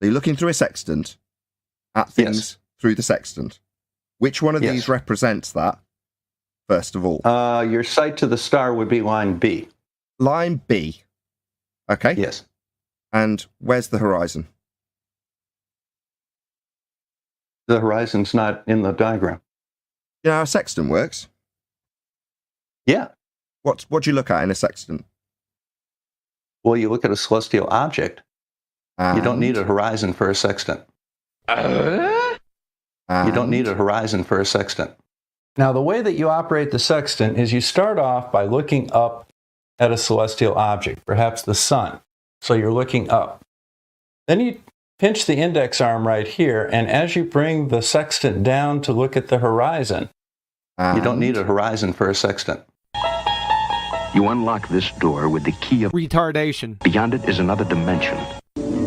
So you're looking through a sextant at things through the sextant. Which one of these represents that, first of all? Your sight to the star would be line B. Line B. Okay. Yes. And where's the horizon? The horizon's not in the diagram. You know how a sextant works? Yeah. What do you look at in a sextant? Well, you look at a celestial object. And you don't need a horizon for a sextant. You don't need a horizon for a sextant. Now, the way that you operate the sextant is you start off by looking up at a celestial object, perhaps the sun. So you're looking up. Then you pinch the index arm right here, and as you bring the sextant down to look at the horizon, you don't need a horizon for a sextant. You unlock this door with the key of retardation. Beyond it is another dimension.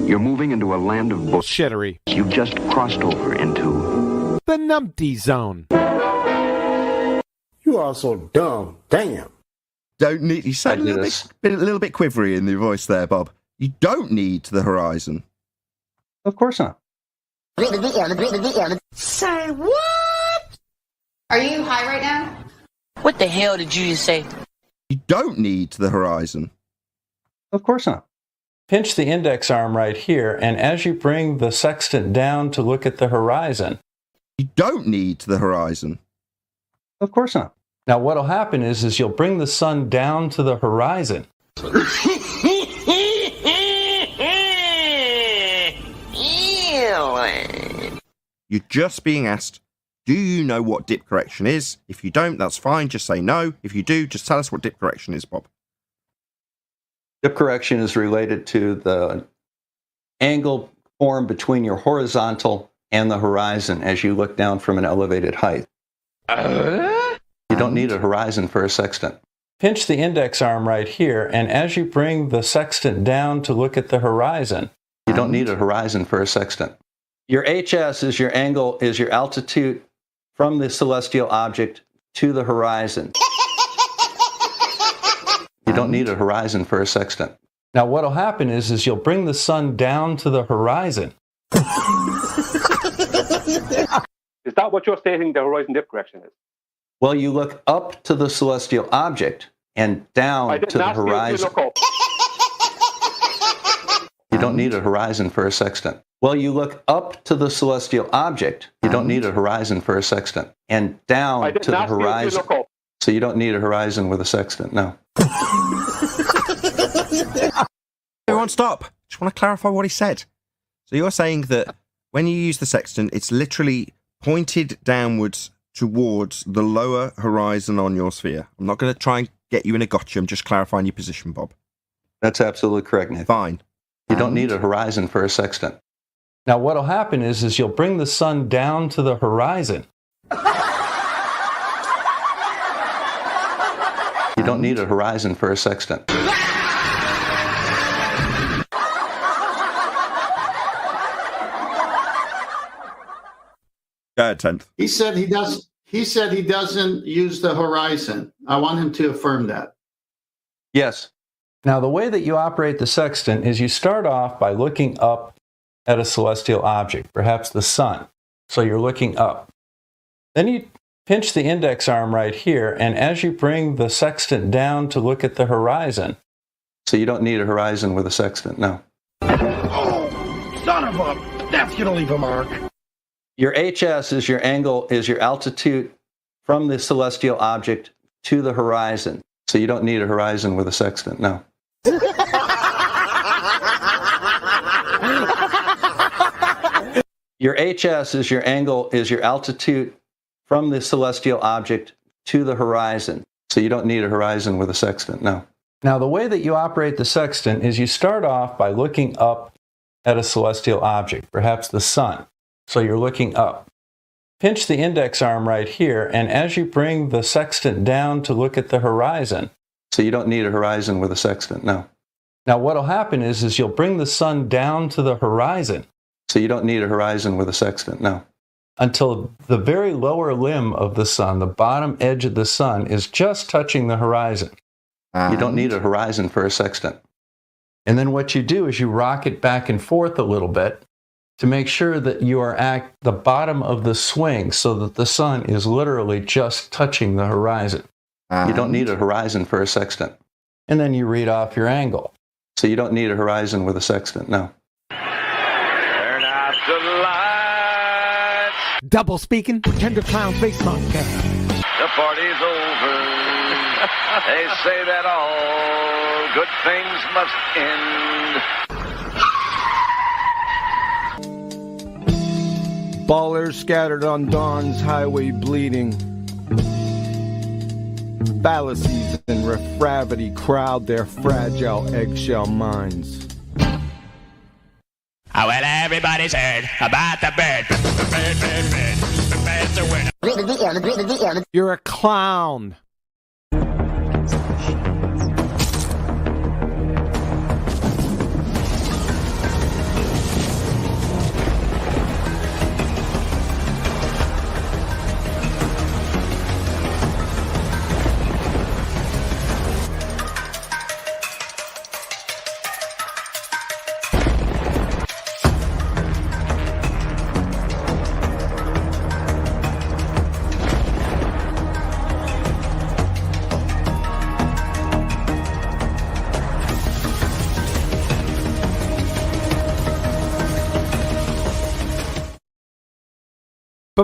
You're moving into a land of bullshittery. You've just crossed over into the numpty zone. You are so dumb. Damn. Don't need. You sound a little bit quivery in your voice there, Bob. You don't need the horizon. Of course not. Say what? Are you high right now? What the hell did you just say? You don't need the horizon. Of course not. Pinch the index arm right here, and as you bring the sextant down to look at the horizon, you don't need the horizon. Of course not. Now what'll happen is you'll bring the sun down to the horizon. You're just being asked, do you know what dip correction is? If you don't, that's fine. Just say no. If you do, just tell us what dip correction is, Bob. Dip correction is related to the angle formed between your horizontal and the horizon as you look down from an elevated height. You don't need a horizon for a sextant. Pinch the index arm right here, and as you bring the sextant down to look at the horizon, you don't need a horizon for a sextant. Your HS is your angle, is your altitude from the celestial object to the horizon. You don't need a horizon for a sextant. Now what'll happen is you'll bring the sun down to the horizon. Is that what you're stating the horizon dip correction is? Well, you look up to the celestial object and down to the horizon. You don't need a horizon for a sextant. Well, you look up to the celestial object. You don't need a horizon for a sextant. And down to the horizon. So you don't need a horizon with a sextant, no. Everyone stop. Just want to clarify what he said. So you're saying that when you use the sextant, it's literally pointed downwards towards the lower horizon on your sphere. I'm not going to try and get you in a gotcha. I'm just clarifying your position, Bob. That's absolutely correct, Nathan. Fine. You don't need a horizon for a sextant. Now what'll happen is you'll bring the sun down to the horizon. You don't need a horizon for a sextant. Go ahead, 10th. He said he doesn't use the horizon. I want him to affirm that. Yes. Now the way that you operate the sextant is you start off by looking up at a celestial object, perhaps the sun. So you're looking up. Then you pinch the index arm right here, and as you bring the sextant down to look at the horizon, so you don't need a horizon with a sextant, no. Oh, son of a... That's going to leave a mark. Your HS is your angle, is your altitude from the celestial object to the horizon. So you don't need a horizon with a sextant, no. Your HS is your angle, is your altitude from the celestial object to the horizon. So you don't need a horizon with a sextant, no. Now the way that you operate the sextant is you start off by looking up at a celestial object, perhaps the sun. So you're looking up. Pinch the index arm right here, and as you bring the sextant down to look at the horizon, so you don't need a horizon with a sextant, no. Now what'll happen is you'll bring the sun down to the horizon, so you don't need a horizon with a sextant, no. Until the very lower limb of the sun, the bottom edge of the sun, is just touching the horizon. You don't need a horizon for a sextant. And then what you do is you rock it back and forth a little bit, to make sure that you are at the bottom of the swing so that the sun is literally just touching the horizon. You don't need a horizon for a sextant. And then you read off your angle. So you don't need a horizon with a sextant, no. Turn out the lights. Double speaking, pretend to clown face monkey. The party's over. They say that all good things must end. Ballers scattered on dawn's highway bleeding. Fallacies and gravity crowd their fragile eggshell minds. Oh, well, everybody's heard about the bird. The bird's a winner. You're a clown.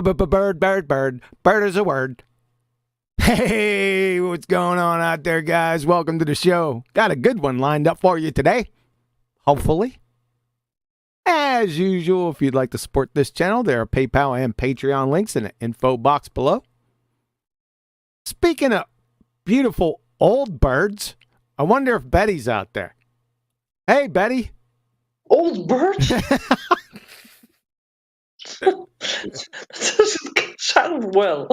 Bird is a word. Hey, what's going on out there, guys? Welcome to the show. Got a good one lined up for you today. Hopefully. As usual, if you'd like to support this channel, there are PayPal and Patreon links in the info box below. Speaking of beautiful old birds, I wonder if Betty's out there. Hey, Betty. Old birds? Doesn't sound well.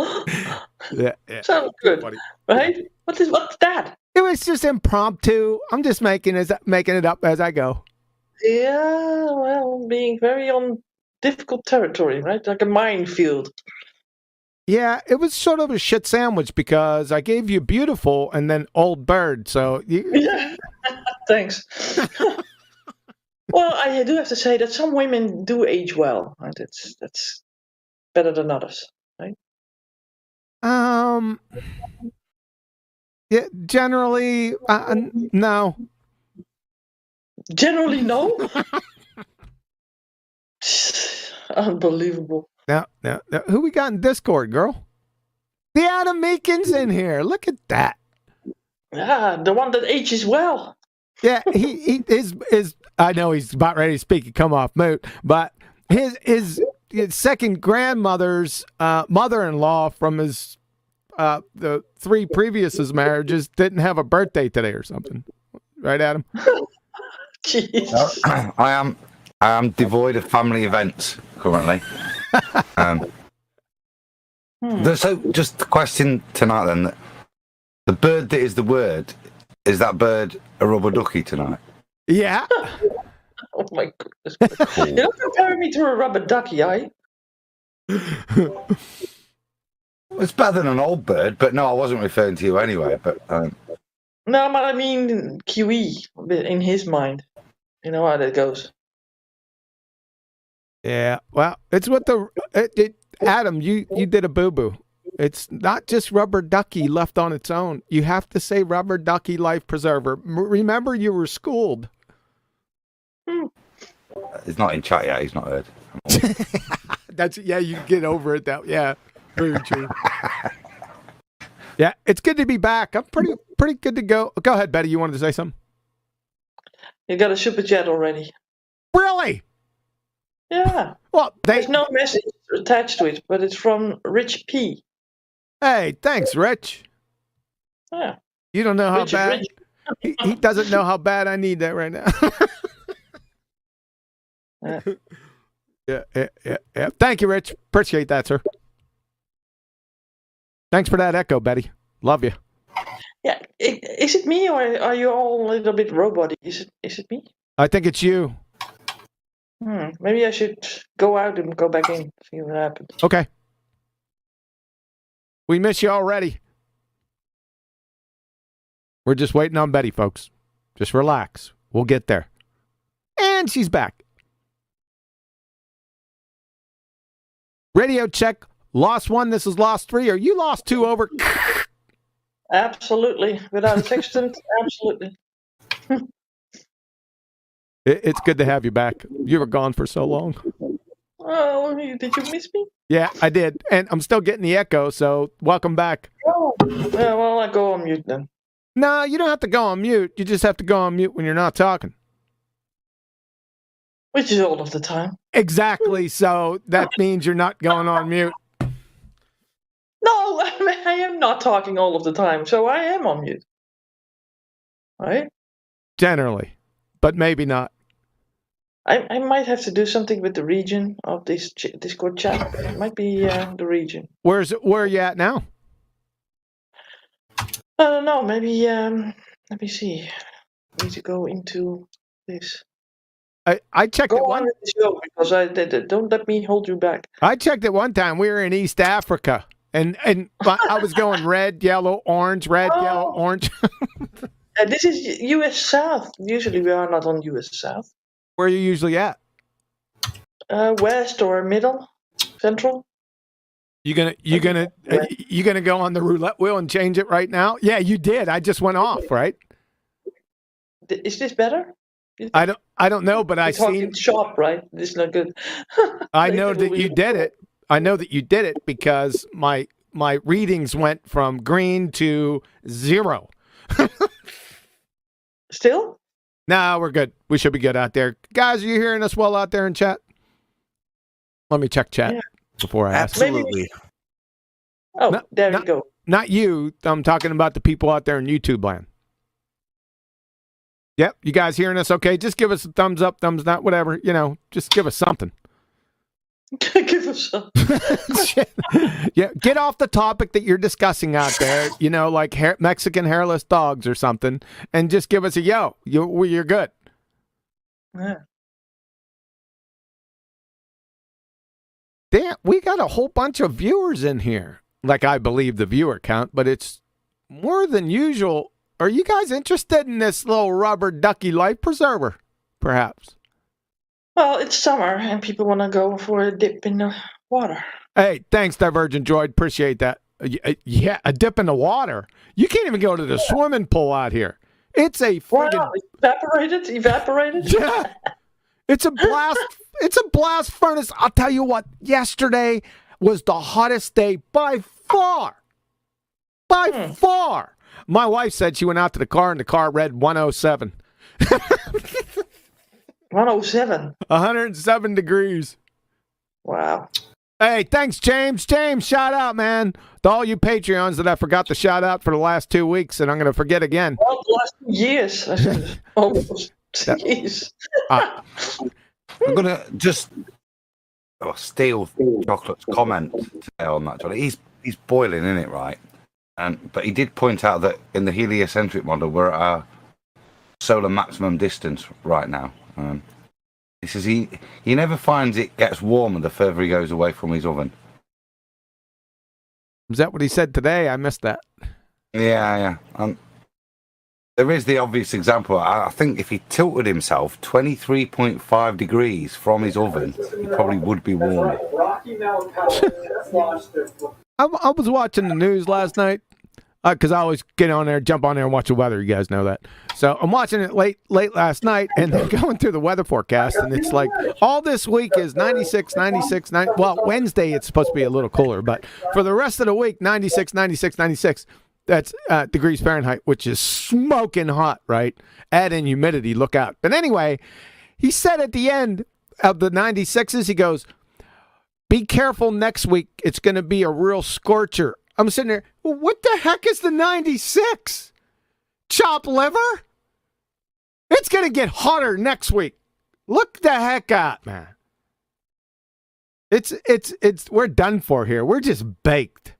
Yeah. Sounds good, right? What's that? It was just impromptu. I'm just making it up as I go. Yeah, well, being very on difficult territory, right? Like a minefield. Yeah, it was sort of a shit sandwich because I gave you beautiful and then old bird. So Yeah. Thanks. Well, I do have to say that some women do age well. Right? That's better than others, right? Yeah, generally, no. Generally, no. Unbelievable. Now, who we got in Discord, girl? The Adam Meekin's in here. Look at that. Yeah, the one that ages well. Yeah, he is. I know he's about ready to speak and come off mute, but his second grandmother's mother-in-law from his the three previous marriages didn't have a birthday today or something, right, Adam? Jeez. I am devoid of family events currently. So, just the question tonight then: the bird that is the word, is that bird a rubber ducky tonight? Yeah. Oh my goodness! You're not comparing me to a rubber ducky, are you? It's better than an old bird, but no, I wasn't referring to you anyway. But no, but I mean QE in his mind. You know how that goes. Yeah. Well, it's what Adam, you did a boo-boo. It's not just rubber ducky left on its own. You have to say rubber ducky life preserver. Remember, you were schooled. He's not in chat yet. He's not heard. You get over it. Yeah, very true. Yeah, it's good to be back. I'm pretty good to go. Go ahead, Betty. You wanted to say something? You got a super chat already. Really? Yeah. Well, there's no message attached to it, but it's from Rich P. Hey, thanks, Rich. Yeah. You don't know how Rich bad. He doesn't know how bad I need that right now. Yeah. Thank you, Rich. Appreciate that, sir. Thanks for that echo, Betty. Love you. Yeah. Is it me, or are you all a little bit robot-y? Is it me? I think it's you. Maybe I should go out and go back in, see what happens. Okay. We miss you already. We're just waiting on Betty, folks. Just relax. We'll get there. And she's back. Radio check. Lost 1. This is lost 3. Are you lost 2 over? Absolutely. Without a sextant, absolutely. It's good to have you back. You were gone for so long. Oh, did you miss me? Yeah, I did. And I'm still getting the echo, so welcome back. Oh, yeah, well, I go on mute then. No, you don't have to go on mute. You just have to go on mute when you're not talking. Which is all of the time. Exactly. So that means you're not going on mute. No, I am not talking all of the time, so I am on mute. Right? Generally, but maybe not. I might have to do something with the region of this Discord chat. It might be the region. Where are you at now? I don't know. Maybe let me see. I need to go into this. I checked go it on with the show because don't let me hold you back. I checked it one time. We were in East Africa, and I was going red, yellow, orange, red, yellow, orange. This is U.S. South. Usually we are not on U.S. South. Where are you usually at? West or middle, central. You gonna go on the roulette wheel and change it right now? Yeah, you did. I just went off, right? Is this better? I don't know, but I seen shop, right? This is not good. I know that you did it. I know that you did it because my readings went from green to 0. Still? Nah, we're good. We should be good out there. Guys, are you hearing us well out there in chat? Let me check chat before I ask. Absolutely. Oh, there you go. Not you. I'm talking about the people out there in YouTube land. Yep. You guys hearing us okay? Just give us a thumbs up, thumbs down, whatever. Just give us something. Give us something. Yeah. Get off the topic that you're discussing out there, like Mexican hairless dogs or something, and just give us a yo. You're good. Yeah. Damn, we got a whole bunch of viewers in here. Like I believe the viewer count, but it's more than usual. Are you guys interested in this little rubber ducky life preserver, perhaps? Well, it's summer and people want to go for a dip in the water. Hey, thanks, Divergent Droid. Appreciate that. Yeah, a dip in the water. You can't even go to the swimming pool out here. It's a friggin' wow, evaporated. Yeah, it's a blast. It's a blast furnace. I'll tell you what. Yesterday was the hottest day by far. By far. My wife said she went out to the car and the car read 107. 107. 107 degrees. Wow. Hey, thanks, James. James, shout out, man. To all you Patreons that I forgot to shout out for the last 2 weeks, and I'm going to forget again. Well, the last 2 years. Almost. Jeez. I'm going to just steal Chocolate's comment today on that, Johnny. He's boiling in it, right? But he did point out that in the heliocentric model, we're at our solar maximum distance right now. He says he never finds it gets warmer the further he goes away from his oven. Is that what he said today? I missed that. Yeah. There is the obvious example. I think if he tilted himself 23.5 degrees from his oven, he probably would be warmer. I was watching the news last night because I always jump on there and watch the weather. You guys know that. So I'm watching it late last night, and they're going through the weather forecast, and it's like all this week is 96, 96, 90. Well, Wednesday it's supposed to be a little cooler, but for the rest of the week, 96, 96, 96. That's degrees Fahrenheit, which is smoking hot, right? Add in humidity, look out. But anyway, he said at the end of the 96s, he goes, be careful next week. It's going to be a real scorcher. I'm sitting there, well, what the heck is the 96? Chopped liver? It's going to get hotter next week. Look the heck out, man. It's we're done for here. We're just baked.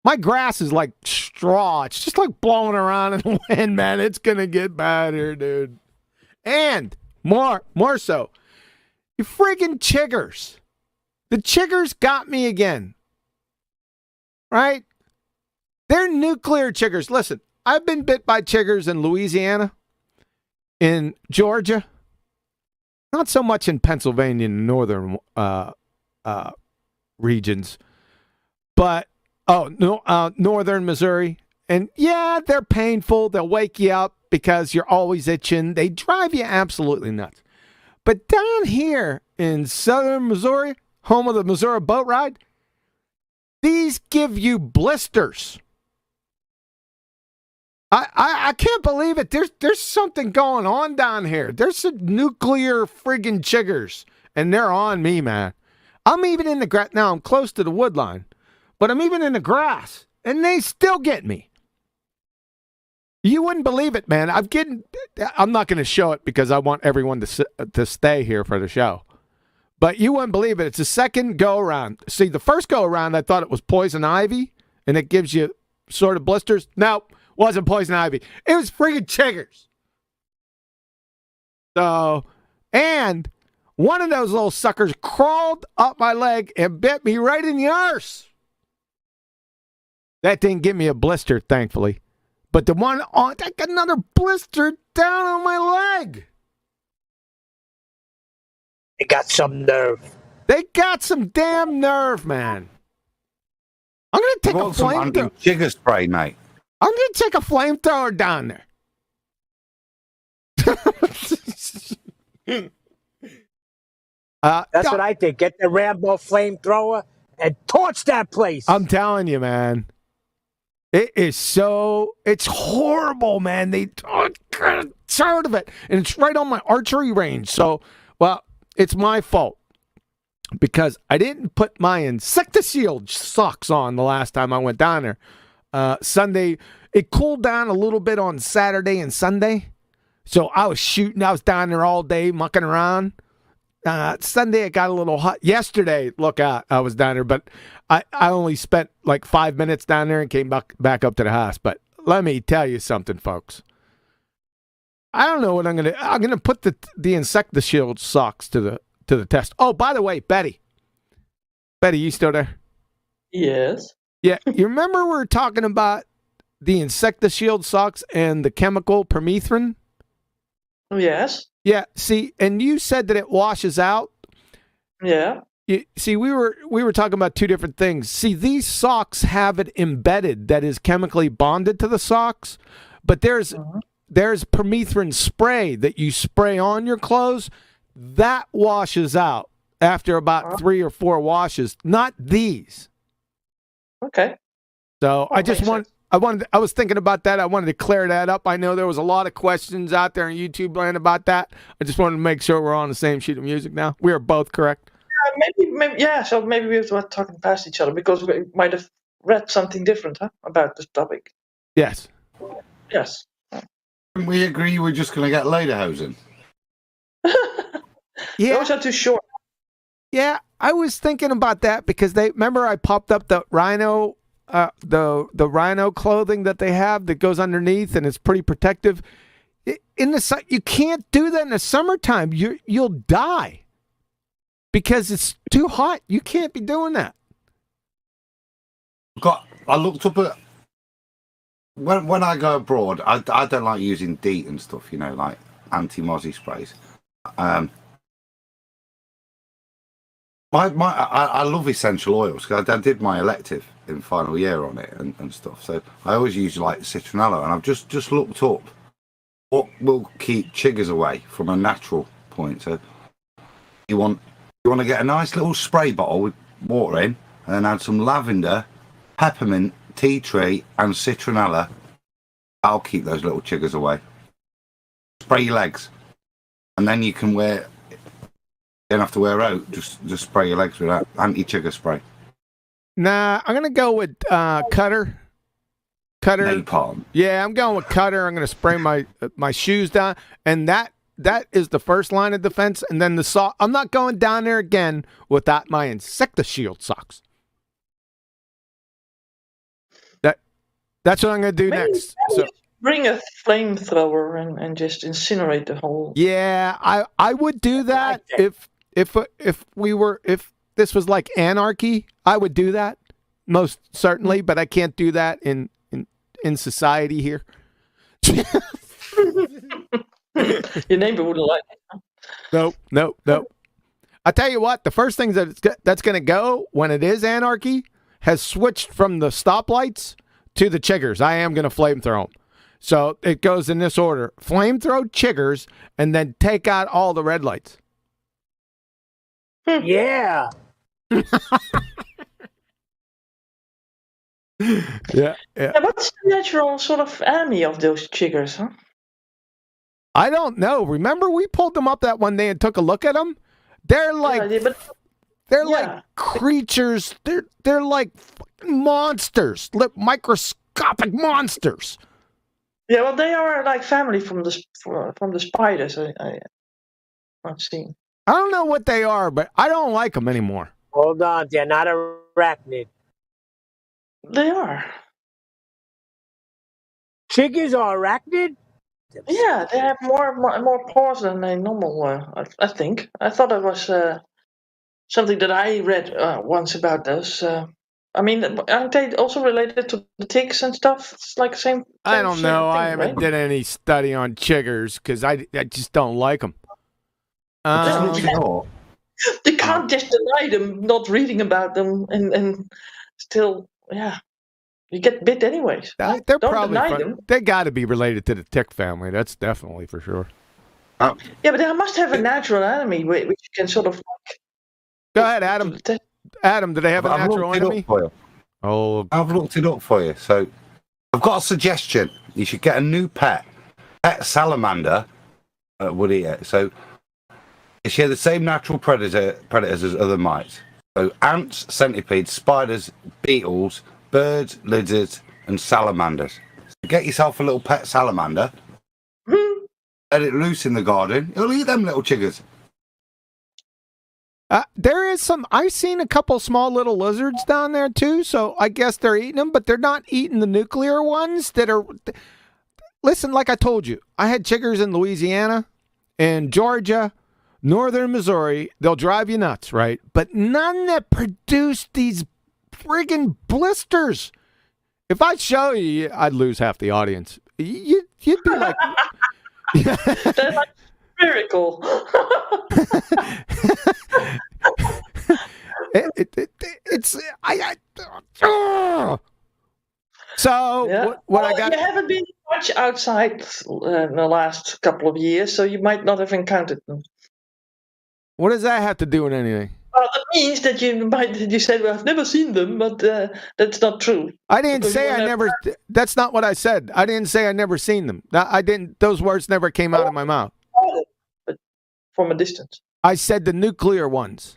My grass is like straw. It's just like blowing around in the wind, man. It's going to get bad here, dude. And more so, you friggin' chiggers. The chiggers got me again. Right? They're nuclear chiggers. Listen, I've been bit by chiggers in Louisiana, in Georgia, not so much in Pennsylvania and northern regions. But northern Missouri, and yeah, they're painful. They'll wake you up because you're always itching. They drive you absolutely nuts. But down here in southern Missouri, home of the Missouri boat ride, these give you blisters. I can't believe it. There's something going on down here. There's some nuclear friggin' chiggers, and they're on me, man. I'm even in the grass. Now, I'm close to the wood line, but I'm even in the grass, and they still get me. You wouldn't believe it, man. I'm not going to show it because I want everyone to stay here for the show. But you wouldn't believe it. It's the second go-around. See, the first go-around, I thought it was poison ivy, and it gives you sort of blisters. Nope, wasn't poison ivy. It was friggin' chiggers. So, and one of those little suckers crawled up my leg and bit me right in the arse. That didn't give me a blister, thankfully. But the one on, I got another blister down on my leg. They got some nerve. They got some damn nerve, man. I'm going to take a flamethrower. Chigger spray, mate. I'm going to take a flamethrower down there. That's what I think. Get the Rambo flamethrower and torch that place. I'm telling you, man. It's horrible, man. I'm tired of it. And it's right on my archery range. So, well, it's my fault because I didn't put my Insectishield socks on the last time I went down there. Sunday, it cooled down a little bit on Saturday and Sunday. So I was shooting. I was down there all day mucking around. Sunday, it got a little hot. Yesterday, I was down there, but I only spent like 5 minutes down there and came back up to the house. But let me tell you something, folks. I don't know what I'm gonna put the Insectishield socks to the test. Oh, by the way, Betty, you still there? Yes. Yeah, you remember we were talking about the Insectishield socks and the chemical permethrin? Yes. Yeah, see, and you said that it washes out. Yeah. See, we were talking about two different things. See, these socks have it embedded that is chemically bonded to the socks, but there's permethrin spray that you spray on your clothes that washes out after about 3 or 4 washes. Not these. Okay. So I was thinking about that. I wanted to clear that up. I know there was a lot of questions out there on YouTube land about that. I just wanted to make sure we're on the same sheet of music now. We are both correct. Maybe, yeah. So maybe we were talking past each other because we might have read something different, about this topic. Yes. Yes. Can we agree we're just going to get lederhosen? Yeah. Those are too short. Yeah, I was thinking about that because remember I popped up the Rhino. The Rhino clothing that they have that goes underneath and it's pretty protective. In the you can't do that in the summertime. You'll die because it's too hot. You can't be doing that. I looked up at when I go abroad. I don't like using DEET and stuff. Like anti-mozzie sprays. I love essential oils because I did my elective in final year on it and stuff. So I always use like citronella, and I've just looked up what will keep chiggers away from a natural point. So you want to get a nice little spray bottle with water in, and then add some lavender, peppermint, tea tree, and citronella. I'll keep those little chiggers away. Spray your legs, and then you can wear. You don't have to wear out. Just spray your legs with that anti-chigger spray. Nah, I'm gonna go with Cutter. Napalm. Yeah, I'm going with Cutter. I'm gonna spray my shoes down, and that is the first line of defense. And then the sock. I'm not going down there again without my Insectishield socks. That's what I'm gonna do next. So bring a flamethrower and just incinerate the whole. Yeah, I would do that if this was like anarchy. I would do that most certainly, but I can't do that in society here. Your neighbor wouldn't like it. Nope. I tell you what, the first thing that's going to go when it is anarchy has switched from the stoplights to the chiggers. I am going to flamethrow them. So it goes in this order. Flamethrow chiggers and then take out all the red lights. Yeah. Yeah. What's the natural sort of enemy of those chiggers, huh? I don't know. Remember we pulled them up that one day and took a look at them? They're like like creatures. They're like monsters, microscopic monsters. Yeah, well, they are like family from the spiders. I've seen. I don't know what they are, but I don't like them anymore. Hold on, they're not arachnid. They are. Chiggers are arachnid? Yeah, they have more paws than a normal. I think. I thought it was something that I read once about those. I mean, aren't they also related to the ticks and stuff? It's like the same. I don't know. Thing, I haven't did any study on chiggers because I just don't like them. They can't just deny them, not reading about them, and still, you get bit anyways. They're don't probably deny them. They got to be related to the tick family. That's definitely for sure. Yeah, but they must have a natural enemy which you can sort of. Go ahead, Adam. Adam, do they have a natural enemy? Oh, I've looked it up for you. So I've got a suggestion. You should get a new pet. Pet salamander would eat it. So they share the same natural predators as other mites. So ants, centipedes, spiders, beetles, birds, lizards, and salamanders. So get yourself a little pet salamander. Let it loose in the garden. It'll eat them little chiggers. There is some. I've seen a couple small little lizards down there too. So I guess they're eating them, but they're not eating the nuclear ones that are. Listen, like I told you, I had chiggers in Louisiana, and Georgia, northern Missouri. They'll drive you nuts, right? But none that produce these friggin' blisters. If I show you, I'd lose half the audience. You'd be like, they're like miracle. So what I got. You haven't been much outside in the last couple of years, so you might not have encountered them. What does that have to do with anything? Well, that means that you said, well, I've never seen them, but that's not true. I didn't say I never. That's not what I said. I didn't say I never seen them. I didn't. Those words never came out of my mouth. But from a distance. I said the nuclear ones.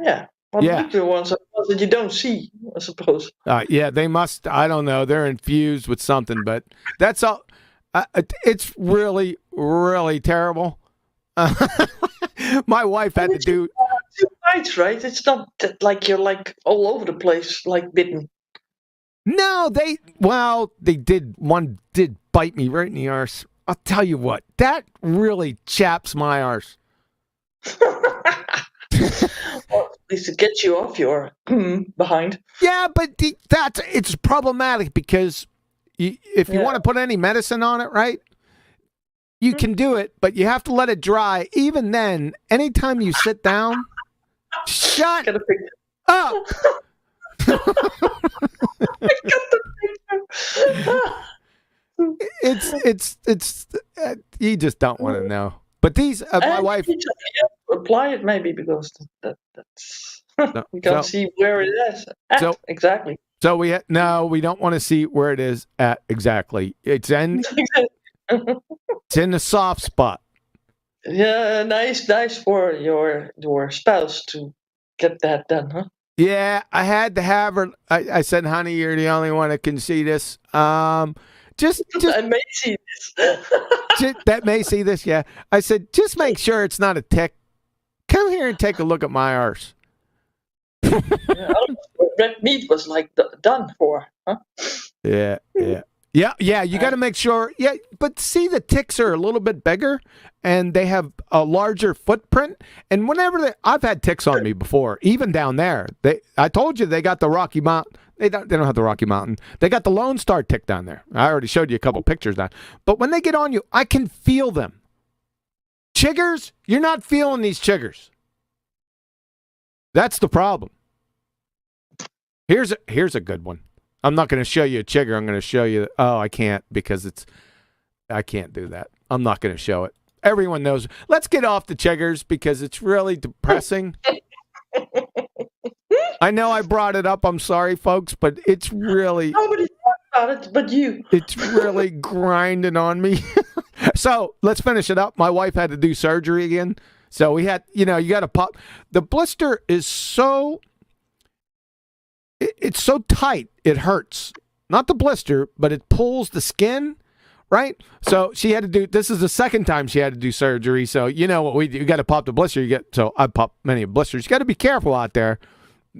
Yeah. Well, the nuclear ones are ones that you don't see, I suppose. Yeah, they must. I don't know. They're infused with something, but that's all. It's really, really terrible. My wife had to do 2 bites, right? It's not like you're like all over the place, like bitten. No, they did. One did bite me right in the arse. I'll tell you what, that really chaps my arse. Well, at least it gets you off your behind. Yeah, but it's problematic because if you want to put any medicine on it, right? You can do it, but you have to let it dry. Even then, anytime you sit down, shut up. I got the picture. It's you just don't want to know. But these, my wife. Apply it maybe because that's you can't see where it is at exactly. So we don't want to see where it is at exactly. It's in the soft spot. Yeah, nice for your spouse to get that done, huh? Yeah, I had to have her. I said, honey, you're the only one that can see this. Just I may see this. That may see this, yeah. I said, just make sure it's not a tick. Come here and take a look at my arse. Red meat was like done for, huh? Yeah. You got to make sure. Yeah, but see, the ticks are a little bit bigger, and they have a larger footprint. And whenever I've had ticks on me before, even down there. I told you they got the Rocky Mountain. They don't have the Rocky Mountain. They got the Lone Star tick down there. I already showed you a couple pictures of that. But when they get on you, I can feel them. Chiggers, you're not feeling these chiggers. That's the problem. Here's a good one. I'm not going to show you a chigger. I'm going to show you. Oh, I can't because I can't do that. I'm not going to show it. Everyone knows. Let's get off the chiggers because it's really depressing. I know I brought it up. I'm sorry, folks, but it's really. Nobody thought about it but you. It's really grinding on me. So let's finish it up. My wife had to do surgery again. So we had, you got to pop. The blister is so. It's so tight, it hurts. Not the blister, but it pulls the skin, right? So she had to do, this is the second time she had to do surgery. So you know what we do, you got to pop the blister. So I pop many blisters. You got to be careful out there.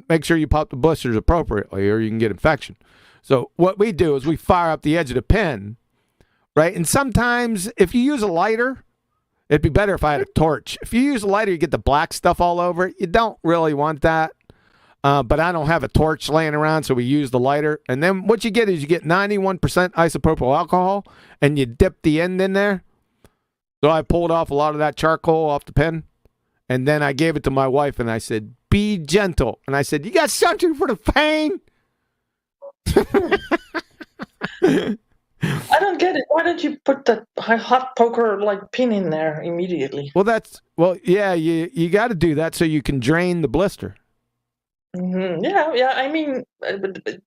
Make sure you pop the blisters appropriately or you can get infection. So what we do is we fire up the edge of the pen, right? And sometimes if you use a lighter, it'd be better if I had a torch. If you use a lighter, you get the black stuff all over it. You don't really want that. But I don't have a torch laying around, so we use the lighter. And then what you get is you get 91% isopropyl alcohol, and you dip the end in there. So I pulled off a lot of that charcoal off the pen, and then I gave it to my wife, and I said, be gentle. And I said, you got something for the pain? I don't get it. Why don't you put that hot poker pin in there immediately? Well, yeah, you got to do that so you can drain the blister. Mm-hmm. Yeah. I mean,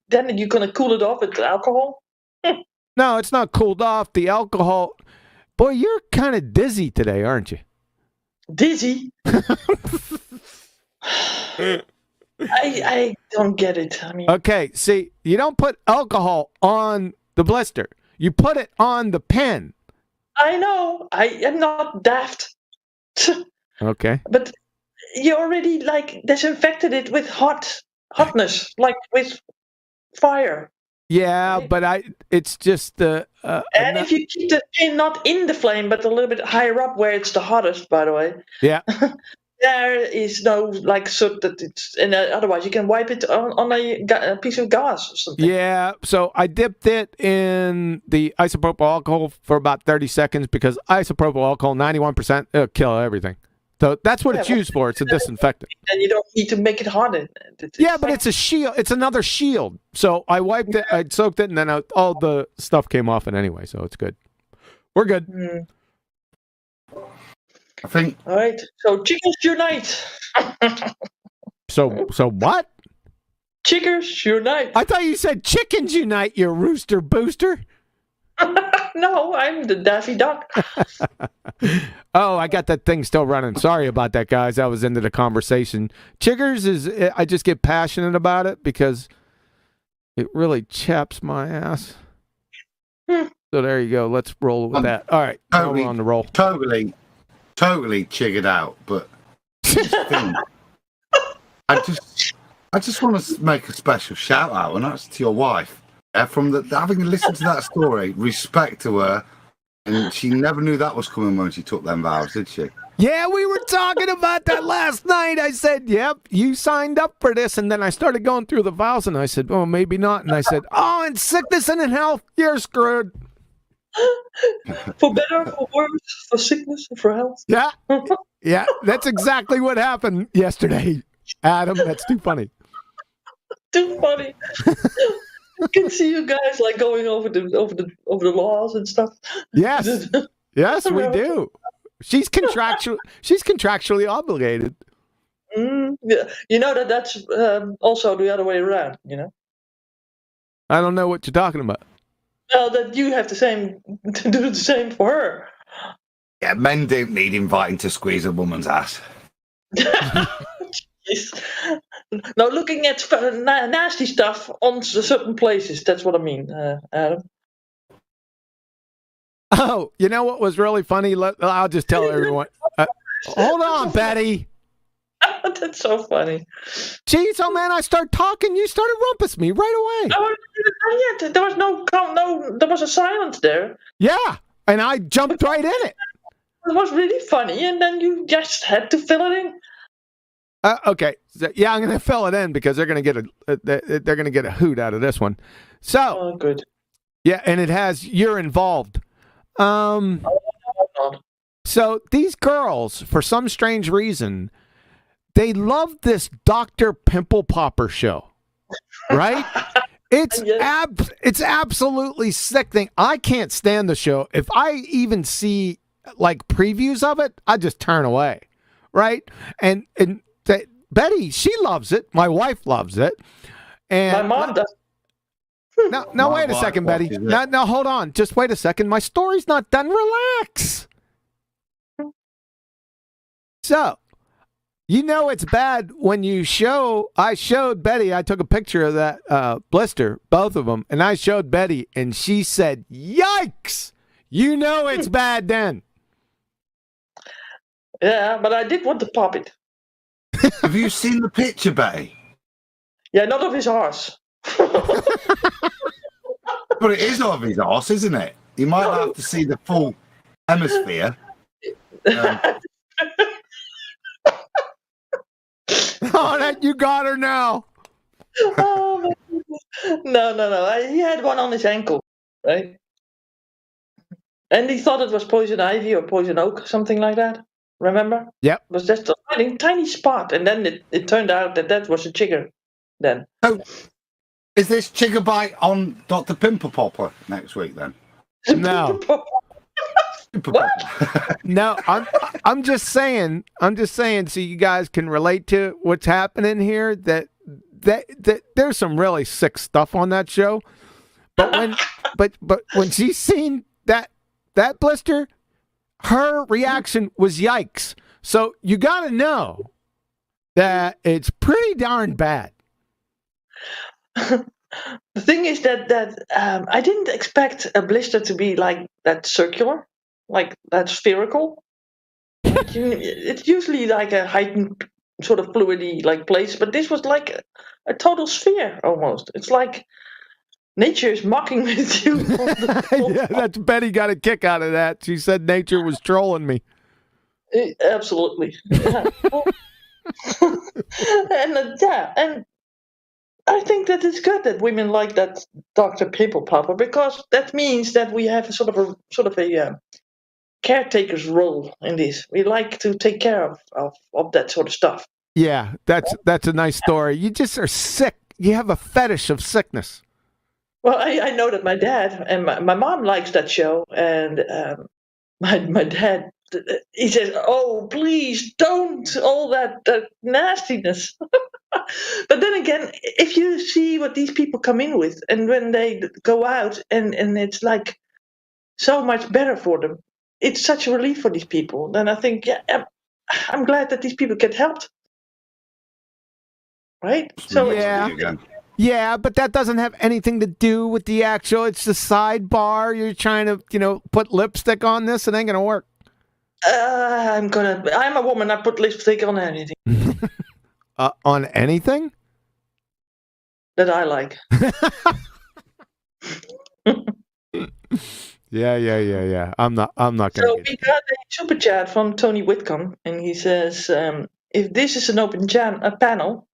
then you're gonna cool it off with alcohol. No, it's not cooled off. The alcohol. Boy, you're kind of dizzy today, aren't you? Dizzy. I don't get it. I mean, okay. See, you don't put alcohol on the blister. You put it on the pen. I know. I am not daft. Okay. But you already disinfected it with hotness, with fire. Yeah, right? but it's just and if you keep the pin not in the flame, but a little bit higher up where it's the hottest, by the way. Yeah. There is no soot that it's, and otherwise you can wipe it on a piece of gauze or something. Yeah, so I dipped it in the isopropyl alcohol for about 30 seconds because isopropyl alcohol, 91%, it'll kill everything. So that's what it's used for. It's a disinfectant. And you don't need to make it hot. But it's a shield. It's another shield. So I wiped it, I soaked it, and then all the stuff came off it anyway, so it's good. We're good. Mm. I think. All right. So chickens unite. So what? Chickens unite. I thought you said chickens unite, you rooster booster. No, I'm the Daffy Duck. Oh, I got that thing still running. Sorry about that, guys. I was into the conversation. Chiggers I just get passionate about it because it really chaps my ass. So there you go. Let's roll with that. All right. Totally, we're on the roll. Totally chiggered out, but I just want to make a special shout out, and that's to your wife. From having listened to that story, respect to her, and she never knew that was coming when she took them vows, did she? Yeah, we were talking about that last night. I said, yep, you signed up for this. And then I started going through the vows, and I said, oh, maybe not. And I said, oh, in sickness and in health, you're screwed. For better, for worse, for sickness, and for health. Yeah. Yeah, that's exactly what happened yesterday, Adam. That's too funny. Too funny. I can see you guys going over the laws and stuff. Yes. Yes, we do. She's contractually obligated. Yeah. You know that's also the other way around, you know? I don't know what you're talking about. Well, that you have to do the same for her. Yeah, men don't need inviting to squeeze a woman's ass. No, looking at nasty stuff on certain places. That's what I mean, Adam. Oh, you know what was really funny? I'll just tell everyone. Hold on, Betty. That's so funny. Jeez, oh man, I start talking. You started rumpus me right away. Oh, yeah, there was there was a silence there. Yeah, and I jumped right in it. It was really funny, and then you just had to fill it in. Okay, so, yeah, I'm going to fill it in because they're going to get a hoot out of this one. So, good. Yeah, and it has you're involved. So these girls, for some strange reason, they love this Dr. Pimple Popper show, right? It's it's absolutely sickening. I can't stand the show. If I even see like previews of it, I just turn away, right? And Betty, she loves it. My wife loves it. And my mom does. Now wait a second, Betty. Now hold on. Just wait a second. My story's not done. Relax. So, you know it's bad when you show. I showed Betty. I took a picture of that blister, both of them, and I showed Betty, and she said, "Yikes!" You know it's bad then. Yeah, but I did want to pop it. Have you seen the picture, Betty? Yeah, not of his arse. But it is of his arse, isn't it? You might not have to see the full hemisphere. Oh, that you got her now. Oh, my goodness. No. He had one on his ankle, right? And he thought it was poison ivy or poison oak, something like that. Remember? Yep. It was just a tiny spot, and then it turned out that was a chigger. Then. Oh, is this chigger bite on Dr. Pimple Popper next week then? No. No, I'm just saying so you guys can relate to what's happening here that there's some really sick stuff on that show. But when she's seen that blister, her reaction was yikes. So you got to know that it's pretty darn bad. The thing is that I didn't expect a blister to be like that circular. Like that's spherical. It's usually like a heightened sort of fluidy like place, but this was like a total sphere almost. It's like nature is mocking with you. Yeah, that's Betty got a kick out of that. She said nature was trolling me. Absolutely. and and I think that it's good that women like that Dr. Pimple Popper because that means that we have a sort of a caretaker's role in this. We like to take care of that sort of stuff. Yeah, that's a nice story. You just are sick. You have a fetish of sickness. Well, I know that my dad and my mom likes that show, and my dad, he says, "Oh, please don't all that nastiness." But then again, if you see what these people come in with, and when they go out, and it's like so much better for them, it's such a relief for these people. Then I think, yeah, I'm glad that these people get helped. Right? So yeah, but that doesn't have anything to do with the actual. It's the sidebar. You're trying to, put lipstick on this. It ain't gonna work. I'm a woman. I put lipstick on anything. On anything that I like. Yeah. I'm not gonna. So we got a super chat from Tony Whitcomb, and he says, "If this is an open panel,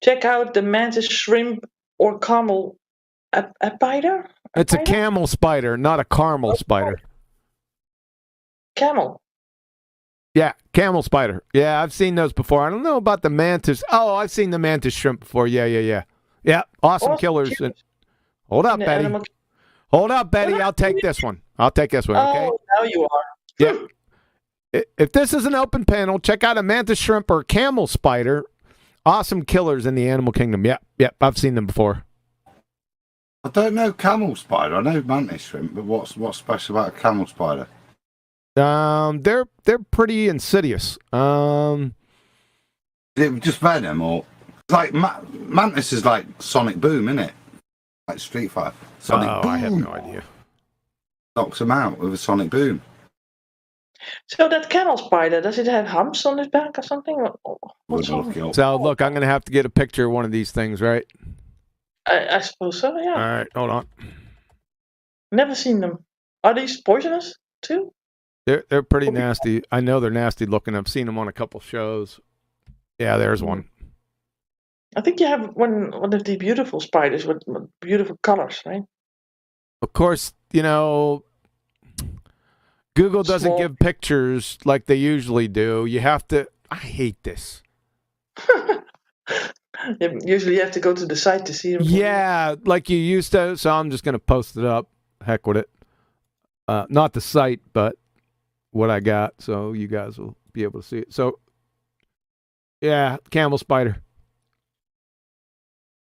check out the mantis shrimp or camel spider." It's a camel spider, not a caramel spider. Camel. Yeah, camel spider. Yeah, I've seen those before. I don't know about the mantis. Oh, I've seen the mantis shrimp before. Yeah. Yeah, awesome killers. Hold up, Betty. Hold up, Betty. I'll take this one. Okay. Oh, now you are. Yeah. If this is an open panel, check out a mantis shrimp or camel spider. Awesome killers in the animal kingdom. Yep. I've seen them before. I don't know camel spider. I know mantis shrimp, but what's special about a camel spider? They're pretty insidious. Is it just venom or like mantis is like Sonic Boom, isn't it? Like Street Fighter. Sonic Boom. I have no idea. Knocks them out with a Sonic Boom. So that camel spider, does it have humps on its back or something? So look, I'm gonna have to get a picture of one of these things, right? I suppose so. Yeah. All right, hold on. Never seen them. Are these poisonous too? They're pretty nasty. I know they're nasty looking. I've seen them on a couple shows. Yeah, there's one. I think you have one of the beautiful spiders with beautiful colors, right? Of course, Google doesn't give pictures like they usually do. You have to. I hate this. Usually you have to go to the site to see them. Yeah, like you used to. So I'm just going to post it up. Heck with it. Not the site, but what I got. So you guys will be able to see it. So, yeah, camel spider.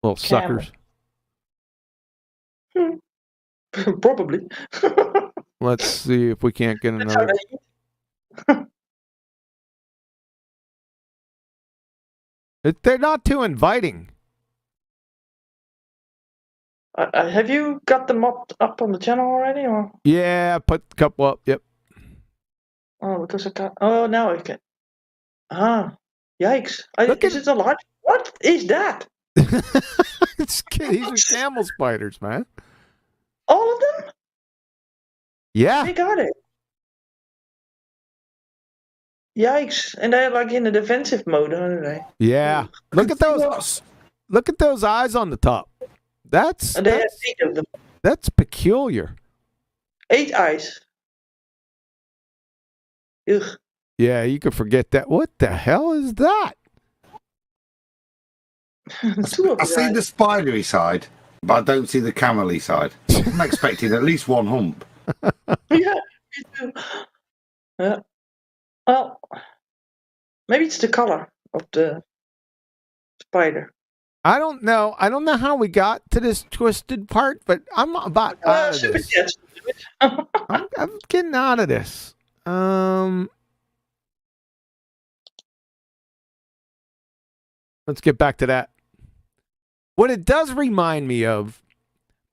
Little suckers. Probably. Let's see if we can't get another. They're not too inviting. Have you got them up on the channel already, or? Yeah, I put a couple up. Yep. Oh, because I got. Oh, now I can. Yikes! Is it a large? What is that? These are camel spiders, man. All of them? Yeah. They got it. Yikes! And they're like in a defensive mode, aren't they? Yeah. Look at those. Look at those eyes on the top. That's. And they have 8 of them. That's peculiar. 8 eyes. Ugh. Yeah, you could forget that. What the hell is that? I see the spidery side, but I don't see the camel-y side. I'm expecting at least one hump. Yeah, me too. Yeah. Well, maybe it's the color of the spider. I don't know. I don't know how we got to this twisted part, but I'm about out of this. I'm getting out of this. Let's get back to that. What it does remind me of,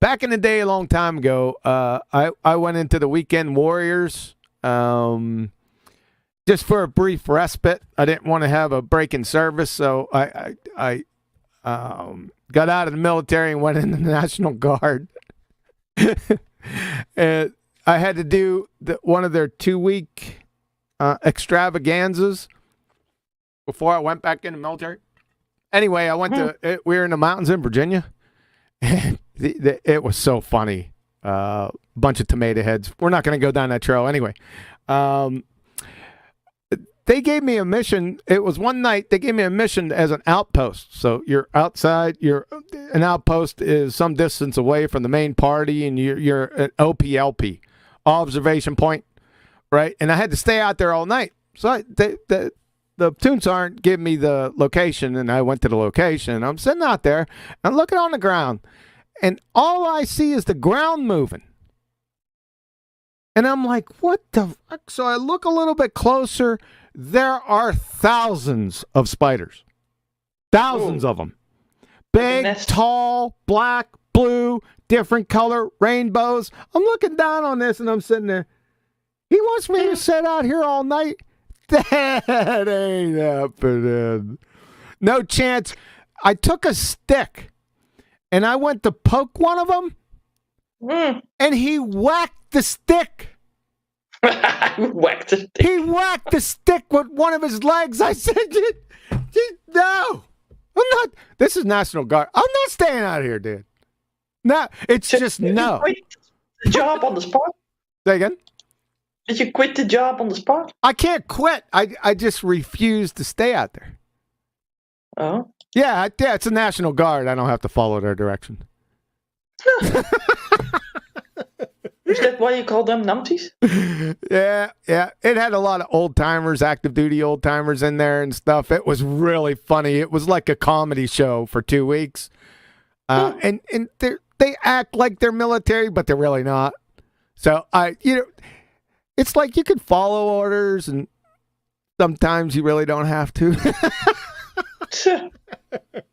back in the day, a long time ago, I went into the Weekend Warriors just for a brief respite. I didn't want to have a break in service, so I got out of the military and went in the National Guard. And I had to do one of their 2-week extravaganzas before I went back in the military. Anyway, I went to, we were in the mountains in Virginia, and it was so funny. Bunch of tomato heads. We're not going to go down that trail anyway. They gave me a mission. It was one night. They gave me a mission as an outpost. So you're outside. An outpost is some distance away from the main party, and you're an OPLP, observation point, right? And I had to stay out there all night. So the Toon Sergeant gave me the location, and I went to the location. I'm sitting out there, and I'm looking on the ground, and all I see is the ground moving. And I'm like, what the fuck? So I look a little bit closer. There are thousands of spiders. Thousands of them. Big, tall, black, blue, different color, rainbows. I'm looking down on this, and I'm sitting there. He wants me to sit out here all night? That ain't happening. No chance. I took a stick, and I went to poke one of them, and he whacked the stick. He whacked the stick with one of his legs. I said, no, I'm not. This is National Guard. I'm not staying out here, dude. No, it's just no. Did you quit the job on the spot? Say again? Did you quit the job on the spot? I can't quit. I just refuse to stay out there. Oh? Yeah, it's a National Guard. I don't have to follow their direction. Is that why you call them numpties? Yeah. It had a lot of old timers, active duty old timers in there and stuff. It was really funny. It was like a comedy show for 2 weeks. And they act like they're military, but they're really not. So it's like you can follow orders, and sometimes you really don't have to.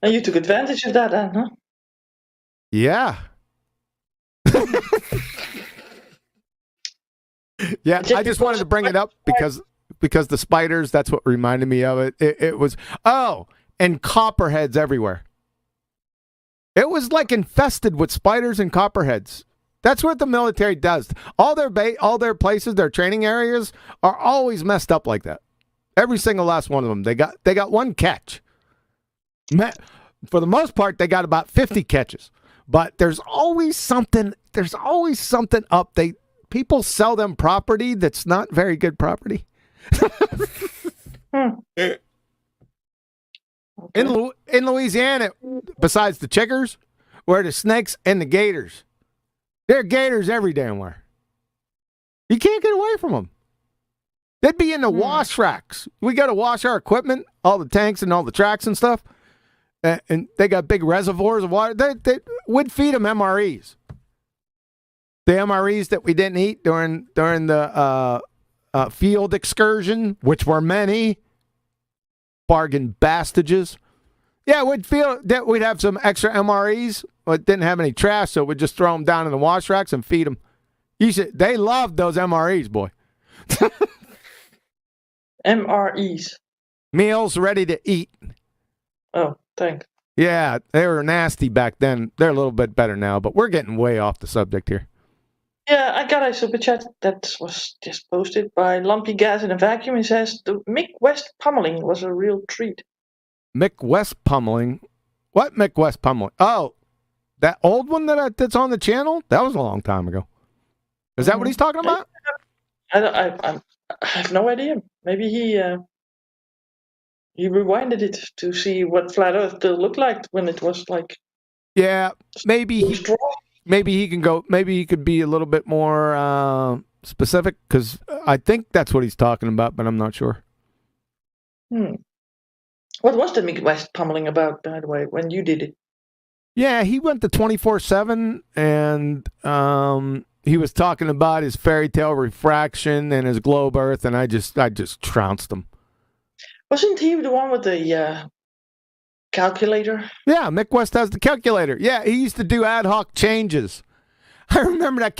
And you took advantage of that, then, huh? Yeah. Yeah, I just wanted to bring it up because the spiders, that's what reminded me of it. It was, and copperheads everywhere. It was like infested with spiders and copperheads. That's what the military does. All their places, their training areas are always messed up like that. Every single last one of them. They got one catch. For the most part, they got about 50 catches. But there's always something up. People sell them property that's not very good property. In Louisiana, besides the chiggers, were the snakes and the gators. There are gators every damn where. You can't get away from them. They'd be in the wash racks. We got to wash our equipment, all the tanks and all the tracks and stuff. And they got big reservoirs of water. We'd feed them MREs. The MREs that we didn't eat during the field excursion, which were many. Bargain bastages. Yeah, we'd feel that we'd have some extra MREs, but didn't have any trash, so we'd just throw them down in the wash racks and feed them. They loved those MREs, boy. MREs. Meals ready to eat. Oh, thanks. Yeah, they were nasty back then. They're a little bit better now, but we're getting way off the subject here. Yeah, I got a super chat that was just posted by Lumpy Gas in a Vacuum. He says the Mick West pummeling was a real treat. Mick West pummeling? What Mick West pummeling? Oh, that old one that's on the channel? That was a long time ago. Is that what he's talking about? I have no idea. Maybe he rewinded it to see what Flat Earth looked like when it was like. Yeah, maybe he can go. Maybe he could be a little bit more specific, because I think that's what he's talking about, but I'm not sure. What was the Mick West pummeling about, by the way, when you did it? Yeah, he went to 24/7, and he was talking about his fairy tale refraction and his globe Earth, and I just trounced him. Wasn't he the one with the calculator? Yeah, Mick West has the calculator. Yeah, he used to do ad hoc changes. I remember that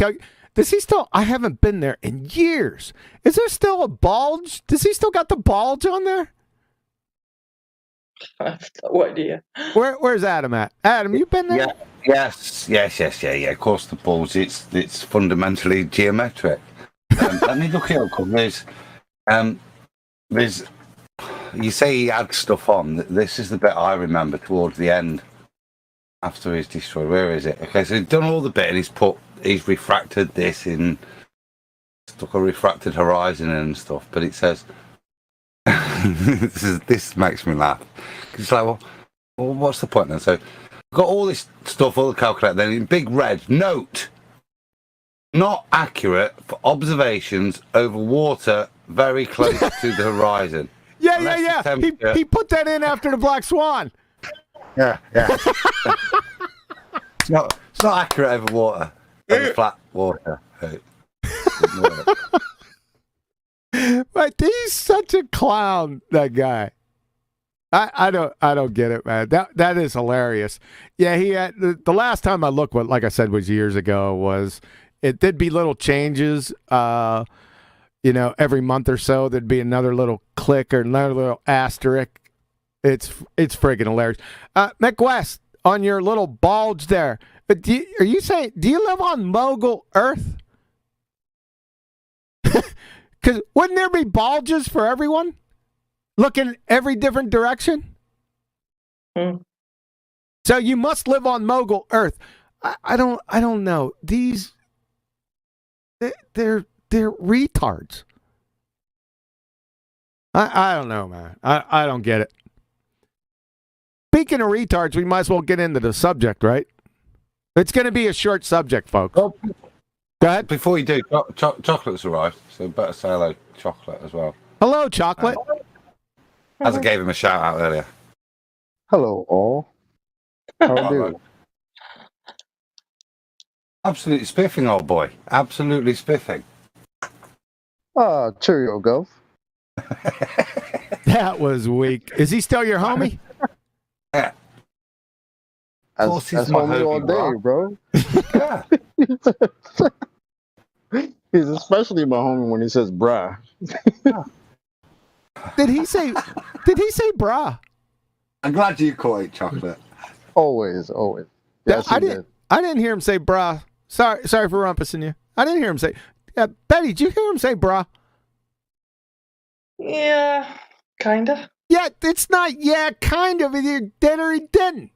Does he still? I haven't been there in years. Is there still a bulge? Does he still got the bulge on there? I have no idea. Where's Adam at? Adam, you been there? Yeah. Yes. Of course, the bulge. It's fundamentally geometric. Let me look it up. There's. You say he adds stuff on. This is the bit I remember towards the end, after he's destroyed. Where is it? Okay, so he's done all the bit, and he's refracted this in, stuck a refracted horizon and stuff. But it says, this makes me laugh. It's like, well, what's the point then? So, got all this stuff, all the calculator. Then in big red, note: not accurate for observations over water very close to the horizon. Yeah. He put that in after the Black Swan. Yeah. It's not accurate over water, over flat water. But he's such a clown, that guy. I don't get it, man. That is hilarious. Yeah, he had the last time I looked, like I said, was years ago. It did be little changes. Every month or so, there'd be another little click or another little asterisk. It's friggin' hilarious. Mick West, on your little bulge there, do you live on Mogul Earth? Because wouldn't there be bulges for everyone? Looking every different direction? So you must live on Mogul Earth. I don't know. They're retards. I don't know, man. I don't get it. Speaking of retards, we might as well get into the subject, right? It's going to be a short subject, folks. Well, go ahead. Before you do, chocolate's arrived, so better say hello, Chocolate, as well. Hello, Chocolate. As I gave him a shout out earlier. Hello, all. How are you? Absolutely spiffing, old boy. Absolutely spiffing. Cheerio, Gov. That was weak. Is he still your homie? Yeah. That's homie all day, bro. Yeah. He's especially my homie when he says bruh. Did he say bruh? I'm glad you caught it, Chocolate. Always. Yes, I didn't hear him say bruh. Sorry for rumpusing you. I didn't hear him say. Betty, did you hear him say bruh? Yeah, kinda. Yeah, it's not. Yeah, kind of. Either did or he didn't.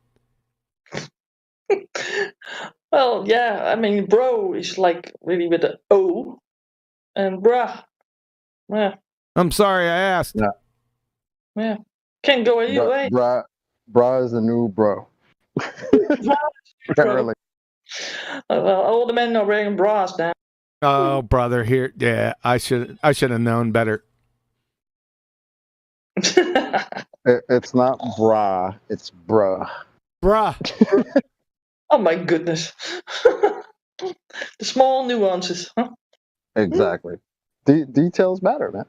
Well, yeah. I mean, bro is like really with the O, and bruh. Yeah. I'm sorry, I asked. Yeah. Can't go either way. Bruh. Bra is the new bro. Apparently. Well, all the men are wearing bras now. Oh, brother, here. Yeah, I should have known better. It's not bra, it's bruh. Bruh. Oh my goodness. The small nuances, huh? Exactly. Details matter, man.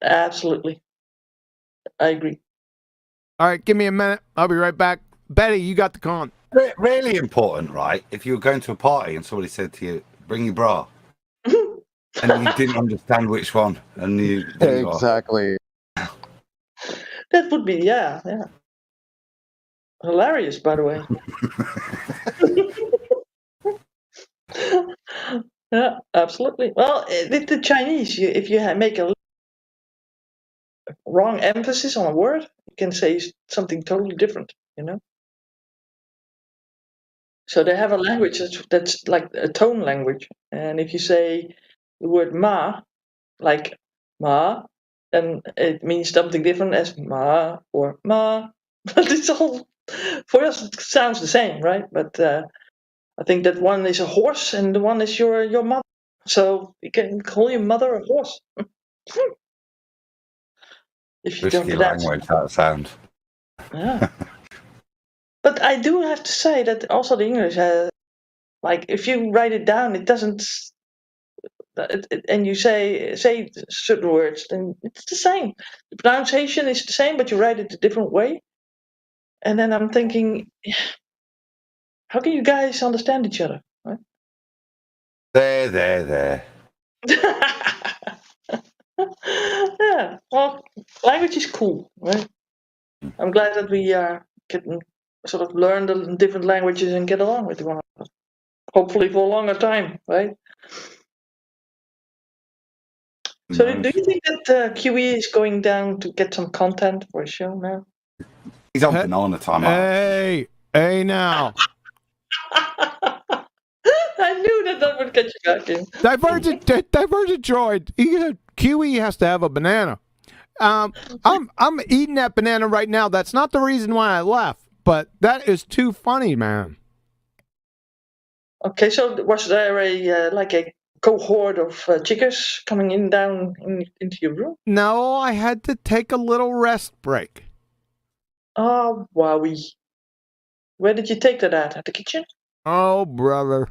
Absolutely. I agree. All right, give me a minute. I'll be right back. Betty, you got the con. Really important, right? If you were going to a party and somebody said to you, "Bring your bra," and you didn't understand which one, and you Exactly. That would be, yeah. Hilarious, by the way. Yeah, absolutely. Well, with the Chinese, if you make a wrong emphasis on a word, you can say something totally different, you know? So they have a language that's like a tone language. And if you say the word ma, like ma, then it means something different as ma or ma. But it's all, for us, it sounds the same, right? But I think that one is a horse and the one is your mother. So you can call your mother a horse. If you don't risky pronounce language that sound. Yeah. But I do have to say that also the English, like if you write it down, it doesn't, and you say certain words, then it's the same. The pronunciation is the same, but you write it a different way. And then I'm thinking, how can you guys understand each other? Right? There. Yeah. Well, language is cool, right? I'm glad that we can sort of learn the different languages and get along with one another. Hopefully for a longer time, right? So do you think that QE is going down to get some content for a show now? He's on banana time. Hey now. I knew that would get you back in. Divergent droid. QE has to have a banana. I'm eating that banana right now. That's not the reason why I left, but that is too funny, man. Okay, so was there a cohort of chickers coming down into your room? No, I had to take a little rest break. Oh, wowie. Where did you take that at? At the kitchen? Oh, brother.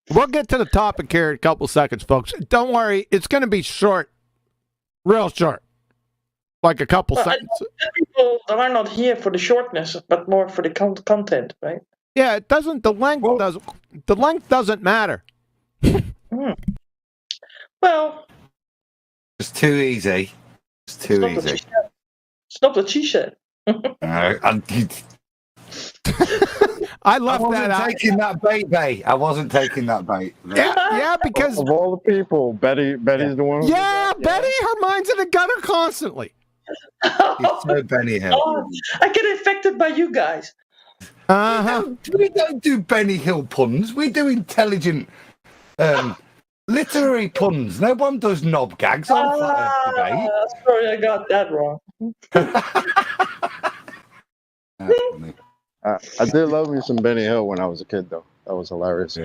We'll get to the topic here in a couple seconds, folks. Don't worry. It's going to be short. Real short. Like a couple sentences. People are not here for the shortness, but more for the content, right? Yeah, it doesn't. The length doesn't matter. Well, it's too easy. It's too easy. It's not what she said. I left that out. I wasn't taking that bait. Yeah, because of all the people, Betty's the one. Yeah, Betty, her mind's in the gutter constantly. It's so Benny Hill. Oh, I get infected by you guys. We don't do Benny Hill puns. We do intelligent, literary puns. No one does knob gags on debate. Sorry, I got that wrong. I did love me some Benny Hill when I was a kid, though. That was hilarious.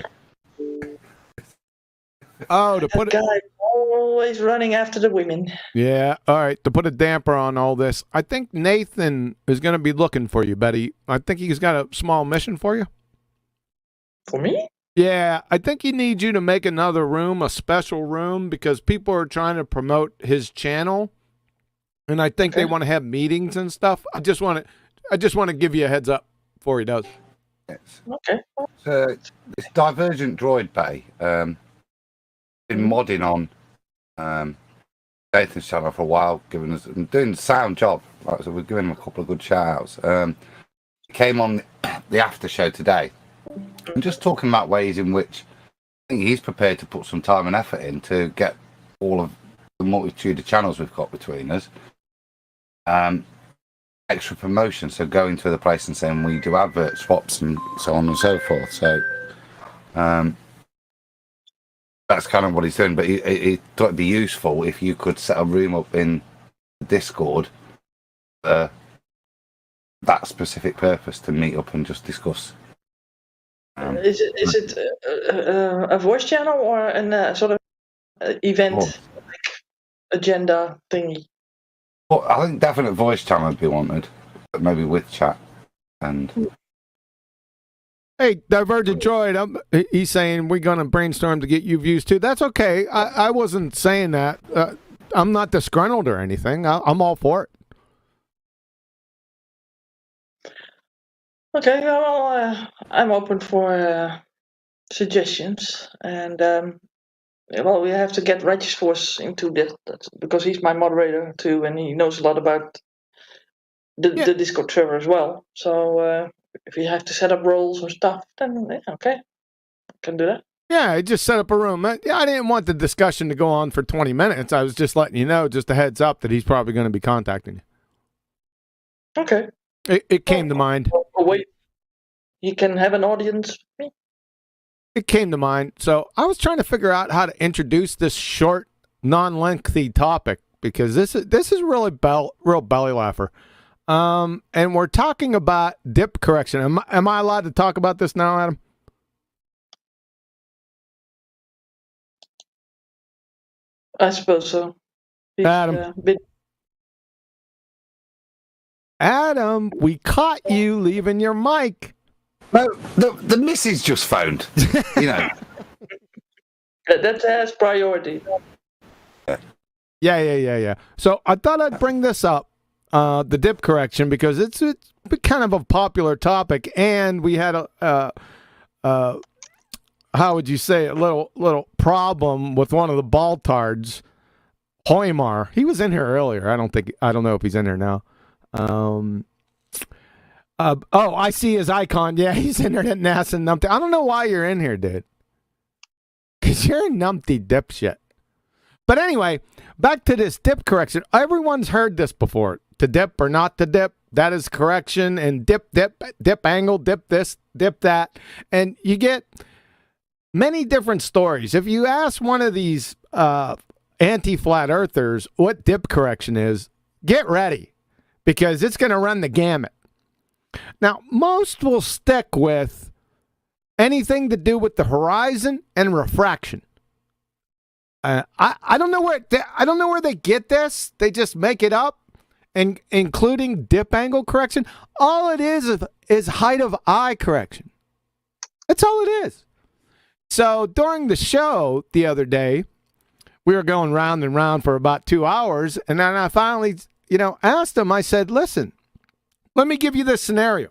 Oh, to put that guy always running after the women. Yeah, all right. To put a damper on all this, I think Nathan is going to be looking for you, Betty. I think he's got a small mission for you. For me? Yeah, I think he needs you to make another room, a special room, because people are trying to promote his channel, and I think they want to have meetings and stuff. I just want to give you a heads up before he does. Yes. Okay. It's Divergent Droid Bay. Been modding on Nathan's channel for a while, doing a sound job. Right, so we're giving him a couple of good shout outs. He came on the after show today and just talking about ways in which I think he's prepared to put some time and effort in to get all of the multitude of channels we've got between us extra promotion. So going to the place and saying we do advert swaps and so on and so forth. So that's kind of what he's doing, but he thought it'd be useful if you could set a room up in Discord that specific purpose to meet up and just discuss. Is it a voice channel or a sort of event like agenda thingy? Well, I think definite voice channel would be wanted, but maybe with chat and. Hey, Divergent Droid, he's saying we're going to brainstorm to get you views too. That's okay. I wasn't saying that. I'm not disgruntled or anything. I'm all for it. Okay, well, I'm open for suggestions, and well, we have to get Righteous Force into this because he's my moderator too, and he knows a lot about the Discord server as well. So if you have to set up roles or stuff, then yeah, okay, I can do that. Yeah, I just set up a room. I didn't want the discussion to go on for 20 minutes. I was just letting you know, just a heads up, that he's probably going to be contacting you. Okay. It came to mind. Oh, wait, you can have an audience. It came to mind. So I was trying to figure out how to introduce this short, non-lengthy topic, because this is really real belly laugher. And we're talking about dip correction. Am I allowed to talk about this now, Adam? I suppose so. Adam, we caught you leaving your mic. No, the missus just phoned. You know. That has priority. Yeah. So I thought I'd bring this up, the dip correction, because it's kind of a popular topic, and we had a how would you say, a little problem with one of the Baltards, Hoymar. He was in here earlier. I don't know if he's in here now. I see his icon. Yeah, he's in there at NASA Numpty. I don't know why you're in here, dude. Because you're a numpty dipshit. But anyway, back to this dip correction. Everyone's heard this before. To dip or not to dip. That is correction. And dip angle, dip this, dip that. And you get many different stories. If you ask one of these anti-flat earthers what dip correction is, get ready, because it's going to run the gamut. Now, most will stick with anything to do with the horizon and refraction. I don't know where they get this. They just make it up, and including dip angle correction. All it is height of eye correction. That's all it is. So during the show the other day, we were going round and round for about 2 hours, and then I finally, asked him. I said, "Listen, let me give you this scenario.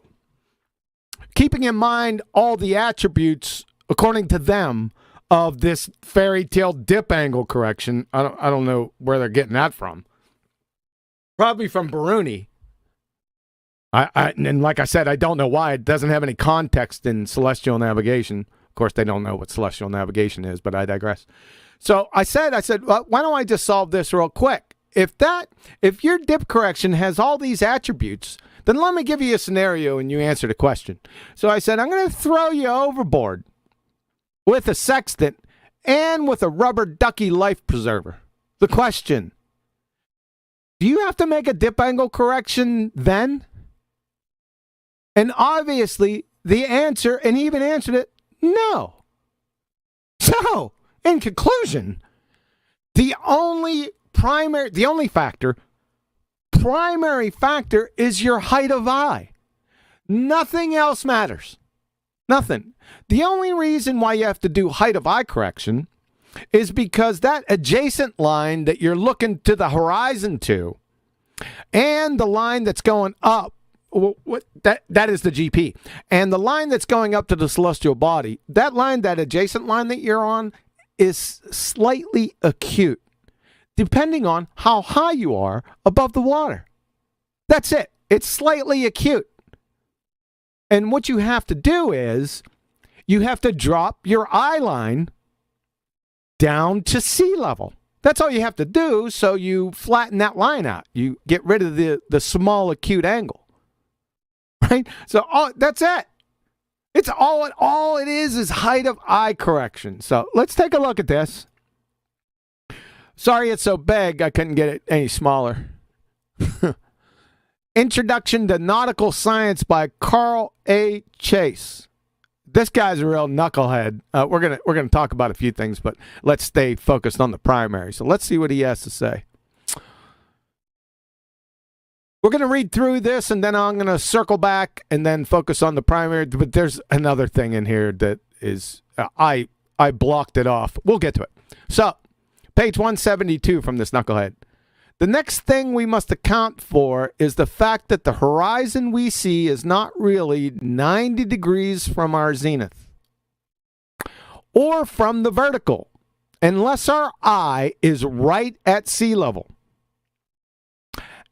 Keeping in mind all the attributes, according to them, of this fairy tale dip angle correction." I don't know where they're getting that from. Probably from Bruni. And like I said, I don't know why. It doesn't have any context in celestial navigation. Of course, they don't know what celestial navigation is, but I digress. So I said, well, why don't I just solve this real quick? If your dip correction has all these attributes, then let me give you a scenario and you answer the question. So I said, I'm going to throw you overboard with a sextant and with a rubber ducky life preserver. The question, do you have to make a dip angle correction then? And obviously the answer, and he even answered it, no. So, in conclusion, the primary factor is your height of eye. Nothing else matters. Nothing. The only reason why you have to do height of eye correction is because that adjacent line that you're looking to the horizon to, and the line that's going up, that is the GP, and the line that's going up to the celestial body, that adjacent line that you're on is slightly acute, depending on how high you are above the water. That's it. It's slightly acute. And what you have to do is you have to drop your eye line down to sea level. That's all you have to do, so you flatten that line out. You get rid of the small acute angle. Right? So that's it. It's all it is height of eye correction. So let's take a look at this. Sorry it's so big, I couldn't get it any smaller. Introduction to Nautical Science by Carl A. Chase. This guy's a real knucklehead. We're gonna talk about a few things, but let's stay focused on the primary. So let's see what he has to say. We're going to read through this, and then I'm going to circle back and then focus on the primary. But there's another thing in here that is I blocked it off. We'll get to it. So, page 172 from this knucklehead. The next thing we must account for is the fact that the horizon we see is not really 90 degrees from our zenith or from the vertical, unless our eye is right at sea level.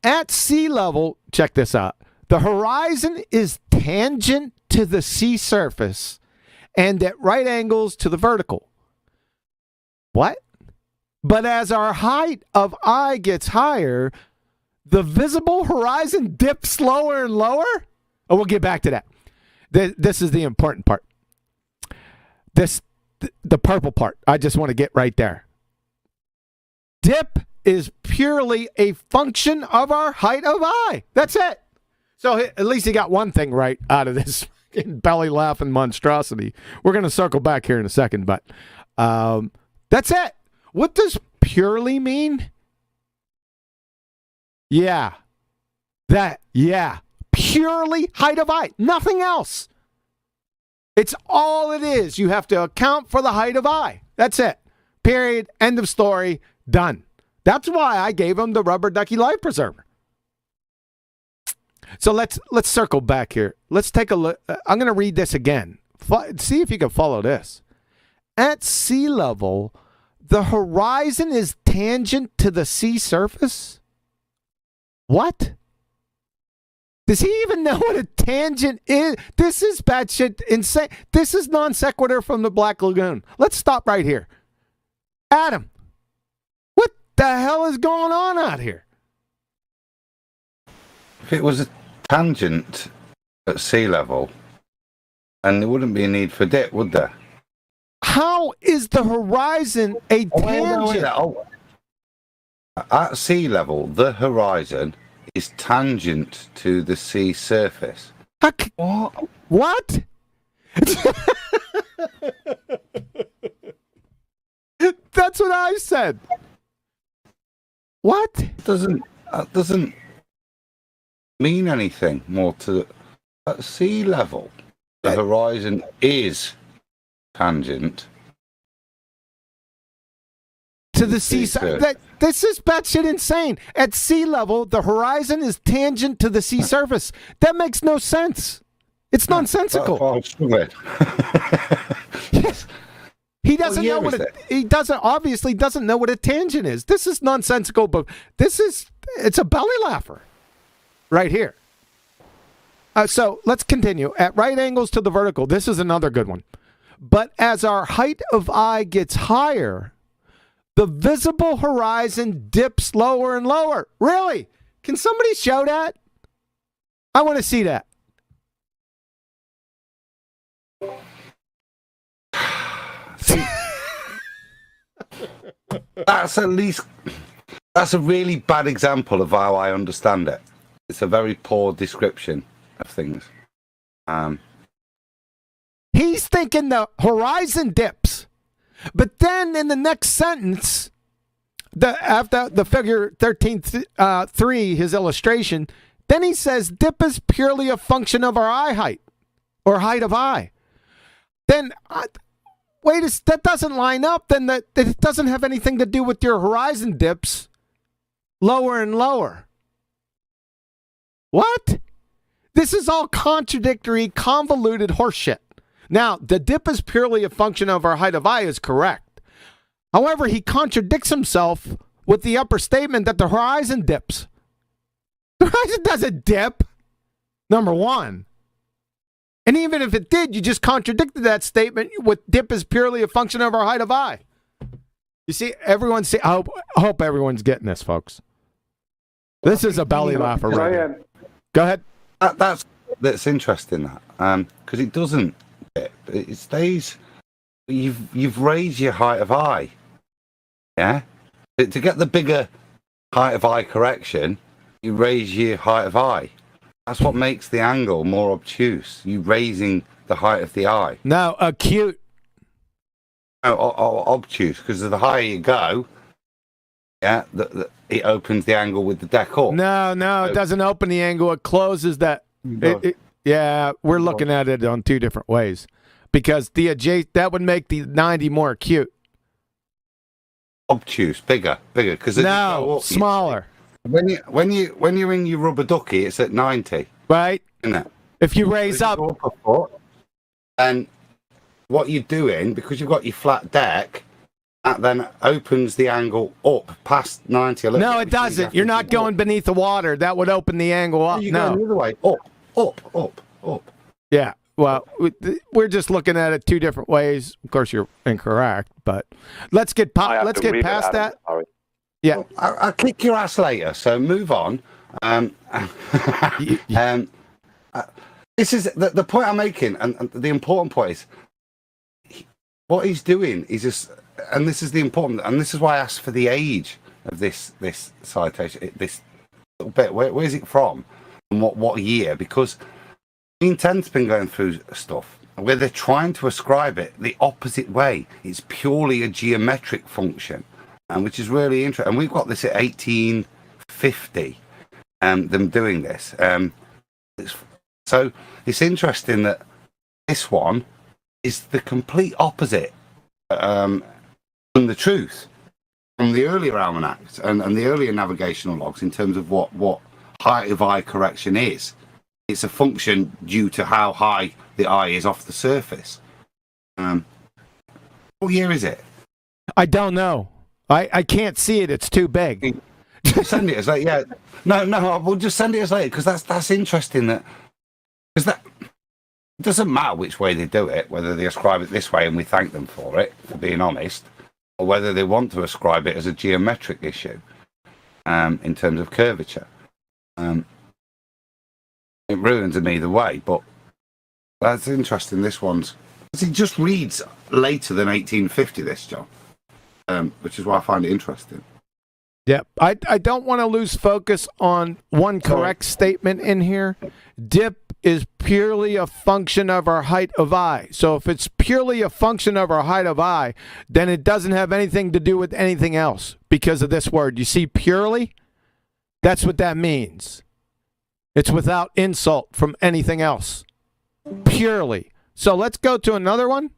At sea level, check this out, the horizon is tangent to the sea surface and at right angles to the vertical. What? But as our height of eye gets higher, the visible horizon dips lower and lower? Oh, we'll get back to that. This is the important part. The purple part. I just want to get right there. Dip is purely a function of our height of eye. That's it. So at least he got one thing right out of this belly laughing monstrosity. We're going to circle back here in a second, but that's it. What does purely mean? Yeah. Purely height of eye. Nothing else. It's all it is. You have to account for the height of eye. That's it. Period. End of story. Done. That's why I gave him the rubber ducky life preserver. So let's circle back here. Let's take a look. I'm going to read this again. See if you can follow this. At sea level, the horizon is tangent to the sea surface? What? Does he even know what a tangent is? This is batshit insane. This is non sequitur from the Black Lagoon. Let's stop right here. Adam, what the hell is going on out here? If it was a tangent at sea level, and there wouldn't be a need for dip, would there? How is the horizon a tangent? At sea level, the horizon is tangent to the sea surface. What? That's what I said. What? Doesn't mean anything more to at sea level. The horizon is tangent to the sea surface. This is batshit insane. At sea level, the horizon is tangent to the sea surface. That makes no sense. It's nonsensical. Yes. He doesn't know what obviously doesn't know what a tangent is. This is nonsensical, but it's a belly laugher right here. So let's continue. At right angles to the vertical, this is another good one. But as our height of eye gets higher, the visible horizon dips lower and lower. Really? Can somebody show that? I want to see that. That's a really bad example of how I understand it. It's a very poor description of things. He's thinking the horizon dips, but then in the next sentence, after the figure 13.3, his illustration, then he says dip is purely a function of our eye height or height of eye. Then that doesn't line up. Then it doesn't have anything to do with your horizon dips lower and lower. What? This is all contradictory, convoluted horseshit. Now, the dip is purely a function of our height of eye is correct. However, he contradicts himself with the upper statement that the horizon dips. The horizon doesn't dip, number one. And even if it did, you just contradicted that statement with dip is purely a function of our height of eye. You see, I hope everyone's getting this, folks. This is a belly laugher. Right? Go ahead. That's interesting, that because it doesn't dip. It stays. You've raised your height of eye. Yeah. To get the bigger height of eye correction, you raise your height of eye. That's what makes the angle more obtuse. You raising the height of the eye. No, acute. No, obtuse, because the higher you go, yeah, it opens the angle with the deck up. No, it doesn't open the angle. It closes that. Yeah, we're looking at it on two different ways, because that would make the 90 more acute. Obtuse, bigger, because smaller. When you're in your rubber ducky, it's at 90, right? Isn't it? If you raise up, and what you're doing, because you've got your flat deck, that then opens the angle up past 90 a little No, bit, it doesn't. You're not going beneath the water. That would open the angle up. You're going the other way. Up. Yeah. Well, we're just looking at it two different ways. Of course, you're incorrect, but let's get past that. Yeah. I'll kick your ass later, so move on. This is the point I'm making, and the important point is what he's doing is just, and this is the important, and this is why I asked for the age of this citation, this little bit. Where is it from, and what year? Because Gene 10's been going through stuff where they're trying to ascribe it the opposite way. It's purely a geometric function, and which is really interesting. And we've got this at 1850, them doing this. So it's interesting that this one is the complete opposite from the truth, from the earlier almanacs and the earlier navigational logs in terms of what height of eye correction is. It's a function due to how high the eye is off the surface. What year is it? I don't know. I can't see it. It's too big. Send it as late. Yeah. No. We'll just send it as late, because that's interesting. Because it doesn't matter which way they do it, whether they ascribe it this way and we thank them for it, for being honest, or whether they want to ascribe it as a geometric issue in terms of curvature. It ruins them either way, but that's interesting. This one's, because it just reads later than 1850, this, John, which is why I find it interesting. Yeah, I don't want to lose focus on one correct statement in here. Dip is purely a function of our height of eye. So if it's purely a function of our height of eye, then it doesn't have anything to do with anything else because of this word. You see, purely? That's what that means. It's without insult from anything else. Purely. So let's go to another one.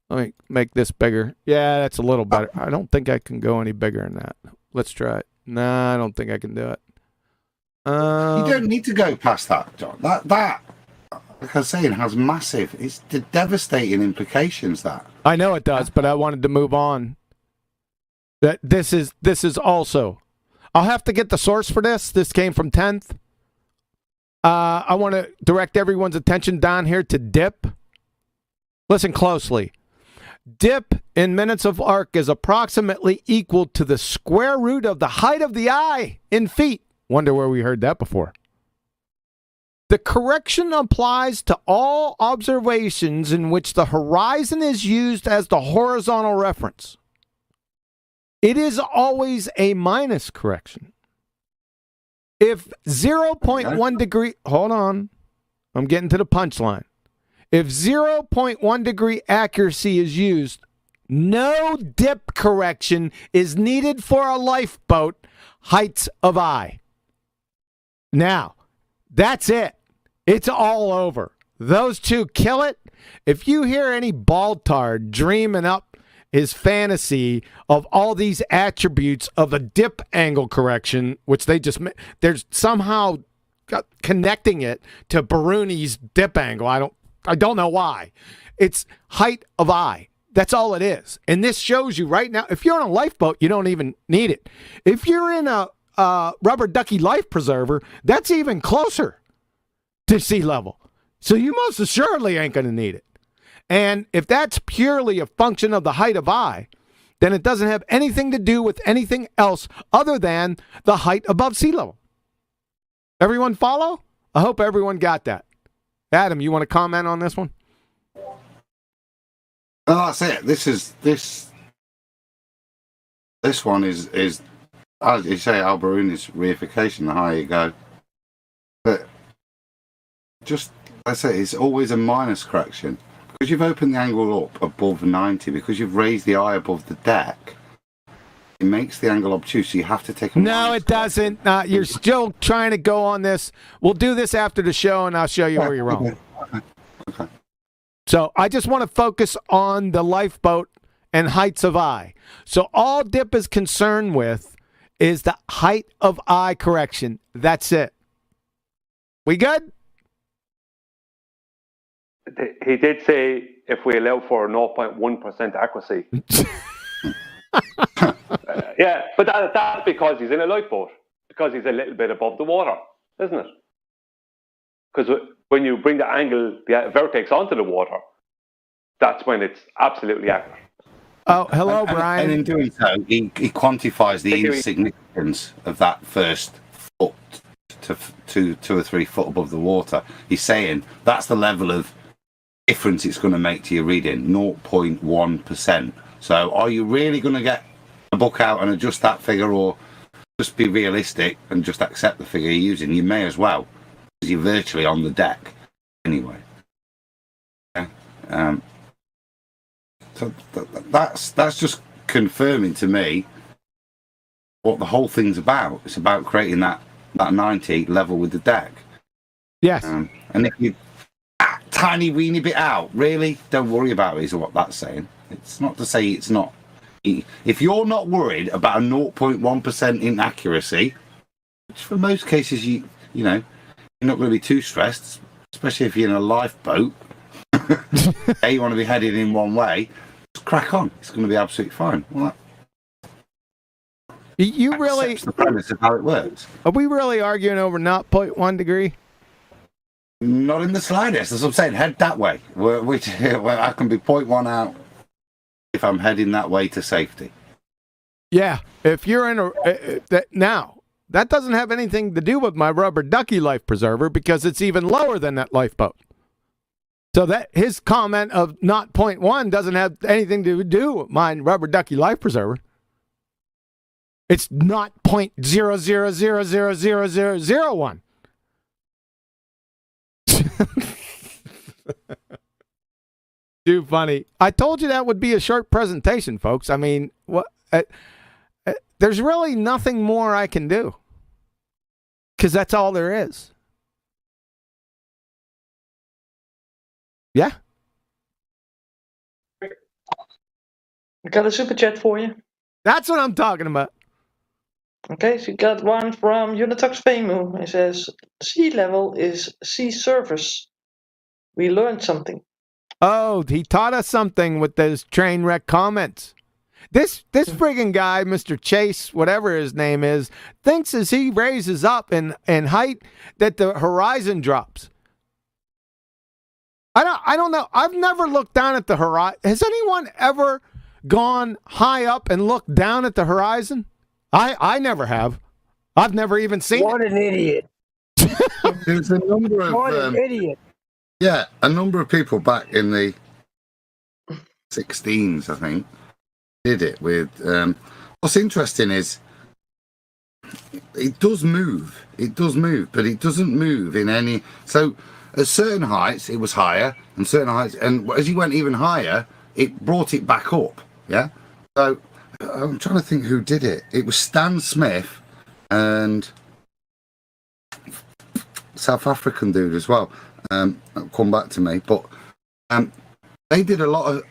Let me make this bigger. Yeah, that's a little better. I don't think I can go any bigger than that. Let's try it. Nah, I don't think I can do it. You don't need to go past that, John. That, like I was saying, has massive, it's devastating implications, that. I know it does, but I wanted to move on. That this is also. I'll have to get the source for this. This came from 10th. I want to direct everyone's attention down here to dip. Listen closely. Dip in minutes of arc is approximately equal to the square root of the height of the eye in feet. Wonder where we heard that before. The correction applies to all observations in which the horizon is used as the horizontal reference. It is always a minus correction. If 0.1 degree, hold on, I'm getting to the punchline. If 0.1 degree accuracy is used, no dip correction is needed for a lifeboat heights of eye. Now, that's it. It's all over. Those two kill it. If you hear any baldtard dreaming up his fantasy of all these attributes of a dip angle correction, which they're somehow connecting it to Bruni's dip angle. I don't know why. It's height of eye. That's all it is. And this shows you right now, if you're on a lifeboat, you don't even need it. If you're in a rubber ducky life preserver, that's even closer to sea level. So you most assuredly ain't going to need it. And if that's purely a function of the height of eye, then it doesn't have anything to do with anything else other than the height above sea level. Everyone follow? I hope everyone got that. Adam, you want to comment on this one? Oh, that's it. This one is as you say, Al-Biruni's reification, the higher you go. But just, I say, it's always a minus correction. Because you've opened the angle up above 90, because you've raised the eye above the deck, it makes the angle obtuse, so you have to take a No, it doesn't. You're still trying to go on this. We'll do this after the show, and I'll show you where you're wrong. Okay. So I just want to focus on the lifeboat and heights of eye. So all Dip is concerned with is the height of eye correction. That's it. We good? He did say if we allow for 0.1% accuracy. Yeah, but that's because he's in a lifeboat, because he's a little bit above the water, isn't it? Because when you bring the angle, the vertex onto the water, that's when it's absolutely accurate. Oh, hello, Brian. And in doing so, he quantifies the insignificance of that first foot to 2 or 3 foot above the water. He's saying that's the level of difference it's going to make to your reading, 0.1%. So are you really going to get a book out and adjust that figure, or just be realistic and just accept the figure you're using? You may as well, because you're virtually on the deck anyway. Yeah. So that's just confirming to me what the whole thing's about. It's about creating that 90 level with the deck. Yes. And if you tiny weeny bit out, really, don't worry about it, is what that's saying. It's not to say it's not. If you're not worried about a 0.1% inaccuracy, which for most cases you know, you're not going to be too stressed, especially if you're in a lifeboat. You want to be headed in one way, just crack on. It's going to be absolutely fine. Well, you really the premise of how it works. Are we really arguing over 0.1 degree? Not in the slightest. That's what I'm saying. Head that way. Where I can be 0.1 out if I'm heading that way to safety. Yeah. If you're in now, that doesn't have anything to do with my rubber ducky life preserver, because it's even lower than that lifeboat. So that his comment of not 0.1 doesn't have anything to do with my rubber ducky life preserver. It's not 0.00000001. Too funny. I told you that would be a short presentation, folks. I mean, what? There's really nothing more I can do, because that's all there is. Yeah. I got a super chat for you. That's what I'm talking about. Okay, so you got one from Unitox Famu. It says, sea level is sea surface. We learned something. Oh, he taught us something with those train wreck comments. This friggin' guy, Mr. Chase, whatever his name is, thinks as he raises up in height that the horizon drops. I don't know. I've never looked down at the horizon. Has anyone ever gone high up and looked down at the horizon? I never have. I've never even seen What an idiot. There's a number of What an idiot. yeah, a number of people back in the 16s, I think, did it with. What's interesting is it does move. It does move, but it doesn't move in any. So at certain heights, it was higher, and certain heights, and as you went even higher, it brought it back up. Yeah. So I'm trying to think who did it. It was Stan Smith and South African dude as well. That'll come back to me, but they did a lot of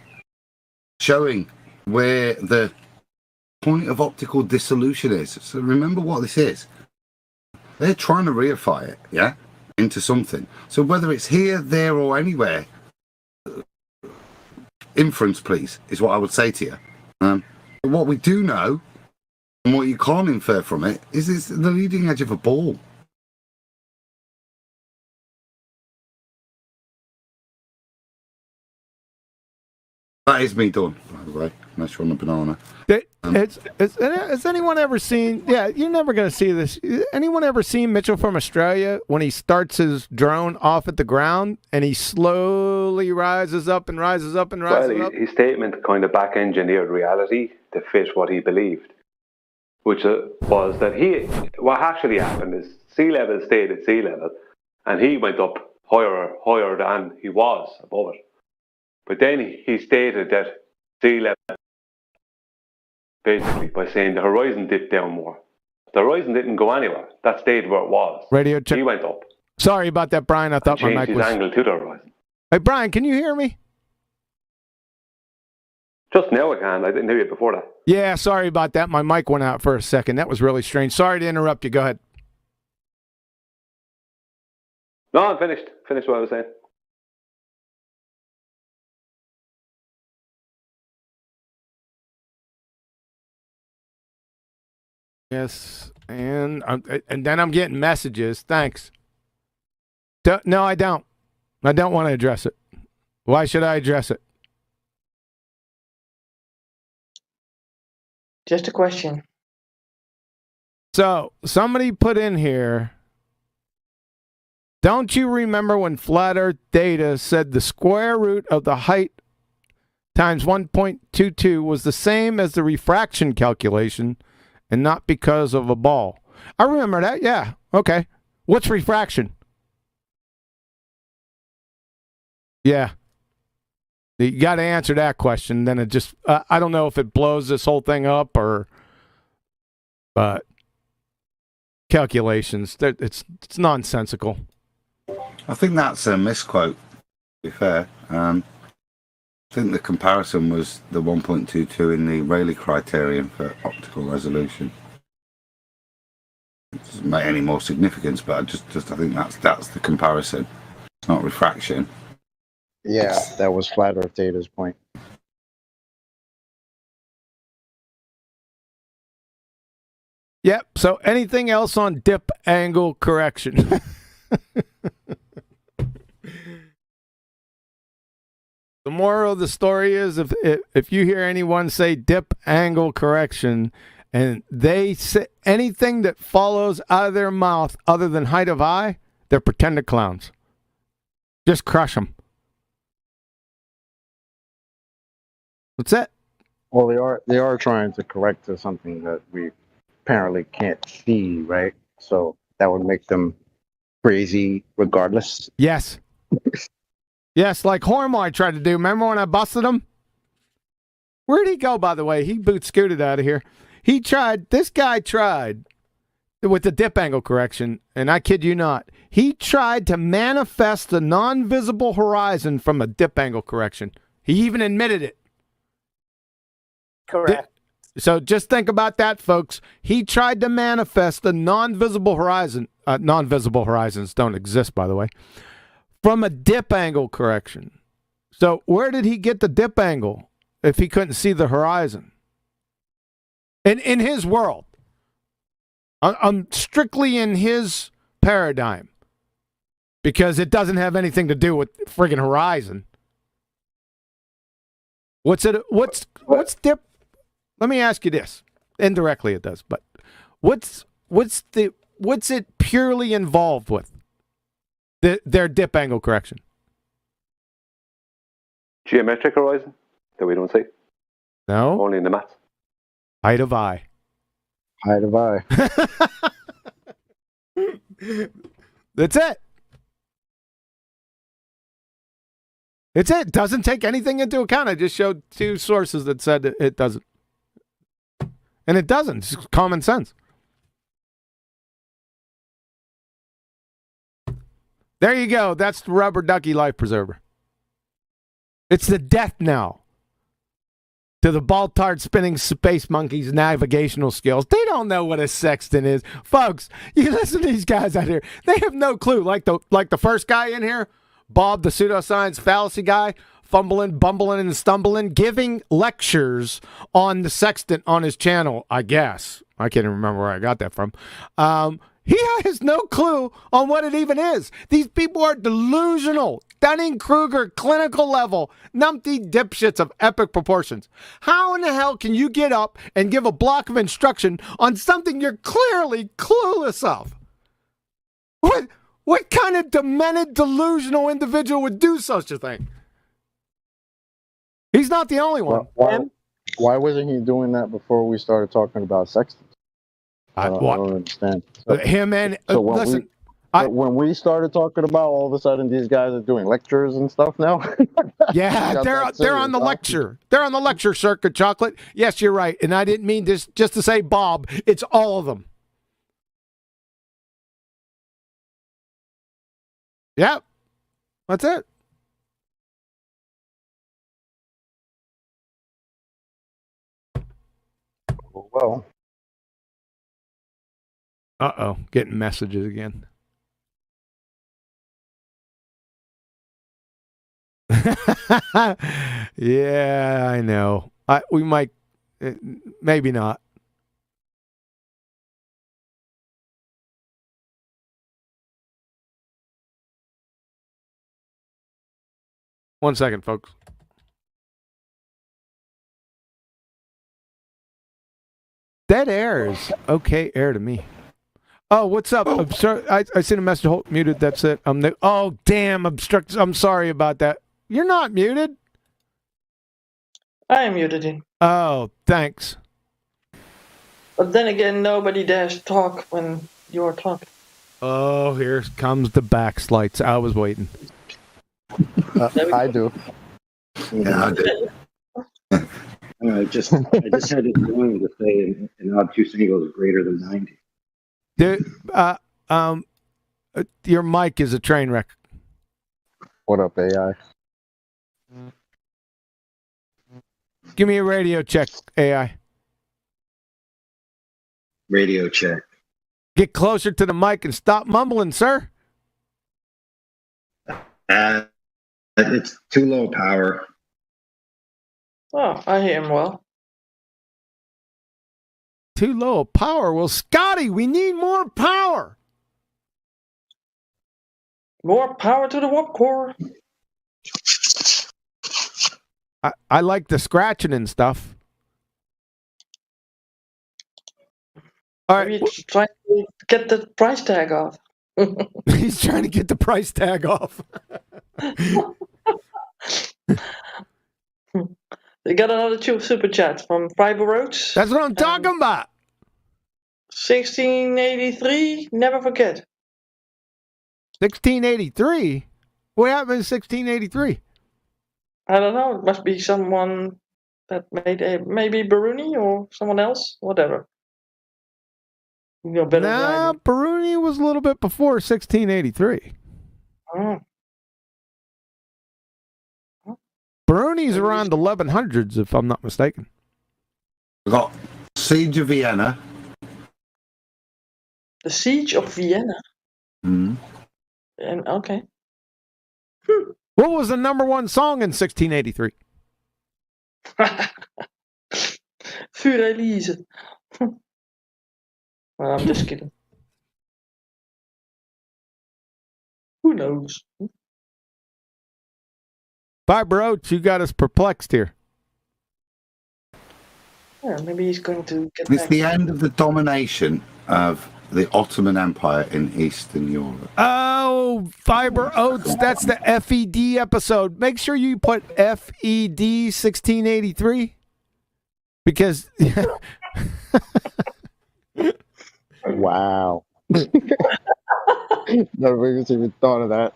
showing where the point of optical dissolution is. So remember what this is. They're trying to reify it, yeah, into something. So whether it's here, there, or anywhere, inference, please, is what I would say to you. But what we do know, and what you can't infer from it, is it's the leading edge of a ball. That is me done, by the way, unless you're on a banana. Has anyone ever seen, yeah, you're never going to see this. Anyone ever seen Mitchell from Australia when he starts his drone off at the ground and he slowly rises up and rises up and rises up? His statement kind of back-engineered reality to fit what he believed, which was that what actually happened is sea level stayed at sea level and he went up higher than he was above it. But then he stated that sea level, basically, by saying the horizon dipped down more. The horizon didn't go anywhere. That stayed where it was. Radio check. He went up. Sorry about that, Brian. I thought my Changed mic his was. angle to the horizon. Hey, Brian, can you hear me? Just now I can. I didn't hear you before that. Yeah, sorry about that. My mic went out for a second. That was really strange. Sorry to interrupt you. Go ahead. No, I'm finished. Finished what I was saying. Yes, and then I'm getting messages. Thanks. No, I don't. I don't want to address it. Why should I address it? Just a question. So, somebody put in here, don't you remember when Flat Earth Data said the square root of the height times 1.22 was the same as the refraction calculation and not because of a ball? I remember that. Yeah. Okay. What's refraction? Yeah. You got to answer that question. Then it just, I don't know if it blows this whole thing up or, but calculations, it's nonsensical. I think that's a misquote, to be fair. I think the comparison was the 1.22 in the Rayleigh criterion for optical resolution. It doesn't make any more significance, but I think that's the comparison. It's not refraction. Yeah, that was Flat Earth Data's point. Yep. So anything else on dip angle correction? The moral of the story is if you hear anyone say dip angle correction and they say anything that follows out of their mouth other than height of eye, they're pretender clowns. Just crush them. What's that? Well, they are trying to correct to something that we apparently can't see, right? So that would make them crazy regardless. Yes. Yes, like Hormoy tried to do. Remember when I busted him? Where'd he go, by the way? He boot scooted out of here. This guy tried with the dip angle correction, and I kid you not, he tried to manifest the non-visible horizon from a dip angle correction. He even admitted it. Correct. So just think about that, folks. He tried to manifest the non-visible horizon. Non-visible horizons don't exist, by the way, from a dip angle correction. So where did he get the dip angle if he couldn't see the horizon? In his world. I'm strictly in his paradigm because it doesn't have anything to do with friggin' horizon. What's dip? Let me ask you this. Indirectly it does, but what's it purely involved with? Their dip angle correction. Geometric horizon that we don't see. No. Only in the maths. Height of eye. Height of eye. That's it. It's it. Doesn't take anything into account. I just showed two sources that said it doesn't. And it doesn't. It's common sense. There you go. That's the rubber ducky life preserver. It's the death knell to the ball-tard spinning space monkeys' navigational skills. They don't know what a sextant is. Folks, you listen to these guys out here. They have no clue. Like the first guy in here, Bob, the pseudoscience fallacy guy, fumbling, bumbling, and stumbling, giving lectures on the sextant on his channel, I guess. I can't even remember where I got that from. He has no clue on what it even is. These people are delusional, Dunning-Kruger, clinical level, numpty dipshits of epic proportions. How in the hell can you get up and give a block of instruction on something you're clearly clueless of? What kind of demented, delusional individual would do such a thing? He's not the only one. Why wasn't he doing that before we started talking about sextants? I don't understand. Him and listen, But when we started talking about, all of a sudden these guys are doing lectures and stuff now. Yeah, they're on the lecture. They're on the lecture circuit, Chocolate. Yes, you're right. And I didn't mean this just to say Bob. It's all of them. Yep. That's it. Well. Uh-oh. Getting messages again. Yeah, I know. We might, maybe not. One second, folks. Dead air is okay air to me. Oh, what's up? I'm sorry. I sent a message. Hold, muted. That's it. Oh, damn. Obstruct. I'm sorry about that. You're not muted. I am muted in. Oh, thanks. But then again, nobody dares talk when you're talking. Oh, here comes the backslides. I was waiting. I do. Yeah, I do. I just had it going to say an odd two singles is greater than 90. Your mic is a train wreck. What up, AI? Give me a radio check, AI. Radio check. Get closer to the mic and stop mumbling, sir. It's too low power. Oh, I hear him well. Too low a power. Well, Scotty, we need more power. More power to the warp core. I like the scratching and stuff. All right. He's trying to get the price tag off. He's trying to get the price tag off. They got another two super chats from Fiber Roads. That's what I'm talking about. 1683, never forget. 1683? What happened in 1683? I don't know. It must be someone that made maybe Baruni or someone else. Whatever. You know better than I do. Baruni was a little bit before 1683. Oh. Baruni's around 1100s, if I'm not mistaken. We've got Siege of Vienna. The Siege of Vienna. Mm. And okay. What was the number one song in 1683? Für Elise. Well, I'm just kidding. Who knows? Fiber Oats, you got us perplexed here. Yeah, maybe he's going to get It's back. the end of the domination of the Ottoman Empire in Eastern Europe. Oh, Fiber Oats, that's the FED episode. Make sure you put FED 1683 because Wow. Nobody's even thought of that.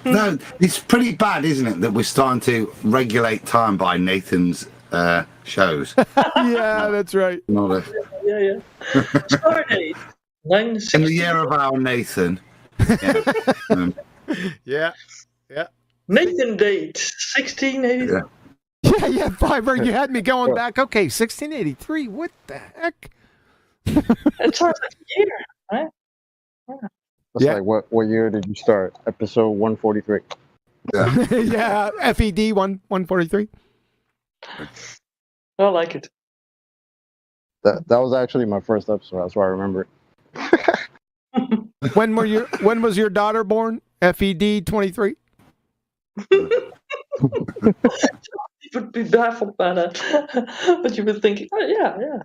No, it's pretty bad, isn't it, that we're starting to regulate time by Nathan's shows. Yeah, that's right. Not a... Yeah. Stardate. In the year of our Nathan. Yeah. Yeah. Nathan date 1680. Yeah, Fiber, you had me going back. Okay, 1683. What the heck? It sounds like a year, right? It's like, what year did you start? Episode 143. Yeah, FED 143. I like it. That was actually my first episode. That's why I remember it. When was your daughter born? FED 23. You would be baffled by that, but you were thinking, oh, yeah.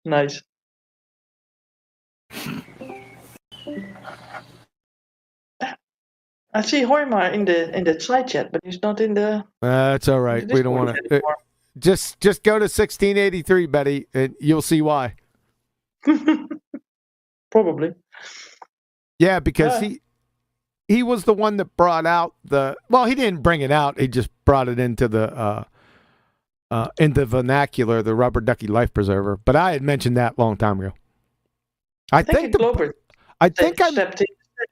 Nice. I see Hoymar in the side chat, but he's not in the. That's all right. We don't want to. Just go to 1683, Betty, and you'll see why. Probably. Yeah, because Yeah. he was the one that brought out he didn't bring it out. He just brought it into the vernacular, the rubber ducky life preserver. But I had mentioned that a long time ago. I think Glober.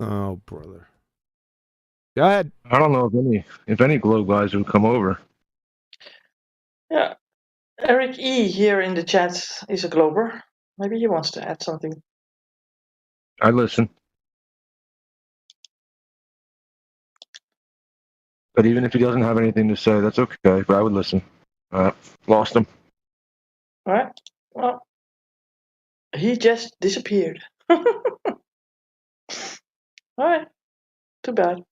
Oh, brother. Go ahead. I don't know if any Globe guys would come over. Yeah. Eric E. here in the chat is a Glober. Maybe he wants to add something. I listen. But even if he doesn't have anything to say, that's okay. But I would listen. Lost him. All right. Well, he just disappeared. All right. Too bad.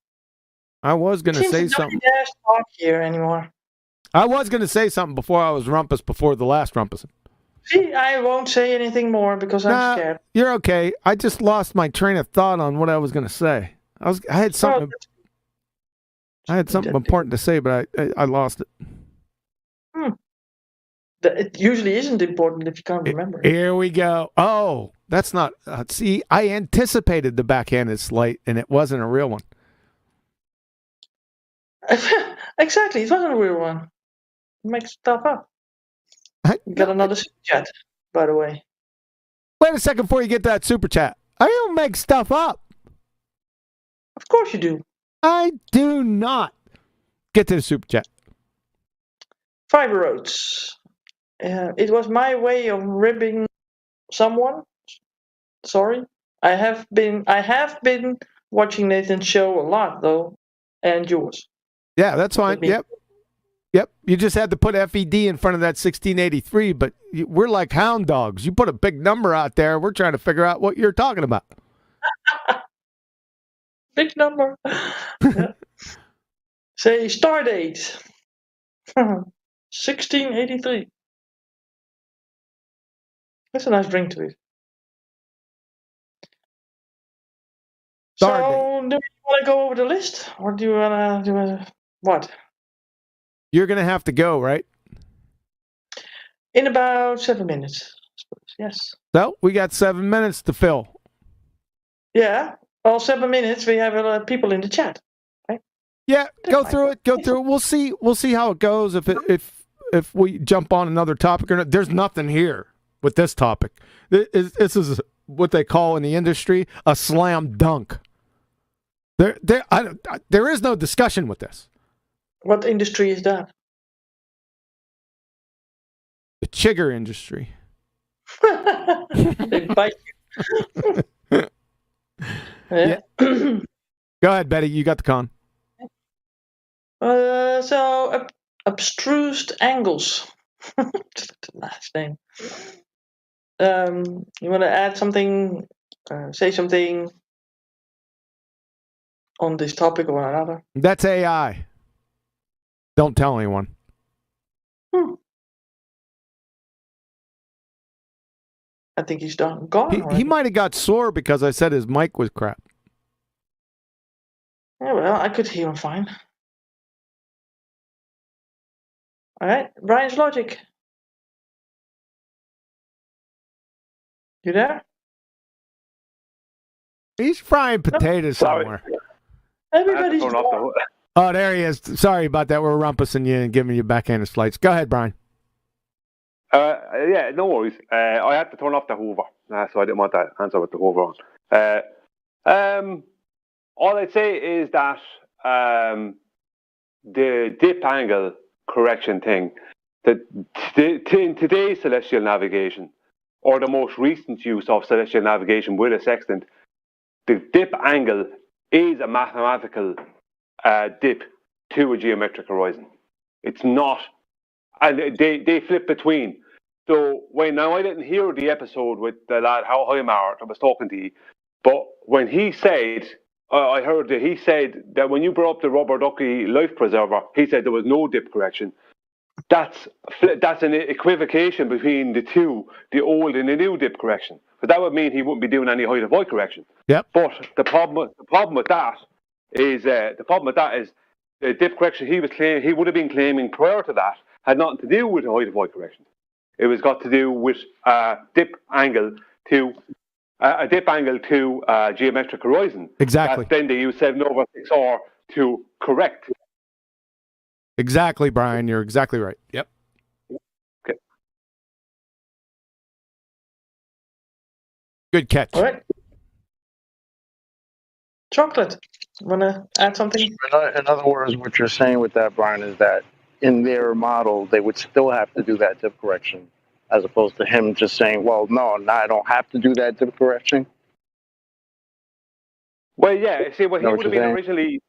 I was going to say something. Nobody dares talk here anymore. I was going to say something before I was rumpus before the last rumpus. See, I won't say anything more because I'm scared. You're okay. I just lost my train of thought on what I was going to say. I had something. I had something important to say, but I lost it. It usually isn't important if you can't remember. Here we go. Oh, that's not. See, I anticipated the backhanded slight, and it wasn't a real one. Exactly, it wasn't a real one. Make stuff up. Got another super chat, by the way. Wait a second before you get that super chat. I don't make stuff up. Of course you do. I do not. Get to the super chat. Fiber roads. It was my way of ribbing someone. Sorry. I have been watching Nathan's show a lot though, and yours. Yeah, that's fine. Yep. You just had to put FED in front of that 1683, but we're like hound dogs. You put a big number out there, we're trying to figure out what you're talking about. Big number. Say star date. 1683. That's a nice ring to it. So, do you want to go over the list, or do you want to what? You're going to have to go, right? In about 7 minutes, I suppose. Yes. So we got 7 minutes to fill. Yeah. Well, 7 minutes. We have people in the chat. Right? Yeah. Go through it. We'll see how it goes. If we jump on another topic or not. There's nothing here with this topic. This is what they call in the industry a slam dunk. There is no discussion with this. What industry is that? The chigger industry. They bite you. Yeah. Go ahead, Betty. You got the con. So, abstrused angles. That's a nice name. You want to add something, say something on this topic or another? That's AI. Don't tell anyone. I think he's gone. He might have got sore because I said his mic was crap. Yeah, well, I could hear him fine. All right, Brian's Logic. You there? He's frying potatoes somewhere. Everybody's Oh, there he is. Sorry about that. We're rumpusing you and giving you backhanded slights. Go ahead, Brian. Yeah, no worries. I had to turn off the Hoover, so I didn't want that answer with the Hoover on. All I'd say is that the dip angle correction thing, that in today's celestial navigation, or the most recent use of celestial navigation with a sextant, the dip angle is a mathematical dip to a geometric horizon. It's not, and they flip between. So I didn't hear the episode with the lad Heimar I was talking to you, but when he said, I heard that he said that when you brought up the rubber ducky life preserver, he said there was no dip correction. That's an equivocation between the two, the old and the new dip correction. But that would mean he wouldn't be doing any height of void correction. Yep. But the problem with that is the dip correction he would have been claiming prior to that had nothing to do with the height of void correction. It was got to do with dip angle to a dip angle to geometric horizon. Exactly. Then they use 7/6R to correct. Exactly, Brian. You're exactly right. Yep. Okay. Good catch. All right. Chocolate. Wanna add something? In other words, what you're saying with that, Brian, is that in their model, they would still have to do that dip correction, as opposed to him just saying, well, no, I don't have to do that dip correction. Well, yeah. See, what he would have been originally,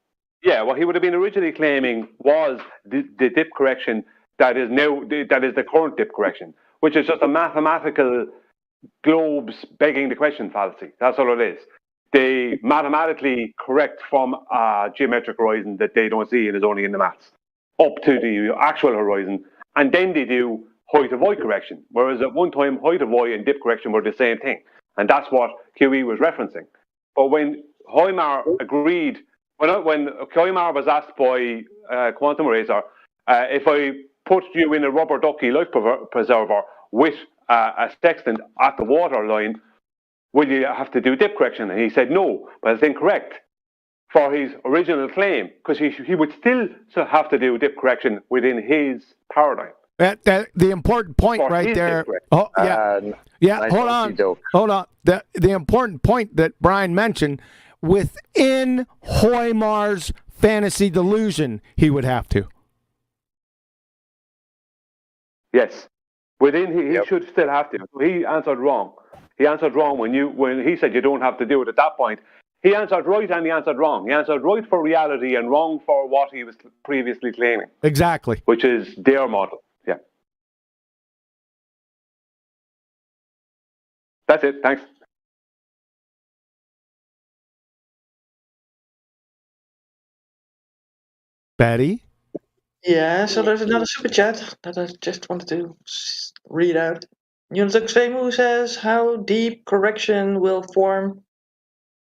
what he would have been originally claiming was the dip correction that is the current dip correction, which is just a mathematical globes begging the question fallacy. That's all it is. They mathematically correct from a geometric horizon that they don't see and is only in the maths up to the actual horizon, and then they do height of Y correction. Whereas at one time, height of Y and dip correction were the same thing, and that's what QE was referencing. But when Hoymar agreed, when Hoymar was asked by Quantum Razor, if I put you in a rubber ducky life preserver with a sextant at the water line, will you have to do dip correction? And he said no, but it's incorrect for his original claim, because he would still have to do dip correction within his paradigm. The important point right there. Oh, yeah. Hold on. The important point that Brian mentioned, within Hoymar's fantasy delusion, he would have to. Yes, within he should still have to. He answered wrong. He answered wrong when he said you don't have to do it at that point. He answered right and he answered wrong. He answered right for reality and wrong for what he was previously claiming. Exactly. Which is their model. Yeah. That's it. Thanks. Betty? Yeah, so there's another super chat that I just wanted to read out. Unitux Vemu says, how deep correction will form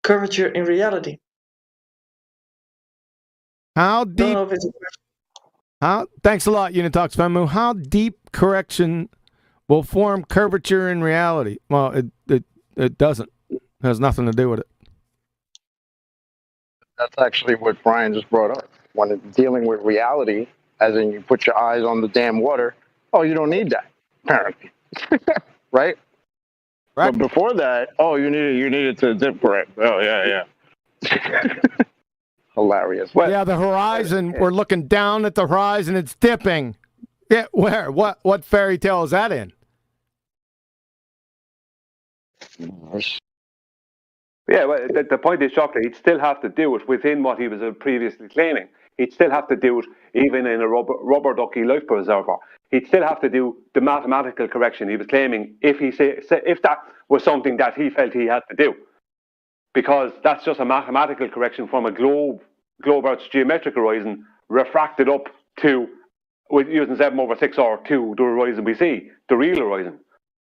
curvature in reality? How deep? Thanks a lot, Unitox Vemu. How deep correction will form curvature in reality? Well, it doesn't. It has nothing to do with it. That's actually what Brian just brought up. When dealing with reality, as in you put your eyes on the damn water, you don't need that, apparently. Right? But before that, you needed to dip correct. Oh, yeah. Hilarious. Yeah, the horizon, we're looking down at the horizon, it's dipping. Yeah, where? What fairy tale is that in? Yeah, well, the point is, Chocolate, he'd still have to do it within what he was previously claiming. He'd still have to do it even in a rubber ducky life preserver. He'd still have to do the mathematical correction he was claiming if that was something that he felt he had to do. Because that's just a mathematical correction from a globe Earth's geometric horizon refracted up to, with using 7/6R to the horizon we see, the real horizon.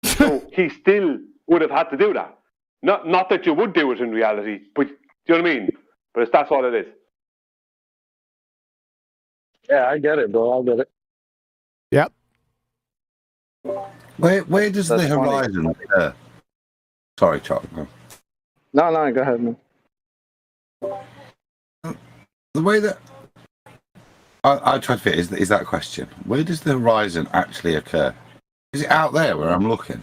So he still would have had to do that. Not that you would do it in reality, but do you know what I mean? But that's all it is. Yeah, I get it, bro. I get it. Yep. Where does the horizon occur? Sorry, Chuck. No, go ahead, man. The way that I try to fit is that question. Where does the horizon actually occur? Is it out there where I'm looking?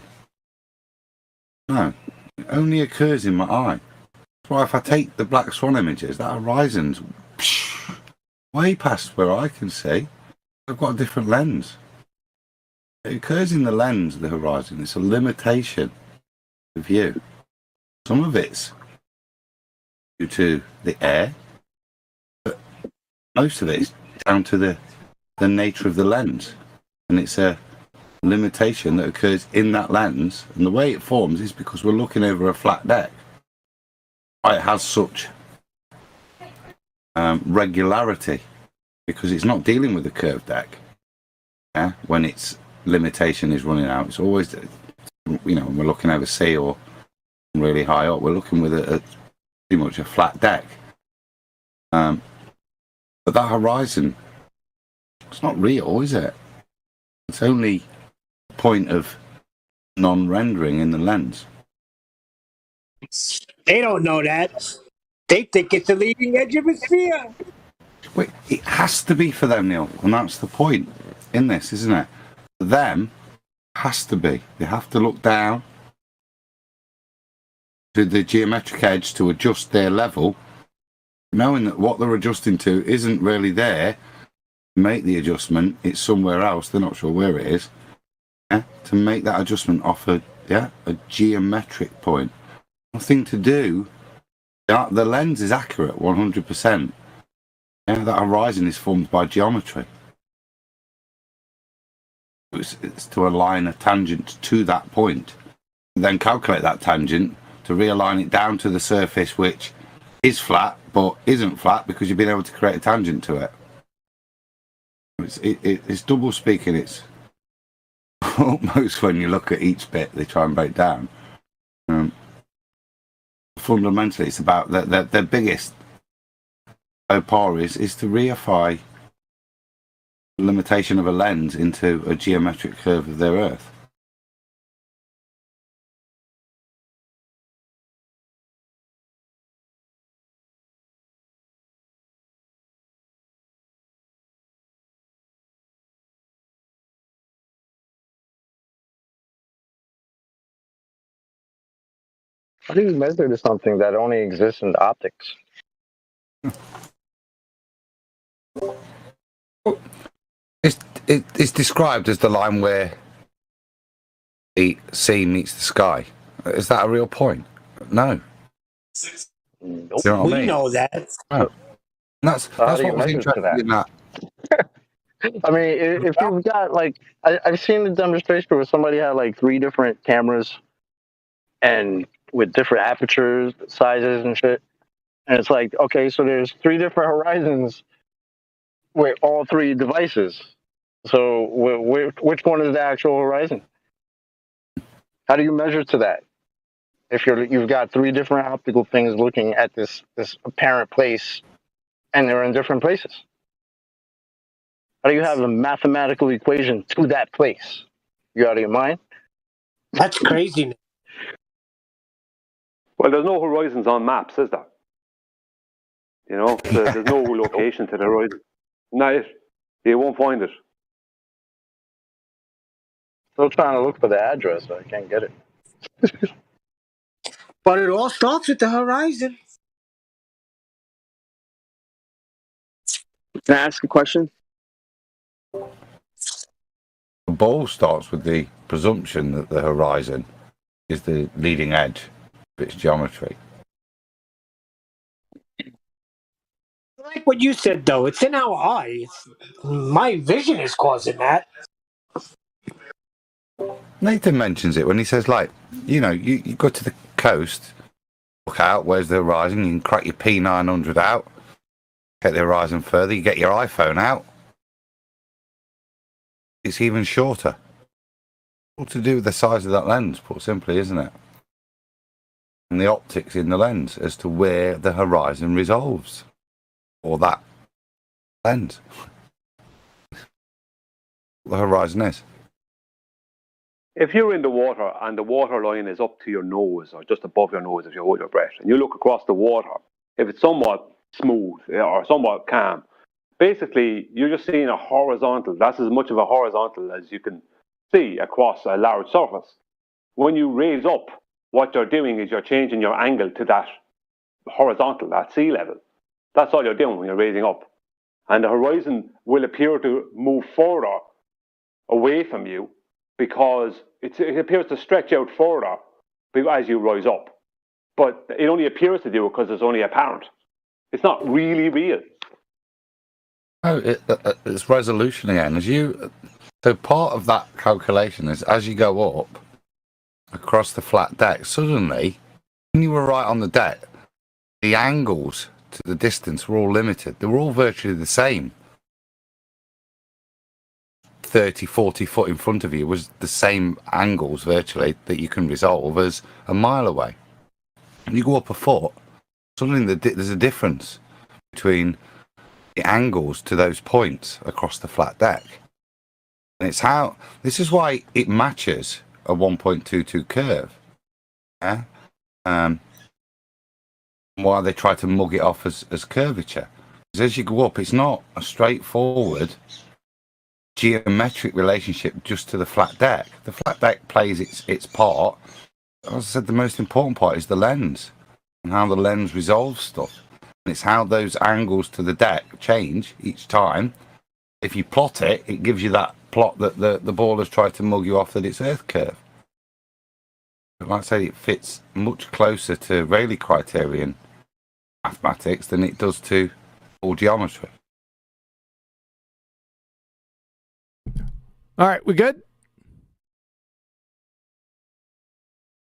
No. It only occurs in my eye. That's why if I take the Black Swan images, that horizon's way past where I can see. I've got a different lens. It occurs in the lens of the horizon. It's a limitation of view. Some of it's due to the air, but most of it is down to the nature of the lens. And it's a limitation that occurs in that lens. And the way it forms is because we're looking over a flat deck. It has such regularity because it's not dealing with a curved deck. Yeah, when its limitation is running out, it's always, when we're looking over sea or really high up, we're looking with a pretty much a flat deck. But that horizon, it's not real, is it? It's only a point of non-rendering in the lens. They don't know that. They think it's the leading edge of a sphere. Wait, it has to be for them, Neil, and that's the point in this, isn't it? For them, has to be. They have to look down to the geometric edge to adjust their level, knowing that what they're adjusting to isn't really there. Make the adjustment, it's somewhere else. They're not sure where it is. Yeah? To make that adjustment off a geometric point. Nothing to do. The lens is accurate 100%. Yeah, that horizon is formed by geometry. It's to align a tangent to that point. Then calculate that tangent to realign it down to the surface, which is flat but isn't flat because you've been able to create a tangent to it. It's double speaking. It's almost when you look at each bit they try and break down. Fundamentally, it's about their biggest is to reify the limitation of a lens into a geometric curve of their Earth. How do you measure something that only exists in optics? It's described as the line where the sea meets the sky. Is that a real point? No. Nope. You know what I We mean? know that. No. That's what was interesting in that. I mean, if you've got like, I've seen the demonstration where somebody had like 3 different cameras and with different apertures, sizes, and shit. And it's like, okay, so there's 3 different horizons with all 3 devices. So which one is the actual horizon? How do you measure to that? If you've got 3 different optical things looking at this apparent place, and they're in different places. How do you have a mathematical equation to that place? You out of your mind? That's crazy. Well, there's no horizons on maps, is there? You know, there's no location to the horizon. Not it. You won't find it. Still trying to look for the address, but I can't get it. But it all starts with the horizon. Can I ask a question? The ball starts with the presumption that the horizon is the leading edge of its geometry. Like what you said, though, it's in our eyes. My vision is causing that. Nathan mentions it when he says, like, you know, you go to the coast, look out, where's the horizon? You can crack your P900 out, get the horizon further, you get your iPhone out. It's even shorter. All to do with the size of that lens, put simply, isn't it? And the optics in the lens as to where the horizon resolves. Or that lens. The horizon is. If you're in the water and the water line is up to your nose or just above your nose if you hold your breath and you look across the water, if it's somewhat smooth or somewhat calm, basically you're just seeing a horizontal. That's as much of a horizontal as you can see across a large surface. When you raise up, what you're doing is you're changing your angle to that horizontal, that sea level. That's all you're doing when you're raising up. And the horizon will appear to move further away from you because it appears to stretch out further as you rise up. But it only appears to do it because it's only apparent. It's not really real. Oh, it's resolution again. So part of that calculation is as you go up across the flat deck, suddenly, when you were right on the deck, the angles to the distance were all limited. They were all virtually the same. 30, 40 foot in front of you was the same angles virtually that you can resolve as a mile away. And you go up a foot, suddenly there's a difference between the angles to those points across the flat deck. And this is why it matches a 1.22 curve. Yeah? why they try to mug it off as curvature. Because as you go up, it's not a straightforward geometric relationship just to the flat deck. The flat deck plays its part. As I said, the most important part is the lens and how the lens resolves stuff. And it's how those angles to the deck change each time. If you plot it, it gives you that plot that the ball has tried to mug you off that it's earth curve. But like I say, it fits much closer to Rayleigh criterion mathematics than it does to all geometry. All right, we good?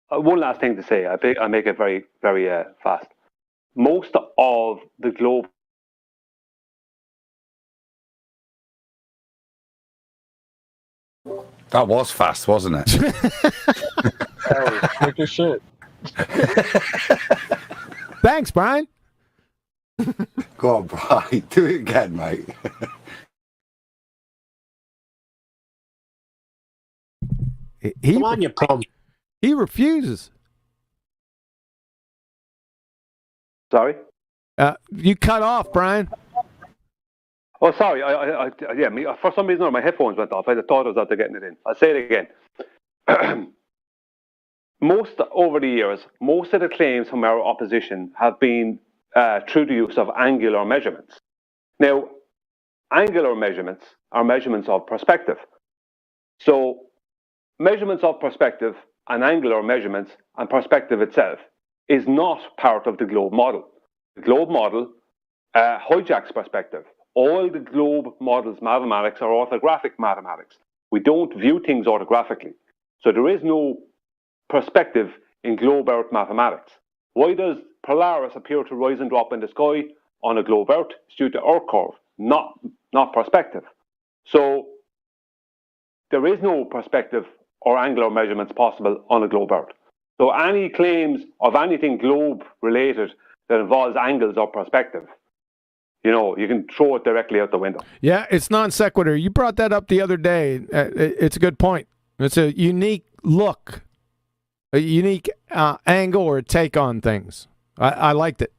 One last thing to say. I make it very, very fast. Most of the globe. That was fast, wasn't it? That was quick as shit. Thanks, Brian. Go on, Brian. Do it again, mate. Come on, you punk. He refuses. Sorry? You cut off, Brian. Oh, sorry. For some reason, my headphones went off. I thought I was out there getting it in. I'll say it again. Over the years, most of the claims from our opposition have been through the use of angular measurements. Now, angular measurements are measurements of perspective. So, measurements of perspective and angular measurements and perspective itself is not part of the globe model. The globe model hijacks perspective. All the globe model's mathematics are orthographic mathematics. We don't view things orthographically. So there is no perspective in globe Earth mathematics. Why does Polaris appear to rise and drop in the sky on a globe Earth? It's due to Earth curve, not perspective. So there is no perspective or angular measurements possible on a globe Earth. So any claims of anything globe related that involves angles or perspective, you can throw it directly out the window. Yeah, it's non sequitur. You brought that up the other day. It's a good point. It's a unique look, a unique angle or take on things. I liked it.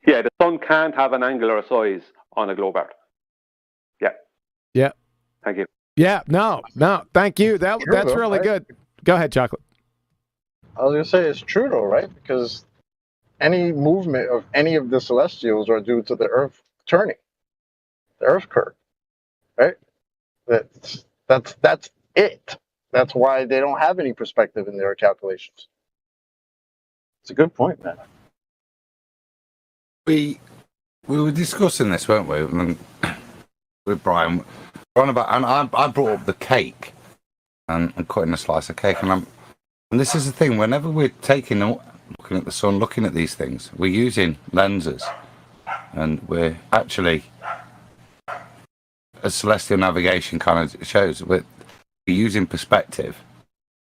Yeah, the sun can't have an angular size on a globe Earth. Yeah. Yeah. Thank you. Yeah, no, thank you. That's though, really right? good. Go ahead, Chocolate. I was gonna say it's true though, right? Because any movement of any of the celestials are due to the Earth turning, the Earth curve, right? That's it. That's why they don't have any perspective in their calculations. It's a good point, man. We were discussing this, weren't we, with Brian? And I brought up the cake and cutting a slice of cake, and this is the thing. Whenever we're looking at the sun, looking at these things, we're using lenses, and we're actually, as celestial navigation kind of shows, we're using perspective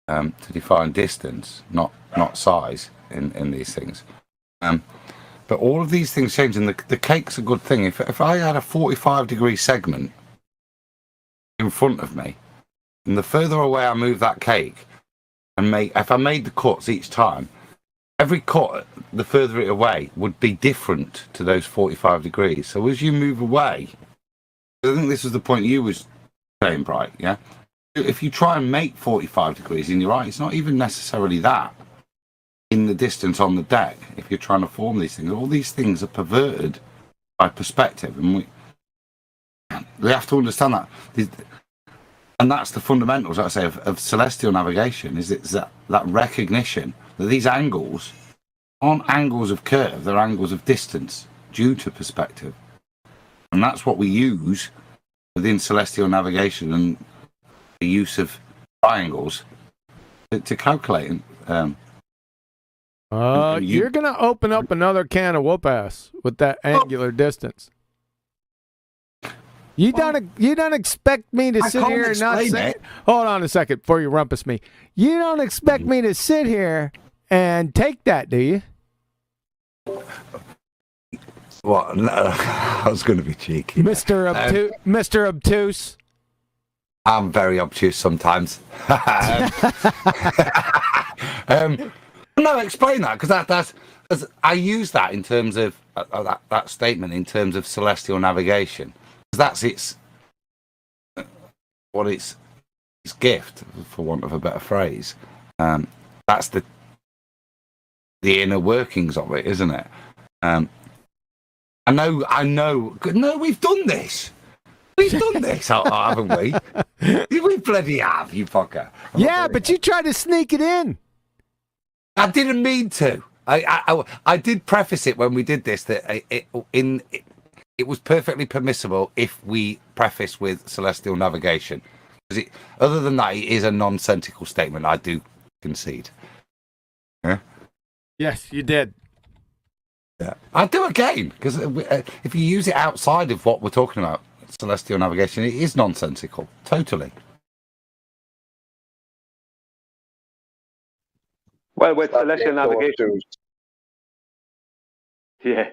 to define distance, not size in these things. But all of these things change, and the cake's a good thing. If I had a 45-degree segment in front of me, and the further away I move that cake, if I made the cuts each time, every cut, the further it away, would be different to those 45 degrees. So as you move away, I think this is the point you was saying, Bright, yeah? If you try and make 45 degrees in your eye, it's not even necessarily that in the distance on the deck. If you're trying to form these things, all these things are perverted by perspective, and we have to understand that. And that's the fundamentals, like I say, of celestial navigation, is it's that recognition that these angles aren't angles of curve, they're angles of distance due to perspective. And that's what we use within celestial navigation and the use of triangles to calculate. You're going to open up another can of whoop-ass with that angular distance. You don't expect me to sit here and not say it. Hold on a second before you rumpus me. You don't expect me to sit here and take that, do you? What? No, I was going to be cheeky. Mr. Obtuse. I'm very obtuse sometimes. No, no, explain that, because that's I use that in terms of that statement in terms of celestial navigation, because that's its gift, for want of a better phrase. That's the inner workings of it, isn't it? I know. No, we've done this. We've done this, haven't we? We bloody have, you fucker. Yeah, but you tried to sneak it in. I didn't mean to. I did preface it when we did this that it was perfectly permissible if we preface with celestial navigation. Other than that, it is a nonsensical statement. I do concede. Yeah. Yes, you did. Yeah, I do again, because if you use it outside of what we're talking about, celestial navigation, it is nonsensical. Totally. Well, with celestial navigation, yeah.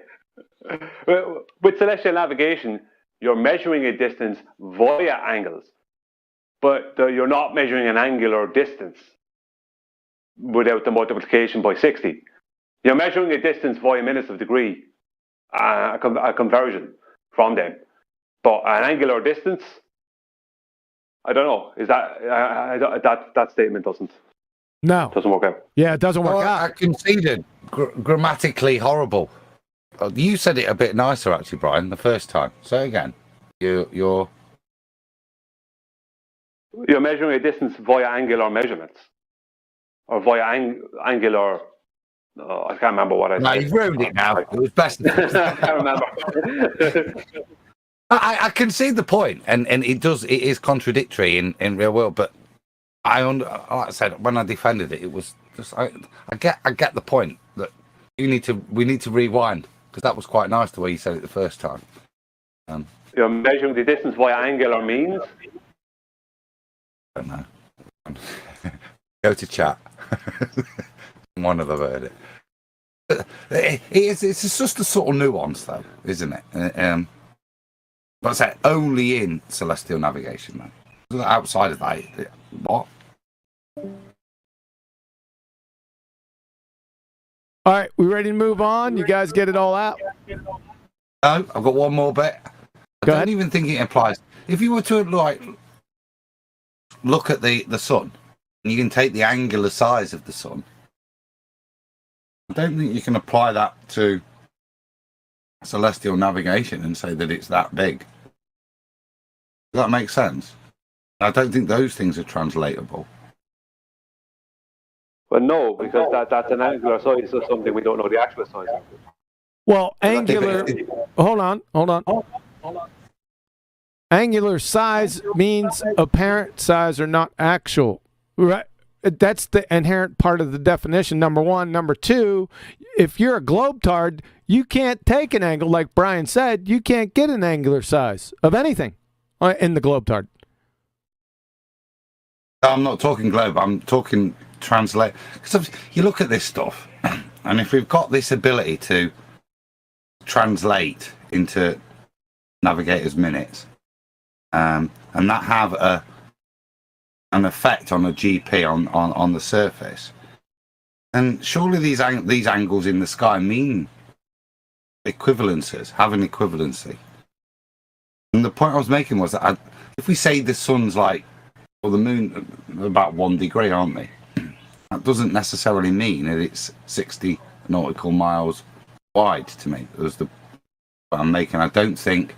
With celestial navigation, you're measuring a distance via angles, but you're not measuring an angular distance without the multiplication by 60. You're measuring a distance via minutes of degree, a conversion from them. But an angular distance, I don't know. Is that that statement doesn't work out? Yeah, it doesn't work out. I conceded. Grammatically horrible. You said it a bit nicer, actually, Brian, the first time. Say again. You're measuring a distance via angular measurements, or via angular. I can't remember what I said. No, you've ruined it now. It was best. I can't remember. I concede the point, and it is contradictory in real world. But like I said, when I defended it, it was just I get the point that we need to rewind, because that was quite nice the way you said it the first time. You're measuring the distance via angular means. I don't know. Go to chat. One of them heard it. It's just a sort of nuance, though, isn't it? But I say only in celestial navigation, though. Outside of that, what? All right, we ready to move on? You guys get it all out? No, I've got one more bit. I don't even think it applies. If you were to look at the sun, and you can take the angular size of the sun, I don't think you can apply that to celestial navigation and say that it's that big. Does that make sense? I don't think those things are translatable. Well, no, because that's an angular size of something we don't know the actual size of. Well, angular. Hold on. Angular size means apparent size or not actual. Right. That's the inherent part of the definition, number one. Number two, if you're a globetard, you can't take an angle. Like Brian said, you can't get an angular size of anything in the globetard. I'm not talking globe. I'm talking translate. Because you look at this stuff, and if we've got this ability to translate into navigator's minutes, and that have an effect on a GP on the surface, and surely these angles in the sky mean equivalences, have an equivalency. And the point I was making was that if we say the sun's or the moon about 1 degree, aren't they? That doesn't necessarily mean that it's 60 nautical miles wide to me. That's the point I'm making. I don't think,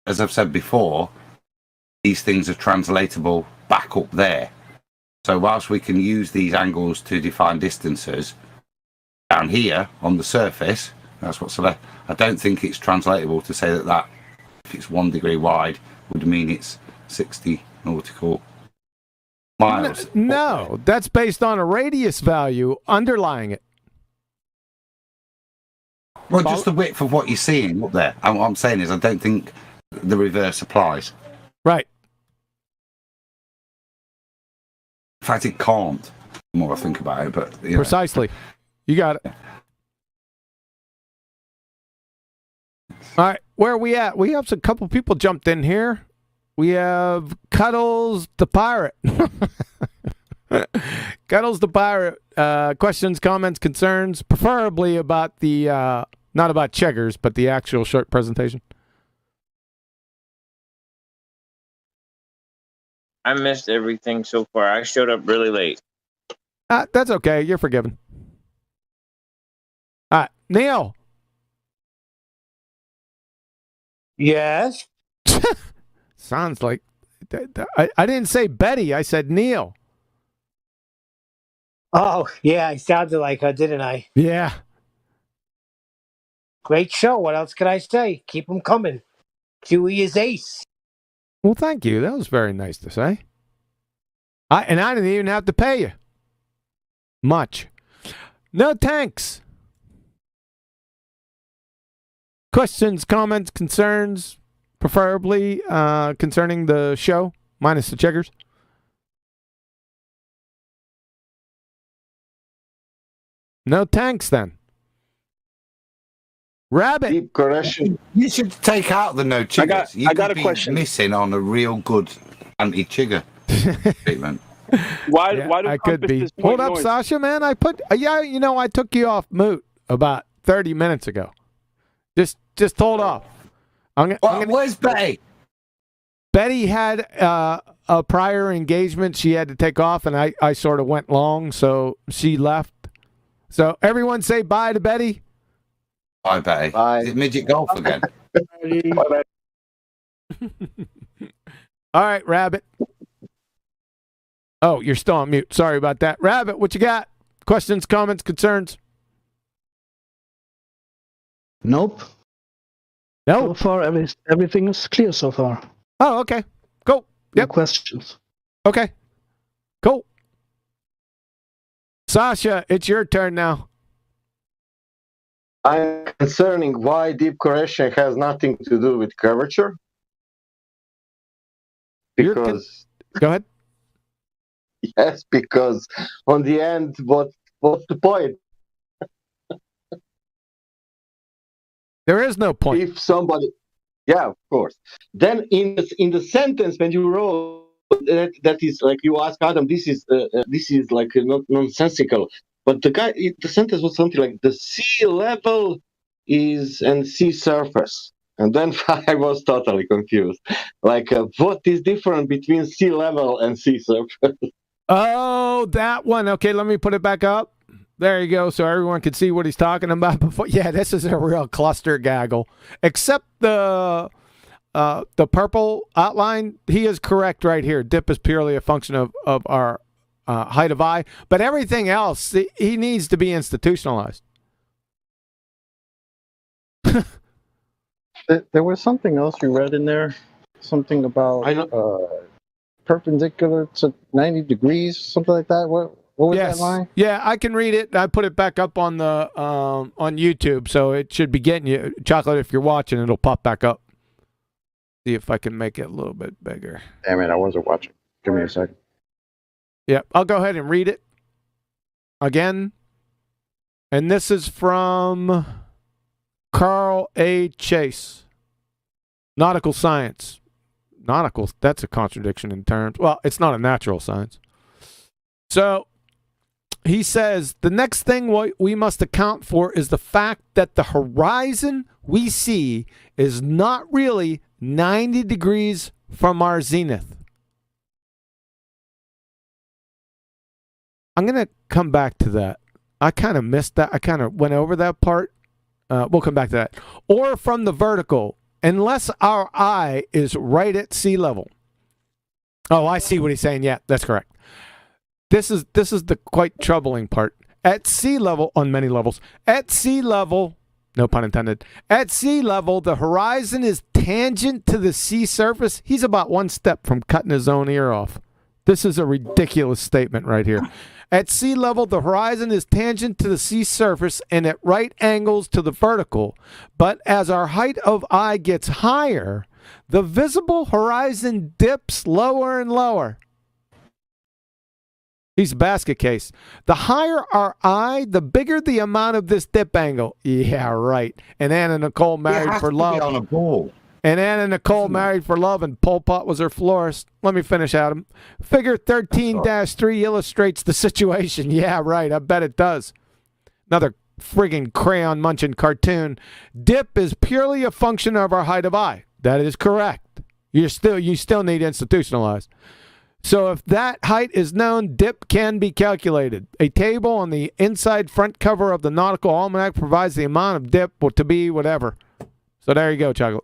as I've said before, these things are translatable back up there. So whilst we can use these angles to define distances down here on the surface, that's what's left. I don't think it's translatable to say that if it's 1 degree wide would mean it's 60 nautical miles. No, that's based on a radius value underlying it. Well, just the width of what you're seeing up there. And what I'm saying is I don't think the reverse applies. Right. In fact, it can't, the more I think about it. But Precisely. You got it. All right, where are we at? We have a couple people jumped in here. We have Cuddles the Pirate. Cuddles the Pirate. Questions, comments, concerns, preferably about the, not about Cheggers, but the actual short presentation. I missed everything so far. I showed up really late. That's okay. You're forgiven. All right, Neil. Yes. Sounds like I didn't say Betty. I said Neil. Oh, yeah, I sounded like her, didn't I? Yeah. Great show. What else can I say? Keep them coming. QE is ace. Well, thank you. That was very nice to say. I didn't even have to pay you much. No thanks. Questions, comments, concerns, preferably concerning the show, minus the Checkers. No thanks, then. Rabbit. Deep correction. You should take out the no chiggers. I got a question. Missing on a real good anti-chigger treatment. Why Yeah, do I could be. compasses Hold point up, noise? Sasha, man. I took you off mute about 30 minutes ago. Just hold off. Where's Betty? Betty had a prior engagement she had to take off, and I sort of went long, so she left. So everyone say bye to Betty. Bye, Betty. Bye. Is it midget golf again? All right, Rabbit. Oh, you're still on mute. Sorry about that. Rabbit, what you got? Questions, comments, concerns? Nope. No. So far, everything is clear so far. Oh, okay. Cool. No Yep. questions. Okay. Cool. Sasha, it's your turn now. I'm concerning why deep correction has nothing to do with curvature. Because Go ahead. yes, because on the end, what's the point? There is no point. If somebody, yeah, of course. Then in the sentence when you wrote that is like you ask Adam, this is like not nonsensical. But the sentence was something like the sea level is and sea surface, and then I was totally confused. Like, what is different between sea level and sea surface? Oh, that one. Okay, let me put it back up. There you go, so everyone can see what he's talking about before. Yeah, this is a real cluster gaggle. Except the purple outline, he is correct right here. Dip is purely a function of our height of eye, but everything else, he needs to be institutionalized. There was something else you read in there. Something about perpendicular to 90 degrees, something like that. What was that line? Yeah, I can read it. I put it back up on the on YouTube, so it should be getting you. Chocolate, if you're watching, it'll pop back up. See if I can make it a little bit bigger. Damn it, I wasn't watching. Give me a second. Yeah, I'll go ahead and read it again. And this is from Carl A. Chase. Nautical science. Nautical, that's a contradiction in terms. Well, it's not a natural science. So he says, the next thing we must account for is the fact that the horizon we see is not really 90 degrees from our zenith. I'm going to come back to that. I kind of missed that. I kind of went over that part. We'll come back to that. Or from the vertical, unless our eye is right at sea level. Oh, I see what he's saying. Yeah, that's correct. This is the quite troubling part. At sea level, on many levels, at sea level, no pun intended, at sea level, the horizon is tangent to the sea surface. He's about one step from cutting his own ear off. This is a ridiculous statement right here. At sea level, the horizon is tangent to the sea surface and at right angles to the vertical. But as our height of eye gets higher, the visible horizon dips lower and lower. He's a basket case. The higher our eye, the bigger the amount of this dip angle. Yeah, right. And Anna Nicole married for love. On a ball. And Anna Nicole married for love, and Pol Pot was her florist. Let me finish, Adam. Figure 13-3 illustrates the situation. Yeah, right. I bet it does. Another friggin' crayon-munching cartoon. Dip is purely a function of our height of eye. That is correct. You still need institutionalized. So if that height is known, dip can be calculated. A table on the inside front cover of the Nautical Almanac provides the amount of dip to be whatever. So there you go, Chocolate.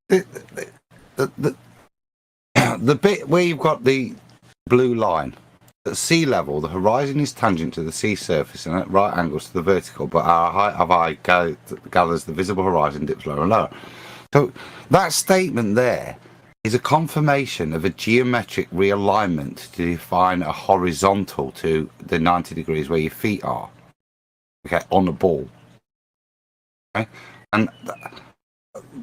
The bit where you've got the blue line, at sea level, the horizon is tangent to the sea surface and at right angles to the vertical, but our height of eye gathers the visible horizon dips lower and lower. So that statement there is a confirmation of a geometric realignment to define a horizontal to the 90 degrees where your feet are, okay, on the ball. Okay, and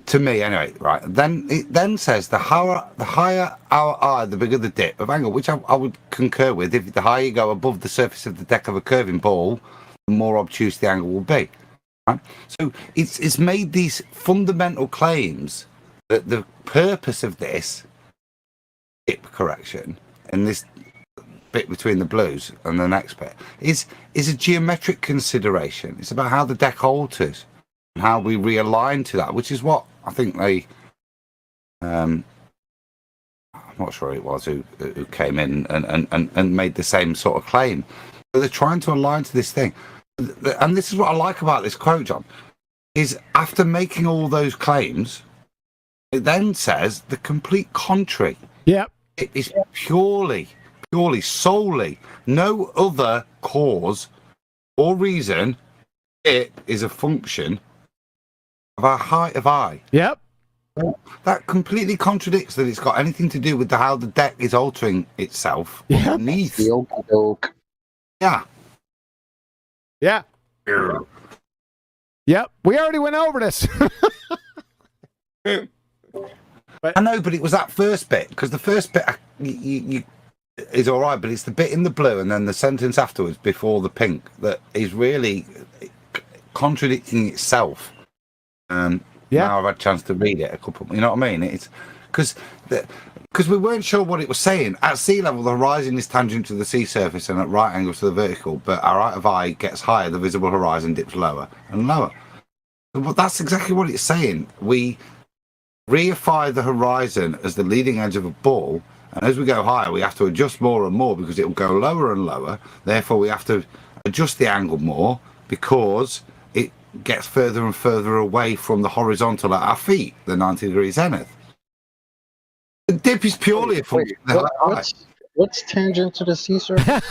to me, anyway, right. Then it then says the higher our eye, the bigger the dip of angle, which I would concur with. If the higher you go above the surface of the deck of a curving ball, the more obtuse the angle will be. Right? So it's made these fundamental claims that the purpose of this dip correction and this bit between the blues and the next bit is a geometric consideration. It's about how the deck alters and how we realign to that, which is what I think they I'm not sure it was who came in and made the same sort of claim. But they're trying to align to this thing. And this is what I like about this quote, John, is after making all those claims, it then says the complete contrary. Yep. It is purely, solely, no other cause or reason. It is a function of our height of eye. Yep. That completely contradicts that it's got anything to do with how the deck is altering itself underneath. The okie doke. Yeah. Yeah. Yep. We already went over this. I know, but it was that first bit, because the first bit is all right, but it's the bit in the blue and then the sentence afterwards before the pink that is really contradicting itself. Now I've had a chance to read it a couple. You know what I mean? It's because we weren't sure what it was saying. At sea level, the horizon is tangent to the sea surface and at right angles to the vertical, but our height of eye gets higher, the visible horizon dips lower and lower. But that's exactly what it's saying. We reify the horizon as the leading edge of a ball, and as we go higher, we have to adjust more and more because it will go lower and lower. Therefore, we have to adjust the angle more because it gets further and further away from the horizontal at our feet, the 90 degree zenith. The dip is purely a function of the height. What's tangent to the sea surface?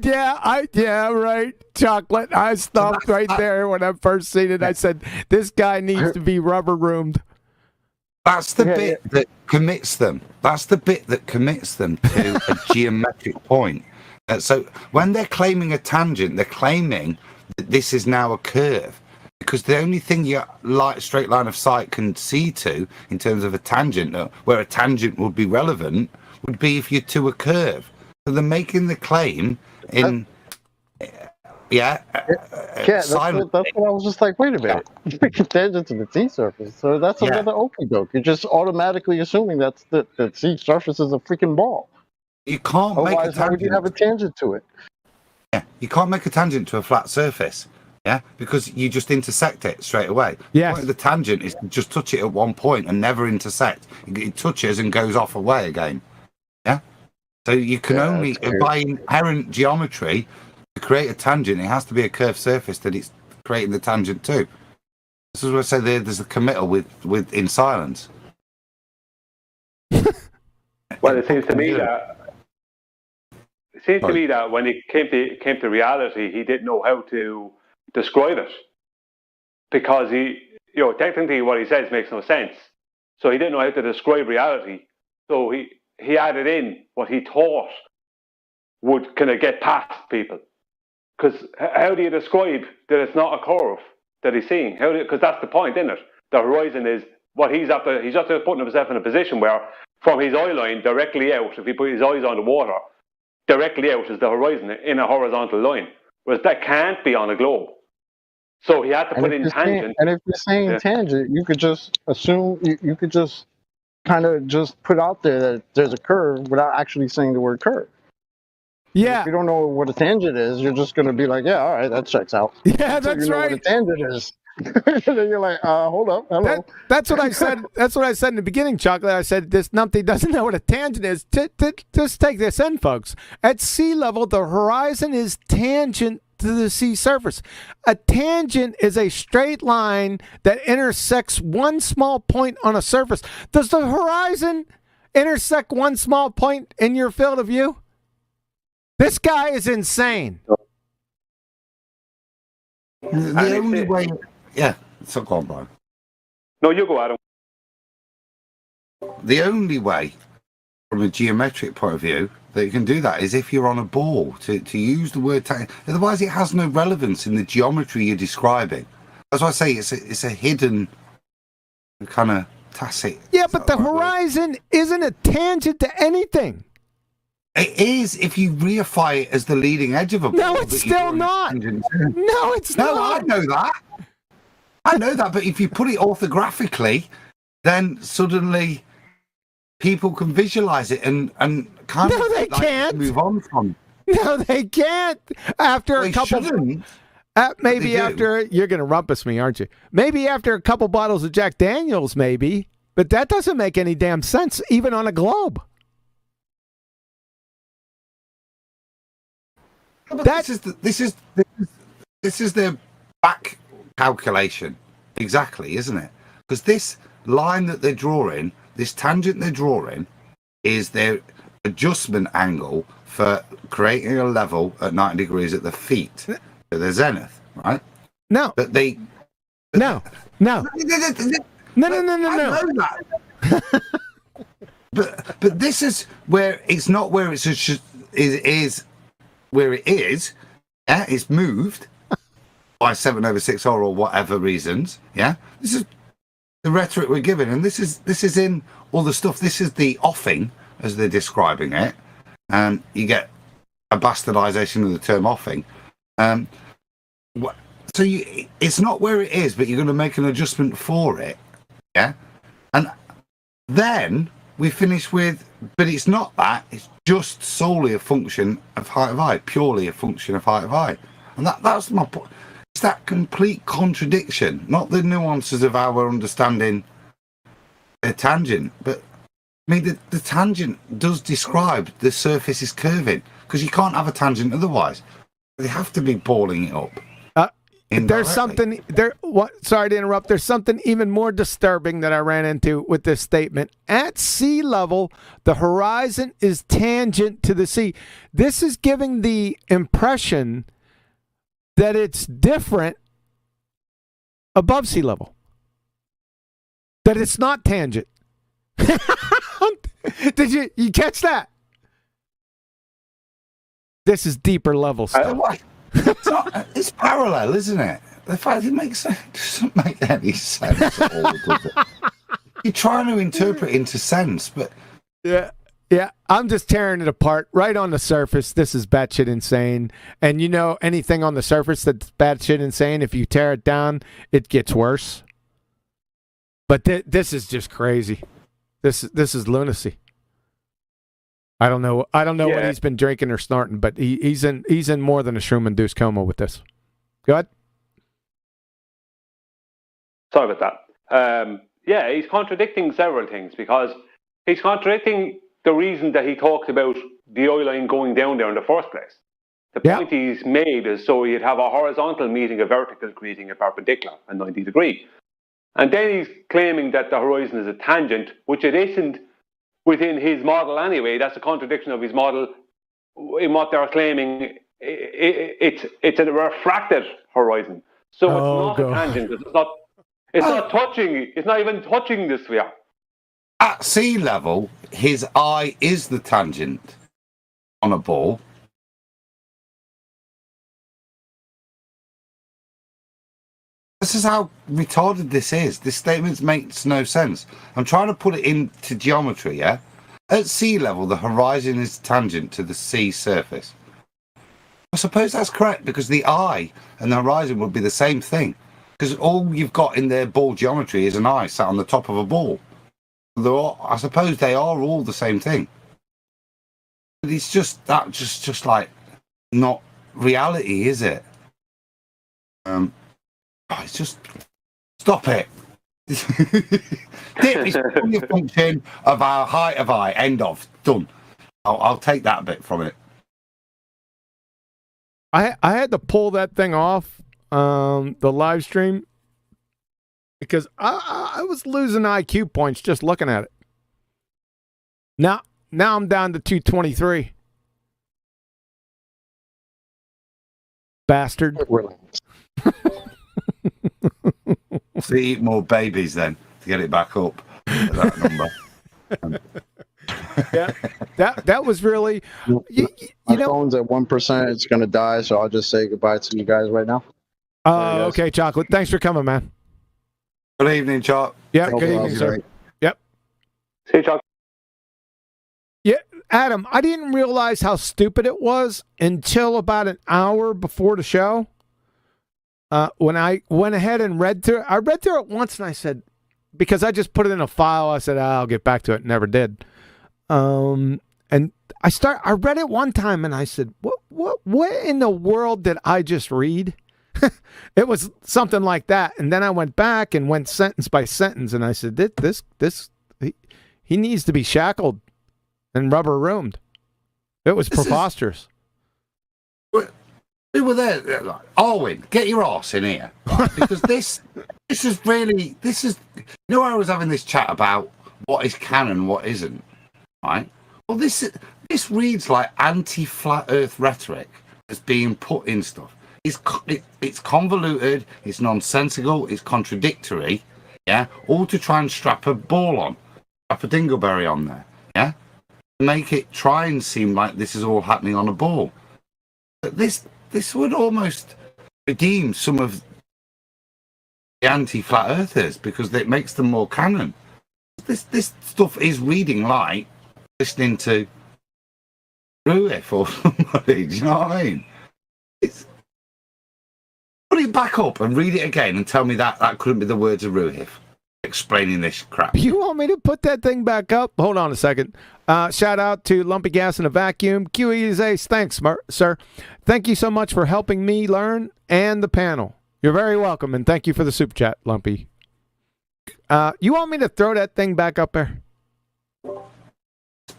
yeah, right. Chocolate. I stopped right there when I first seen it. I said, this guy needs to be rubber roomed. That's the bit that commits them. That's the bit that commits them to a geometric point. So when they're claiming a tangent, they're claiming that this is now a curve. Because the only thing your straight line of sight can see to, in terms of a tangent, where a tangent would be relevant, would be if you're to a curve. So they're making the claim in, that's what I was just like, wait a minute. Tangent to the sea surface. So that's another okie doke. You're just automatically assuming that's the sea surface is a freaking ball. You can't make a tangent. How would you have a tangent to it? Yeah, you can't make a tangent to a flat surface. Yeah, because you just intersect it straight away. Yes. The point of the tangent is to just touch it at one point and never intersect. It touches and goes off away again. Yeah? So you can only, by inherent geometry, to create a tangent, it has to be a curved surface that it's creating the tangent to. This is what I say there's a committal with in silence. Well, it seems to me that when it came to reality, he didn't know how to describe it, because technically what he says makes no sense. So he didn't know how to describe reality. So he added in what he thought would kind of get past people. Because how do you describe that it's not a curve that he's seeing? Because that's the point, isn't it? The horizon is what he's just putting himself in a position where from his eye line directly out, if he put his eyes on the water, directly out is the horizon in a horizontal line. Whereas that can't be on a globe. So he had to put in if tangent. and if you're saying tangent, you could just assume, you could just kind of just put out there that there's a curve without actually saying the word curve. Yeah. If you don't know what a tangent is, you're just going to be like, yeah, all right, that checks out. Yeah, Until that's you know right. what a tangent is. Then you're like, hold up, hello. That's what I said. That's what I said in the beginning, Chocolate. I said this numpty doesn't know what a tangent is. Just take this in, folks. At sea level, the horizon is tangent to the sea surface. A tangent is a straight line that intersects one small point on a surface. Does the horizon intersect one small point in your field of view? This guy is insane. The only way, yeah. So go on, Brian. No, you go, Adam. The only way, from a geometric point of view, that you can do that is if you're on a ball, to use the word tangent. Otherwise, it has no relevance in the geometry you're describing. That's why I say it's a hidden kind of tacit. Yeah, but the horizon isn't a tangent to anything. It is if you reify it as the leading edge of a ball. No, it's still not. No, it's not. No, I know that. I know that, but if you put it orthographically, then suddenly people can visualize it and kind No, of they can't. move on from. No, they can't. After They a couple, shouldn't. maybe They do. after you're going to rumpus me, aren't you? Maybe after a couple bottles of Jack Daniels, maybe. But that doesn't make any damn sense, even on a globe. But this is the back calculation, exactly, isn't it? Because this line that they're drawing, this tangent they're drawing, is their adjustment angle for creating a level at 90 degrees at the feet, so the zenith, right? No, but they no. No. I know that. but this is where it's not where it's is where it is. Yeah, it's moved by 7/6 or whatever reasons. Yeah, this is the rhetoric we're given, and this is in all the stuff. This is the offing as they're describing it, and you get a bastardization of the term offing. So it's not where it is, but you're going to make an adjustment for it. Yeah, and then we finish with, but it's not that. It's just solely a function of height of eye, purely a function of height of eye, and that's my point. It's that complete contradiction, not the nuances of our understanding a tangent, but I mean the tangent does describe the surface is curving, because you can't have a tangent otherwise. They have to be balling it up. There's something there. What? Sorry to interrupt. There's something even more disturbing that I ran into with this statement. At sea level, the horizon is tangent to the sea. This is giving the impression that it's different above sea level. That it's not tangent. Did you catch that? This is deeper level stuff. It's parallel, isn't it? The fact it doesn't make any sense at all, does it? You're trying to interpret into sense, but yeah, I'm just tearing it apart right on the surface. This is batshit insane, and anything on the surface that's batshit insane, if you tear it down, it gets worse. But this is just crazy. This is lunacy. I don't know what he's been drinking or snorting, but he's in more than a shroom-induced coma with this. Go ahead. Sorry about that. He's contradicting several things, because he's contradicting the reason that he talked about the oil line going down there in the first place. The point he's made is so you'd have a horizontal meeting a vertical, creating a perpendicular at 90 degrees. And then he's claiming that the horizon is a tangent, which it isn't within his model anyway. That's a contradiction of his model in what they're claiming. It's a refracted horizon, so it's not a tangent. It's not touching. It's not even touching the sphere. At sea level, his eye is the tangent on a ball. This is how retarded this is. This statement makes no sense. I'm trying to put it into geometry, yeah? At sea level, the horizon is tangent to the sea surface. suppose that's correct, because the eye and the horizon would be the same thing. Because all you've got in their ball geometry is an eye sat on the top of a ball. I suppose they are all the same thing. But it's just that, just like not reality, is it? It's just stop it. Dip is only a function of our height of eye. End of. Done. I'll take that bit from it. I had to pull that thing off the live stream because I was losing IQ points just looking at it. Now I'm down to 223. Bastard. So eat more babies then to get it back up to that number. Yeah, that was really. My phone's at 1%. It's gonna die, so I'll just say goodbye to you guys right now. Okay, Chocolate. Thanks for coming, man. Good evening, Choc. Yeah, good evening, sir. Yep. See you, Choc. Yeah, Adam, I didn't realize how stupid it was until about an hour before the show. When I went ahead and read through it once, and I said, because I just put it in a file, I said, I'll get back to it. Never did. And I read it one time, and I said, what in the world did I just read? It was something like that. And then I went back and went sentence by sentence, and I said, he needs to be shackled and rubber roomed. It was preposterous. We were there. Like, Arwen, get your arse in here, right? Because this is really, you know, I was having this chat about what is canon, what isn't, right? Well, this reads like anti-flat Earth rhetoric that's being put in stuff. It's convoluted, it's nonsensical, it's contradictory, yeah. All to try and strap a dingleberry on there, yeah. Make it try and seem like this is all happening on a ball. But this would almost redeem some of the anti-flat earthers because it makes them more canon. This stuff is reading like listening to Ruif or somebody. Do you know what I mean? Put it back up and read it again and tell me that couldn't be the words of Ruif explaining this crap. You want me to put that thing back up? Hold on a second. Shout out to Lumpy Gas in a Vacuum. QE is ace. Thanks, sir. Thank you so much for helping me learn and the panel. You're very welcome, and thank you for the super chat, Lumpy. You want me to throw that thing back up there?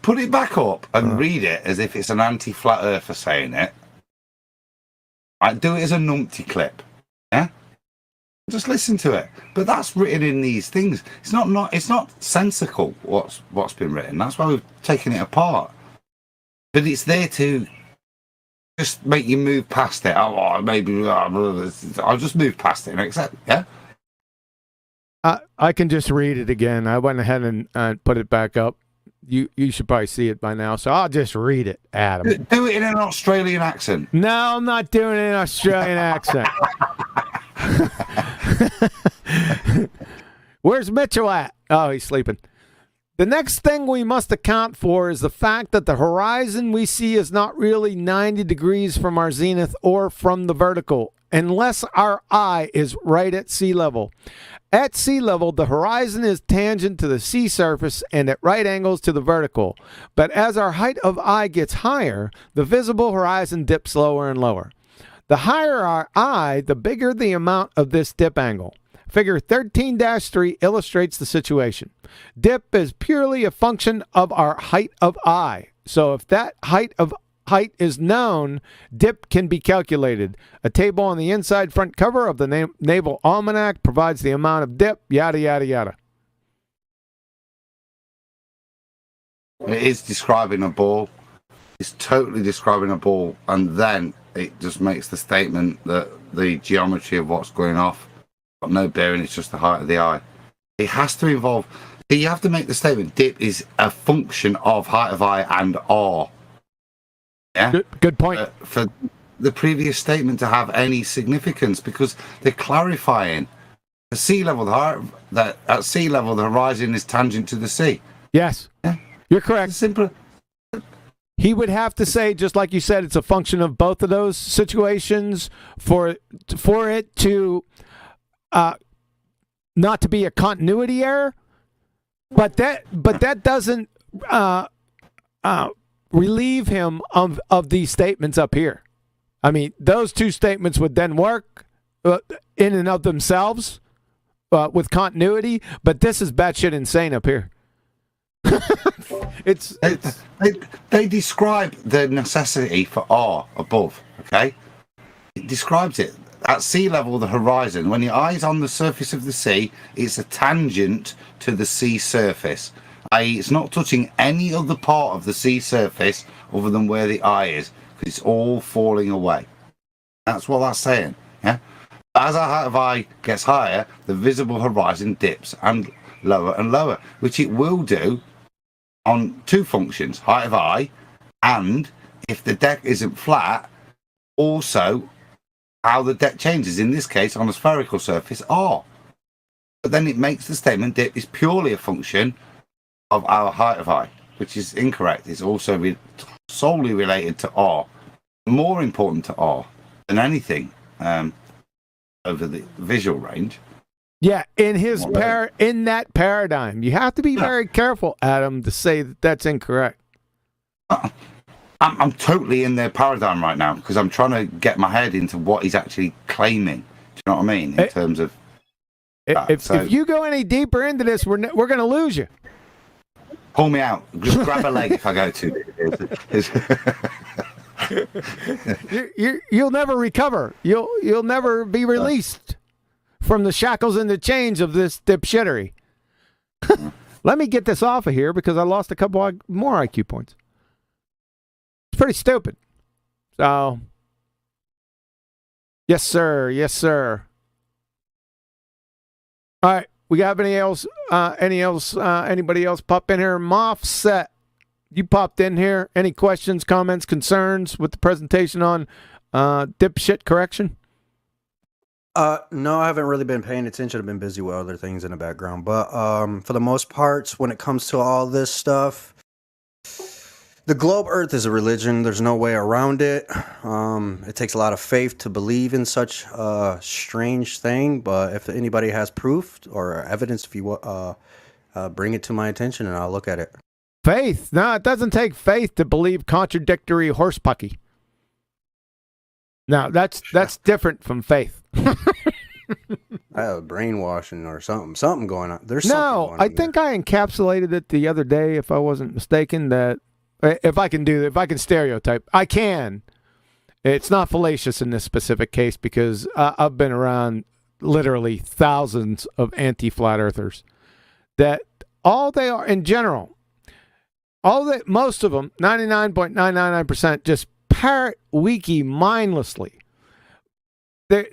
Put it back up and read it as if it's an anti-flat earther saying it. Right, do it as a numpty clip. Yeah? Just listen to it. But that's written in these things. It's not sensical what's been written. That's why we've taken it apart. But it's there to just make you move past it. I'll just move past it and accept. Yeah. I can just read it again. I went ahead and put it back up. You should probably see it by now, so I'll just read it, Adam. Do it in an Australian accent. No, I'm not doing it in an Australian accent. Where's Mitchell at? Oh, he's sleeping. The next thing we must account for is the fact that the horizon we see is not really 90 degrees from our zenith or from the vertical, unless our eye is right at sea level. At sea level, the horizon is tangent to the sea surface and at right angles to the vertical. But as our height of eye gets higher, the visible horizon dips lower and lower. The higher our eye, the bigger the amount of this dip angle. Figure 13-3 illustrates the situation. Dip is purely a function of our height of eye. So if that height is known, dip can be calculated. A table on the inside front cover of the Naval Almanac provides the amount of dip, yada, yada, yada. It is describing a ball. It's totally describing a ball. And then it just makes the statement that the geometry of what's going off got no bearing, it's just the height of the eye. It has to involve, you have to make the statement, dip is a function of height of eye and R. Yeah? Good point. For the previous statement to have any significance, because they're clarifying at sea level, at sea level, the horizon is tangent to the sea. Yes. Yeah? You're correct. Simple. he would have to say, just like you said, it's a function of both of those situations for it to not to be a continuity error. But that doesn't relieve him of these statements up here. I mean, those two statements would then work in and of themselves with continuity, but this is batshit insane up here. They describe the necessity for R above, okay? It describes it. At sea level, the horizon, when your eye is on the surface of the sea, it's a tangent to the sea surface. I.e., it's not touching any other part of the sea surface other than where the eye is, because it's all falling away. That's what that's saying, yeah? As our height of eye gets higher, the visible horizon dips and lower, which it will do on two functions, height of eye, and if the deck isn't flat, also how the deck changes, in this case on a spherical surface, R. But then it makes the statement dip is purely a function of our height of eye, which is incorrect. It's also solely related to R, more important to R than anything over the visual range. Yeah, in in that paradigm, you have to be very careful, Adam, to say that that's incorrect. I'm totally in their paradigm right now because I'm trying to get my head into what he's actually claiming. Do you know what I mean? In terms of if you go any deeper into this, we're going to lose you. Pull me out. Just grab a leg if I go too. You'll never recover. You'll never be released from the shackles and the chains of this dipshittery. Let me get this off of here because I lost a couple more IQ points. It's pretty stupid. So, yes, sir. Yes, sir. All right. We got anybody else pop in here? Moffset, you popped in here. Any questions, comments, concerns with the presentation on dipshit correction? No, I haven't really been paying attention. I've been busy with other things in the background. But for the most part, when it comes to all this stuff, the globe Earth is a religion. There's no way around it. It takes a lot of faith to believe in such a strange thing. But if anybody has proof or evidence, if you bring it to my attention, and I'll look at it. Faith? No, it doesn't take faith to believe contradictory horsepucky. Now, that's different from faith. I have brainwashing or something going on. There's something going on. I think I encapsulated it the other day, if I wasn't mistaken, that if I can stereotype, I can. It's not fallacious in this specific case because I've been around literally thousands of anti-flat earthers that all they are in general, most of them, 99.999%, just parrot wiki mindlessly. They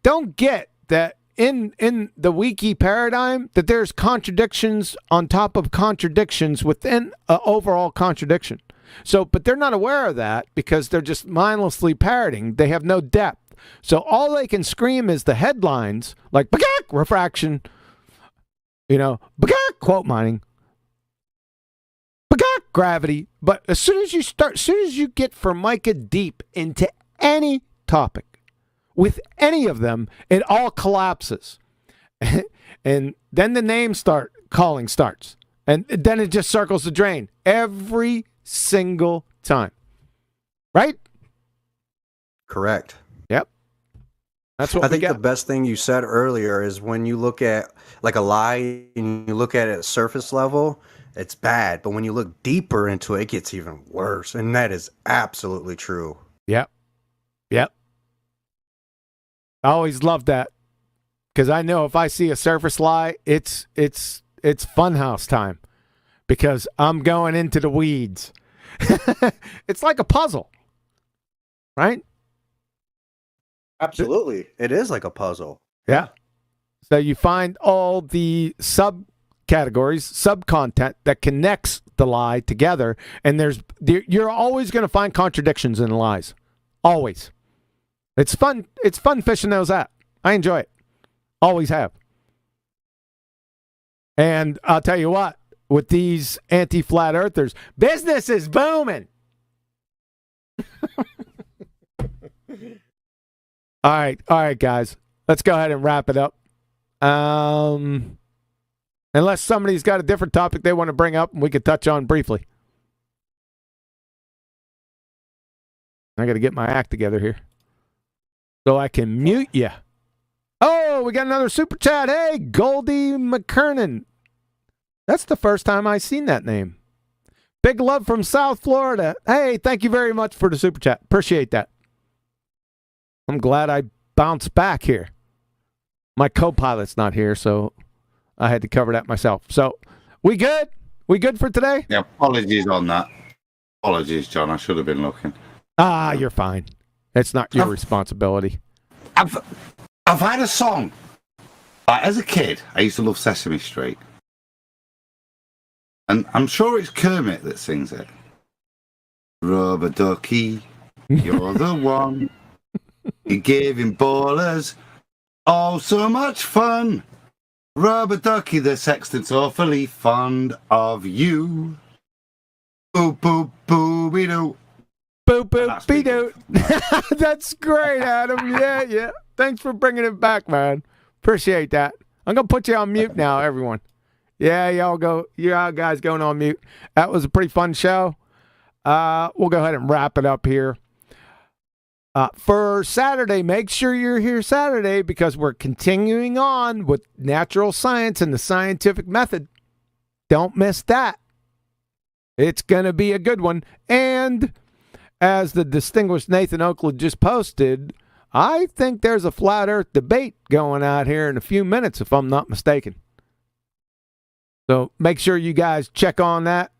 don't get that in the wiki paradigm that there's contradictions on top of contradictions within an overall contradiction. So, but they're not aware of that because they're just mindlessly parroting. They have no depth. So all they can scream is the headlines like "Bagak refraction," "Bagak quote mining," "Bagak gravity." But as soon as you get Formica deep into any topic, with any of them, it all collapses. And then the name calling starts. And then it just circles the drain every single time. Right? Correct. Yep. That's what I think the best thing you said earlier is when you look at like a lie and you look at it at surface level, it's bad. But when you look deeper into it, it gets even worse. And that is absolutely true. Yep. Yep. I always love that because I know if I see a surface lie, it's funhouse time because I'm going into the weeds. It's like a puzzle, right? Absolutely. It is like a puzzle. Yeah. So you find all the subcategories, sub-content that connects the lie together, and you're always going to find contradictions in lies. Always. It's fun. It's fun fishing those out. I enjoy it. Always have. And I'll tell you what, with these anti-flat earthers. Business is booming. All right, guys. Let's go ahead and wrap it up. Unless somebody's got a different topic they want to bring up and we could touch on briefly. I got to get my act together here so I can mute you. Oh, we got another super chat. Hey, Goldie McKernan. That's the first time I've seen that name. Big love from South Florida. Hey, thank you very much for the super chat. Appreciate that. I'm glad I bounced back here. My co-pilot's not here, so I had to cover that myself. So, we good? We good for today? Yeah, apologies on that. Apologies, John. I should have been looking. Ah, you're fine. It's not your responsibility. I've had a song. Like, as a kid, I used to love Sesame Street. And I'm sure it's Kermit that sings it. Rubber ducky, you're the one. You gave him ballers. Oh, so much fun. Rubber ducky, the sexton's awfully fond of you. Boop, boop, boop-be-doo. Boop, boop, be-doo. That's great, Adam. Yeah. Thanks for bringing it back, man. Appreciate that. I'm going to put you on mute now, everyone. Yeah, y'all guys going on mute. That was a pretty fun show. We'll go ahead and wrap it up here. For Saturday, make sure you're here Saturday because we're continuing on with natural science and the scientific method. Don't miss that. It's going to be a good one. And as the distinguished Nathan Oakland just posted, I think there's a flat earth debate going out here in a few minutes, if I'm not mistaken. So make sure you guys check on that.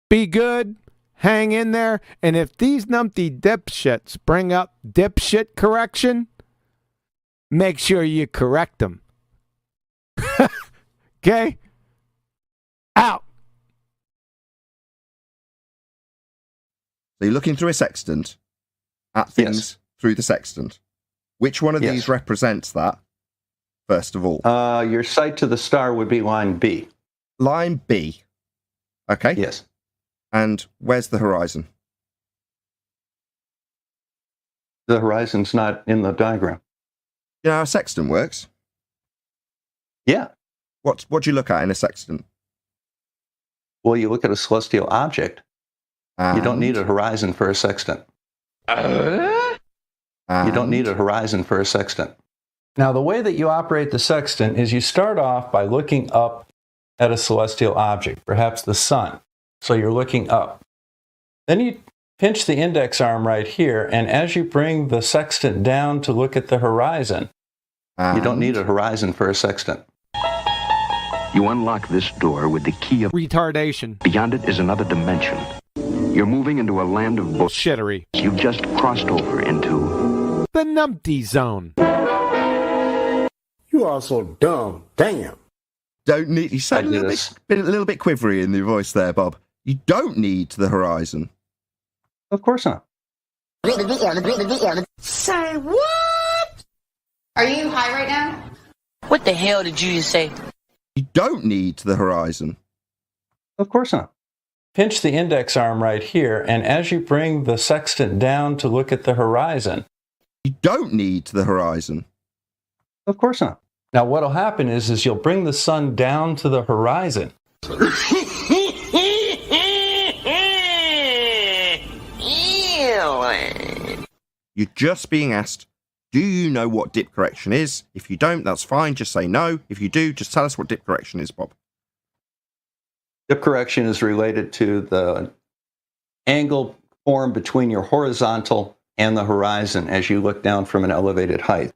Be good. Hang in there. And if these numpty dipshits bring up dipshit correction, make sure you correct them. Okay? Out. So you're looking through a sextant at things through the sextant. Which one of these represents that, first of all? Your sight to the star would be line B. Line B. Okay. Yes. And where's the horizon? The horizon's not in the diagram. You know how a sextant works? Yeah. What do you look at in a sextant? Well, you look at a celestial object. You don't need a horizon for a sextant. You don't need a horizon for a sextant. Now, the way that you operate the sextant is you start off by looking up at a celestial object, perhaps the sun. So you're looking up. Then you pinch the index arm right here, and as you bring the sextant down to look at the horizon, you don't need a horizon for a sextant. You unlock this door with the key of retardation. Beyond it is another dimension. You're moving into a land of bullshittery. You've just crossed over into the numpty zone. You are so dumb. Damn. Don't need. You sound a little bit quivery in your voice there, Bob. You don't need the horizon. Of course not. Say what? Are you high right now? What the hell did you just say? You don't need the horizon. Of course not. Pinch the index arm right here, and as you bring the sextant down to look at the horizon, you don't need the horizon. Of course not. Now, what'll happen is you'll bring the sun down to the horizon. You're just being asked, do you know what dip correction is? If you don't, that's fine. Just say no. If you do, just tell us what dip correction is, Bob. Dip correction is related to the angle formed between your horizontal and the horizon as you look down from an elevated height.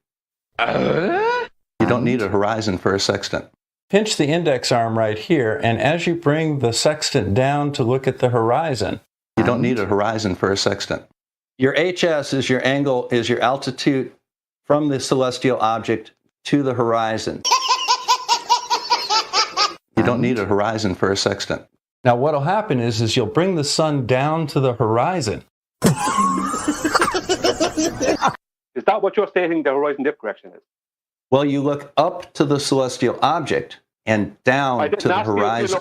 You don't need a horizon for a sextant. Pinch the index arm right here, and as you bring the sextant down to look at the horizon, you don't need a horizon for a sextant. Your HS is your angle, is your altitude from the celestial object to the horizon. You don't need a horizon for a sextant. Now, what'll happen is you'll bring the sun down to the horizon. Is that what you're stating the horizon dip correction is? Well, you look up to the celestial object, and down to the horizon.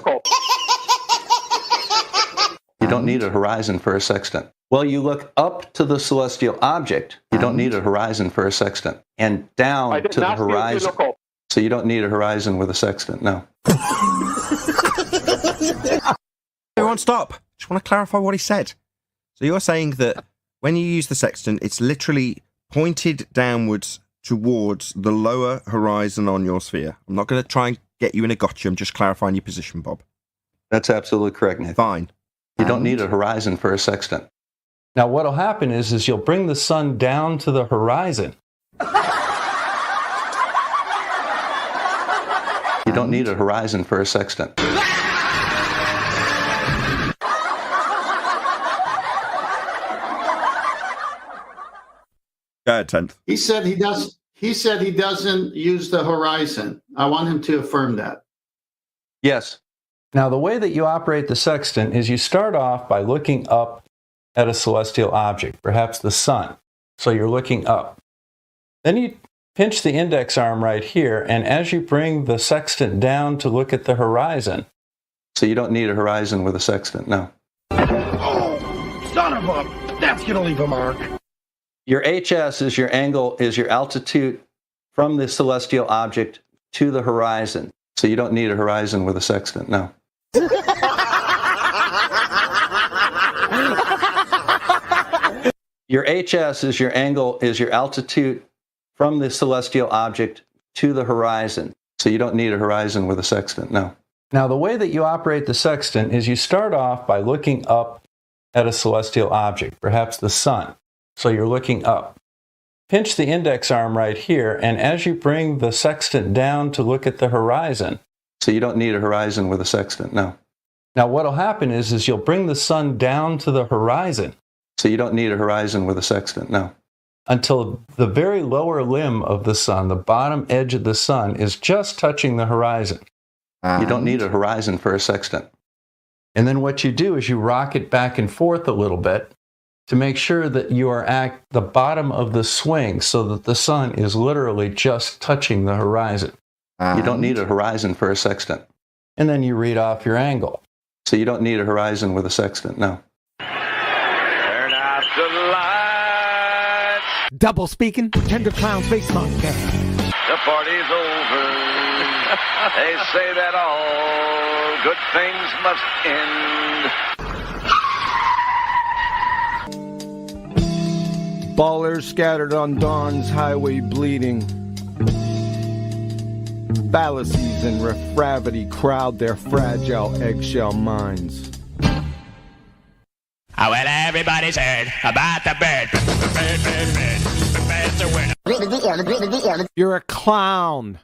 You don't need a horizon for a sextant. Well, you look up to the celestial object. You don't need a horizon for a sextant. And down to the horizon. So you don't need a horizon with a sextant, no. Everyone stop. Just want to clarify what he said. So you're saying that when you use the sextant, it's literally pointed downwards towards the lower horizon on your sphere. I'm not going to try and get you in a gotcha. I'm just clarifying your position, Bob. That's absolutely correct, Nathan. Fine. You don't need a horizon for a sextant. Now, what'll happen is you'll bring the sun down to the horizon. You don't need a horizon for a sextant. Go ahead, 10th. He said he does. He said he doesn't use the horizon. I want him to affirm that. Yes. Now, the way that you operate the sextant is you start off by looking up at a celestial object, perhaps the sun. So you're looking up. Then you pinch the index arm right here, and as you bring the sextant down to look at the horizon, so you don't need a horizon with a sextant, no. Oh, son of a... That's going to leave a mark. Your HS is your angle, is your altitude from the celestial object to the horizon. So you don't need a horizon with a sextant, no. Your HS is your angle, is your altitude from the celestial object to the horizon. So you don't need a horizon with a sextant, no. Now, the way that you operate the sextant is you start off by looking up at a celestial object, perhaps the sun. So you're looking up. Pinch the index arm right here, and as you bring the sextant down to look at the horizon, so you don't need a horizon with a sextant, no. Now, what'll happen is you'll bring the sun down to the horizon, so you don't need a horizon with a sextant, no. Until the very lower limb of the sun, the bottom edge of the sun, is just touching the horizon. You don't need a horizon for a sextant. And then what you do is you rock it back and forth a little bit to make sure that you are at the bottom of the swing so that the sun is literally just touching the horizon. You don't need a horizon for a sextant. And then you read off your angle. So you don't need a horizon with a sextant, no. Turn out the lights. Double speaking, Tender Clown Face Monkey. The party's over. They say that all good things must end. Ballers scattered on dawn's highway bleeding. Fallacies and refravity crowd their fragile eggshell minds. Oh, well, everybody's heard about the bird. The bird's a winner. You're a clown.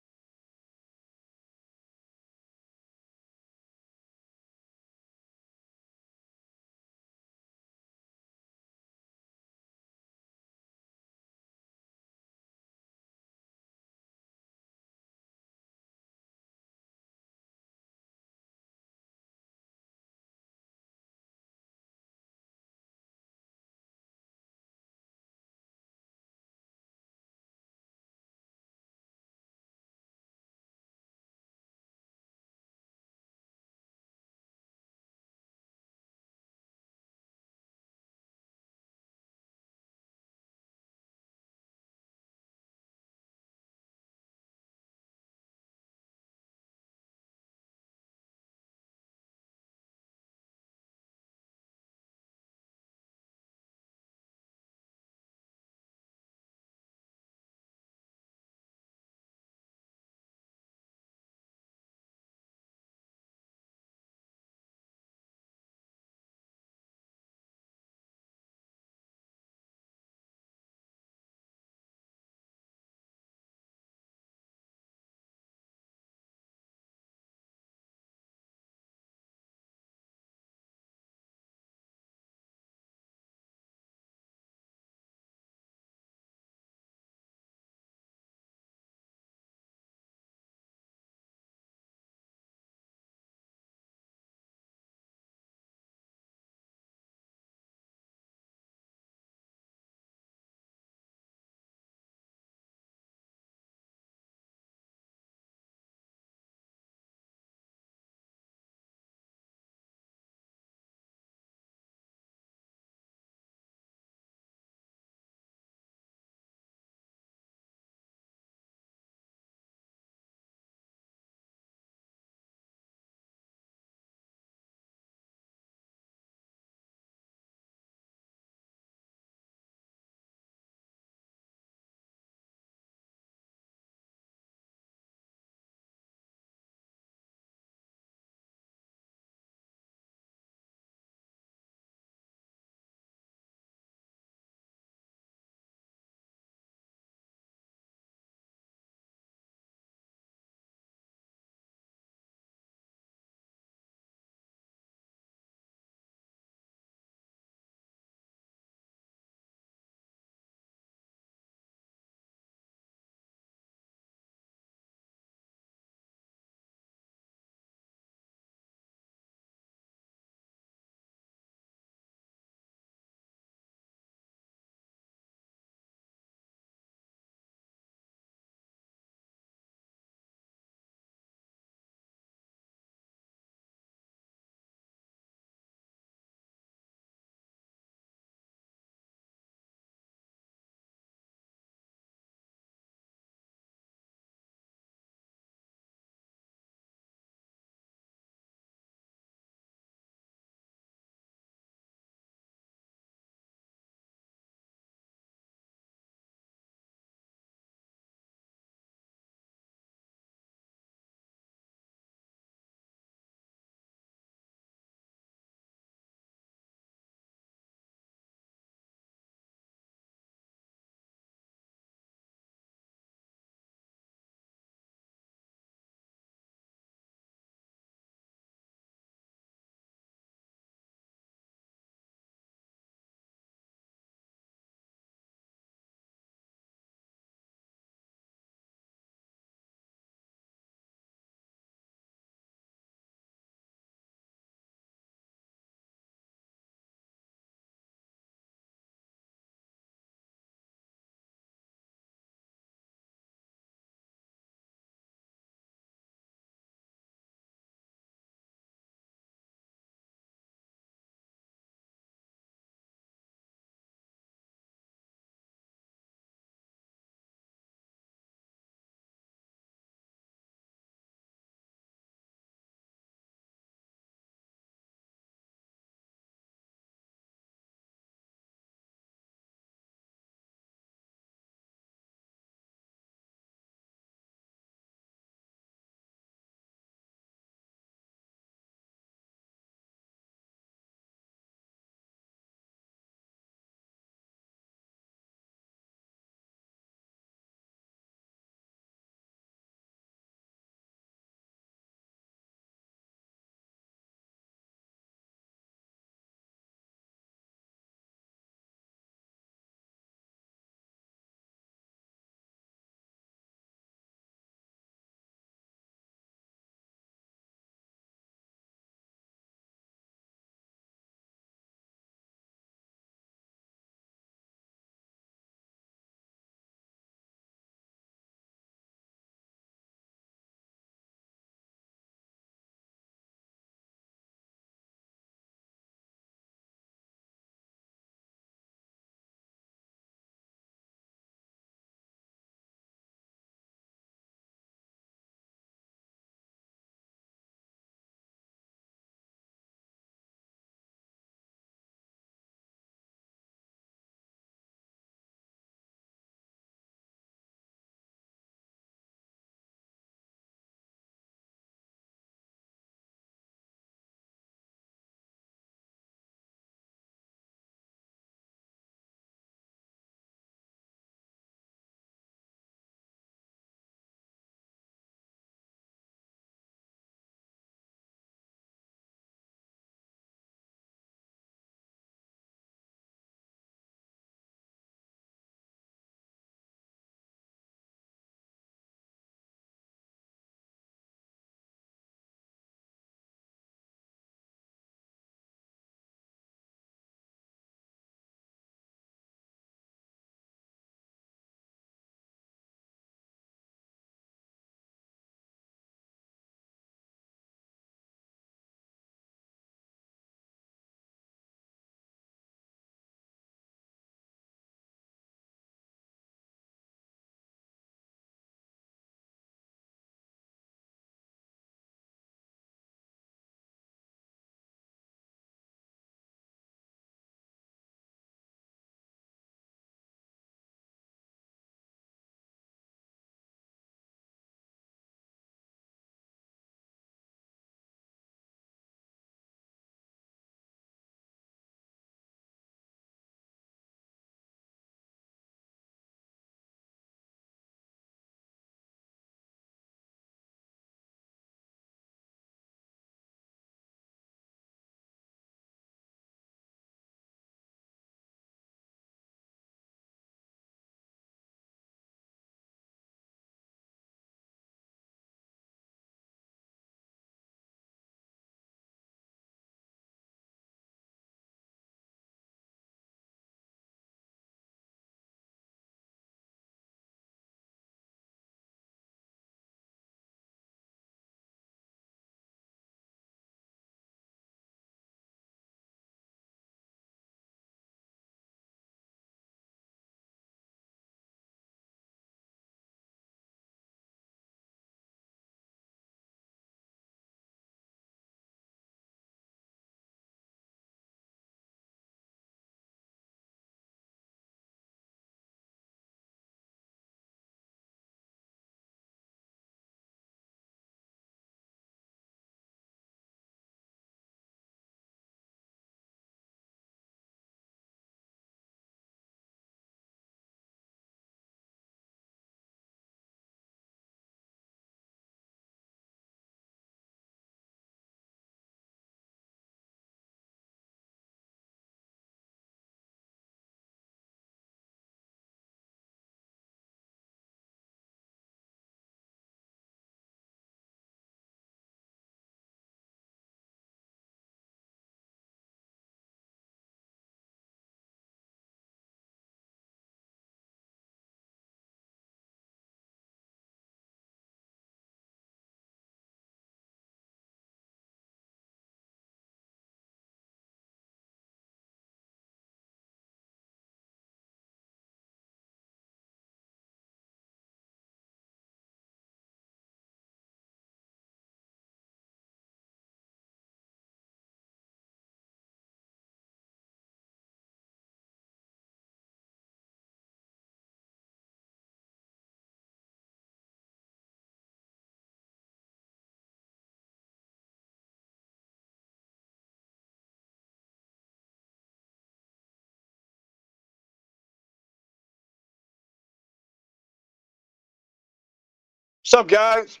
What's up, guys?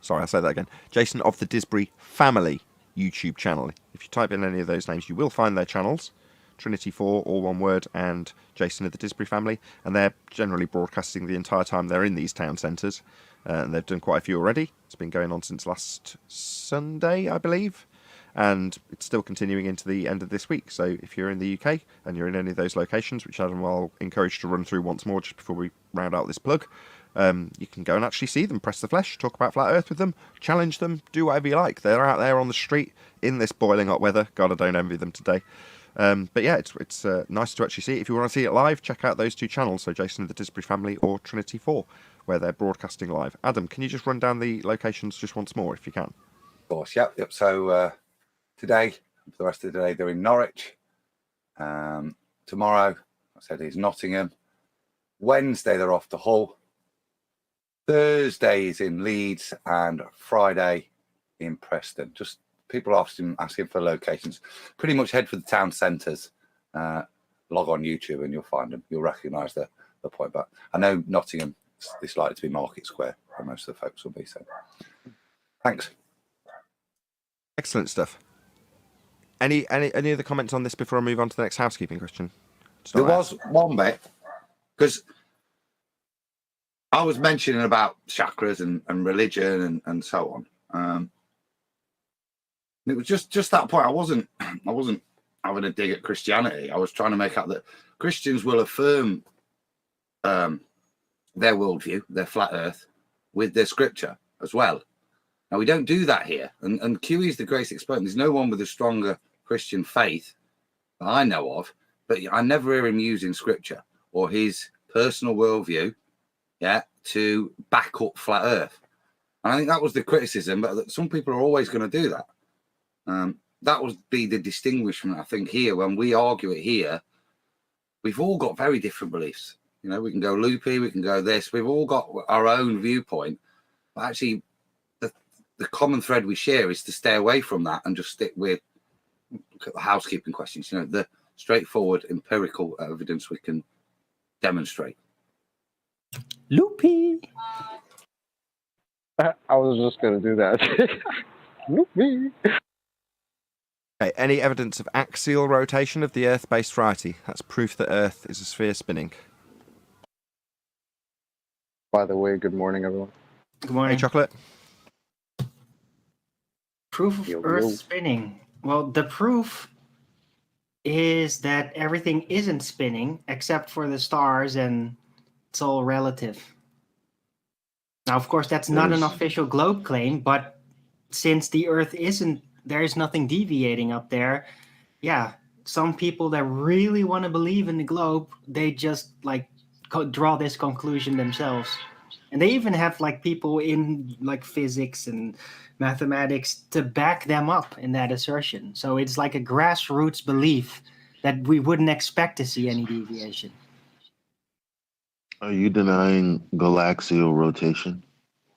Sorry, I'll say that again. Jason of the Disbury Family YouTube channel. If you type in any of those names, you will find their channels. Trinity 4, all one word, and Jason of the Disbury Family. And they're generally broadcasting the entire time they're in these town centres. And they've done quite a few already. It's been going on since last Sunday, I believe. And it's still continuing into the end of this week. So if you're in the UK and you're in any of those locations, which Adam will encourage to run through once more just before we round out this plug, you can go and actually see them, press the flesh, talk about Flat Earth with them, challenge them, do whatever you like. They're out there on the street in this boiling hot weather. God, I don't envy them today. But yeah, it's nice to actually see it. If you want to see it live, check out those two channels, so Jason of the Disbury Family or Trinity 4, where they're broadcasting live. Adam, can you just run down the locations just once more, if you can? Of course, yep. So today, for the rest of the day, they're in Norwich. Tomorrow, I said, is Nottingham. Wednesday, they're off to Hull. Thursday is in Leeds, and Friday in Preston. Just people asking for locations. Pretty much head for the town centres. Log on YouTube and you'll find them. You'll recognise the point. But I know Nottingham is likely to be Market Square, where most of the folks will be. So, thanks. Excellent stuff. Any other comments on this before I move on to the next housekeeping question? There was one bit, because I was mentioning about chakras and religion and so on. It was just that point. I wasn't having a dig at Christianity. I was trying to make out that Christians will affirm their worldview, their flat earth, with their scripture as well. Now, we don't do that here. And QE is the greatest exponent. There's no one with a stronger Christian faith that I know of, but I never hear him using scripture or his personal worldview, to back up flat earth. And I think that was the criticism, but some people are always going to do that. That would be the distinguishment, I think, here. When we argue it here, we've all got very different beliefs. You know, we can go loopy, we can go this. We've all got our own viewpoint. But actually, the common thread we share is to stay away from that and just stick with the housekeeping questions. You know, the straightforward empirical evidence we can demonstrate. Loopy. I was just going to do that. Loopy. Okay, any evidence of axial rotation of the Earth-based variety? That's proof that Earth is a sphere spinning. By the way, good morning, everyone. Good morning. Hey, Chocolate. Proof of Earth spinning. Well, the proof is that everything isn't spinning except for the stars, and it's all relative. Now, of course, that's not an official globe claim, but since the Earth isn't, there is nothing deviating up there. Yeah, some people that really want to believe in the globe, they just draw this conclusion themselves. And they even have people in physics and mathematics to back them up in that assertion. So it's like a grassroots belief that we wouldn't expect to see any deviation. Are you denying galaxial rotation?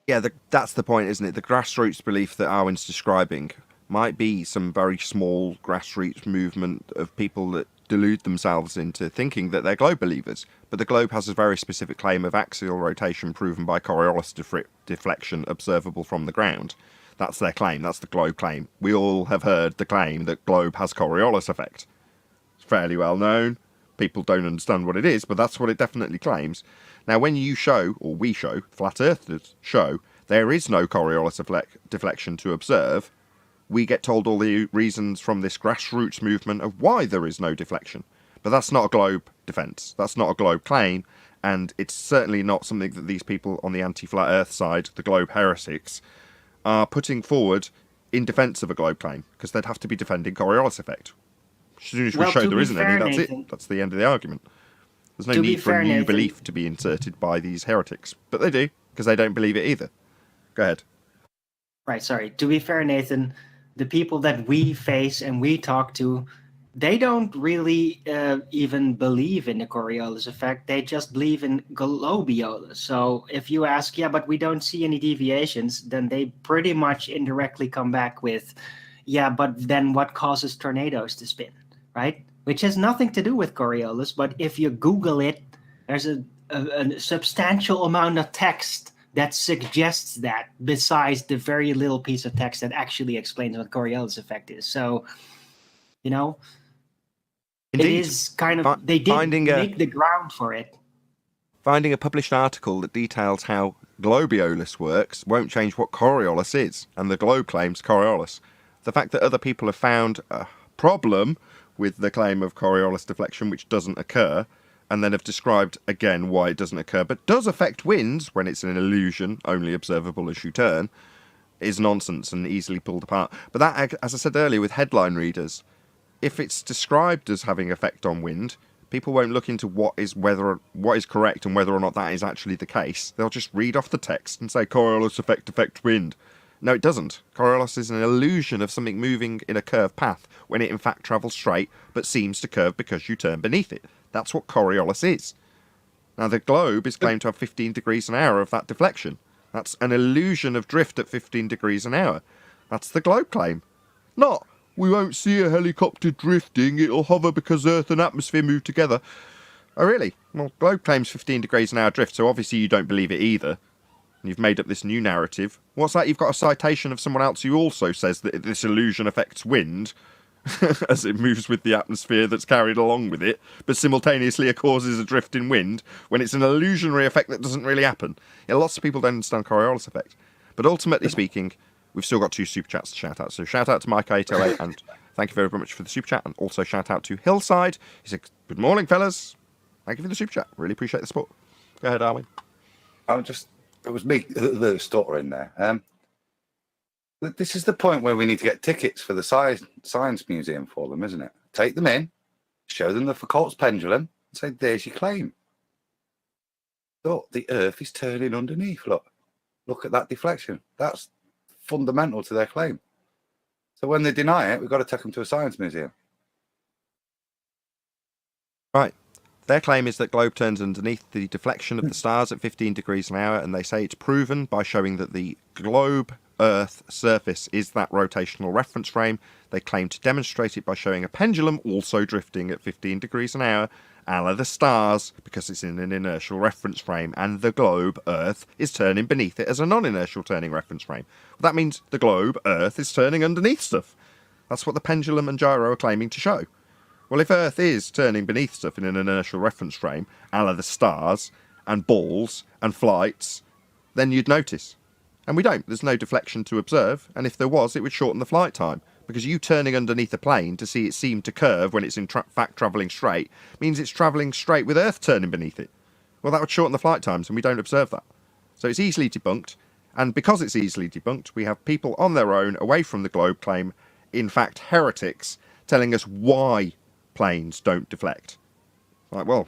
Yeah, that's the point, isn't it? The grassroots belief that Arwen's describing might be some very small grassroots movement of people that delude themselves into thinking that they're globe believers. But the globe has a very specific claim of axial rotation proven by Coriolis deflection observable from the ground. That's their claim. That's the globe claim. We all have heard the claim that globe has Coriolis effect. It's fairly well known. People don't understand what it is, but that's what it definitely claims. Now, when you show, or we show, flat earthers show, there is no Coriolis deflection to observe, we get told all the reasons from this grassroots movement of why there is no deflection. But that's not a globe defence. That's not a globe claim, and it's certainly not something that these people on the anti-flat earth side, the globe heretics, are putting forward in defence of a globe claim, because they'd have to be defending Coriolis effect. As soon as we show there isn't any, that's it. That's the end of the argument. There's no need for a new belief to be inserted by these heretics. But they do, because they don't believe it either. Go ahead. Right, sorry. To be fair, Nathan, the people that we face and we talk to, they don't really even believe in the Coriolis effect. They just believe in globiolus. So if you ask, but we don't see any deviations, then they pretty much indirectly come back with, but then what causes tornadoes to spin, right? Which has nothing to do with Coriolis, but if you Google it, there's a substantial amount of text that suggests that, besides the very little piece of text that actually explains what Coriolis effect is. So, you know, Indeed. it is kind of, they did make the ground for it. Finding a published article that details how Globiolus works won't change what Coriolis is, and the globe claims Coriolis. The fact that other people have found a problem with the claim of Coriolis deflection, which doesn't occur, and then have described again why it doesn't occur, but does affect winds when it's an illusion, only observable as you turn, is nonsense and easily pulled apart. But that, as I said earlier, with headline readers, if it's described as having effect on wind, people won't look into what is correct and whether or not that is actually the case. They'll just read off the text and say Coriolis effect affects wind. No, it doesn't. Coriolis is an illusion of something moving in a curved path when it in fact travels straight but seems to curve because you turn beneath it. That's what Coriolis is. Now, the globe is claimed to have 15 degrees an hour of that deflection. That's an illusion of drift at 15 degrees an hour. That's the globe claim. Not, we won't see a helicopter drifting, it'll hover because Earth and atmosphere move together. Oh, really? Well, globe claims 15 degrees an hour drift, so obviously you don't believe it either. And you've made up this new narrative. What's that? You've got a citation of someone else who also says that this illusion affects wind as it moves with the atmosphere that's carried along with it, but simultaneously it causes a drift in wind when it's an illusionary effect that doesn't really happen. Yeah, lots of people don't understand Coriolis effect. But ultimately speaking, we've still got 2 super chats to shout out. So shout out to Mike808 and thank you very much for the super chat. And also shout out to Hillside. He said, good morning, fellas. Thank you for the super chat. Really appreciate the support. Go ahead, Arwin. It was me, the stutter in there. This is the point where we need to get tickets for the Science Museum for them, isn't it? Take them in, show them the Foucault's pendulum, and say, there's your claim. Look, the Earth is turning underneath, Look at that deflection. That's fundamental to their claim. So when they deny it, we've got to take them to a science museum. Right. Their claim is that globe turns underneath the deflection of the stars at 15 degrees an hour, and they say it's proven by showing that the globe Earth surface is that rotational reference frame. They claim to demonstrate it by showing a pendulum also drifting at 15 degrees an hour, a la the stars, because it's in an inertial reference frame, and the globe Earth is turning beneath it as a non-inertial turning reference frame. Well, that means the globe Earth is turning underneath stuff. That's what the pendulum and gyro are claiming to show. Well, if Earth is turning beneath stuff in an inertial reference frame, a la the stars, and balls, and flights, then you'd notice. And we don't. There's no deflection to observe, and if there was, it would shorten the flight time. Because you turning underneath a plane to see it seem to curve when it's in fact travelling straight means it's travelling straight with Earth turning beneath it. Well, that would shorten the flight times, and we don't observe that. So it's easily debunked, and because it's easily debunked, we have people on their own, away from the globe claim, in fact heretics, telling us why planes don't deflect. Like, well,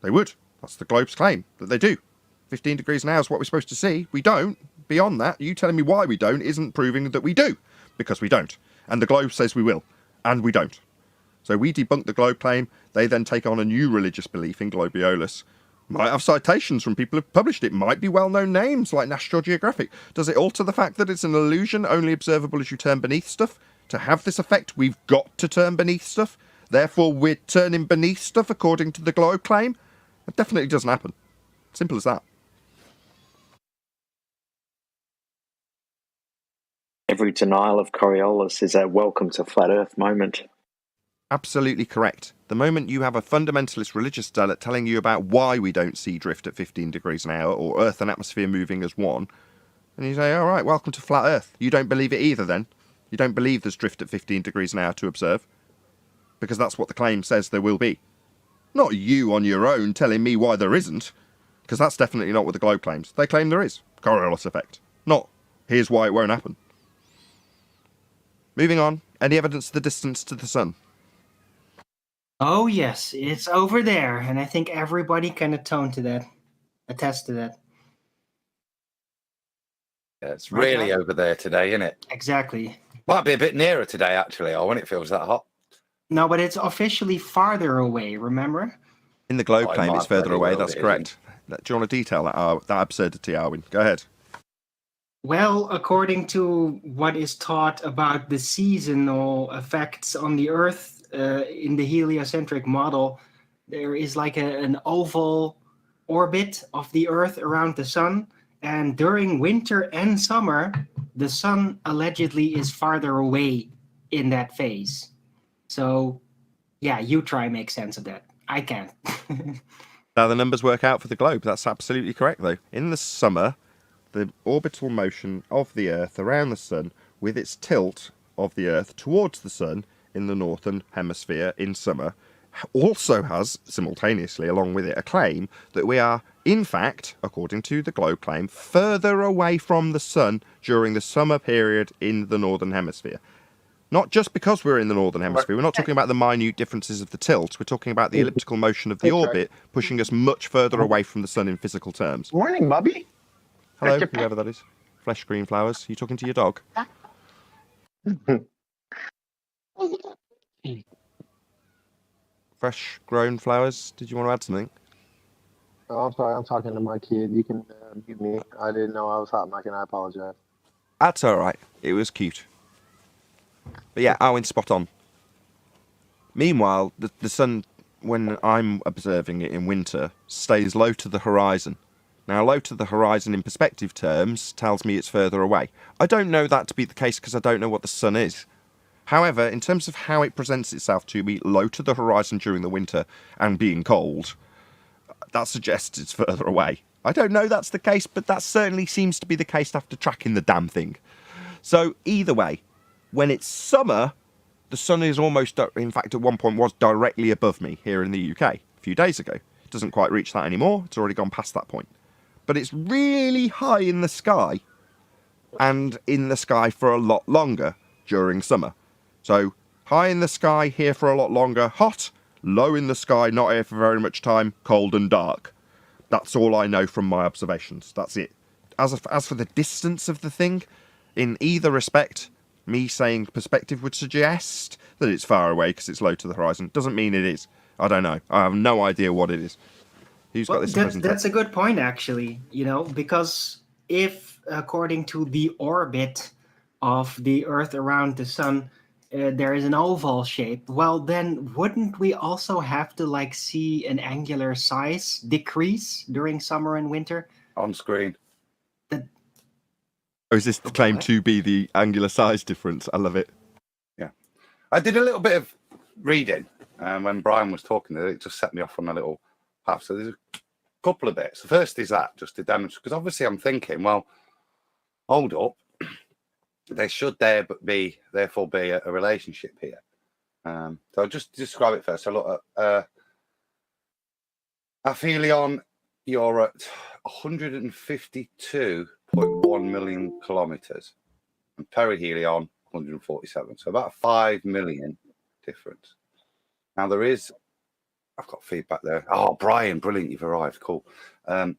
they would. That's the globe's claim, that they do. 15 degrees an hour is what we're supposed to see. We don't. Beyond that, you telling me why we don't isn't proving that we do, because we don't. And the globe says we will, and we don't. So we debunk the globe claim. They then take on a new religious belief in Globiolus. Might have citations from people who've published it. Might be well-known names like National Geographic. Does it alter the fact that it's an illusion only observable as you turn beneath stuff? To have this effect, we've got to turn beneath stuff. Therefore, we're turning beneath stuff according to the globe claim. It definitely doesn't happen. Simple as that. Every denial of Coriolis is a welcome to flat Earth moment. Absolutely correct. The moment you have a fundamentalist religious zealot telling you about why we don't see drift at 15 degrees an hour or Earth and atmosphere moving as one, and you say, all right, welcome to flat Earth. You don't believe it either then. You don't believe there's drift at 15 degrees an hour to observe, because that's what the claim says there will be. Not you on your own telling me why there isn't, because that's definitely not what the globe claims. They claim there is. Coriolis effect. Not, here's why it won't happen. Moving on, any evidence of the distance to the sun? Oh, yes, it's over there, and I think everybody can attest to that. Yeah, it's really over there today, isn't it? Exactly. Might be a bit nearer today, actually, or when it feels that hot. No, but it's officially farther away, remember? In the globe claim, it's further away, that's correct. Do you want to detail that absurdity, Arwin? Go ahead. Well, according to what is taught about the seasonal effects on the Earth in the heliocentric model, there is like an oval orbit of the Earth around the sun, And during winter and summer, the sun allegedly is farther away in that phase. So, yeah, you try and make sense of that. I can't. Now, the numbers work out for the globe. That's absolutely correct, though. In the summer, the orbital motion of the Earth around the sun, with its tilt of the Earth towards the sun in the northern hemisphere in summer, also has, simultaneously along with it, a claim that we are, in fact, according to the globe claim, further away from the sun during the summer period in the northern hemisphere. Not just because we're in the northern hemisphere. We're not talking about the minute differences of the tilt. We're talking about the elliptical motion of the orbit pushing us much further away from the sun in physical terms. Morning, Bubby. Hello, whoever that is. Flesh green flowers. Are you talking to your dog? Fresh grown flowers. Did you want to add something? Oh, I'm sorry, I'm talking to my kid. You can mute me. I didn't know I was hot mic, and I apologize. That's all right. It was cute. But yeah, Owen, spot on. Meanwhile, the sun, when I'm observing it in winter, stays low to the horizon. Now, low to the horizon in perspective terms tells me it's further away. I don't know that to be the case because I don't know what the sun is. However, in terms of how it presents itself to me low to the horizon during the winter and being cold, that suggests it's further away. I don't know that's the case, but that certainly seems to be the case after tracking the damn thing. So either way, when it's summer, the sun is almost, in fact, at one point was directly above me here in the UK a few days ago. It doesn't quite reach that anymore. It's already gone past that point. But it's really high in the sky and in the sky for a lot longer during summer. So high in the sky here for a lot longer, hot, low in the sky, not here for very much time, cold and dark. That's all I know from my observations. That's it. As for the distance of the thing, in either respect, me saying perspective would suggest that it's far away because it's low to the horizon. Doesn't mean it is. I don't know. I have no idea what it is. Who's got this? That's a good point, actually. Because if, according to the orbit of the Earth around the sun, there is an oval shape, well, then wouldn't we also have to see an angular size decrease during summer and winter? On screen. Or is this the claim to be the angular size difference? I love it. Yeah. I did a little bit of reading when Brian was talking. It just set me off on a little path. So there's a couple of bits. The first is that, just to demonstrate, because obviously I'm thinking, well, hold up. There should therefore be a relationship here. So I'll just describe it first. So look at aphelion, you're at 152.1 million kilometers, and perihelion 147. So about 5 million difference. Now I've got feedback there. Oh, Brian, brilliant, you've arrived. Cool. I'm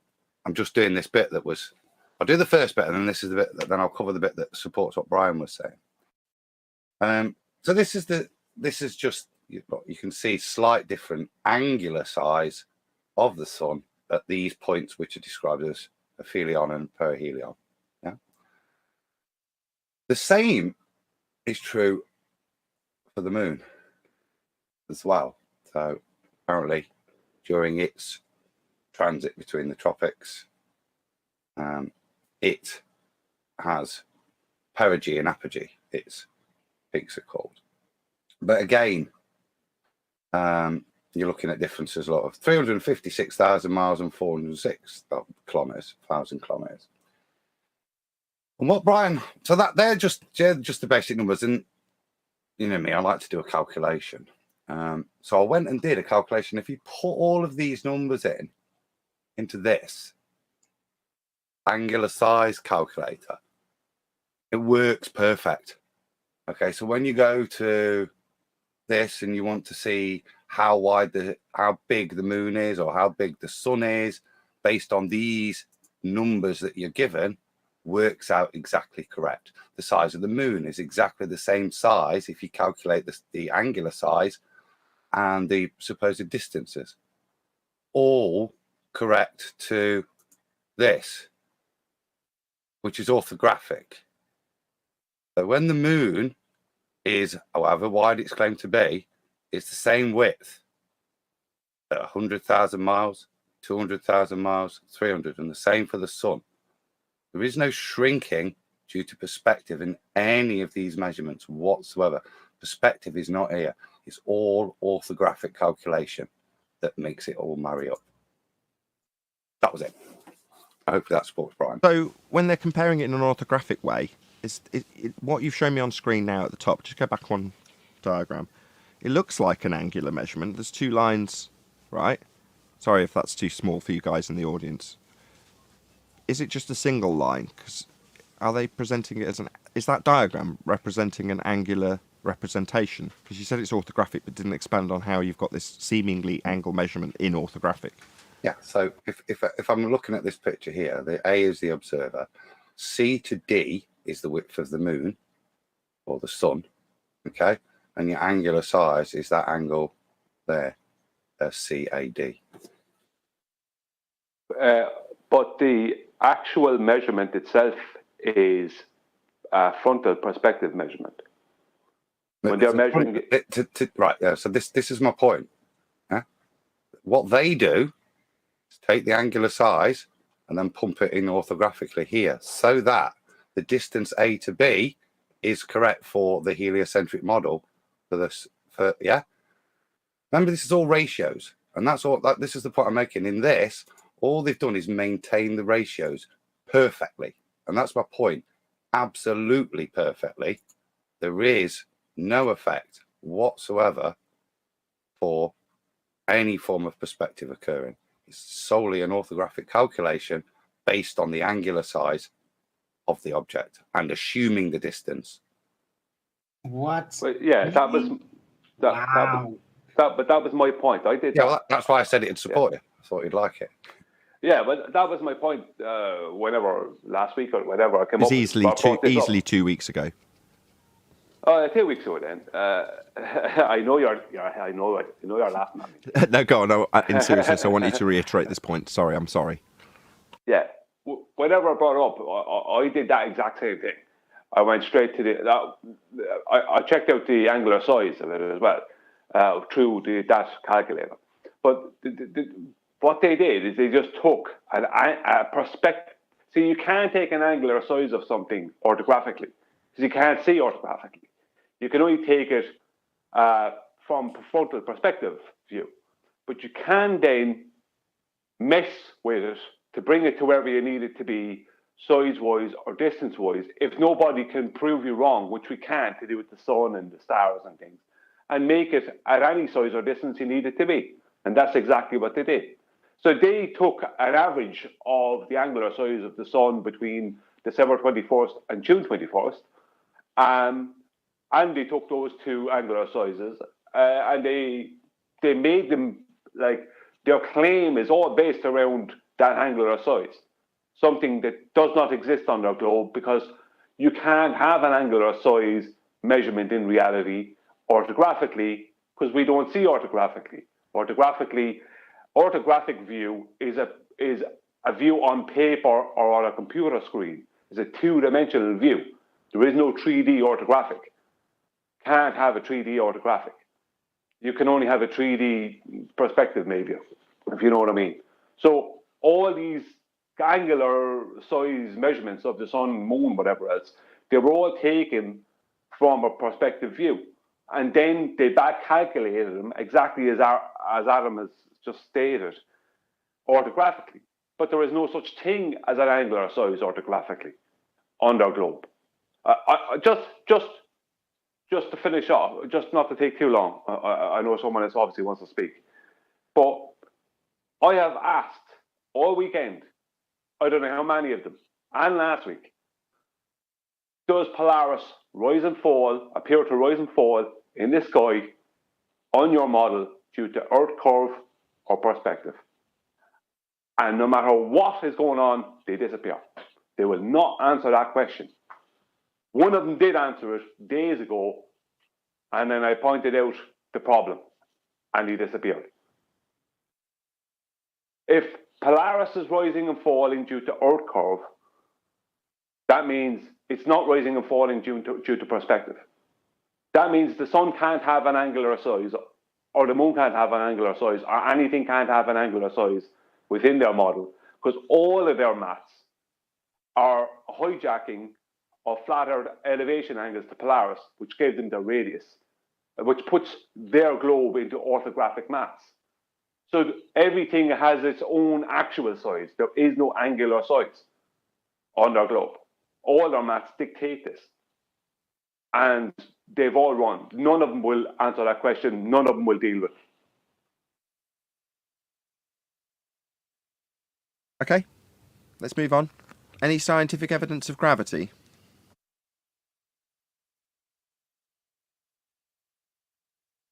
just doing this bit that was. I'll do the first bit, and then this is the bit that then I'll cover the bit that supports what Brian was saying. So this is just you can see slight different angular size of the sun at these points, which are described as aphelion and perihelion. Yeah. The same is true for the moon as well. So apparently, during its transit between the tropics, it has perigee and apogee, its peaks are called. But again, you're looking at differences a lot of 356,000 miles and 406 kilometers, 1,000 kilometers. And what Brian, so that they're just the basic numbers. And you know me, I like to do a calculation. So I went and did a calculation. If you put all of these numbers into this angular size calculator, it works perfect. Okay, so when you go to this and you want to see how big the moon is or how big the sun is based on these numbers that you're given, works out exactly correct. The size of the moon is exactly the same size if you calculate the angular size and the supposed distances, all correct to this, which is orthographic. So when the moon is, however wide it's claimed to be, it's the same width at 100,000 miles, 200,000 miles, 300, and the same for the sun. There is no shrinking due to perspective in any of these measurements whatsoever. Perspective is not here. It's all orthographic calculation that makes it all marry up. That was it. I hope that supports Brian. So when they're comparing it in an orthographic way, what you've shown me on screen now at the top, just go back one diagram. It looks like an angular measurement. There's 2 lines, right? Sorry if that's too small for you guys in the audience. Is it just a single line? Because are they presenting it as is that diagram representing an angular representation? Because you said it's orthographic, but didn't expand on how you've got this seemingly angle measurement in orthographic. Yeah, so if I'm looking at this picture here, the A is the observer, C to D is the width of the moon or the sun, okay? And your angular size is that angle there, CAD. But the actual measurement itself is a frontal perspective measurement. When they're measuring it, right, yeah. So this is my point. Yeah? What they do is take the angular size and then pump it in orthographically here, so that the distance A to B is correct for the heliocentric model. Yeah. Remember, this is all ratios, and that's all. This is the point I'm making. In this, all they've done is maintain the ratios perfectly, and that's my point. Absolutely perfectly. There is no effect whatsoever for any form of perspective occurring. It's solely an orthographic calculation based on the angular size of the object and assuming the distance. What? But yeah, that was my point. I did. Yeah, well, that's why I said it'd support you. I thought you'd like it. Yeah, but that was my point. Whenever last week or whatever I came It up. was easily 2 weeks ago. 2 weeks ago then. I know you're laughing at me. No, go on. No, in seriousness, I want you to reiterate this point. Sorry, I'm sorry. Yeah, whenever I brought it up, I did that exact same thing. I went straight to I checked out the angular size of it as well through that calculator. But what they did is they just took a perspective. So you can't take an angular size of something orthographically because you can't see orthographically. You can only take it from frontal perspective view. But you can then mess with it to bring it to wherever you need it to be, size-wise or distance-wise, if nobody can prove you wrong, which we can to do with the sun and the stars and things, and make it at any size or distance you need it to be. And that's exactly what they did. So they took an average of the angular size of the sun between December 21st and June 21st, and they took those 2 angular sizes, and they made them, like, their claim is all based around that angular size, something that does not exist on our globe, because you can't have an angular size measurement in reality orthographically, because we don't see orthographically. Orthographic view is a view on paper or on a computer screen. It's a 2-dimensional view. There is no 3D orthographic. Can't have a 3D orthographic. You can only have a 3D perspective, maybe, if you know what I mean. So all these angular size measurements of the sun, moon, whatever else, they were all taken from a perspective view. And then they back calculated them exactly as Adam has just stated, orthographically. But there is no such thing as an angular size orthographically on our globe. Just to finish off, just not to take too long. I know someone else obviously wants to speak, but I have asked all weekend, I don't know how many of them, and last week, does Polaris appear to rise and fall in the sky on your model due to Earth curve or perspective? And no matter what is going on, they disappear. They will not answer that question. One of them did answer it days ago, and then I pointed out the problem, and he disappeared. If Polaris is rising and falling due to Earth curve, that means it's not rising and falling due to perspective. That means the sun can't have an angular size, or the moon can't have an angular size, or anything can't have an angular size within their model, because all of their maths or hijacking of flat Earth elevation angles to Polaris, which gave them their radius, which puts their globe into orthographic maths. So everything has its own actual size. There is no angular size on their globe. All their maths dictate this. And they've all run. None of them will answer that question. None of them will deal with it. Okay, let's move on. Any scientific evidence of gravity?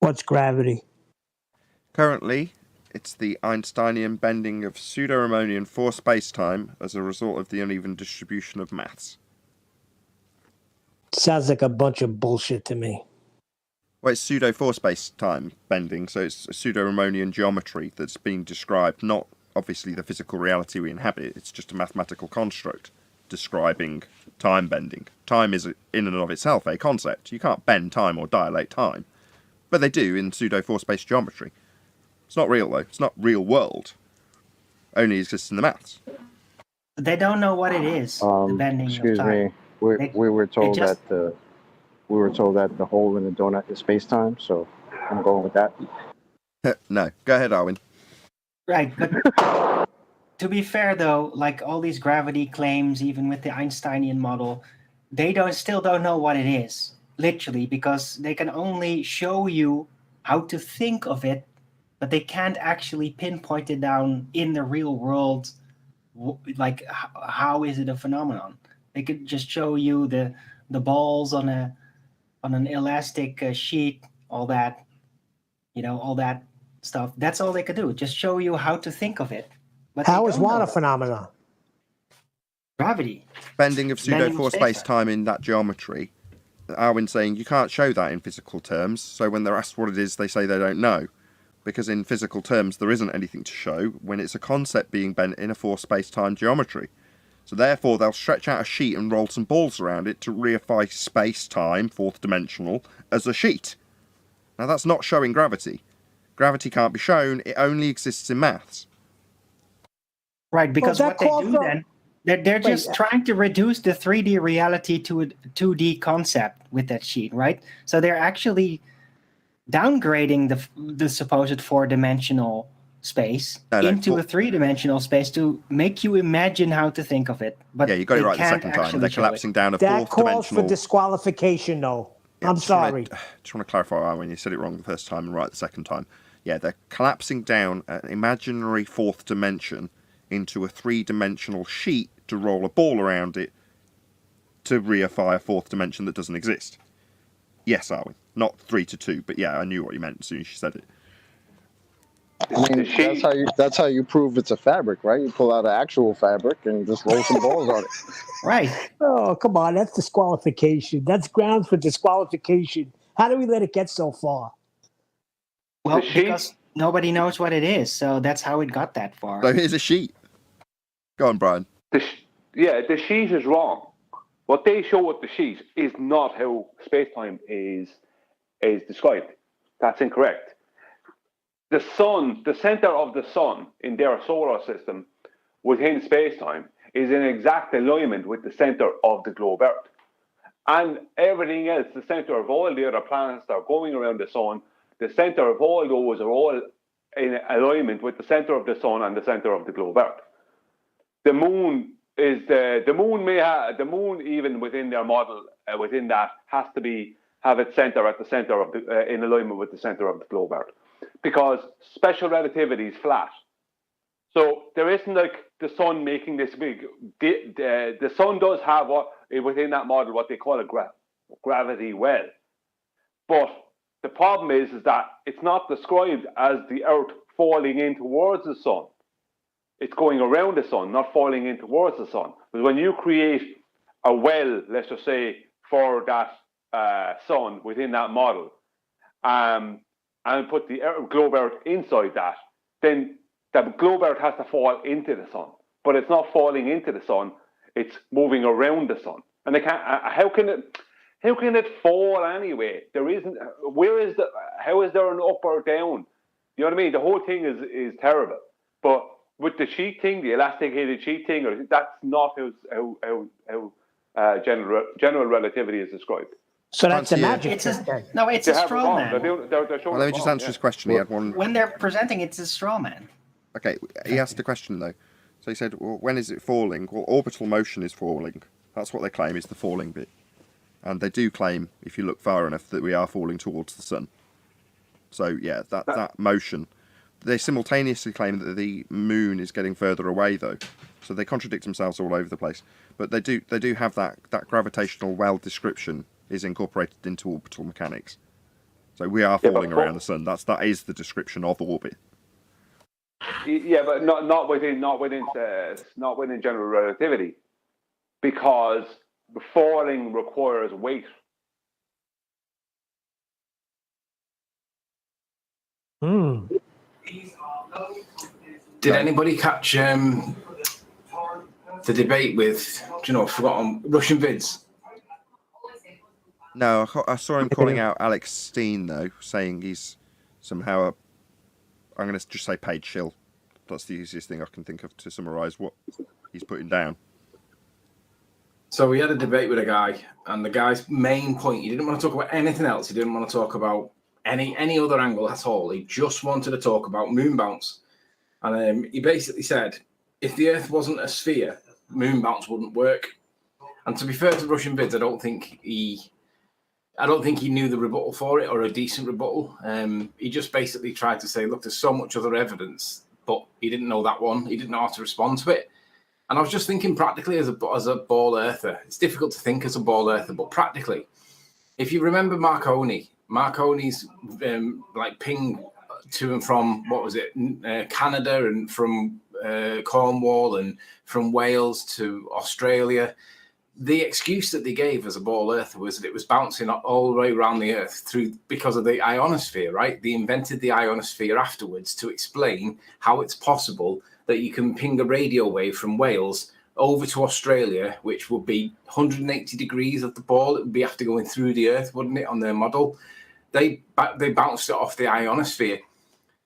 What's gravity? Currently, it's the Einsteinian bending of pseudo-Riemannian for space-time as a result of the uneven distribution of mass. Sounds like a bunch of bullshit to me. Well, it's pseudo for space-time bending, so it's a pseudo-Riemannian geometry that's being described, not obviously the physical reality we inhabit, it's just a mathematical construct describing time bending. Time is in and of itself a concept. You can't bend time or dilate time. But they do in pseudo-4-space geometry. It's not real, though. It's not real world. Only exists in the maths. They don't know what it is. The bending Excuse of time. me. We were told that the hole in the donut is space-time, so I'm going with that. No. Go ahead, Arwin. Right, but to be fair, though, like all these gravity claims, even with the Einsteinian model, they still don't know what it is. Literally, because they can only show you how to think of it, but they can't actually pinpoint it down in the real world. Like, how is it a phenomenon? They could just show you the balls on an elastic sheet, all that, all that stuff. That's all they could do. Just show you how to think of it. But how is what a phenomenon? Gravity. Bending of pseudo for space-time in that geometry. Arwin's saying you can't show that in physical terms, so when they're asked what it is, they say they don't know. Because in physical terms, there isn't anything to show when it's a concept being bent in a for space-time geometry. So therefore, they'll stretch out a sheet and roll some balls around it to reify space-time, fourth dimensional, as a sheet. Now that's not showing gravity. Gravity can't be shown, it only exists in maths. Right, because what they do then, they're just trying to reduce the 3D reality to a 2D concept with that sheet, right? So they're actually downgrading the supposed four-dimensional space into a three-dimensional space to make you imagine how to think of it. But yeah, you got it right the second time. They're collapsing down a fourth-dimensional... That calls for disqualification, though. I'm sorry. Just want to clarify when you said it wrong the first time and right the second time. Yeah, they're collapsing down an imaginary fourth dimension into a three-dimensional sheet to roll a ball around it to reify a fourth dimension that doesn't exist. Yes, Arwin. Not 3 to 2, but yeah, I knew what you meant as soon as you said it. I mean, that's how you prove it's a fabric, right? You pull out an actual fabric and just roll some balls on it. Right. Oh, come on. That's disqualification. That's grounds for disqualification. How do we let it get so far? Well, because nobody knows what it is, so that's how it got that far. So here's a sheet. Go on, Brian. The sheet is wrong. What they show with the sheet is not how space-time is described. That's incorrect. The sun, the center of the sun in their solar system within space-time is in exact alignment with the center of the globe Earth. And everything else, the center of all the other planets that are going around the sun, the center of all those are all in alignment with the center of the sun and the center of the globe Earth. The moon is the moon even within their model within that has to have its center at the center of in alignment with the center of the globe Earth, because special relativity is flat. So there isn't like the sun making this big. The sun does have within that model what they call a gravity well, but the problem is that it's not described as the Earth falling in towards the sun. It's going around the sun, not falling in towards the sun. But when you create a well, let's just say, for that sun within that model, and put the globe Earth inside that, then the globe Earth has to fall into the sun. But it's not falling into the sun; it's moving around the sun. And they can't. How can it fall anyway? There isn't. How is there an up or down? You know what I mean? The whole thing is terrible. But with the sheet thing, the elasticated sheet thing, or that's not how general relativity is described. So that's the Fancy, magic. It's trick then. no, it's They a have it straw wrong. man. They're showing Let me it just wrong, answer yeah. his question. He had one. When they're presenting, it's a straw man. Okay, he asked a question though. So he said, well, when is it falling? Well, orbital motion is falling. That's what they claim is the falling bit. And they do claim, if you look far enough, that we are falling towards the sun. So yeah, that motion. They simultaneously claim that the moon is getting further away though. So they contradict themselves all over the place. But they do have that gravitational well description is incorporated into orbital mechanics. So we are falling around the sun. That is the description of orbit. Yeah, but not within general relativity, because falling requires weight. Did anybody catch the debate with, forgotten Russian vids? No, I saw him calling out Alex Steen though, saying he's somehow I'm going to just say paid shill. That's the easiest thing I can think of to summarise what he's putting down. So we had a debate with a guy, and the guy's main point, he didn't want to talk about anything else. He didn't want to talk about any other angle at all. He just wanted to talk about moon bounce. And he basically said, if the Earth wasn't a sphere, moon bounce wouldn't work. And to be fair to Russian vids, I don't think he knew the rebuttal for it, or a decent rebuttal. He just basically tried to say, look, there's so much other evidence, but he didn't know that one. He didn't know how to respond to it. And I was just thinking practically as a ball earther. It's difficult to think as a ball earther, but practically, if you remember Marconi's like ping to and from, what was it, Canada, and from Cornwall, and from Wales to Australia, the excuse that they gave as a ball earther was that it was bouncing all the way around the Earth because of the ionosphere, right? They invented the ionosphere afterwards to explain how it's possible that you can ping a radio wave from Wales over to Australia, which would be 180 degrees of the ball. It would be after going through the Earth, wouldn't it, on their model? They bounced it off the ionosphere.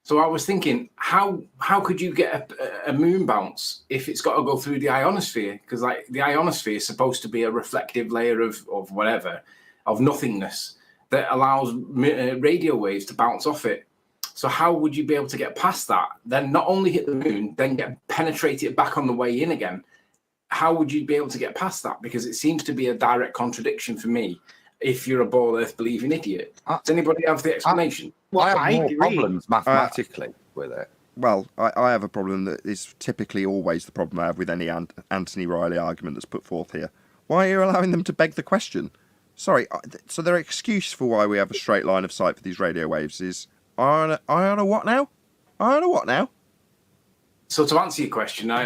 So I was thinking, how could you get a moon bounce if it's got to go through the ionosphere? Because like the ionosphere is supposed to be a reflective layer of whatever, of nothingness that allows radio waves to bounce off it. So how would you be able to get past that? Then not only hit the moon, then penetrate it back on the way in again. How would you be able to get past that? Because it seems to be a direct contradiction for me. If you're a ball earth believing idiot, does anybody have the explanation? I have more problems mathematically with it. Well, I have a problem that is typically always the problem I have with any Anthony Riley argument that's put forth here. Why are you allowing them to beg the question? Sorry, so their excuse for why we have a straight line of sight for these radio waves is, I on a what now? I on a what now? So to answer your question, I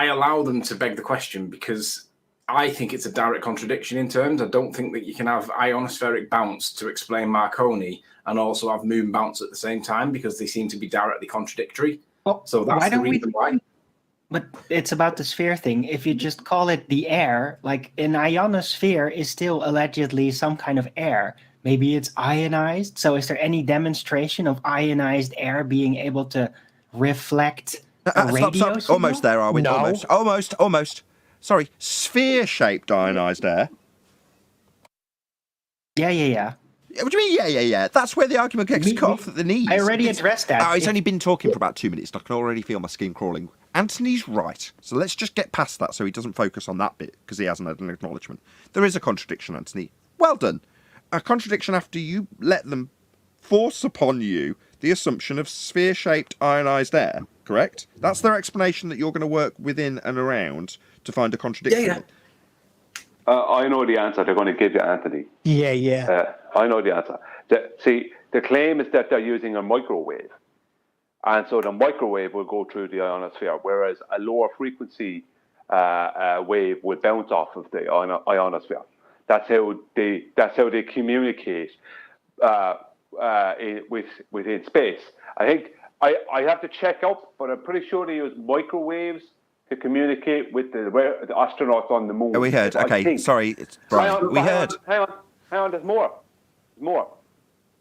allow them to beg the question because I think it's a direct contradiction in terms. I don't think that you can have ionospheric bounce to explain Marconi and also have moon bounce at the same time, because they seem to be directly contradictory. So that's the reason why. But it's about the sphere thing. If you just call it the air, like an ionosphere is still allegedly some kind of air. Maybe it's ionized. So is there any demonstration of ionized air being able to reflect a radio signal? Almost there, are we? No. Almost. Sorry, sphere-shaped ionized air. Yeah. What do you mean, yeah? That's where the argument gets cut off at the knees. I already addressed that. Oh, he's only been talking for about 2 minutes, and I can already feel my skin crawling. Anthony's right, so let's just get past that so he doesn't focus on that bit, because he hasn't had an acknowledgement. There is a contradiction, Anthony. Well done. A contradiction after you let them force upon you the assumption of sphere-shaped ionized air, correct? That's their explanation that you're going to work within and around to find a contradiction. Yeah. I know the answer they're going to give you, Anthony. Yeah. I know the answer. The claim is that they're using a microwave. And so the microwave will go through the ionosphere, whereas a lower frequency wave would bounce off of the ionosphere. That's how they communicate within space. I think I have to check up, but I'm pretty sure they use microwaves to communicate with the astronauts on the moon. Oh, we heard. Okay, sorry, it's Brian. We heard. Hang on. There's more.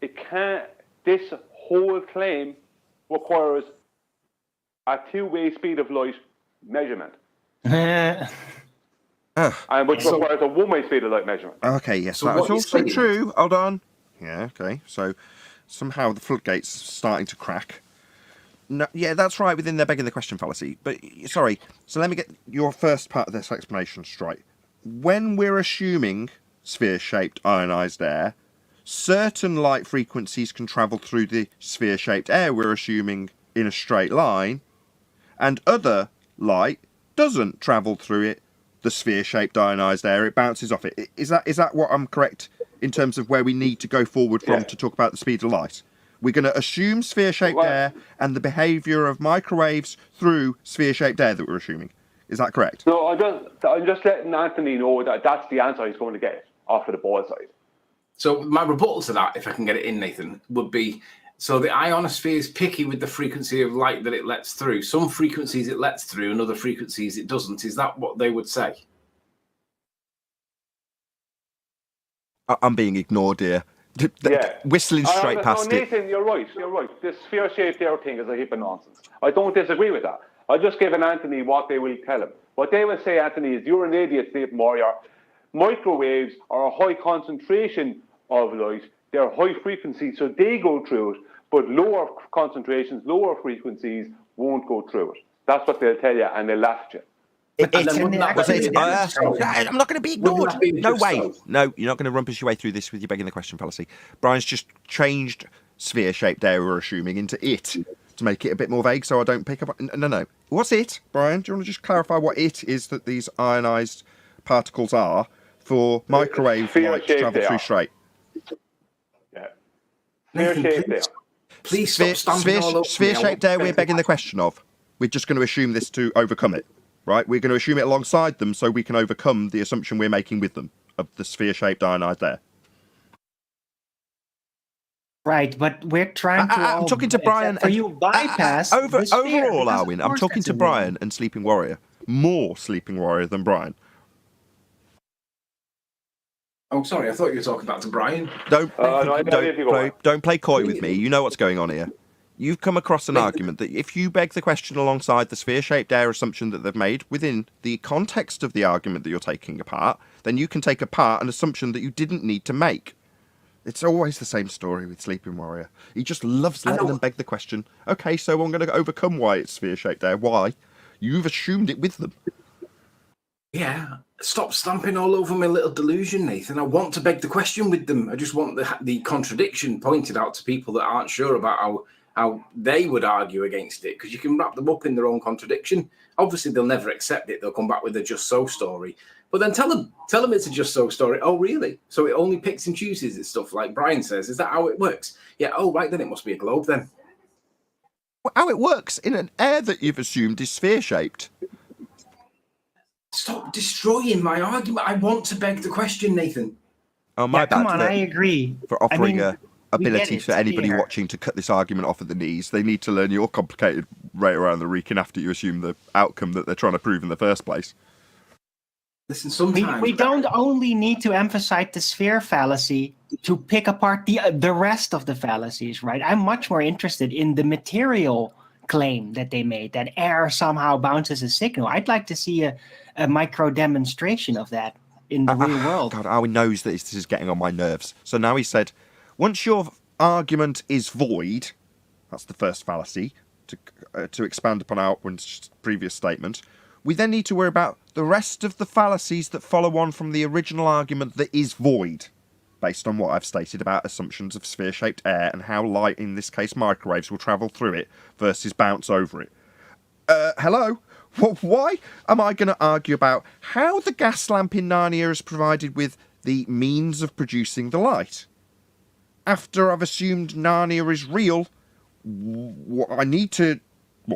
It can't. This whole claim requires a two-way speed of light measurement. Ah, And which requires a one-way speed of light measurement. okay, yes, So that what was you're also saying- true. Hold on. Yeah, okay. So somehow the floodgates starting to crack. No, yeah, that's right, within their begging the question fallacy. But, sorry, so let me get your first part of this explanation straight. When we're assuming sphere-shaped ionised air, certain light frequencies can travel through the sphere-shaped air we're assuming in a straight line, and other light doesn't travel through it, the sphere-shaped ionised air, it bounces off it. Is that what I'm correct in terms of where we need to go forward from to talk about the speed of light? We're going to assume sphere-shaped air and the behaviour of microwaves through sphere-shaped air that we're assuming. Is that correct? No, I'm just letting Anthony know that that's the answer he's going to get off of the ball side. So my rebuttal to that, if I can get it in, Nathan, would be, so the ionosphere is picky with the frequency of light that it lets through. Some frequencies it lets through and other frequencies it doesn't. Is that what they would say? I'm being ignored here. Whistling straight past no, it. Nathan, you're right. This sphere-shaped air thing is a heap of nonsense. I don't disagree with that. I just given Anthony what they will tell him. What they will say, Anthony, is you're an idiot, Stephen Warrior. Microwaves are a high concentration of light. They're high frequency, so they go through it. But lower concentrations, lower frequencies won't go through it. That's what they'll tell you, and they'll laugh at you. I'm not going to be ignored. No way. No, you're not going to rumpus your way through this with your begging the question fallacy. Brian's just changed sphere-shaped air, we're assuming, into it to make it a bit more vague so I don't pick up... No. What's it, Brian? Do you want to just clarify what it is that these ionised particles are for microwave light to travel through straight? Yeah. Sphere-shaped air. Please stop stamping all over me. Sphere-shaped air we're begging the question of. We're just going to assume this to overcome it. Right, we're going to assume it alongside them so we can overcome the assumption we're making with them of the sphere-shaped ionised air. Right, but we're trying to. I'm talking to Brian. For you bypass overall, Alwyn. I'm talking to Brian and Sleeping Warrior. More Sleeping Warrior than Brian. Oh, sorry, I thought you were talking back to Brian. Don't play coy with me. You know what's going on here. You've come across an argument that if you beg the question alongside the sphere-shaped air assumption that they've made within the context of the argument that you're taking apart, then you can take apart an assumption that you didn't need to make. It's always the same story with Sleeping Warrior. He just loves letting them beg the question. Okay, so I'm going to overcome why it's sphere-shaped air. Why? You've assumed it with them. Yeah, stop stamping all over my little delusion, Nathan. I want to beg the question with them. I just want the contradiction pointed out to people that aren't sure about how they would argue against it, because you can wrap them up in their own contradiction. Obviously, they'll never accept it. They'll come back with a just so story. But then tell them it's a just so story. Oh, really? So it only picks and chooses its stuff, like Brian says. Is that how it works? Yeah, oh, right, then it must be a globe then. How it works in an air that you've assumed is sphere-shaped. Stop destroying my argument. I want to beg the question, Nathan. Oh, my bad. Come on, I agree. For offering I mean, ability for anybody watching to cut this argument off at the knees. They need to learn your complicated right around the reeking after you assume the outcome that they're trying to prove in the first place. Listen, sometimes we don't only need to emphasize the sphere fallacy to pick apart the rest of the fallacies, right? I'm much more interested in the material claim that they made, that air somehow bounces a signal. I'd like to see a micro demonstration of that in the real world. God, Owen knows that this is getting on my nerves. So now he said, once your argument is void, that's the first fallacy, to expand upon Outward's previous statement, we then need to worry about the rest of the fallacies that follow on from the original argument that is void, based on what I've stated about assumptions of sphere-shaped air and how light, in this case microwaves, will travel through it versus bounce over it. Hello? Why am I going to argue about how the gas lamp in Narnia is provided with the means of producing the light? After I've assumed Narnia is real, I need to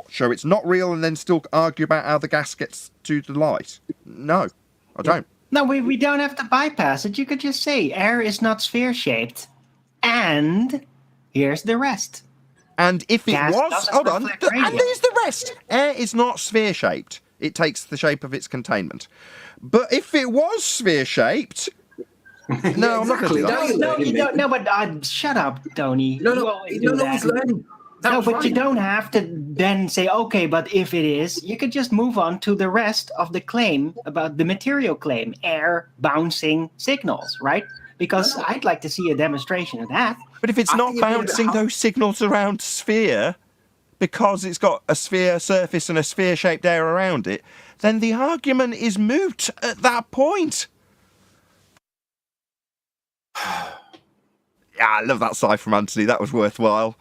show it's not real and then still argue about how the gas gets to the light? No, I don't. No, we don't have to bypass it. You could just say air is not sphere-shaped, and here's the rest. And if it Gas was, doesn't hold on, reflect and radiant. there's the rest. Air is not sphere-shaped. It takes the shape of its containment. But if it was sphere-shaped... No, I'm not going to do that. No, you don't. No, but shut up, Tony. No, he's learning. No, but you don't have to then say, okay, but if it is, you could just move on to the rest of the claim about the material claim, air bouncing signals, right? Because I'd like to see a demonstration of that. But if it's not bouncing those signals around sphere, because it's got a sphere surface and a sphere-shaped air around it, then the argument is moot at that point. Yeah, I love that sigh from Anthony. That was worthwhile.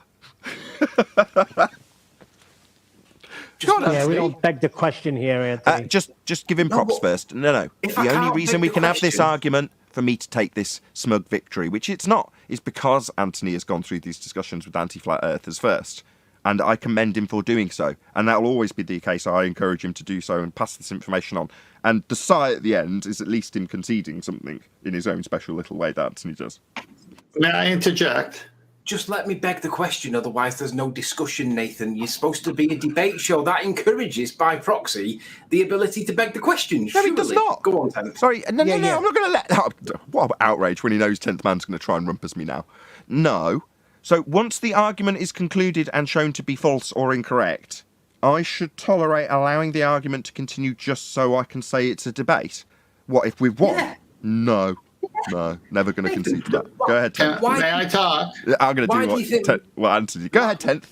Yeah, we don't beg the question here, Anthony. Just give him props first. No. The only reason we can have this argument for me to take this smug victory, which it's not, is because Anthony has gone through these discussions with anti-flat earthers first. And I commend him for doing so. And that will always be the case. I encourage him to do so and pass this information on. And the sigh at the end is at least him conceding something in his own special little way that Anthony does. May I interject? Just let me beg the question, otherwise there's no discussion, Nathan. You're supposed to be a debate show. That encourages, by proxy, the ability to beg the question. No, it does not. Go on, 10th. Sorry, no, I'm not going to let that... What outrage when he knows 10th man's going to try and rumpus me now. No. So once the argument is concluded and shown to be false or incorrect, I should tolerate allowing the argument to continue just so I can say it's a debate. What, if we've won? Yeah. No, never going to concede to that. Go ahead, 10th. May I talk? I'm going to do what Anthony... Go ahead, 10th.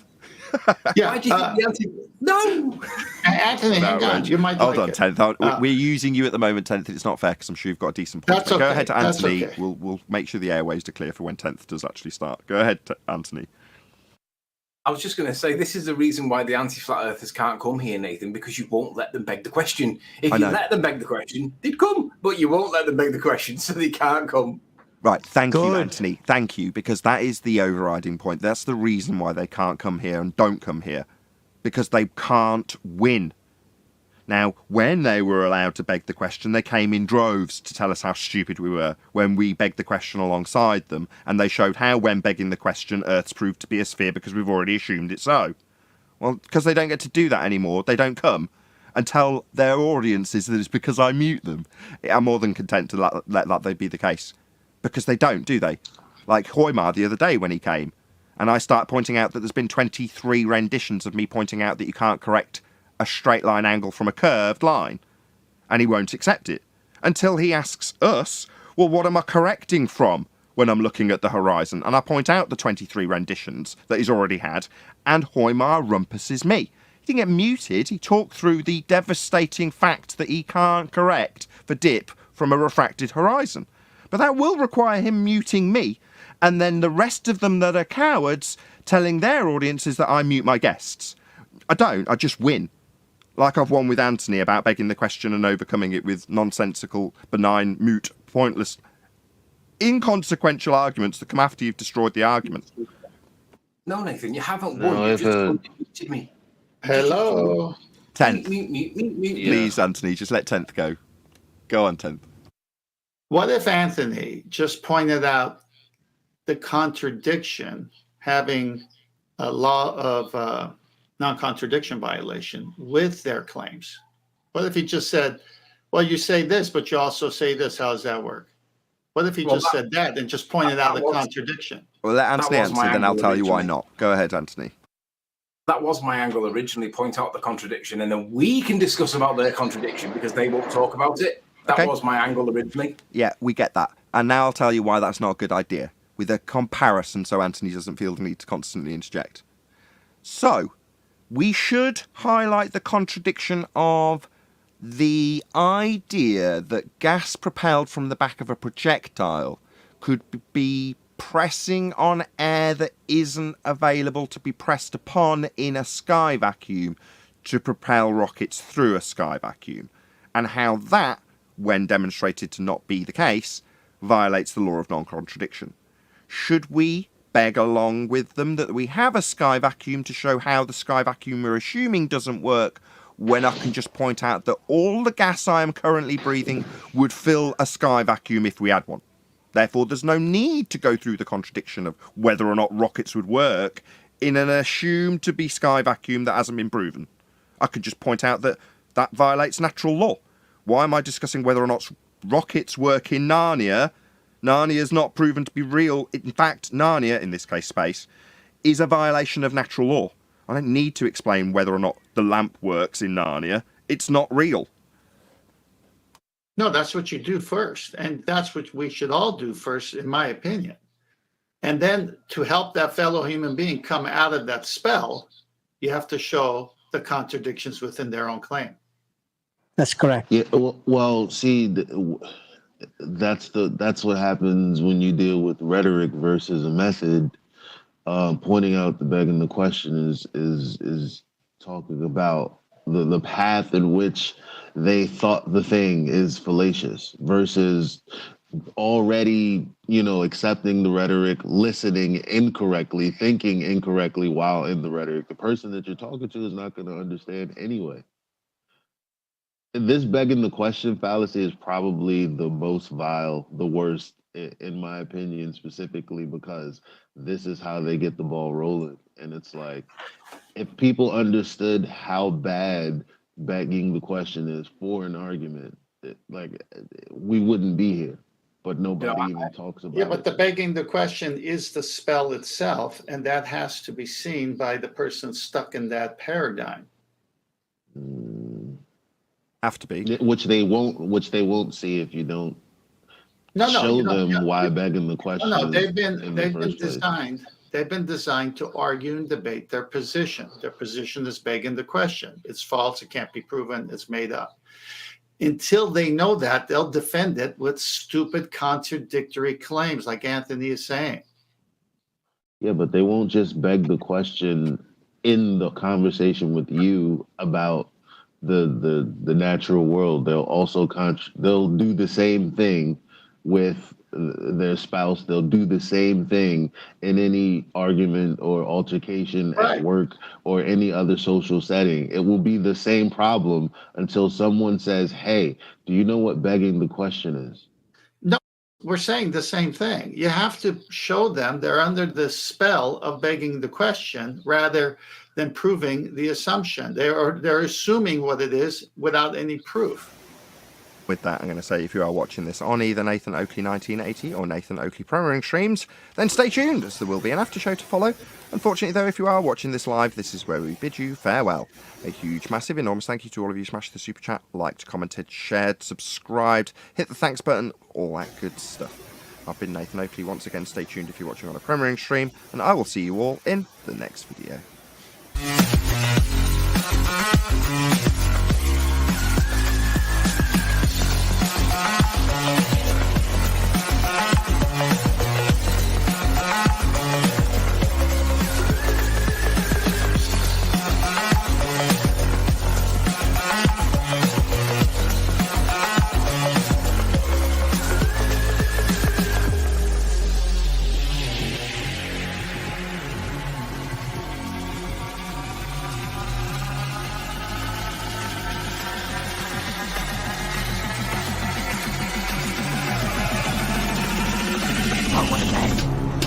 Yeah, why do you think the answer? No, Anthony, hang on. You might hold like on, it. 10th. We're using you at the moment, 10th. It's not fair because I'm sure you've got a decent point. That's okay. Go ahead to Anthony. That's okay. We'll make sure the airways are clear for when 10th does actually start. Go ahead, Anthony. I was just going to say, this is the reason why the anti-flat earthers can't come here, Nathan, because you won't let them beg the question. If you let them beg the question, they'd come, but you won't let them beg the question, so they can't come. Right, thank you, Anthony. Thank you, because that is the overriding point. That's the reason why they can't come here and don't come here, because they can't win. Now, when they were allowed to beg the question, they came in droves to tell us how stupid we were when we begged the question alongside them, and they showed how, when begging the question, Earth's proved to be a sphere because we've already assumed it so. Well, because they don't get to do that anymore, they don't come and tell their audiences that it's because I mute them. I'm more than content to let that be the case. Because they don't, do they? Like Hoymar the other day when he came, and I start pointing out that there's been 23 renditions of me pointing out that you can't correct a straight line angle from a curved line, and he won't accept it until he asks us, well, what am I correcting from when I'm looking at the horizon? And I point out the 23 renditions that he's already had, and Hoymar rumpuses me. He didn't get muted, he talked through the devastating fact that he can't correct for dip from a refracted horizon. But that will require him muting me, and then the rest of them that are cowards telling their audiences that I mute my guests. I don't, I just win. Like I've won with Anthony about begging the question and overcoming it with nonsensical, benign, moot, pointless, inconsequential arguments that come after you've destroyed the argument. No, Nathan, you haven't won. You just muted me. Hello. 10th. Mute. Please, Anthony, just let 10th go. Go on, 10th. What if Anthony just pointed out the contradiction, having a law of non-contradiction violation with their claims? What if he just said, well, you say this, but you also say this. How does that work? What if he said that and just pointed out the contradiction? Well, let Anthony answer, then I'll tell you why not. Go ahead, Anthony. That was my angle originally, point out the contradiction, and then we can discuss about their contradiction because they won't talk about it. That was my angle originally. Yeah, we get that. And now I'll tell you why that's not a good idea, with a comparison so Anthony doesn't feel the need to constantly interject. So, we should highlight the contradiction of the idea that gas propelled from the back of a projectile could be pressing on air that isn't available to be pressed upon in a sky vacuum to propel rockets through a sky vacuum, and how that, when demonstrated to not be the case, violates the law of non-contradiction. Should we beg along with them that we have a sky vacuum to show how the sky vacuum we're assuming doesn't work, when I can just point out that all the gas I am currently breathing would fill a sky vacuum if we had one? Therefore, there's no need to go through the contradiction of whether or not rockets would work in an assumed to be sky vacuum that hasn't been proven. I could just point out that that violates natural law. Why am I discussing whether or not rockets work in Narnia? Narnia is not proven to be real. In fact, Narnia, in this case space, is a violation of natural law. I don't need to explain whether or not the lamp works in Narnia. It's not real. No, that's what you do first. And that's what we should all do first, in my opinion. And then to help that fellow human being come out of that spell, you have to show the contradictions within their own claim. That's correct. Yeah. Well, see, that's what happens when you deal with rhetoric versus a method. Pointing out the begging the question is talking about the path in which they thought the thing is fallacious versus already, accepting the rhetoric, listening incorrectly, thinking incorrectly while in the rhetoric. The person that you're talking to is not going to understand anyway. This begging the question fallacy is probably the most vile, the worst, in my opinion, specifically because this is how they get the ball rolling. And it's like, if people understood how bad begging the question is for an argument, we wouldn't be here. But nobody even talks about it. Yeah, but the begging the question is the spell itself, and that has to be seen by the person stuck in that paradigm. Have to be. Which they won't see if you don't show them why begging the question. No, they've been designed. They've been designed to argue and debate their position. Their position is begging the question. It's false. It can't be proven. It's made up. Until they know that, they'll defend it with stupid, contradictory claims, like Anthony is saying. Yeah, but they won't just beg the question in the conversation with you about the natural world. They'll also they'll do the same thing with their spouse. They'll do the same thing in any argument or altercation at work or any other social setting. It will be the same problem until someone says, hey, do you know what begging the question is? No, we're saying the same thing. You have to show them they're under the spell of begging the question rather than proving the assumption. They're assuming what it is without any proof. With that, I'm going to say if you are watching this on either Nathan Oakley 1980 or Nathan Oakley Programming streams, then stay tuned as there will be an after show to follow. Unfortunately, though, if you are watching this live, this is where we bid you farewell. A huge, massive, enormous thank you to all of you who smashed the super chat, liked, commented, shared, subscribed, hit the thanks button, all that good stuff. I've been Nathan Oakley once again. Stay tuned if you're watching on a Premiering stream, and I will see you all in the next video.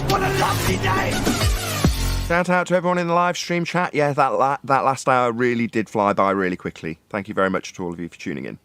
What a lovely day! Shout out to everyone in the live stream chat. Yeah, that last hour really did fly by really quickly. Thank you very much to all of you for tuning in.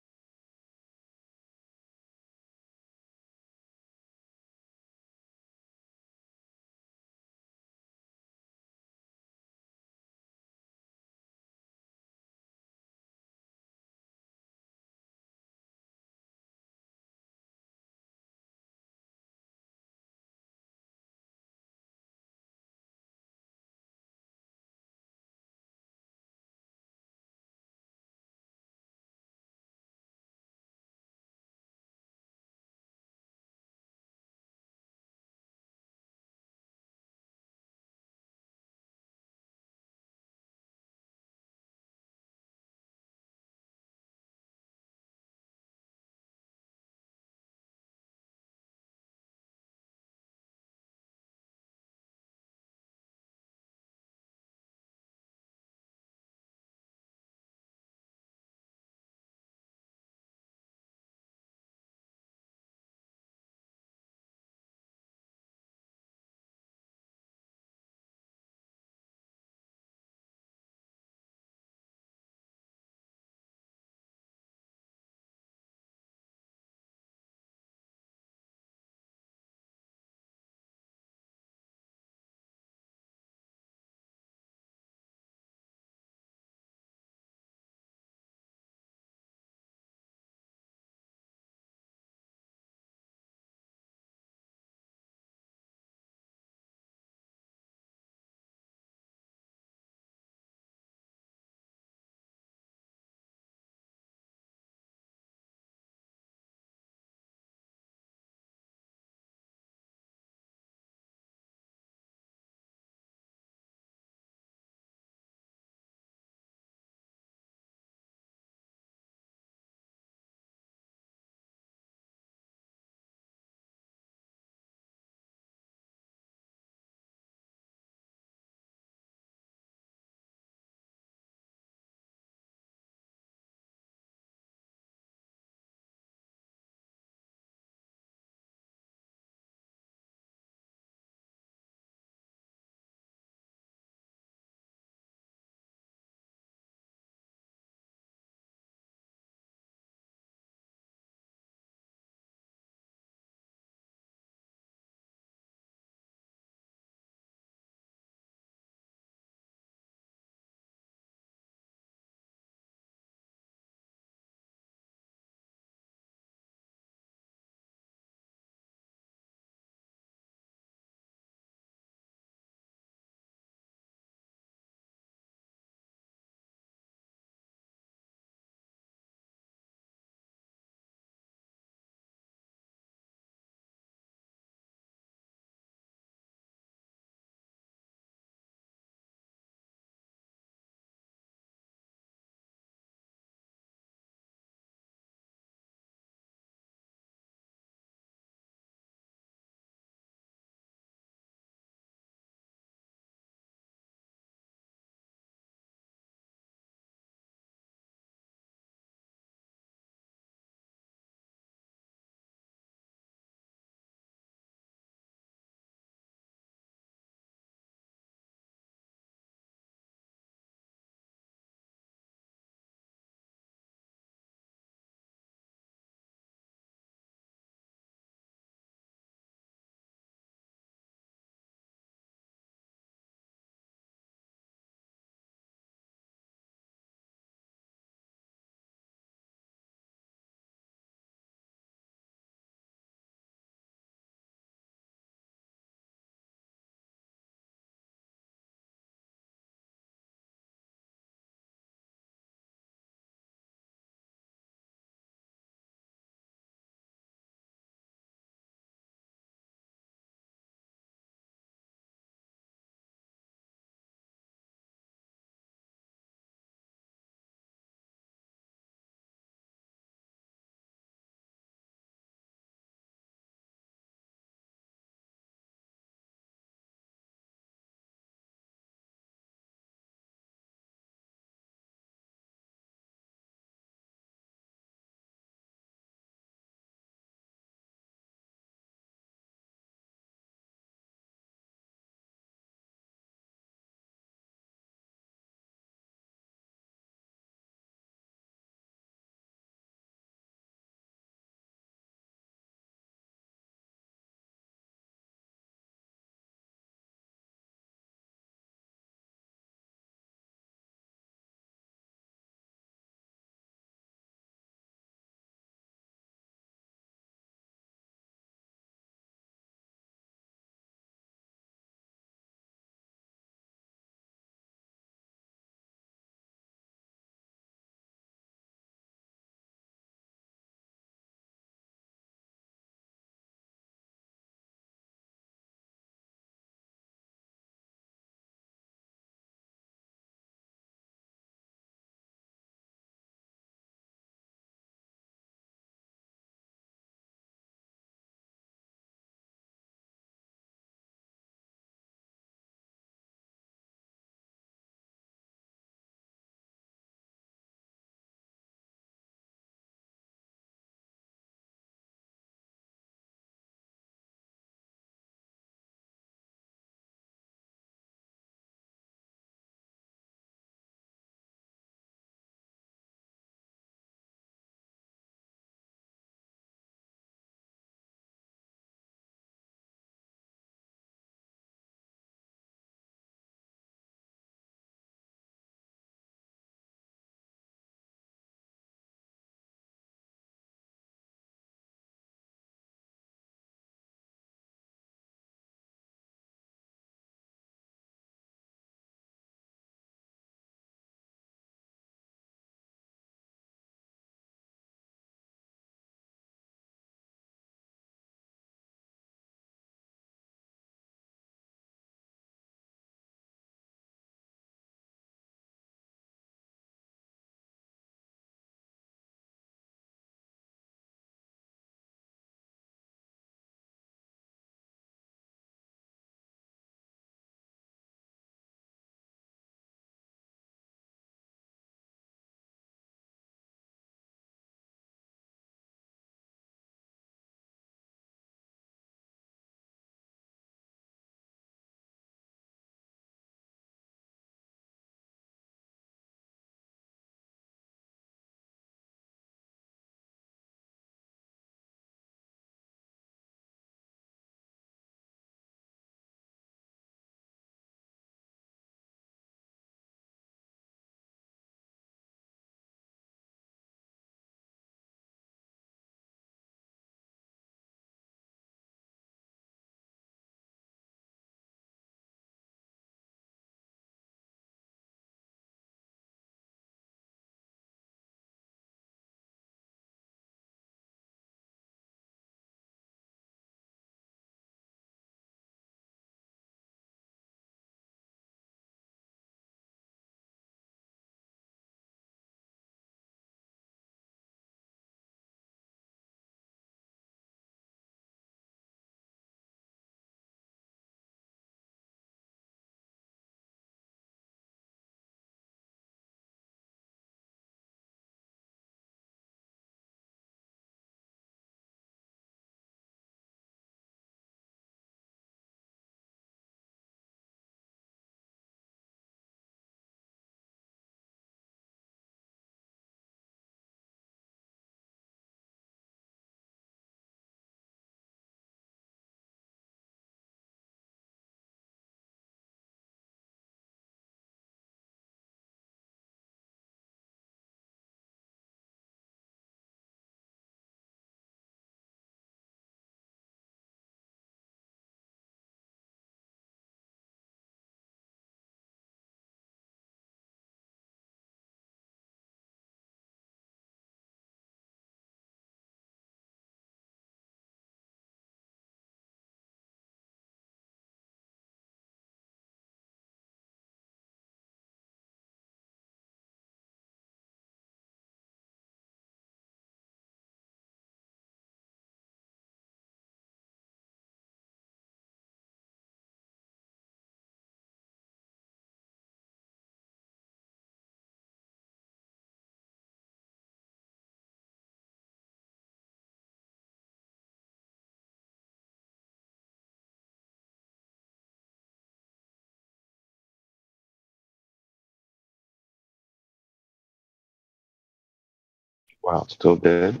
Wow, still dead.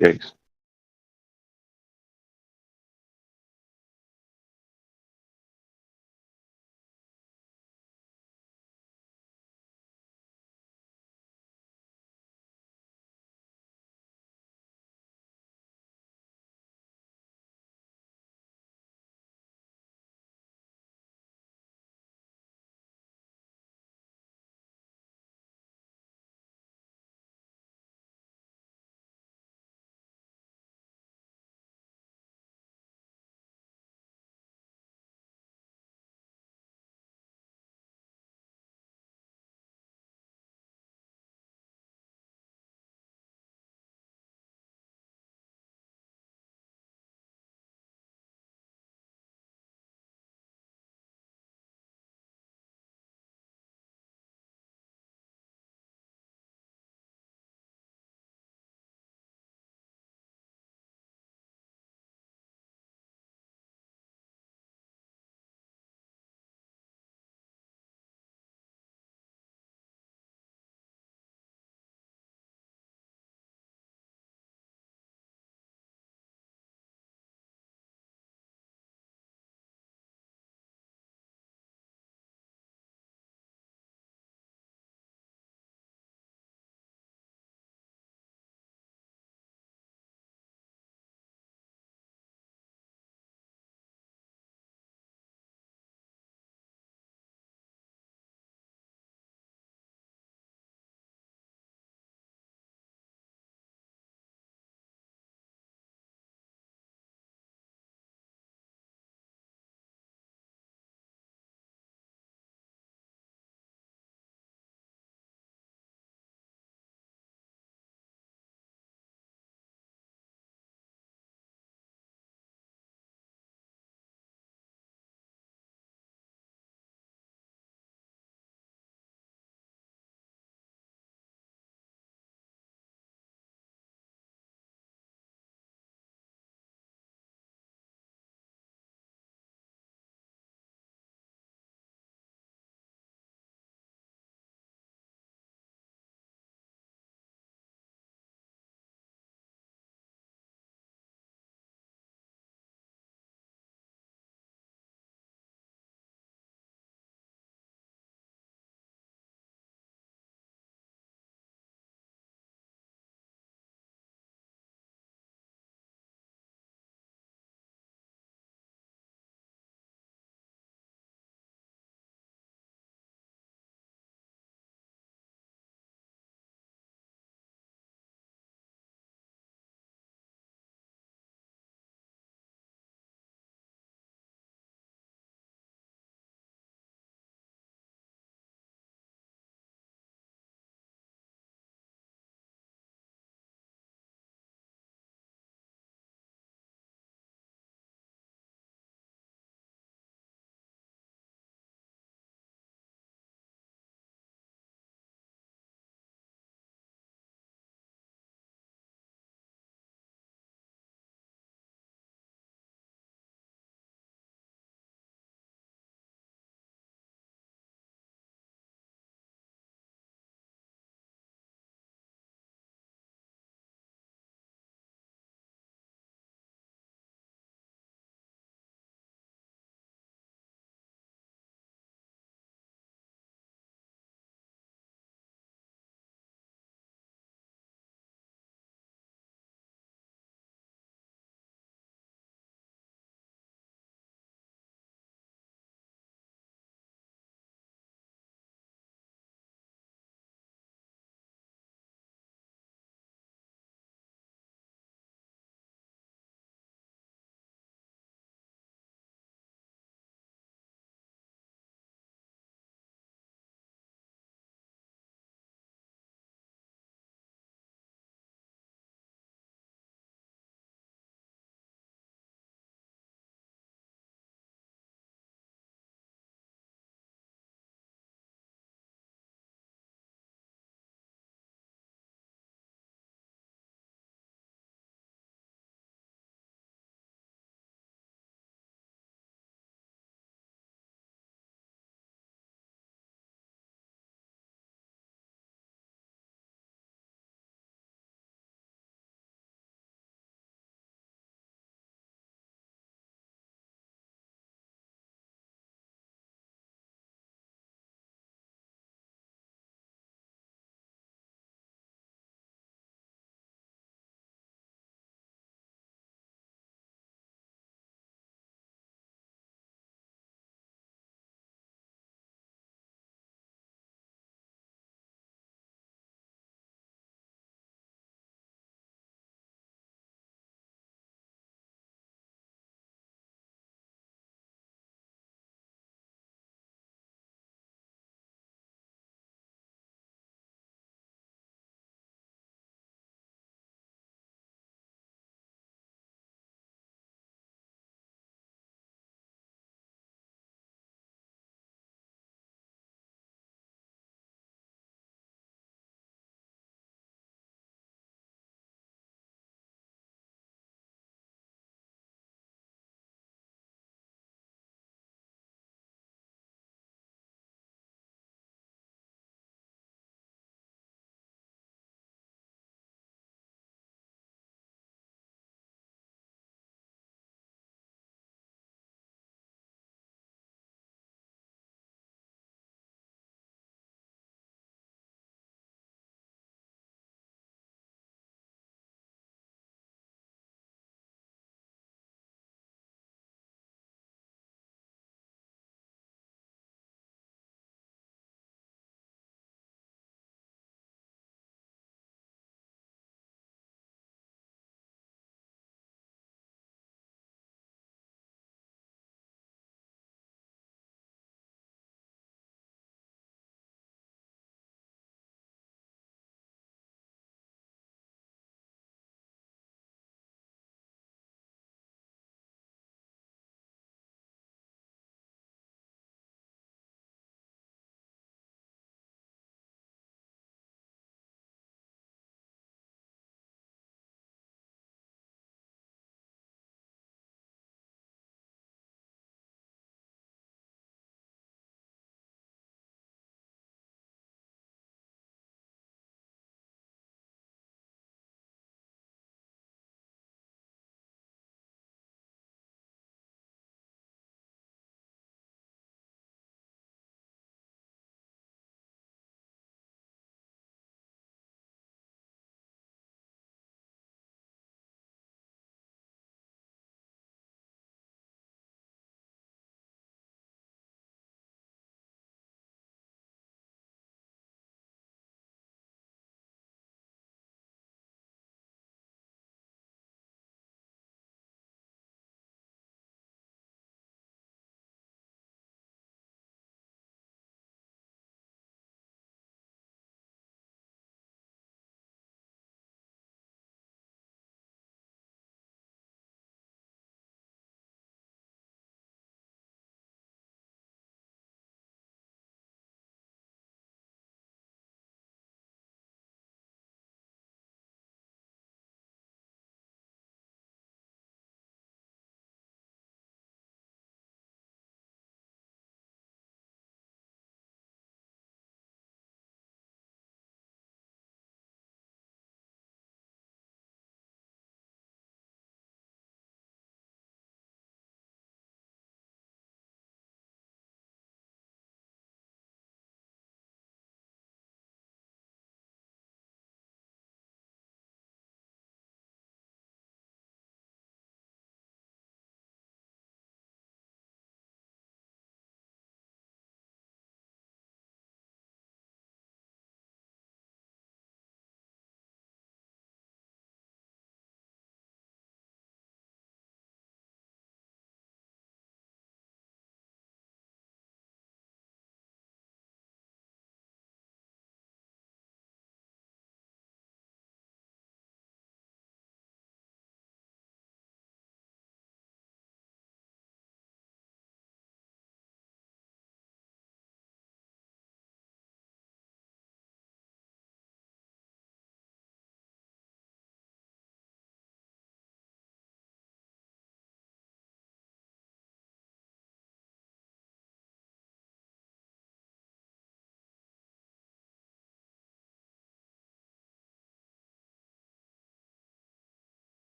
Yikes.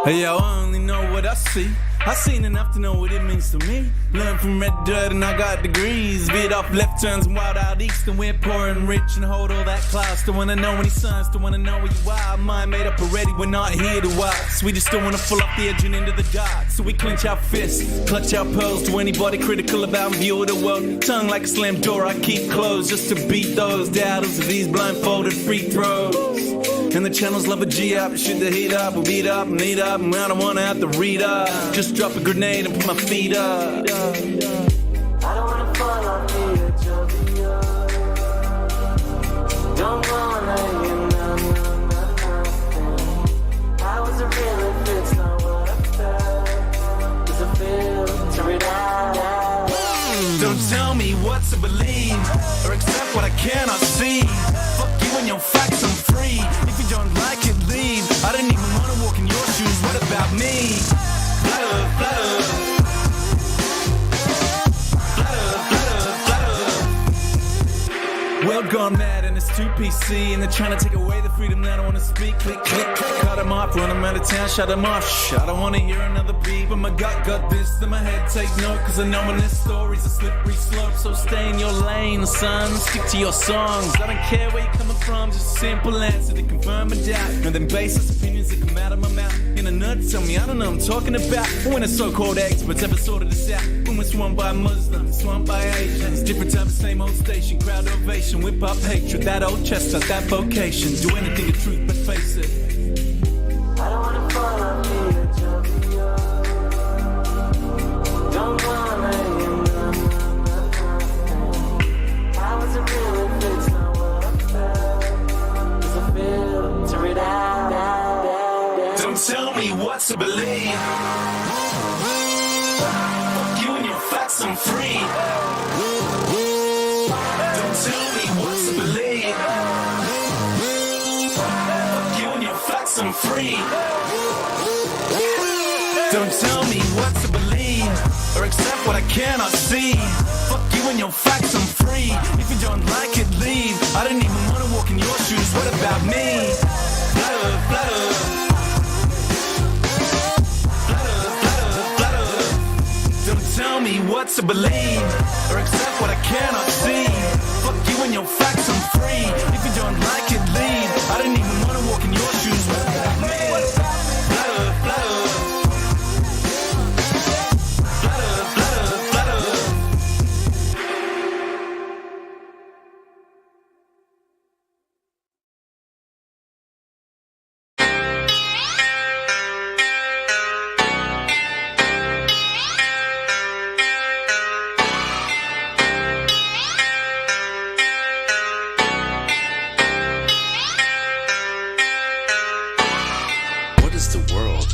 Hey, yo, I only know what I see. I seen enough to know what it means to me. Learned from red dirt and I got degrees. Veered off left turns and wild out east. And we're poor and rich and hold all that class. Don't wanna know any signs, don't wanna know where you are. Mind made up already, we're not here to watch. We just don't wanna fall off the edge and into the dark. So we clench our fists, clutch our pearls to anybody critical about view of the world. Tongue like a slammed door I keep closed just to beat those doubters of these blindfolded free throws. And the channels love a G up, shoot the heat up, we'll beat up and eat up, and I don't wanna have to read up. Just drop a grenade and put my feet up. I don't wanna fall off the edge of the earth. Don't wanna hear nothing. How is it real if it's not what I felt? Does it feel to read out? Don't tell me what to believe or accept what I cannot see. Fuck you and your facts, I'm free. If you don't like it, leave. I don't even wanna walk in your shoes. What about me? Blah, blah. World gone mad and it's too PC. And they're trying to take away the freedom that I wanna speak. Click, click, click, cut them off, run them out of town, shut them off. Shh, I don't wanna hear another beat. But my gut got this, then my head take note. Cause I know when this story's a slippery slope. So stay in your lane, son, stick to your songs. I don't care where you're coming from, just a simple answer to confirm a doubt. And then baseless opinions that come out of my mouth. In a nut, tell me, I don't know what I'm talking about. When the so-called experts ever sorted this out. When we're swamped by Muslims, swamped by Asians. Different time, same old station, crowd ovation. Whip up hatred, that old chestnut, that vocation. Do anything to truth, but face it. I don't wanna fall on the edge of the earth. Don't wanna hear nothing. How is it real if it's not what I felt? Does it feel to read out? Don't tell me what to believe. Fuck you and your facts, I'm free. Don't tell me what to believe. Fuck you and your facts, I'm free. Don't tell me what to believe or accept what I cannot see. Fuck you and your facts, I'm free. If you don't like it, leave. I don't even wanna walk in your shoes. What about me? Blah, blah. Don't tell me what to believe or accept what I cannot see. Fuck you and your facts, I'm free. If you don't like it, leave. I don't even wanna walk in your shoes. What about me? Blah, blah.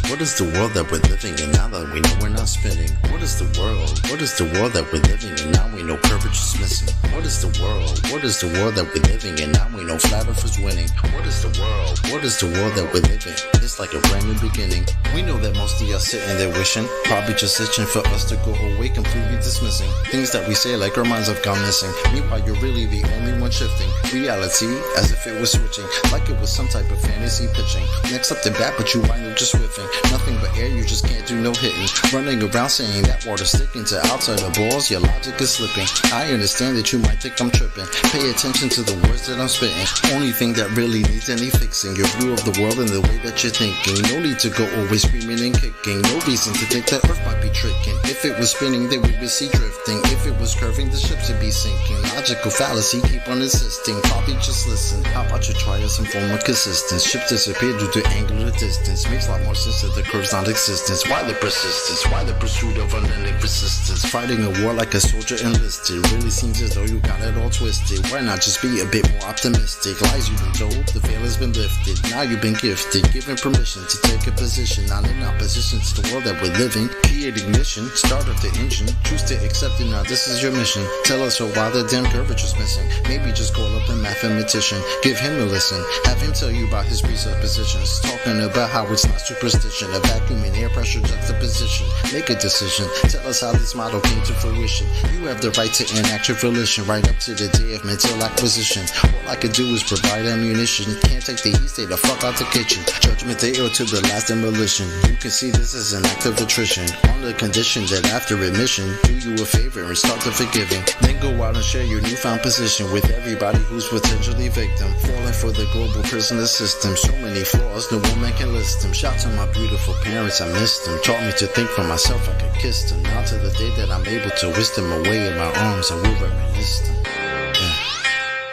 What is the world that we're living in now that we know we're not spinning? What is the world? What is the world that we're living in now we know courage is missing? What is the world? What is the world that we're living in now we know flat earth is winning? What is the world? What is the world that we're living? It's like a brand new beginning. We know that most of y'all sitting there wishing, probably just itching for us to go away, completely dismissing things that we say like our minds have gone missing. Meanwhile, you're really the only one shifting reality as if it was switching, like it was some type of fantasy pitching. Next up the bat, but you wind up just whiffing. Nothing but air, you just can't do no hitting. Running around saying that water sticking to outside the balls, your logic is slipping. I understand that you might think I'm tripping. Pay attention to the words that I'm spitting. Only thing that really needs any fixing, your view of the world and the way that you're thinking. No need to go always screaming and kicking. No reason to think that Earth might be tricking. If it was spinning, then we would see drifting. If it was curving, the ships would be sinking. Logical fallacy, keep on insisting. Probably just listen. How about you try some form of consistency? Ships disappear due to angular distance. Makes a lot more sense that the curve's not existence. Why the persistence? Why the pursuit of unending persistence? Fighting a war like a soldier enlisted. Really seems as though you got it all twisted. Why not just be a bit more optimistic? realistic. Lies you've been told, the veil has been lifted. Now you've been gifted, given permission to take a position. Not in opposition to the world that we're living. Key ignition, start up the engine. Choose to accept it, now this is your mission. Tell us why the damn curvature's missing. Maybe just call up a mathematician. Give him a listen. Have him tell you about his presuppositions. Talking about how it's not superstition. A vacuum and air pressure juxtaposition. Make a decision. Tell us how this model came to fruition. You have the right to enact your volition. Right up to the day of mental acquisition. All I could do is provide ammunition. Can't take the heat, stay the fuck out the kitchen. Judgment day or to the last demolition. You can see this as an act of attrition. On the condition that after admission, do you a favor and start the forgiving. Then go out and share your newfound position with everybody who's potentially victim. Falling for the global prisoner system. So many flaws, no woman can list them. Shout to my beautiful parents, I missed them. Taught me to think for myself, I could kiss them. Now to the day that I'm able to whisk them away in my arms, I will reminisce them.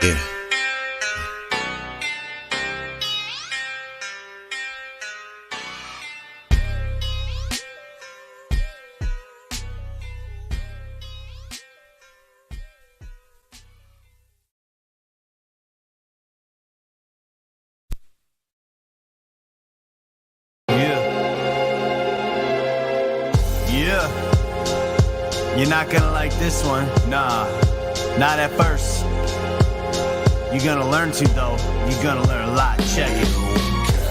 Yeah. You're not gonna like this one, nah, not at first. You're gonna learn to though, you're gonna learn a lot, check it.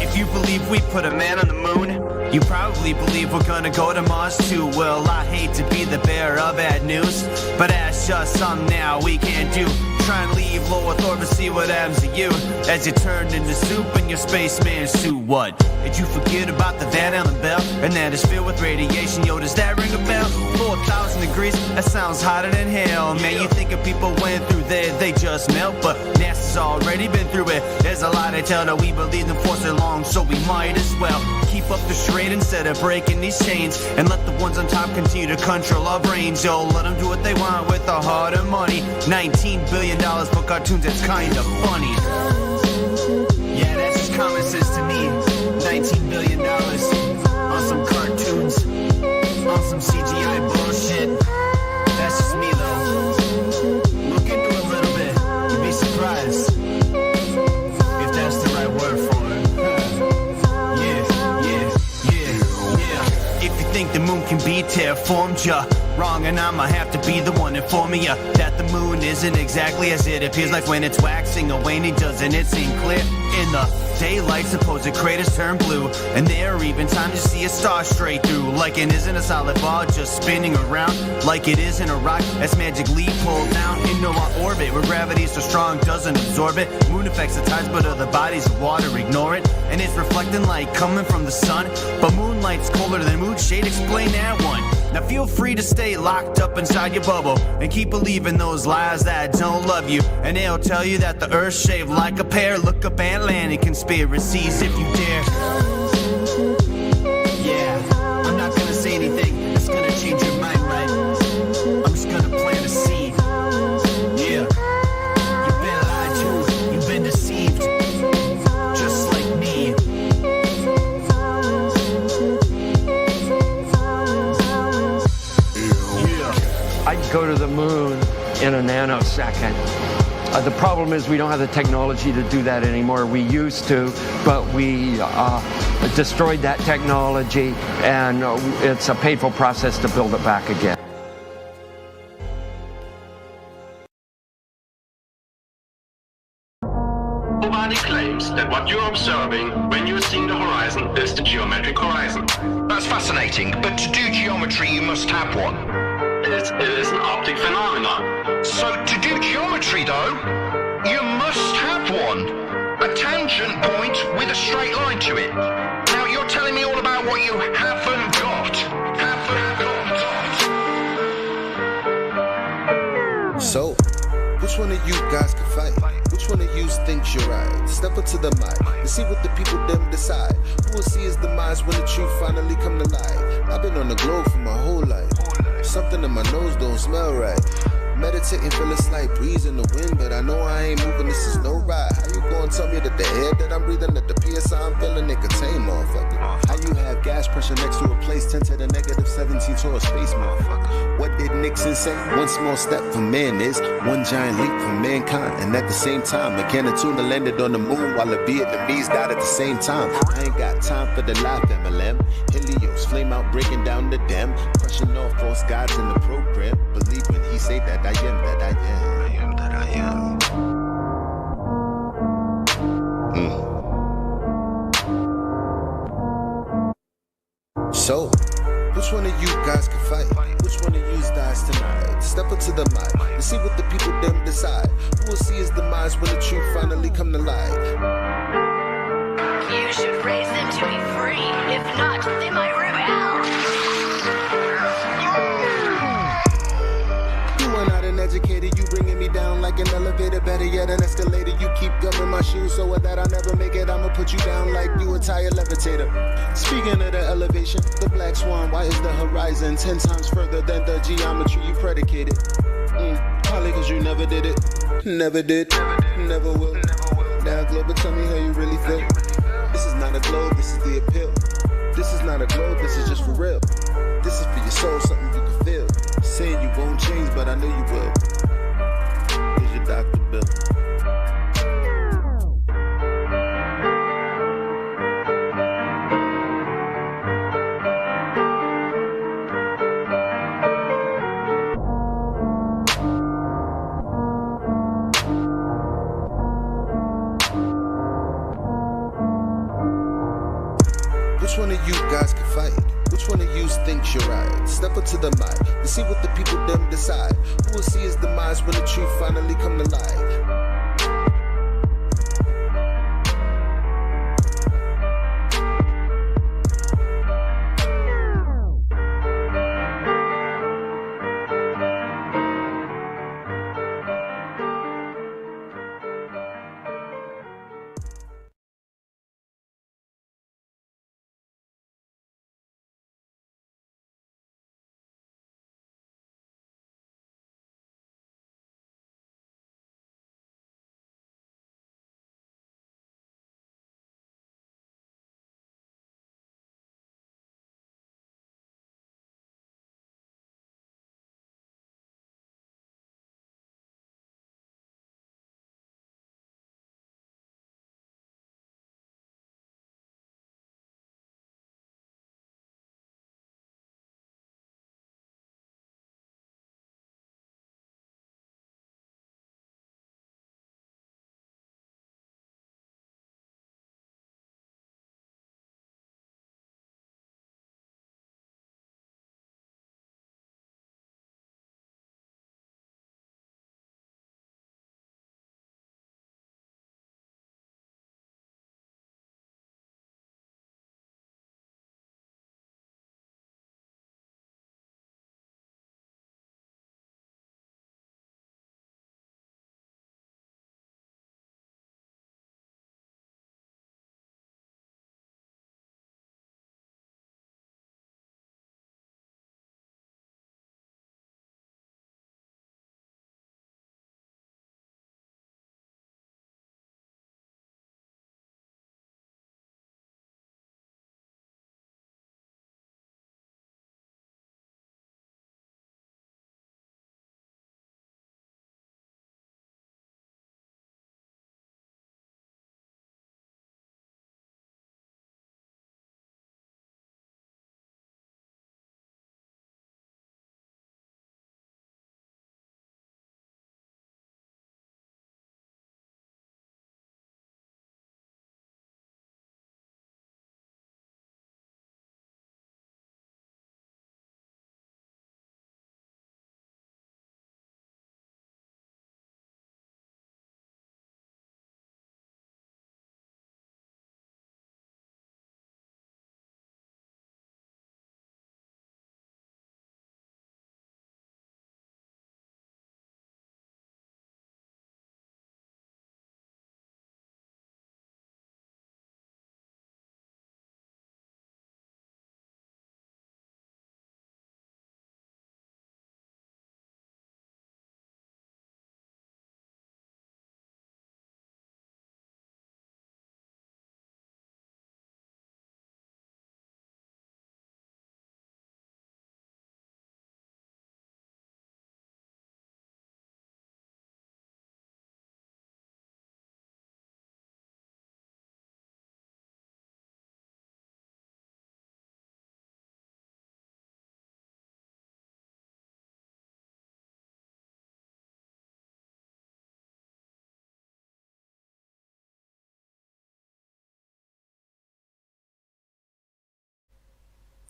If you believe we put a man on the moon, you probably believe we're gonna go to Mars too. Well, I hate to be the bearer of bad news, but that's just something now we can't do. Try and leave low Earth orbit, see what happens to you as you turn into soup in your spaceman suit. What? Did you forget about the Van Allen bell? And that is filled with radiation. Yo, does that ring a bell? 4,000 degrees, that sounds hotter than hell. Man, you think if people went through there, they just melt, but NASA's already been through it. There's a lot they tell that we believe them for so long, so we might as well keep up the charade instead of breaking these chains, and let the ones on top continue to control our brains. Yo, let them do what they want with the heart and money. $19 billion for cartoons, that's kinda funny. Yeah, that's just common sense to me. $19 billion on some cartoons, on some CGI bullshit. That's just me though. Look into it a little bit, you'd be surprised if that's the right word for it. Yeah. If you think the moon can be terraformed, you're wrong, and I'ma have to be the one informing you that the moon isn't exactly as it appears like when it's waxing or waning. Doesn't it seem clear in the daylight? Supposed craters turn blue, and there are even times you see a star straight through, like it isn't a solid ball just spinning around, like it isn't a rock that's magically pulled down into our orbit where gravity's so strong doesn't absorb it. Moon affects the tides, but other bodies of water ignore it, and it's reflecting light coming from the sun, but moonlight's colder than moon shade. Explain that one. Now feel free to stay locked up inside your bubble and keep believing those lies that don't love you, and they'll tell you that the earth's shaped like a pear. Look up Atlantic conspiracies if you dare. Yeah, I'm not gonna say anything that's gonna change your mind, right? I'm just gonna plant a seed. Yeah, you've been lied to, you've been deceived, just like me. I'd go to the moon in a nanosecond. The problem is we don't have the technology to do that anymore. We used to, but we destroyed that technology, and it's a painful process to build it back again. Nobody claims that what you're observing when you're seeing the horizon is the geometric horizon. That's fascinating, but to do geometry you must have one. It is an optic phenomenon. So to do geometry though, you must have one. A tangent point with a straight line to it. Now you're telling me all about what you haven't got. So, which one of you guys can fight? Which one of you thinks you're right? Step up to the mic and see what the people them decide. Who will see his demise when the truth finally come to light? I've been on the globe for my whole life. Something in my nose don't smell right. Meditating, feel a slight breeze in the wind, but I know I ain't moving, this is no ride. How you gonna tell me that the air that I'm breathing, that the PSI I'm feeling, it contain, motherfucker? How you have gas pressure next to a place 10 to the negative 17 to a space, motherfucker? What did Nixon say? One small step for man is one giant leap for mankind. And at the same time, Tuna landed on the moon while the Vietnamese died at the same time. I ain't got time for the life, MLM. Helios, flame out, breaking down the dam. Crushing all false gods in the program. Believe when he say that I am that I am. I am that I am. So, which one of you guys can fight? Which one of you dies tonight? Step up to the mic and see what the people them decide. Who will see his demise when the truth finally come to light? You should raise them to be free. If not, they might rebel. You are not an educator, you bringing me down like an elevator. Better yet, an escalator. You keep gumming my shoes so that I never make it. I'ma put you down like you a tire levitator. Speaking of the elevation, the black swan, why is the horizon 10 times further than the geometry you predicated? Probably cause you never did it. Never did, never will. Now globe, tell me how you really feel. This is not a globe, this is the appeal. This is not a globe, this is just for real. This is for your soul, something you can feel. Saying you won't change, but I know you will. Here's your Dr. Bill. Which one of you guys can fight? Which one of you thinks you're right? Step up to the mic and see what the people them decide. Who will see his demise when the truth finally come to light?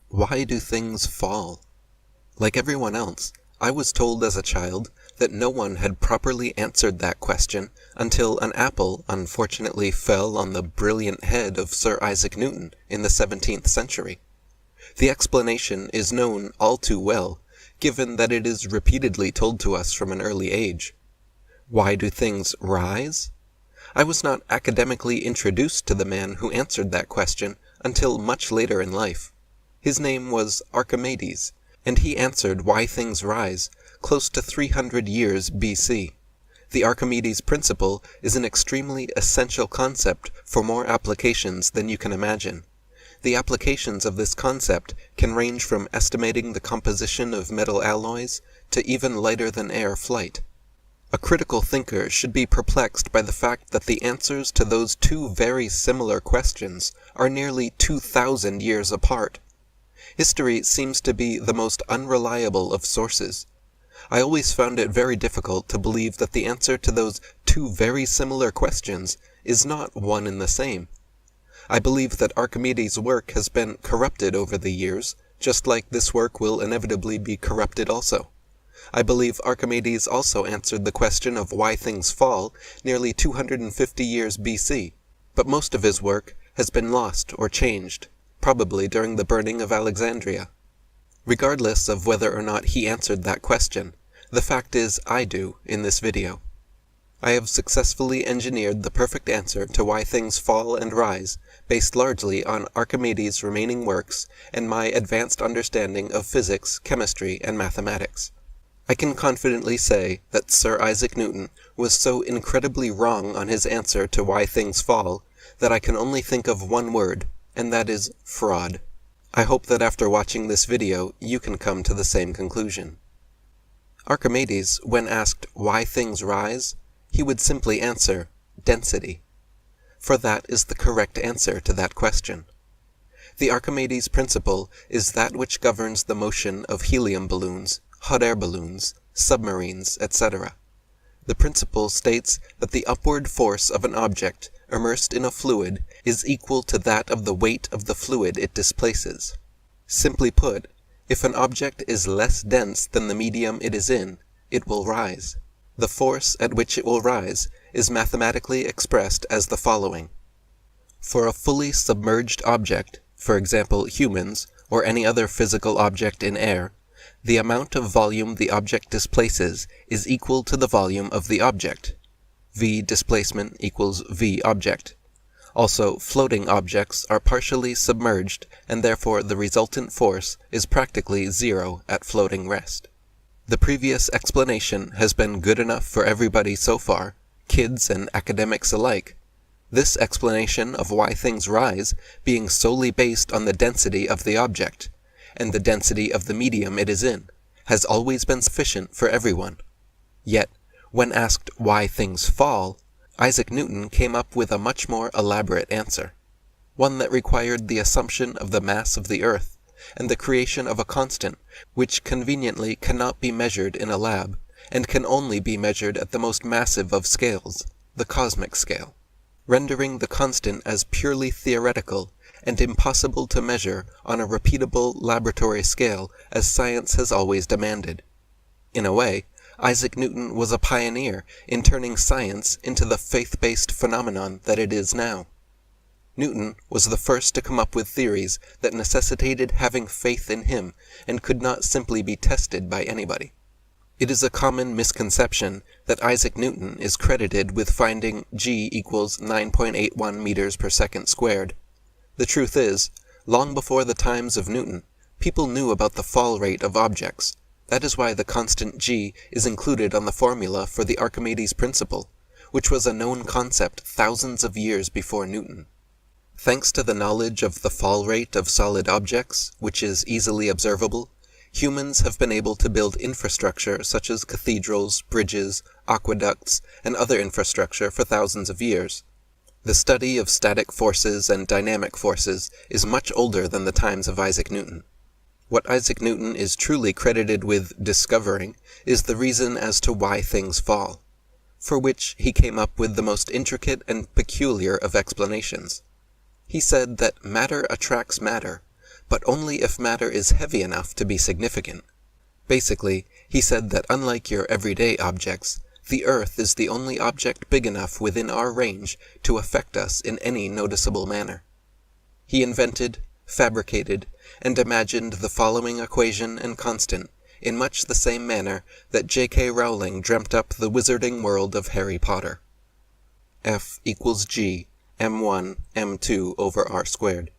Why do things fall? Like everyone else, I was told as a child that no one had properly answered that question until an apple unfortunately fell on the brilliant head of Sir Isaac Newton in the 17th century. The explanation is known all too well, given that it is repeatedly told to us from an early age. Why do things rise? I was not academically introduced to the man who answered that question until much later in life. His name was Archimedes, and he answered why things rise close to 300 years BC. The Archimedes principle is an extremely essential concept for more applications than you can imagine. The applications of this concept can range from estimating the composition of metal alloys to even lighter-than-air flight. A critical thinker should be perplexed by the fact that the answers to those two very similar questions are nearly 2,000 years apart. History seems to be the most unreliable of sources. I always found it very difficult to believe that the answer to those two very similar questions is not one and the same. I believe that Archimedes' work has been corrupted over the years, just like this work will inevitably be corrupted also. I believe Archimedes also answered the question of why things fall nearly 250 years BC, but most of his work has been lost or changed, probably during the burning of Alexandria. Regardless of whether or not he answered that question, the fact is I do in this video. I have successfully engineered the perfect answer to why things fall and rise, based largely on Archimedes' remaining works and my advanced understanding of physics, chemistry, and mathematics. I can confidently say that Sir Isaac Newton was so incredibly wrong on his answer to why things fall that I can only think of one word, and that is fraud. I hope that after watching this video, you can come to the same conclusion. Archimedes, when asked why things rise, he would simply answer, density. For that is the correct answer to that question. The Archimedes principle is that which governs the motion of helium balloons, hot air balloons, submarines, etc. The principle states that the upward force of an object immersed in a fluid is equal to that of the weight of the fluid it displaces. Simply put, if an object is less dense than the medium it is in, it will rise. The force at which it will rise is mathematically expressed as the following. For a fully submerged object, for example humans, or any other physical object in air, the amount of volume the object displaces is equal to the volume of the object. V displacement equals V object. Also, floating objects are partially submerged, and therefore the resultant force is practically zero at floating rest. The previous explanation has been good enough for everybody so far, kids and academics alike. This explanation of why things rise being solely based on the density of the object, and the density of the medium it is in, has always been sufficient for everyone. Yet, when asked why things fall, Isaac Newton came up with a much more elaborate answer, one that required the assumption of the mass of the Earth, and the creation of a constant which conveniently cannot be measured in a lab, and can only be measured at the most massive of scales, the cosmic scale, rendering the constant as purely theoretical and impossible to measure on a repeatable laboratory scale as science has always demanded. In a way, Isaac Newton was a pioneer in turning science into the faith-based phenomenon that it is now. Newton was the first to come up with theories that necessitated having faith in him and could not simply be tested by anybody. It is a common misconception that Isaac Newton is credited with finding g equals 9.81 meters per second squared. The truth is, long before the times of Newton, people knew about the fall rate of objects. That is why the constant g is included on the formula for the Archimedes principle, which was a known concept thousands of years before Newton. Thanks to the knowledge of the fall rate of solid objects, which is easily observable, humans have been able to build infrastructure such as cathedrals, bridges, aqueducts, and other infrastructure for thousands of years. The study of static forces and dynamic forces is much older than the times of Isaac Newton. What Isaac Newton is truly credited with discovering is the reason as to why things fall, for which he came up with the most intricate and peculiar of explanations. He said that matter attracts matter, but only if matter is heavy enough to be significant. Basically, he said that unlike your everyday objects, the Earth is the only object big enough within our range to affect us in any noticeable manner. He invented, fabricated, and imagined the following equation and constant in much the same manner that J.K. Rowling dreamt up the wizarding world of Harry Potter. F equals G, m1, m2 over r squared.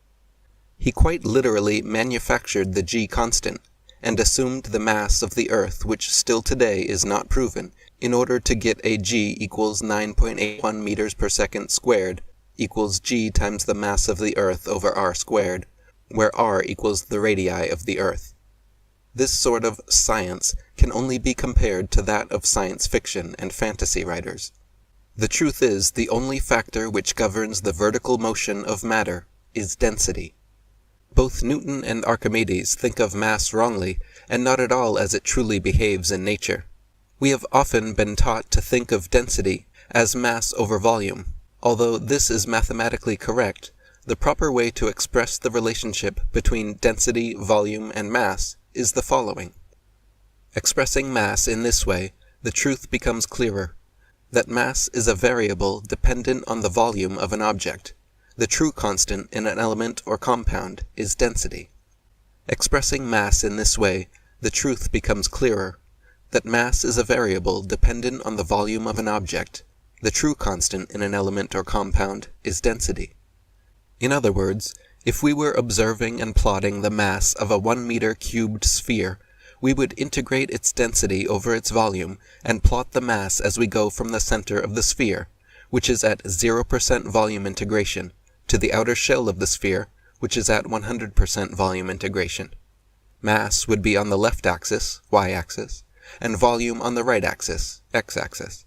He quite literally manufactured the G constant, and assumed the mass of the Earth, which still today is not proven, in order to get a G equals 9.81 meters per second squared equals G times the mass of the Earth over r squared, where r equals the radii of the Earth. This sort of science can only be compared to that of science fiction and fantasy writers. The truth is, the only factor which governs the vertical motion of matter is density. Both Newton and Archimedes think of mass wrongly, and not at all as it truly behaves in nature. We have often been taught to think of density as mass over volume. Although this is mathematically correct, the proper way to express the relationship between density, volume, and mass is the following. Expressing mass in this way, the truth becomes clearer, that mass is a variable dependent on the volume of an object. The true constant in an element or compound is density. Expressing mass in this way, the truth becomes clearer, that mass is a variable dependent on the volume of an object. The true constant in an element or compound is density. In other words, if we were observing and plotting the mass of a 1 meter cubed sphere, we would integrate its density over its volume and plot the mass as we go from the center of the sphere, which is at 0% volume integration, to the outer shell of the sphere, which is at 100% volume integration. Mass would be on the left axis, y-axis, and volume on the right axis, x-axis.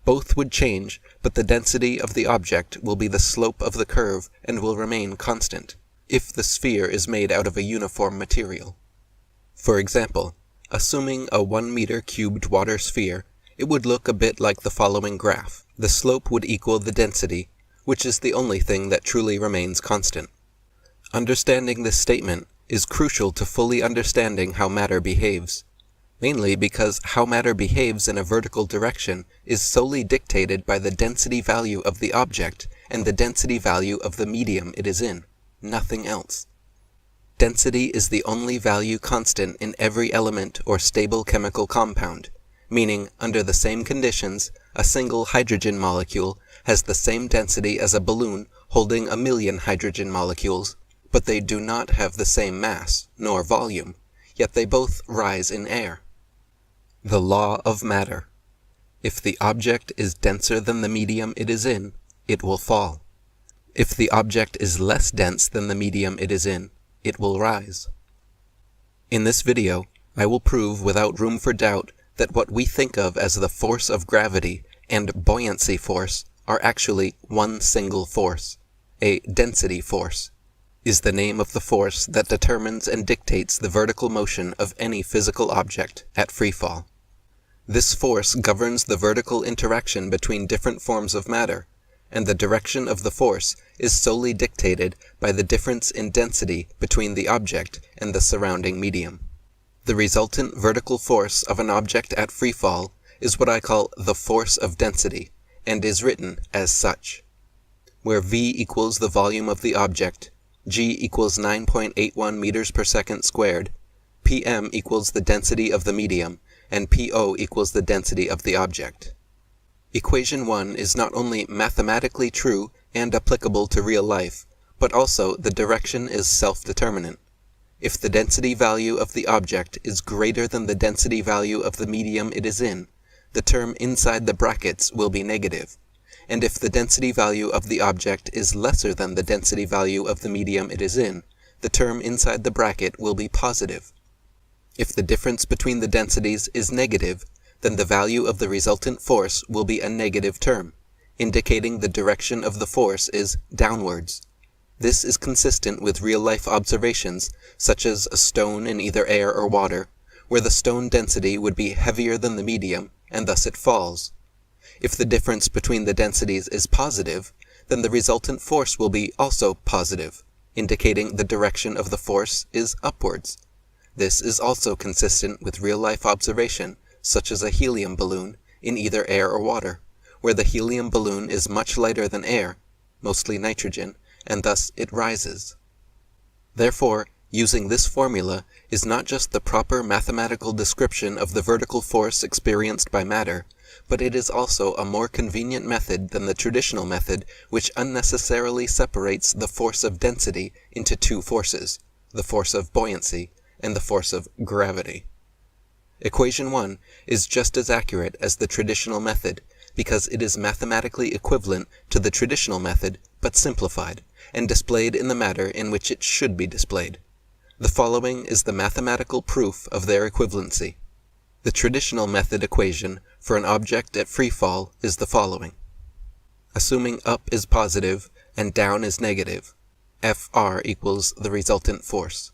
Both would change, but the density of the object will be the slope of the curve and will remain constant, if the sphere is made out of a uniform material. For example, assuming a 1 meter cubed water sphere, it would look a bit like the following graph. The slope would equal the density, which is the only thing that truly remains constant. Understanding this statement is crucial to fully understanding how matter behaves, mainly because how matter behaves in a vertical direction is solely dictated by the density value of the object and the density value of the medium it is in, nothing else. Density is the only value constant in every element or stable chemical compound, meaning, under the same conditions, a single hydrogen molecule has the same density as a balloon holding 1,000,000 hydrogen molecules, but they do not have the same mass, nor volume, yet they both rise in air. The law of matter. If the object is denser than the medium it is in, it will fall. If the object is less dense than the medium it is in, it will rise. In this video, I will prove without room for doubt that what we think of as the force of gravity and buoyancy force are actually one single force. A density force is the name of the force that determines and dictates the vertical motion of any physical object at free fall. This force governs the vertical interaction between different forms of matter, and the direction of the force is solely dictated by the difference in density between the object and the surrounding medium. The resultant vertical force of an object at free fall is what I call the force of density, and is written as such. Where V equals the volume of the object, G equals 9.81 meters per second squared, Pm equals the density of the medium, and Po equals the density of the object. Equation 1 is not only mathematically true and applicable to real life, but also the direction is self-determinant. If the density value of the object is greater than the density value of the medium it is in, the term inside the brackets will be negative, and if the density value of the object is lesser than the density value of the medium it is in, the term inside the bracket will be positive. If the difference between the densities is negative, then the value of the resultant force will be a negative term, indicating the direction of the force is downwards. This is consistent with real-life observations, such as a stone in either air or water, where the stone density would be heavier than the medium, and thus it falls. If the difference between the densities is positive, then the resultant force will be also positive, indicating the direction of the force is upwards. This is also consistent with real-life observation, such as a helium balloon in either air or water, where the helium balloon is much lighter than air, mostly nitrogen, and thus it rises. Therefore, using this formula is not just the proper mathematical description of the vertical force experienced by matter, but it is also a more convenient method than the traditional method, which unnecessarily separates the force of density into two forces, the force of buoyancy and the force of gravity. Equation 1 is just as accurate as the traditional method, because it is mathematically equivalent to the traditional method, but simplified, and displayed in the manner in which it should be displayed. The following is the mathematical proof of their equivalency. The traditional method equation for an object at free fall is the following. Assuming up is positive and down is negative, Fr equals the resultant force.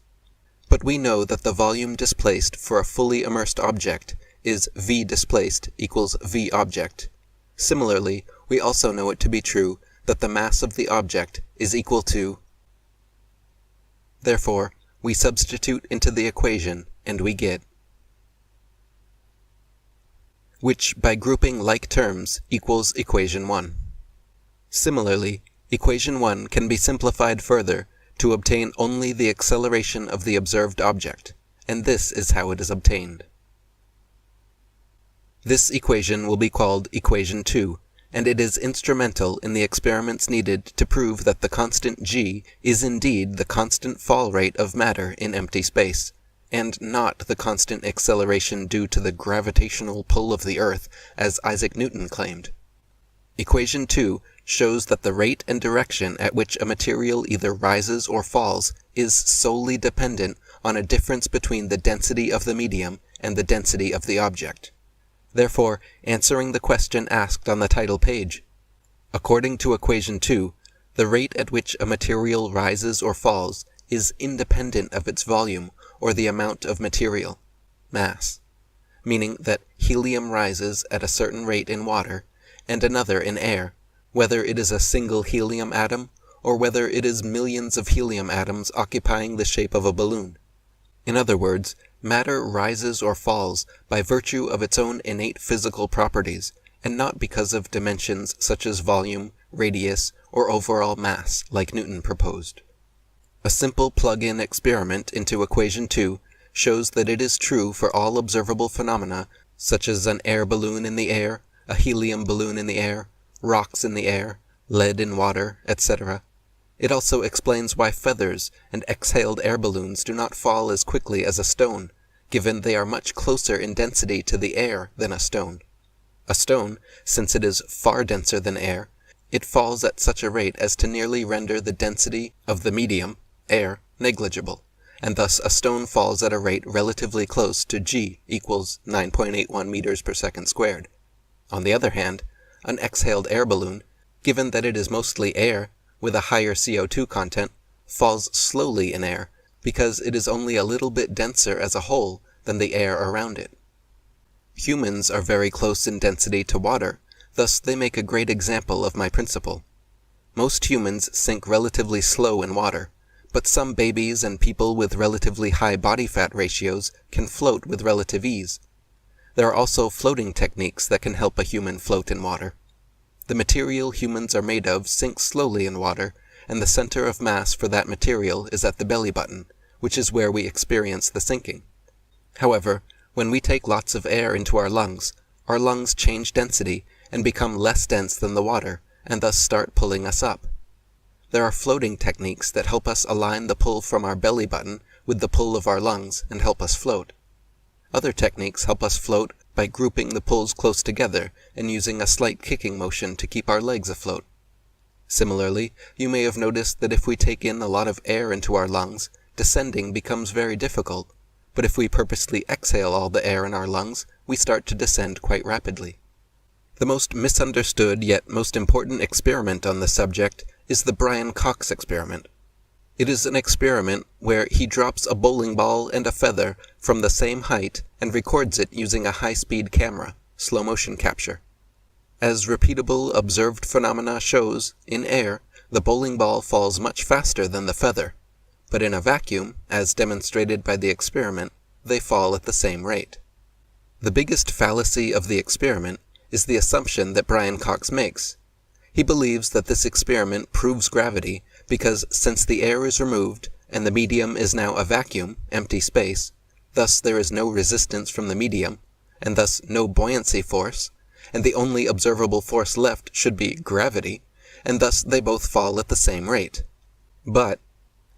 But we know that the volume displaced for a fully immersed object is V displaced equals V object. Similarly, we also know it to be true that the mass of the object is equal to. Therefore, we substitute into the equation and we get, which by grouping like terms equals equation 1. Similarly, equation 1 can be simplified further to obtain only the acceleration of the observed object, and this is how it is obtained. This equation will be called equation 2, and it is instrumental in the experiments needed to prove that the constant g is indeed the constant fall rate of matter in empty space, and not the constant acceleration due to the gravitational pull of the Earth, as Isaac Newton claimed. Equation 2 shows that the rate and direction at which a material either rises or falls is solely dependent on a difference between the density of the medium and the density of the object. Therefore, answering the question asked on the title page, according to equation 2, the rate at which a material rises or falls is independent of its volume or the amount of material, mass, meaning that helium rises at a certain rate in water and another in air, whether it is a single helium atom or whether it is millions of helium atoms occupying the shape of a balloon. In other words, matter rises or falls by virtue of its own innate physical properties, and not because of dimensions such as volume, radius, or overall mass, like Newton proposed. A simple plug-in experiment into equation 2 shows that it is true for all observable phenomena, such as an air balloon in the air, a helium balloon in the air, rocks in the air, lead in water, etc. It also explains why feathers and exhaled air balloons do not fall as quickly as a stone, given they are much closer in density to the air than a stone. A stone, since it is far denser than air, it falls at such a rate as to nearly render the density of the medium, air, negligible, and thus a stone falls at a rate relatively close to g equals 9.81 meters per second squared. On the other hand, an exhaled air balloon, given that it is mostly air with a higher CO2 content, falls slowly in air because it is only a little bit denser as a whole than the air around it. Humans are very close in density to water, thus they make a great example of my principle. Most humans sink relatively slow in water, but some babies and people with relatively high body fat ratios can float with relative ease. There are also floating techniques that can help a human float in water. The material humans are made of sinks slowly in water, and the center of mass for that material is at the belly button, which is where we experience the sinking. However, when we take lots of air into our lungs change density and become less dense than the water, and thus start pulling us up. There are floating techniques that help us align the pull from our belly button with the pull of our lungs and help us float. Other techniques help us float by grouping the pulls close together and using a slight kicking motion to keep our legs afloat. Similarly, you may have noticed that if we take in a lot of air into our lungs, descending becomes very difficult, but if we purposely exhale all the air in our lungs, we start to descend quite rapidly. The most misunderstood yet most important experiment on the subject is the Brian Cox experiment. It is an experiment where he drops a bowling ball and a feather from the same height and records it using a high-speed camera, slow-motion capture. As repeatable observed phenomena shows, in air, The bowling ball falls much faster than the feather, but in a vacuum, as demonstrated by the experiment, they fall at the same rate. The biggest fallacy of the experiment is the assumption that Brian Cox makes. He believes that this experiment proves gravity because since the air is removed and the medium is now a vacuum, empty space, thus there is no resistance from the medium, and thus no buoyancy force, and the only observable force left should be gravity, and thus they both fall at the same rate. But,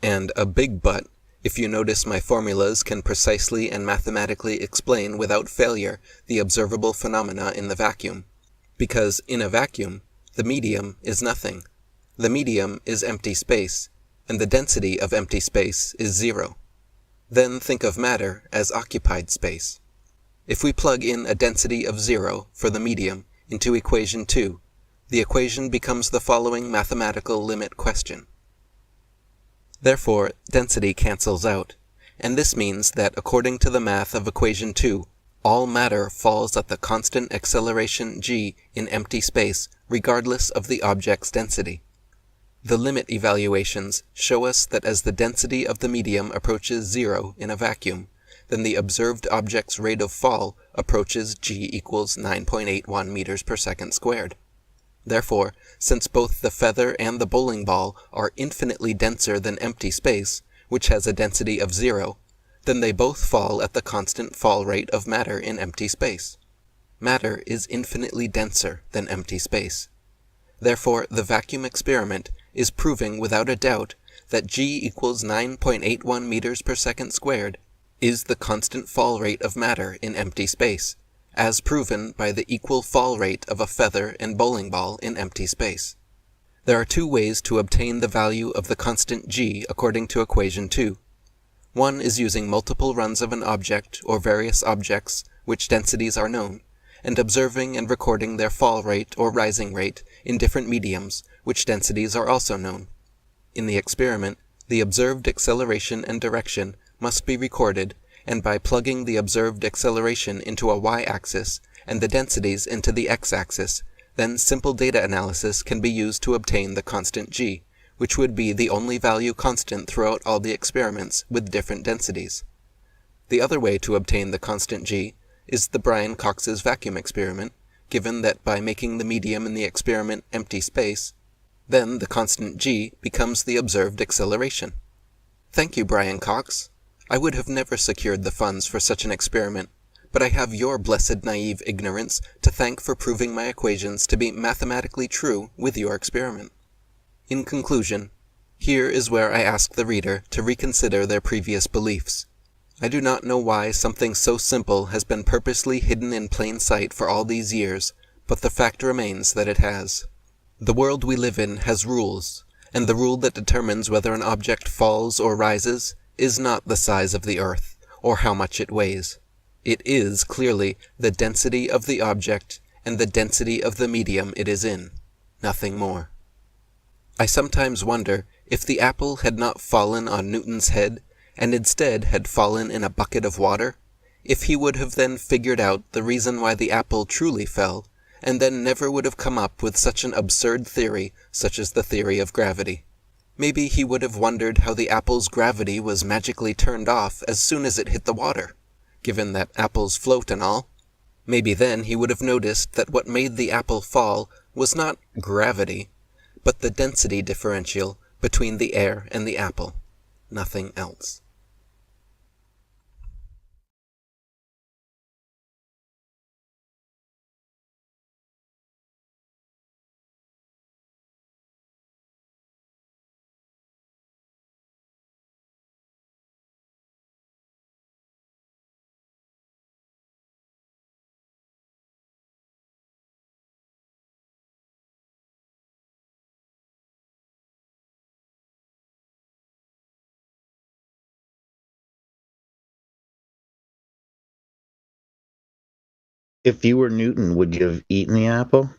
and a big but, if you notice my formulas can precisely and mathematically explain without failure the observable phenomena in the vacuum, because in a vacuum, the medium is nothing. The medium is empty space, and the density of empty space is zero. Then think of matter as occupied space. If we plug in a density of 0 for the medium into equation 2, the equation becomes the following mathematical limit question. Therefore, density cancels out, and this means that according to the math of equation 2, all matter falls at the constant acceleration g in empty space regardless of the object's density. The limit evaluations show us that as the density of the medium approaches 0 in a vacuum, then the observed object's rate of fall approaches g equals 9.81 meters per second squared. Therefore, since both the feather and the bowling ball are infinitely denser than empty space, which has a density of 0, then they both fall at the constant fall rate of matter in empty space. Matter is infinitely denser than empty space. Therefore, the vacuum experiment is proving without a doubt that g equals 9.81 meters per second squared is the constant fall rate of matter in empty space, as proven by the equal fall rate of a feather and bowling ball in empty space. There are two ways to obtain the value of the constant g according to equation 2. One is using multiple runs of an object or various objects which densities are known, and observing and recording their fall rate or rising rate in different mediums which densities are also known. In the experiment, the observed acceleration and direction must be recorded, and by plugging the observed acceleration into a y-axis and the densities into the x-axis, then simple data analysis can be used to obtain the constant g, which would be the only value constant throughout all the experiments with different densities. The other way to obtain the constant g is the Brian Cox's vacuum experiment, given that by making the medium in the experiment empty space, then the constant g becomes the observed acceleration. Thank you, Brian Cox. I would have never secured the funds for such an experiment, but I have your blessed naive ignorance to thank for proving my equations to be mathematically true with your experiment. In conclusion, here is where I ask the reader to reconsider their previous beliefs. I do not know why something so simple has been purposely hidden in plain sight for all these years, but the fact remains that it has. The world we live in has rules, and the rule that determines whether an object falls or rises is not the size of the earth, or how much it weighs. It is, clearly, the density of the object and the density of the medium it is in, nothing more. I sometimes wonder if the apple had not fallen on Newton's head, and instead had fallen in a bucket of water, if he would have then figured out the reason why the apple truly fell, and then never would have come up with such an absurd theory such as the theory of gravity. Maybe he would have wondered how the apple's gravity was magically turned off as soon as it hit the water, given that apples float and all. Maybe then he would have noticed that what made the apple fall was not gravity, but the density differential between the air and the apple, nothing else. If you were Newton, would you have eaten the apple?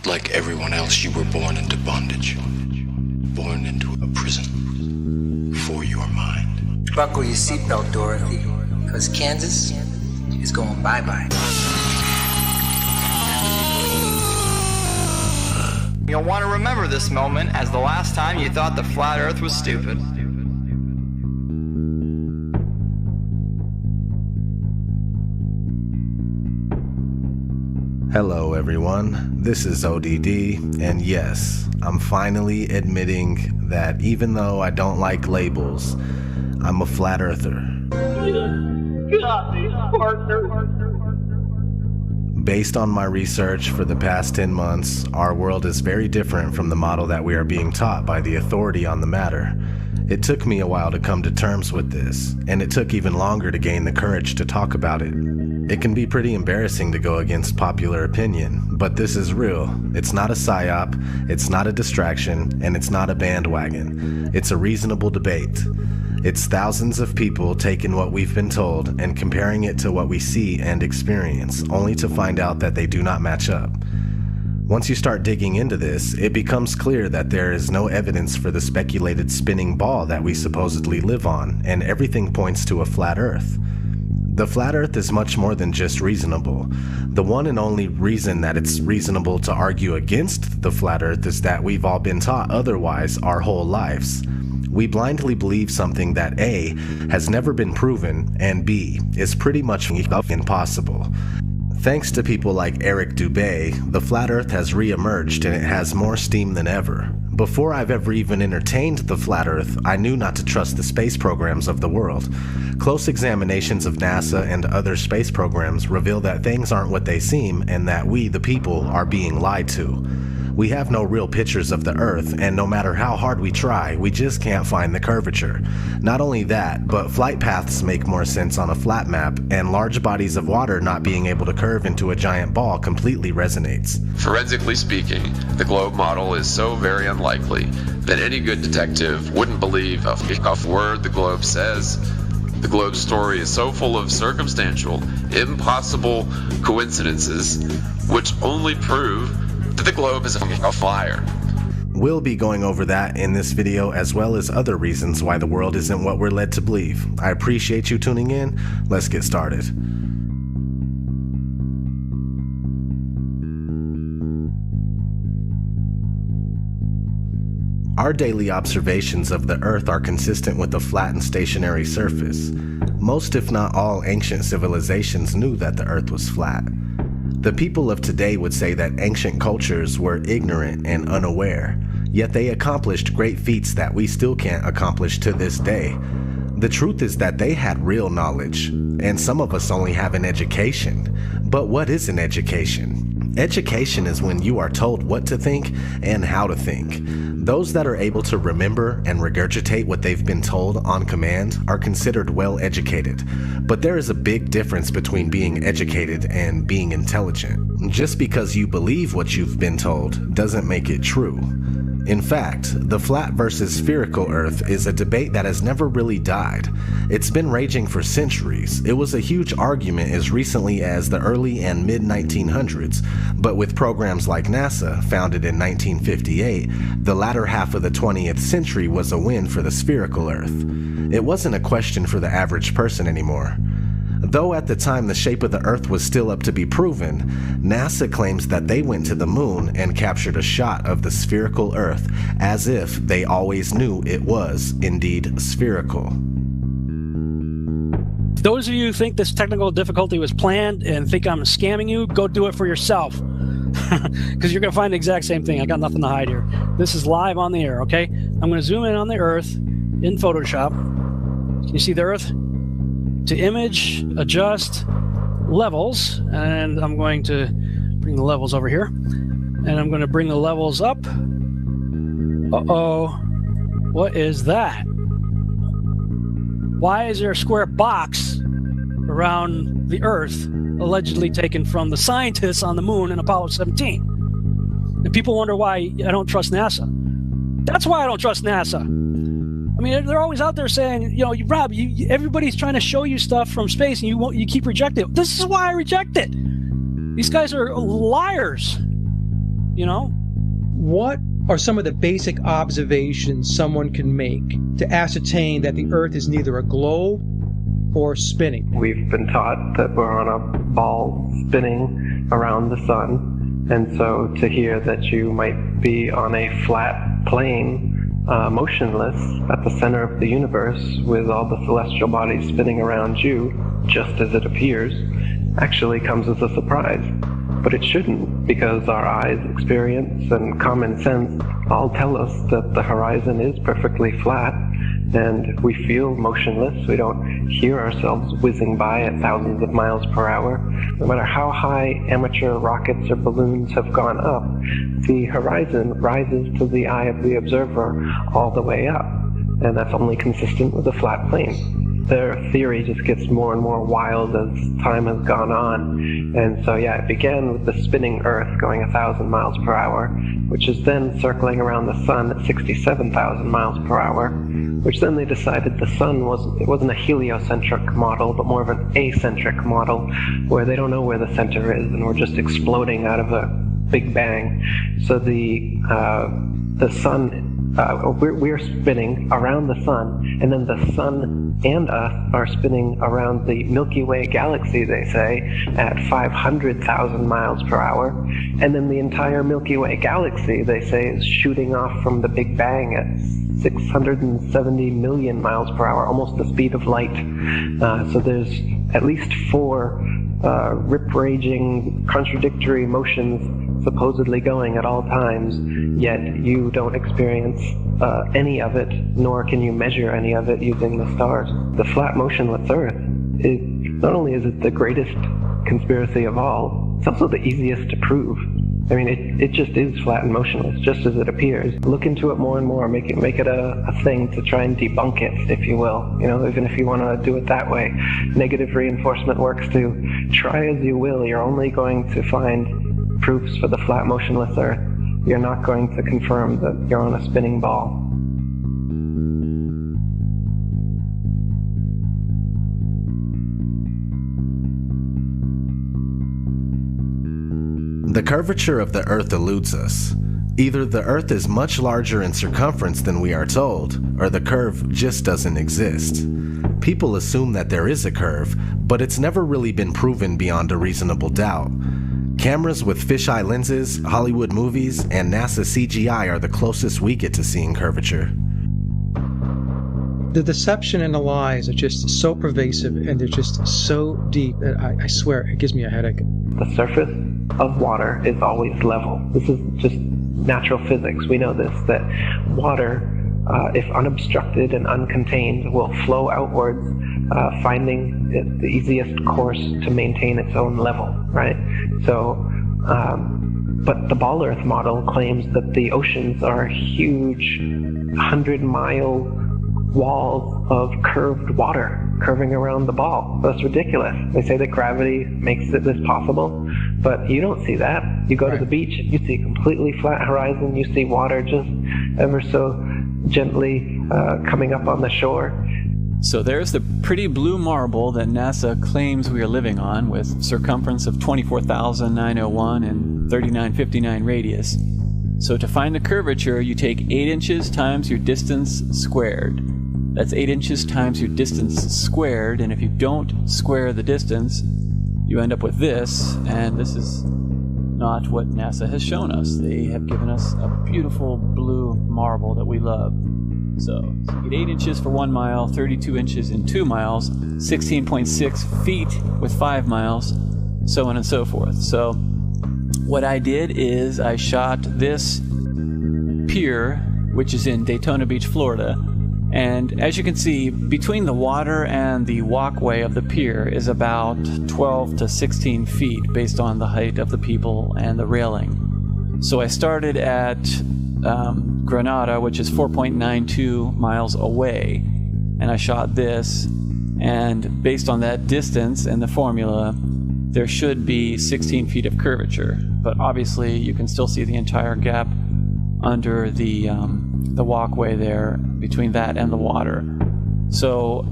Like everyone else, you were born into bondage. Born into a prison for your mind. Buckle your seatbelt, Dorothy, because Kansas is going bye-bye. You'll want to remember this moment as the last time you thought the flat earth was stupid. Hello everyone, this is ODD, and yes, I'm finally admitting that even though I don't like labels, I'm a flat earther. Based on my research for the past 10 months, our world is very different from the model that we are being taught by the authority on the matter. It took me a while to come to terms with this, and it took even longer to gain the courage to talk about it. It can be pretty embarrassing to go against popular opinion, but this is real. It's not a psyop, it's not a distraction, and it's not a bandwagon. It's a reasonable debate. It's thousands of people taking what we've been told and comparing it to what we see and experience, only to find out that they do not match up. Once you start digging into this, it becomes clear that there is no evidence for the speculated spinning ball that we supposedly live on, and everything points to a flat Earth. The flat Earth is much more than just reasonable. The one and only reason that it's reasonable to argue against the flat Earth is that we've all been taught otherwise our whole lives. We blindly believe something that A, has never been proven, and B, is pretty much impossible. Thanks to people like Eric Dubay, the flat Earth has re-emerged and it has more steam than ever. Before I've ever even entertained the flat Earth, I knew not to trust the space programs of the world. Close examinations of NASA and other space programs reveal that things aren't what they seem and that we, the people, are being lied to. We have no real pictures of the Earth, and no matter how hard we try, we just can't find the curvature. Not only that, but flight paths make more sense on a flat map, and large bodies of water not being able to curve into a giant ball completely resonates. Forensically speaking, the globe model is so very unlikely that any good detective wouldn't believe a word the globe says. The globe story is so full of circumstantial, impossible coincidences, which only prove that the globe is a flyer. We'll be going over that in this video, as well as other reasons why the world isn't what we're led to believe. I appreciate you tuning in. Let's get started. Our daily observations of the Earth are consistent with a flat and stationary surface. Most, if not all, ancient civilizations knew that the Earth was flat. The people of today would say that ancient cultures were ignorant and unaware, yet they accomplished great feats that we still can't accomplish to this day. The truth is that they had real knowledge, and some of us only have an education. But what is an education? Education is when you are told what to think and how to think. Those that are able to remember and regurgitate what they've been told on command are considered well educated. But there is a big difference between being educated and being intelligent. Just because you believe what you've been told doesn't make it true. In fact, the flat versus spherical Earth is a debate that has never really died. It's been raging for centuries. It was a huge argument as recently as the early and mid-1900s, but with programs like NASA, founded in 1958, the latter half of the 20th century was a win for the spherical Earth. It wasn't a question for the average person anymore. Though at the time the shape of the Earth was still up to be proven, NASA claims that they went to the moon and captured a shot of the spherical Earth as if they always knew it was indeed spherical. Those of you who think this technical difficulty was planned and think I'm scamming you, go do it for yourself. Because you're going to find the exact same thing. I got nothing to hide here. This is live on the air, okay? I'm going to zoom in on the Earth in Photoshop. Can you see the Earth? To image, adjust, levels, and I'm going to bring the levels over here, and I'm going to bring the levels up. Uh-oh, what is that? Why is there a square box around the Earth allegedly taken from the scientists on the moon in Apollo 17? And people wonder why I don't trust NASA. That's why I don't trust NASA. I mean, they're always out there saying, you know, Rob, everybody's trying to show you stuff from space and you keep rejecting it. This is why I reject it. These guys are liars. you know? What are some of the basic observations someone can make to ascertain that the Earth is neither a globe or spinning? We've been taught that we're on a ball spinning around the sun, and so to hear that you might be on a flat plane, motionless at the center of the universe with all the celestial bodies spinning around you, just as it appears, actually comes as a surprise. But it shouldn't, because our eyes, experience, and common sense all tell us that the horizon is perfectly flat, and we feel motionless. We don't hear ourselves whizzing by at thousands of miles per hour. No matter how high amateur rockets or balloons have gone up, the horizon rises to the eye of the observer all the way up, and that's only consistent with a flat plane. Their theory just gets more and more wild as time has gone on. And so, yeah, it began with the spinning Earth going 1,000 miles per hour, which is then circling around the sun at 67,000 miles per hour, which then they decided the sun wasn't a heliocentric model, but more of an acentric model, where they don't know where the center is, and we're just exploding out of a big bang. So the sun, we're spinning around the sun, and then the sun and us are spinning around the Milky Way galaxy, they say, at 500,000 miles per hour. And then the entire Milky Way galaxy, they say, is shooting off from the Big Bang at 670 million miles per hour, almost the speed of light. So there's at least 4 rip-raging, contradictory motions supposedly going at all times, yet you don't experience any of it, nor can you measure any of it using the stars. The flat motionless Earth, not only is it the greatest conspiracy of all, it's also the easiest to prove. I mean, it just is flat and motionless, just as it appears. Look into it more and more, make it a thing to try and debunk it, if you will. You know, even if you want to do it that way. Negative reinforcement works too. Try as you will, you're only going to find proofs for the flat motionless Earth. You're not going to confirm that you're on a spinning ball. The curvature of the Earth eludes us. Either the Earth is much larger in circumference than we are told, or the curve just doesn't exist. People assume that there is a curve, but it's never really been proven beyond a reasonable doubt. Cameras with fisheye lenses, Hollywood movies, and NASA CGI are the closest we get to seeing curvature. The deception and the lies are just so pervasive, and they're just so deep that I swear it gives me a headache. The surface of water is always level. This is just natural physics. We know this, that water, if unobstructed and uncontained, will flow outwards, finding it the easiest course to maintain its own level, right? So, but the Ball Earth model claims that the oceans are huge 100-mile walls of curved water curving around the ball. That's ridiculous. They say that gravity makes this possible, but you don't see that. You go to the beach, you see a completely flat horizon, you see water just ever so gently coming up on the shore. So there's the pretty blue marble that NASA claims we are living on, with circumference of 24,901 and 3959 radius. So to find the curvature, you take 8 inches times your distance squared. That's 8 inches times your distance squared, and if you don't square the distance, you end up with this, and this is not what NASA has shown us. They have given us a beautiful blue marble that we love. So you get 8 inches for 1 mile, 32 inches in 2 miles, 16.6 feet with 5 miles, so on and so forth. So what I did is I shot this pier, which is in Daytona Beach, Florida, and as you can see, between the water and the walkway of the pier is about 12 to 16 feet based on the height of the people and the railing. So I started at Granada, which is 4.92 miles away, and I shot this, and based on that distance and the formula, there should be 16 feet of curvature, but obviously you can still see the entire gap under the walkway there between that and the water. So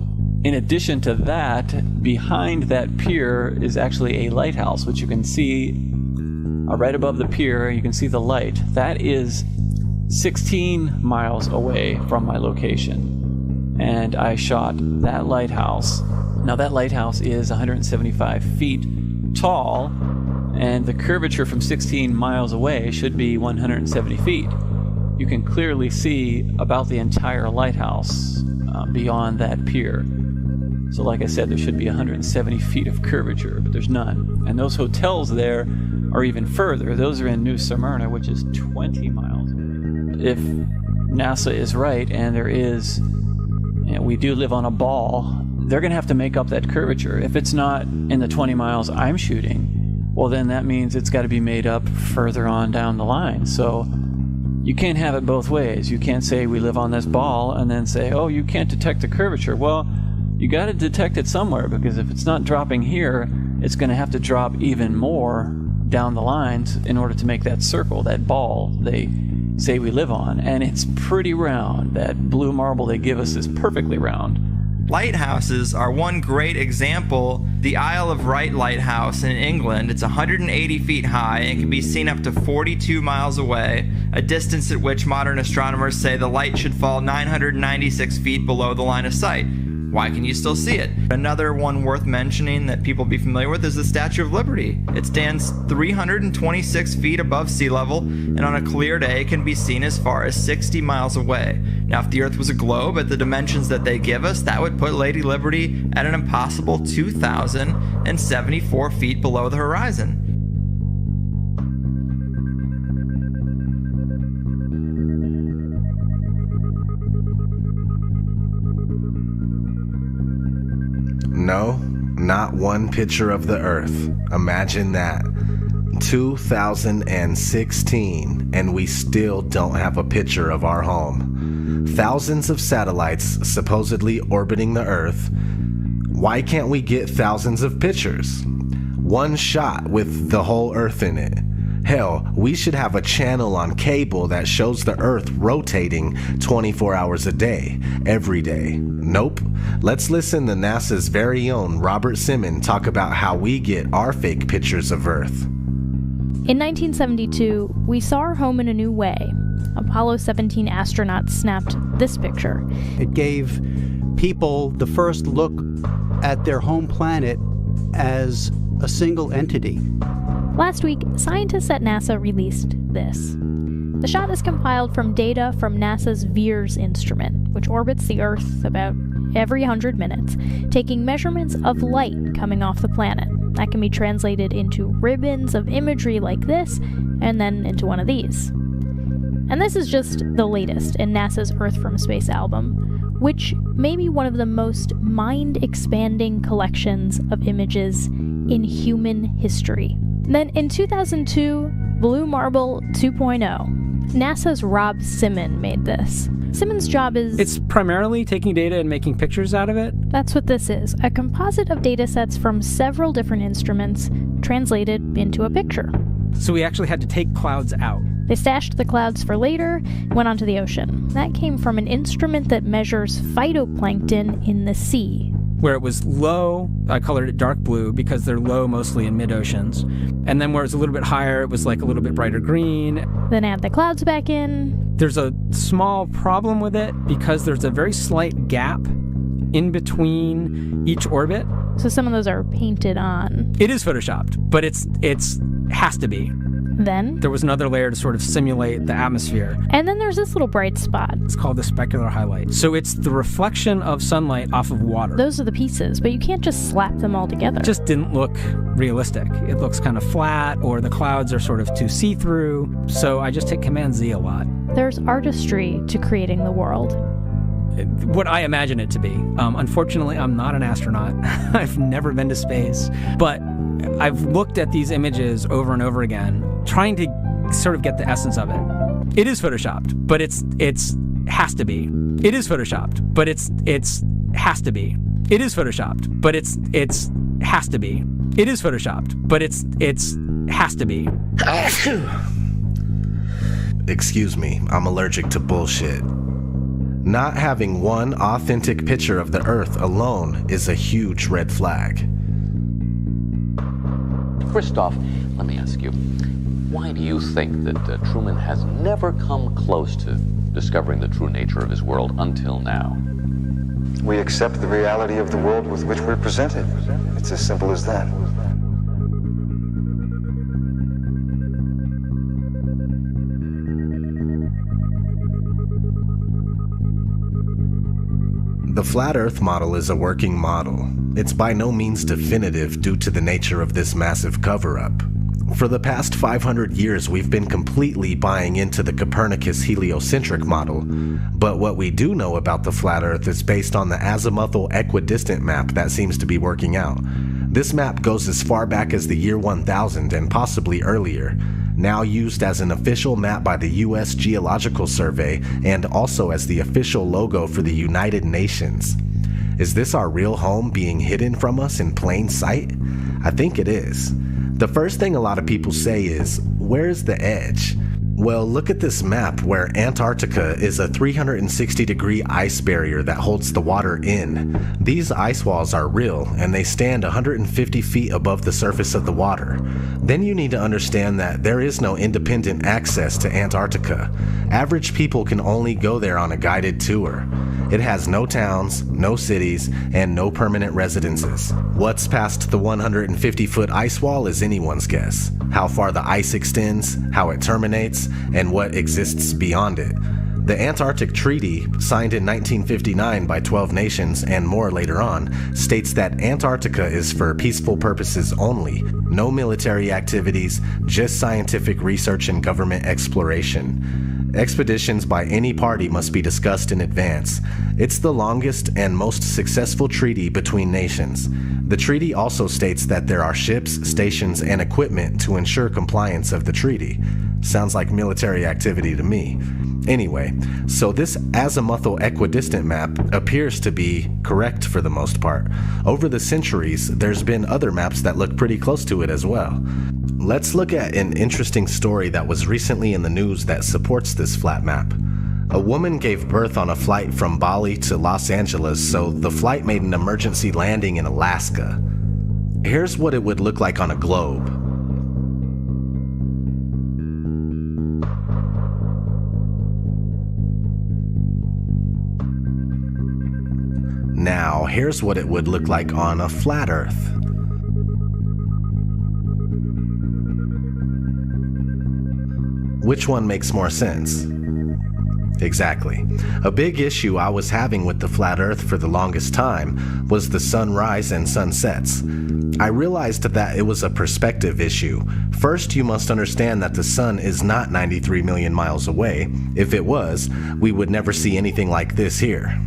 in addition to that, behind that pier is actually a lighthouse, which you can see right above the pier. You can see the light. That is 16 miles away from my location. And I shot that lighthouse. Now that lighthouse is 175 feet tall, and the curvature from 16 miles away should be 170 feet. You can clearly see about the entire lighthouse beyond that pier. So like I said, there should be 170 feet of curvature, but there's none. And those hotels there are even further. Those are in New Smyrna, which is 20 miles. If NASA is right, and there is, we do live on a ball, they're going to have to make up that curvature. If it's not in the 20 miles I'm shooting, well, then that means it's got to be made up further on down the line. So you can't have it both ways. You can't say we live on this ball and then say, oh, you can't detect the curvature. Well, you got to detect it somewhere, because if it's not dropping here, it's going to have to drop even more down the lines in order to make that circle, that ball they say we live on. And it's pretty round. That blue marble they give us is perfectly round. Lighthouses are one great example. The Isle of Wight Lighthouse in England, it's 180 feet high and can be seen up to 42 miles away, a distance at which modern astronomers say the light should fall 996 feet below the line of sight. Why can you still see it? Another one worth mentioning that people be familiar with is the Statue of Liberty. It stands 326 feet above sea level, and on a clear day can be seen as far as 60 miles away. Now, if the Earth was a globe at the dimensions that they give us, that would put Lady Liberty at an impossible 2,074 feet below the horizon. No, not one picture of the Earth. Imagine that. 2016, and we still don't have a picture of our home. Thousands of satellites supposedly orbiting the Earth. Why can't we get thousands of pictures? One shot with the whole Earth in it. Hell, we should have a channel on cable that shows the Earth rotating 24 hours a day, every day. Nope. Let's listen to NASA's very own Robert Simmons talk about how we get our fake pictures of Earth. In 1972, we saw our home in a new way. Apollo 17 astronauts snapped this picture. It gave people the first look at their home planet as a single entity. Last week, scientists at NASA released this. The shot is compiled from data from NASA's VIIRS instrument, which orbits the Earth about every 100 minutes, taking measurements of light coming off the planet. That can be translated into ribbons of imagery like this, and then into one of these. And this is just the latest in NASA's Earth from Space album, which may be one of the most mind-expanding collections of images in human history. Then in 2002, Blue Marble 2.0, NASA's Rob Simmons made this. Simmons' job is... It's primarily taking data and making pictures out of it. That's what this is, a composite of data sets from several different instruments translated into a picture. So we actually had to take clouds out. They stashed the clouds for later, went onto the ocean. That came from an instrument that measures phytoplankton in the sea. Where it was low, I colored it dark blue because they're low mostly in mid-oceans. And then where it's a little bit higher, it was like a little bit brighter green. Then add the clouds back in. There's a small problem with it because there's a very slight gap in between each orbit. So some of those are painted on. It is photoshopped, but it's has to be. Then there was another layer to sort of simulate the atmosphere. And then there's this little bright spot. It's called the specular highlight. So it's the reflection of sunlight off of water. Those are the pieces, but you can't just slap them all together. It just didn't look realistic. It looks kind of flat, or the clouds are sort of too see-through. So I just hit Command-Z a lot. There's artistry to creating the world. What I imagine it to be. Unfortunately, I'm not an astronaut. I've never been to space. But I've looked at these images over and over again, trying to sort of get the essence of it. It is photoshopped, but it's has to be. It is photoshopped, but it's has to be. It is photoshopped, but it's has to be. It is photoshopped, but it's has to be. Excuse me, I'm allergic to bullshit. Not having one authentic picture of the Earth alone is a huge red flag. Christoph, let me ask you, Why do you think that Truman has never come close to discovering the true nature of his world until now? We accept the reality of the world with which we're presented. It's as simple as that. The Flat Earth model is a working model. It's by no means definitive due to the nature of this massive cover-up. For the past 500 years, we've been completely buying into the Copernicus heliocentric model, but what we do know about the Flat Earth is based on the azimuthal equidistant map that seems to be working out. This map goes as far back as the year 1000 and possibly earlier, now used as an official map by the U.S. Geological Survey and also as the official logo for the United Nations. Is this our real home being hidden from us in plain sight? I think it is. The first thing a lot of people say is, where's the edge? Well, look at this map where Antarctica is a 360-degree ice barrier that holds the water in. These ice walls are real, and they stand 150 feet above the surface of the water. Then you need to understand that there is no independent access to Antarctica. Average people can only go there on a guided tour. It has no towns, no cities, and no permanent residences. What's past the 150-foot ice wall is anyone's guess. How far the ice extends, how it terminates, and what exists beyond it. The Antarctic Treaty, signed in 1959 by 12 nations and more later on, states that Antarctica is for peaceful purposes only, no military activities, just scientific research and government exploration. Expeditions by any party must be discussed in advance. It's the longest and most successful treaty between nations. The treaty also states that there are ships, stations, and equipment to ensure compliance of the treaty. Sounds like military activity to me. Anyway, so this azimuthal equidistant map appears to be correct for the most part. Over the centuries, there's been other maps that look pretty close to it as well. Let's look at an interesting story that was recently in the news that supports this flat map. A woman gave birth on a flight from Bali to Los Angeles, so the flight made an emergency landing in Alaska. Here's what it would look like on a globe. Now, here's what it would look like on a flat Earth. Which one makes more sense? Exactly. A big issue I was having with the flat Earth for the longest time was the sunrise and sunsets. I realized that it was a perspective issue. First, you must understand that the sun is not 93 million miles away. If it was, we would never see anything like this here.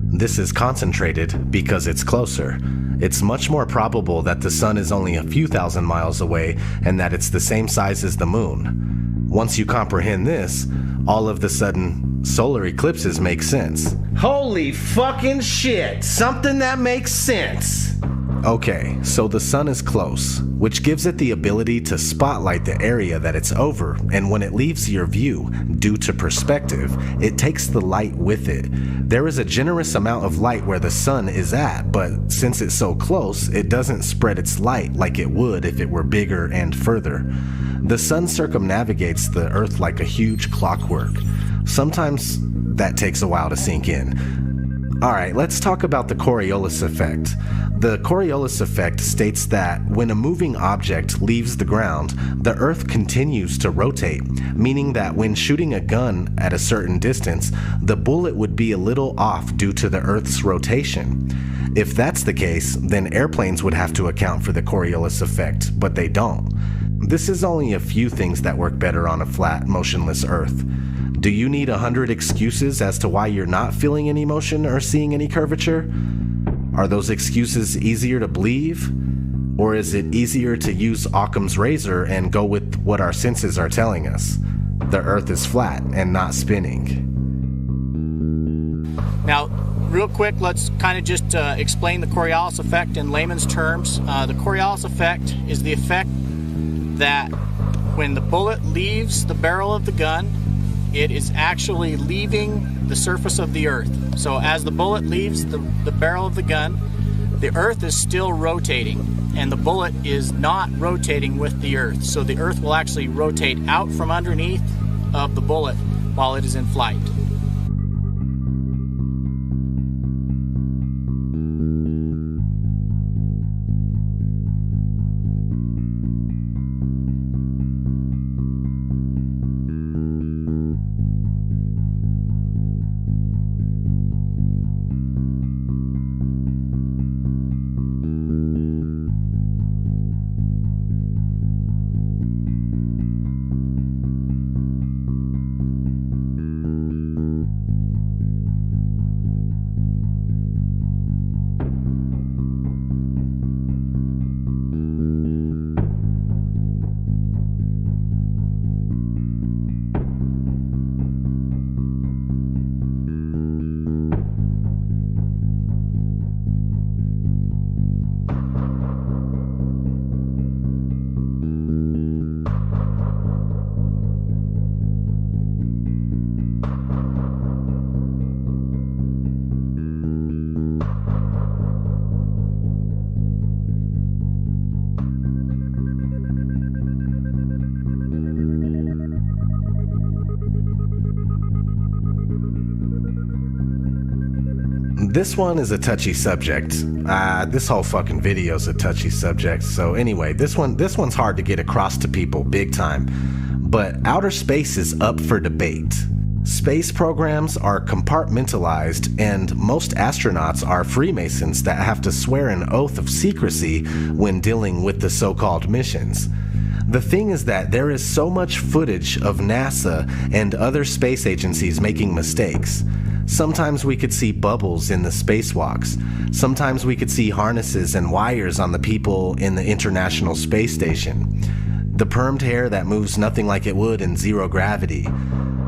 This is concentrated because it's closer. It's much more probable that the sun is only a few thousand miles away and that it's the same size as the moon. Once you comprehend this, all of the sudden, solar eclipses make sense. Holy fucking shit! Something that makes sense! Okay, so the sun is close, which gives it the ability to spotlight the area that it's over, and when it leaves your view, due to perspective, it takes the light with it. There is a generous amount of light where the sun is at, but since it's so close, it doesn't spread its light like it would if it were bigger and further. The sun circumnavigates the Earth like a huge clockwork. Sometimes that takes a while to sink in. Alright, let's talk about the Coriolis effect. The Coriolis effect states that when a moving object leaves the ground, the Earth continues to rotate, meaning that when shooting a gun at a certain distance, the bullet would be a little off due to the Earth's rotation. If that's the case, then airplanes would have to account for the Coriolis effect, but they don't. This is only a few things that work better on a flat, motionless Earth. Do you need 100 excuses as to why you're not feeling any motion or seeing any curvature? Are those excuses easier to believe? Or is it easier to use Occam's razor and go with what our senses are telling us? The Earth is flat and not spinning. Now, real quick, let's kind of just explain the Coriolis effect in layman's terms. The Coriolis effect is the effect that when the bullet leaves the barrel of the gun, it is actually leaving the surface of the Earth. So as the bullet leaves the barrel of the gun, the Earth is still rotating, and the bullet is not rotating with the Earth. So the Earth will actually rotate out from underneath of the bullet while it is in flight. This one is a touchy subject. This whole fucking video's a touchy subject. So anyway, this one's hard to get across to people big time. But outer space is up for debate. Space programs are compartmentalized, and most astronauts are Freemasons that have to swear an oath of secrecy when dealing with the so-called missions. The thing is that there is so much footage of NASA and other space agencies making mistakes. Sometimes we could see bubbles in the spacewalks. Sometimes we could see harnesses and wires on the people in the International Space Station. The permed hair that moves nothing like it would in zero gravity.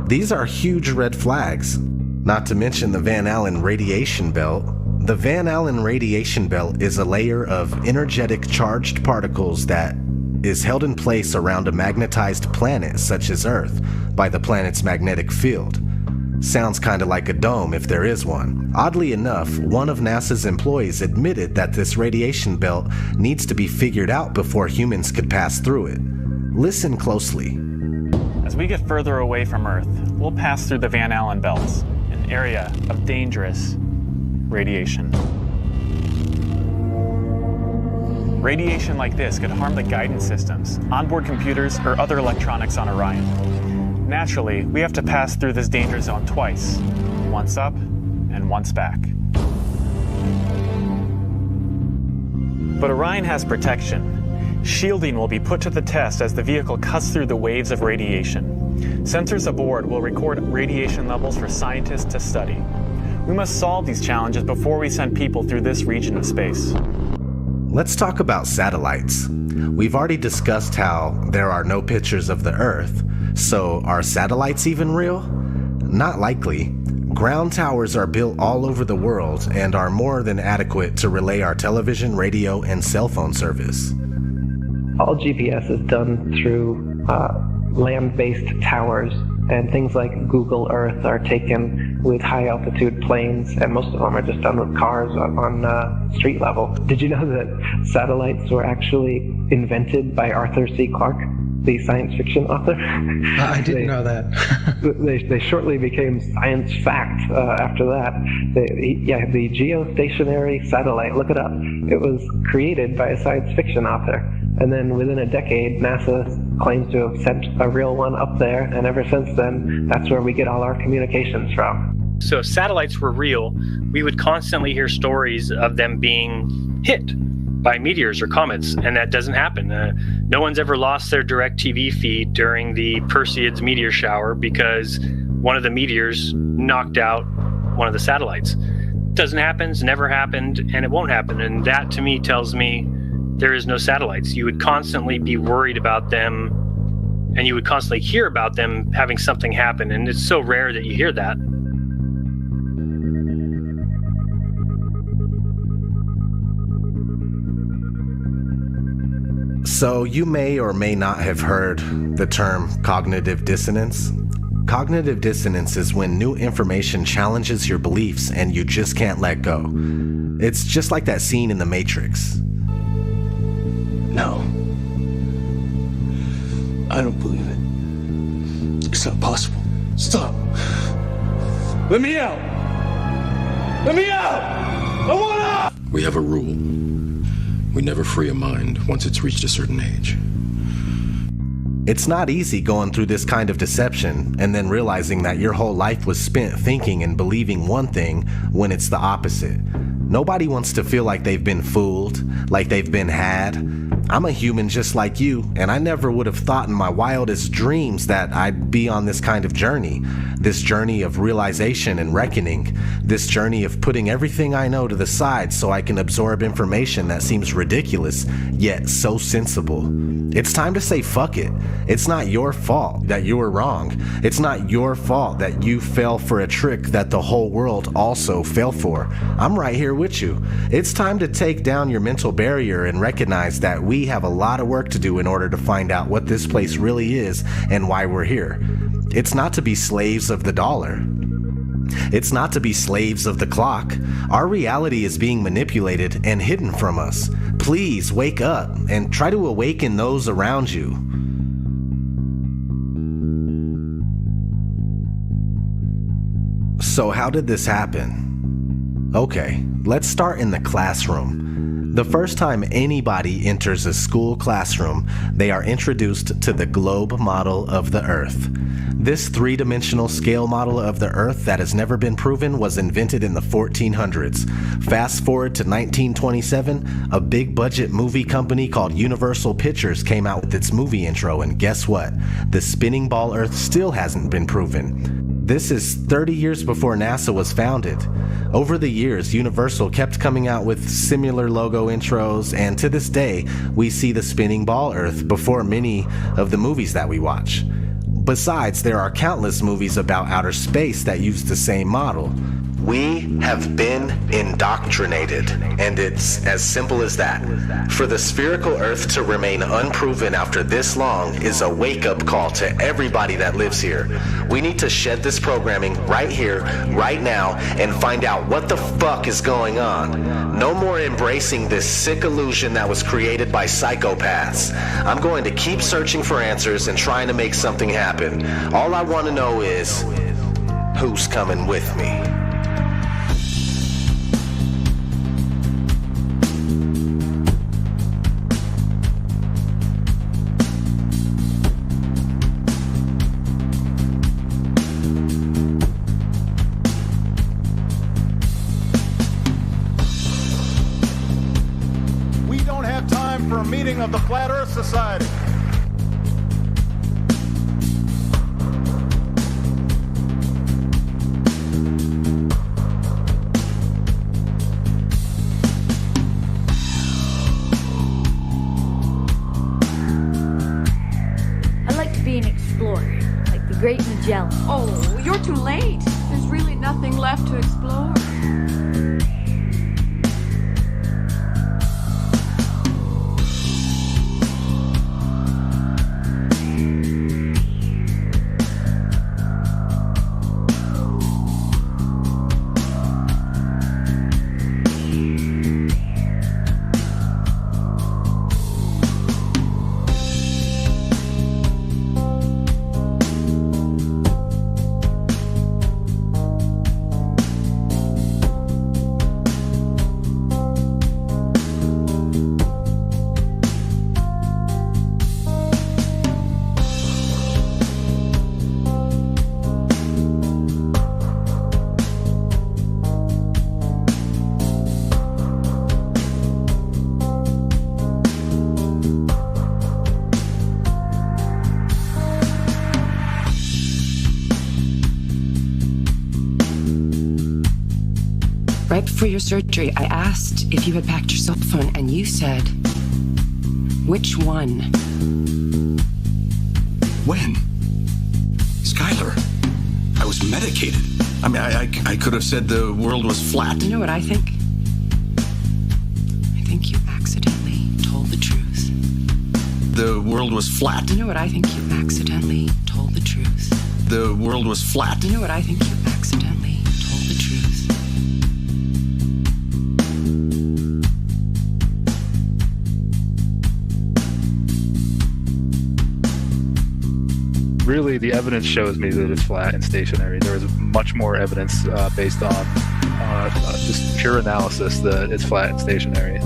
These are huge red flags. Not to mention the Van Allen radiation belt. The Van Allen radiation belt is a layer of energetic charged particles that is held in place around a magnetized planet such as Earth by the planet's magnetic field. Sounds kinda like a dome if there is one. Oddly enough, one of NASA's employees admitted that this radiation belt needs to be figured out before humans could pass through it. Listen closely. As we get further away from Earth, we'll pass through the Van Allen belts, an area of dangerous radiation. Radiation like this could harm the guidance systems, onboard computers, or other electronics on Orion. Naturally, we have to pass through this danger zone twice, once up and once back. But Orion has protection. Shielding will be put to the test as the vehicle cuts through the waves of radiation. Sensors aboard will record radiation levels for scientists to study. We must solve these challenges before we send people through this region of space. Let's talk about satellites. We've already discussed how there are no pictures of the Earth. So, are satellites even real? Not likely. Ground towers are built all over the world and are more than adequate to relay our television, radio, and cell phone service. All GPS is done through land-based towers, and things like Google Earth are taken with high-altitude planes, and most of them are just done with cars on street level. Did you know that satellites were actually invented by Arthur C. Clarke, the science fiction author? I didn't know that. they shortly became science fact after that. The geostationary satellite, look it up. It was created by a science fiction author. And then within a decade, NASA claims to have sent a real one up there, and ever since then, that's where we get all our communications from. So if satellites were real, we would constantly hear stories of them being hit by meteors or comets, and that doesn't happen. No one's ever lost their DirecTV feed during the Perseids meteor shower because one of the meteors knocked out one of the satellites. Doesn't happen, it's never happened, and it won't happen. And that to me tells me there is no satellites. You would constantly be worried about them, and you would constantly hear about them having something happen, and it's so rare that you hear that. So you may or may not have heard the term cognitive dissonance. Cognitive dissonance is when new information challenges your beliefs and you just can't let go. It's just like that scene in The Matrix. No. I don't believe it. It's not possible. Stop. Let me out. Let me out! I want out! We have a rule. We never free a mind once it's reached a certain age. It's not easy going through this kind of deception and then realizing that your whole life was spent thinking and believing one thing when it's the opposite. Nobody wants to feel like they've been fooled, like they've been had. I'm a human just like you, and I never would have thought in my wildest dreams that I'd be on this kind of journey. This journey of realization and reckoning. This journey of putting everything I know to the side so I can absorb information that seems ridiculous, yet so sensible. It's time to say fuck it. It's not your fault that you were wrong. It's not your fault that you fell for a trick that the whole world also fell for. I'm right here with you. It's time to take down your mental barrier and recognize that we have a lot of work to do in order to find out what this place really is and why we're here. It's not to be slaves of the dollar. It's not to be slaves of the clock. Our reality is being manipulated and hidden from us. Please wake up and try to awaken those around you. So how did this happen? Okay, let's start in the classroom. The first time anybody enters a school classroom, they are introduced to the globe model of the Earth. This three-dimensional scale model of the Earth that has never been proven was invented in the 1400s. Fast forward to 1927, a big-budget movie company called Universal Pictures came out with its movie intro, and guess what? The spinning ball Earth still hasn't been proven. This is 30 years before NASA was founded. Over the years, Universal kept coming out with similar logo intros, and to this day, we see the spinning ball Earth before many of the movies that we watch. Besides, there are countless movies about outer space that use the same model. We have been indoctrinated, and it's as simple as that. For the spherical Earth to remain unproven after this long is a wake-up call to everybody that lives here. We need to shed this programming right here, right now, and find out what the fuck is going on. No more embracing this sick illusion that was created by psychopaths. I'm going to keep searching for answers and trying to make something happen. All I want to know is, who's coming with me? Of the Flat Earth Society. I'd like to be an explorer, like the Great Magellan. Oh, you're too late. There's really nothing left to explore. Right before your surgery, I asked if you had packed your cell phone, and you said, which one? When? Skylar, I was medicated. I mean, I could have said the world was flat. You know what I think? I think you accidentally told the truth. The world was flat. You know what I think? You accidentally told the truth. The world was flat. You know what I think? You accidentally told the truth. really the evidence shows me that it's flat and stationary. There is much more evidence based on just pure analysis that it's flat and stationary.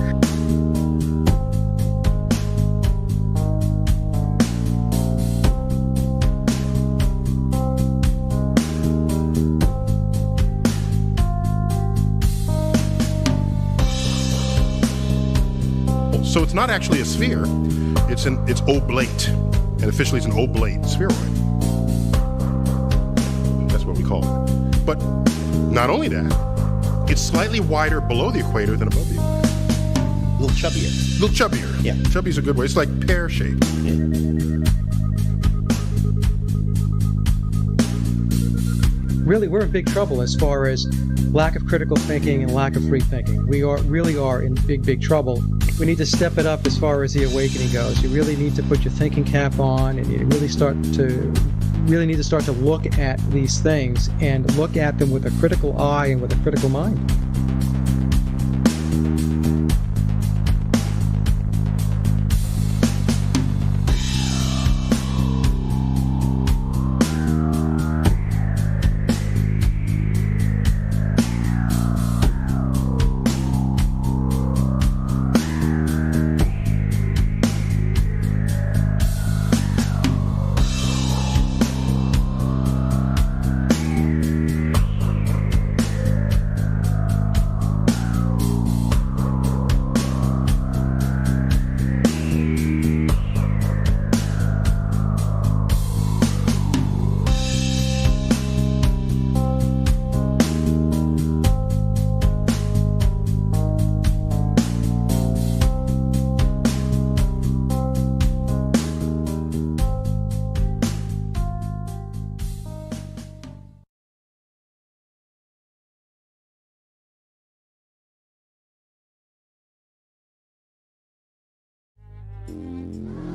So it's not actually a sphere, it's oblate, and officially it's an oblate spheroid. That's what we call it. But not only that, it's slightly wider below the equator than above the equator. A little chubbier. A little chubbier. Yeah. Chubby's a good way. It's like pear-shaped. Yeah. Really, we're in big trouble as far as lack of critical thinking and lack of free thinking. We really are in big trouble. We need to step it up as far as the awakening goes. You really need to put your thinking cap on, and you really need to start to look at these things and look at them with a critical eye and with a critical mind.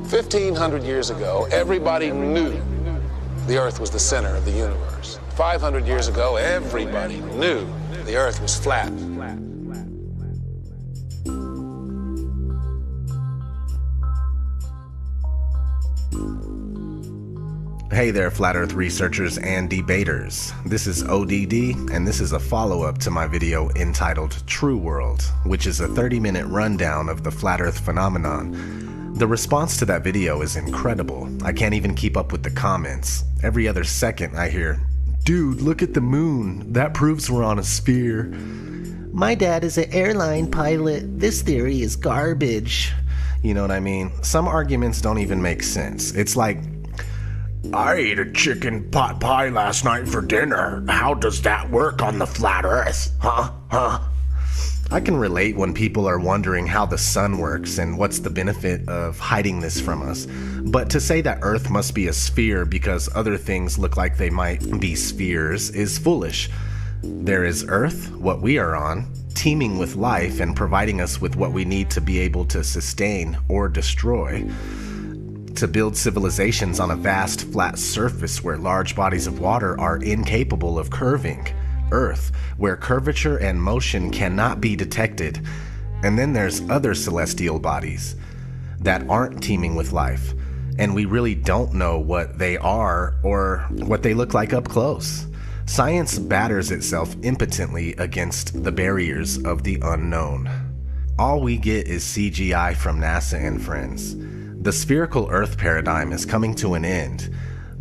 "1,500 years ago, everybody knew the Earth was the center of the universe. 500 years ago, everybody knew the Earth was flat. Hey there, Flat Earth researchers and debaters. This is ODD, and this is a follow-up to my video entitled True World, which is a 30-minute rundown of the Flat Earth phenomenon. The response to that video is incredible. I can't even keep up with the comments. Every other second I hear, "Dude, look at the moon. That proves we're on a sphere." "My dad is an airline pilot. This theory is garbage." You know what I mean? Some arguments don't even make sense. It's like, "I ate a chicken pot pie last night for dinner. How does that work on the flat Earth? Huh? I can relate when people are wondering how the sun works and what's the benefit of hiding this from us. But to say that Earth must be a sphere because other things look like they might be spheres is foolish. There is Earth, what we are on, teeming with life and providing us with what we need to be able to sustain or destroy. To build civilizations on a vast flat surface where large bodies of water are incapable of curving. Earth, where curvature and motion cannot be detected. And then there's other celestial bodies that aren't teeming with life, and we really don't know what they are or what they look like up close. Science batters itself impotently against the barriers of the unknown. All we get is CGI from NASA and friends. The spherical Earth paradigm is coming to an end.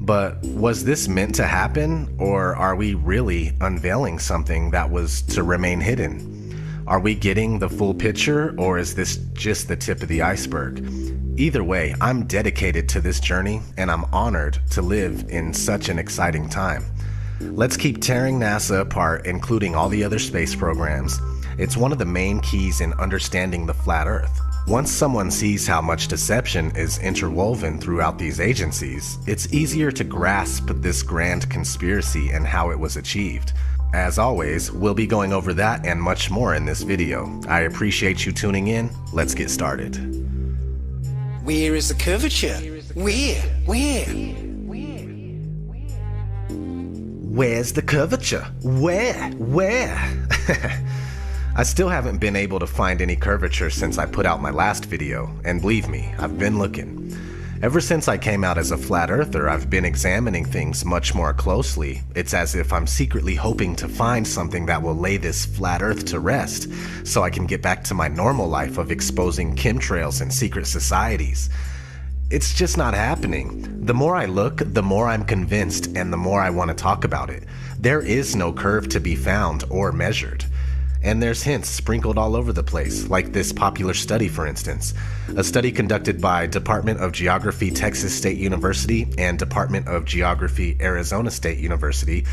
But was this meant to happen, or are we really unveiling something that was to remain hidden? Are we getting the full picture, or is this just the tip of the iceberg? Either way, I'm dedicated to this journey, and I'm honored to live in such an exciting time. Let's keep tearing NASA apart, including all the other space programs. It's one of the main keys in understanding the flat Earth. Once someone sees how much deception is interwoven throughout these agencies, it's easier to grasp this grand conspiracy and how it was achieved. As always, we'll be going over that and much more in this video. I appreciate you tuning in. Let's get started. Where is the curvature? Where? Where's the curvature? Where? I still haven't been able to find any curvature since I put out my last video, and believe me, I've been looking. Ever since I came out as a flat earther, I've been examining things much more closely. It's as if I'm secretly hoping to find something that will lay this flat earth to rest, so I can get back to my normal life of exposing chemtrails and secret societies. It's just not happening. The more I look, the more I'm convinced, and the more I want to talk about it. There is no curve to be found or measured. And there's hints sprinkled all over the place, like this popular study, for instance. A study conducted by Department of Geography, Texas State University, and Department of Geography, Arizona State University,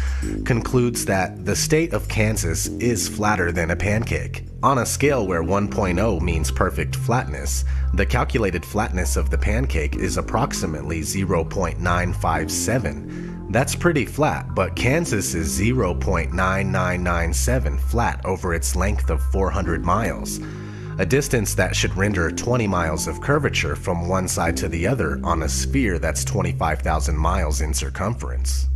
concludes that the state of Kansas is flatter than a pancake. On a scale where 1.0 means perfect flatness, the calculated flatness of the pancake is approximately 0.957. That's pretty flat, but Kansas is 0.9997 flat over its length of 400 miles, a distance that should render 20 miles of curvature from one side to the other on a sphere that's 25,000 miles in circumference.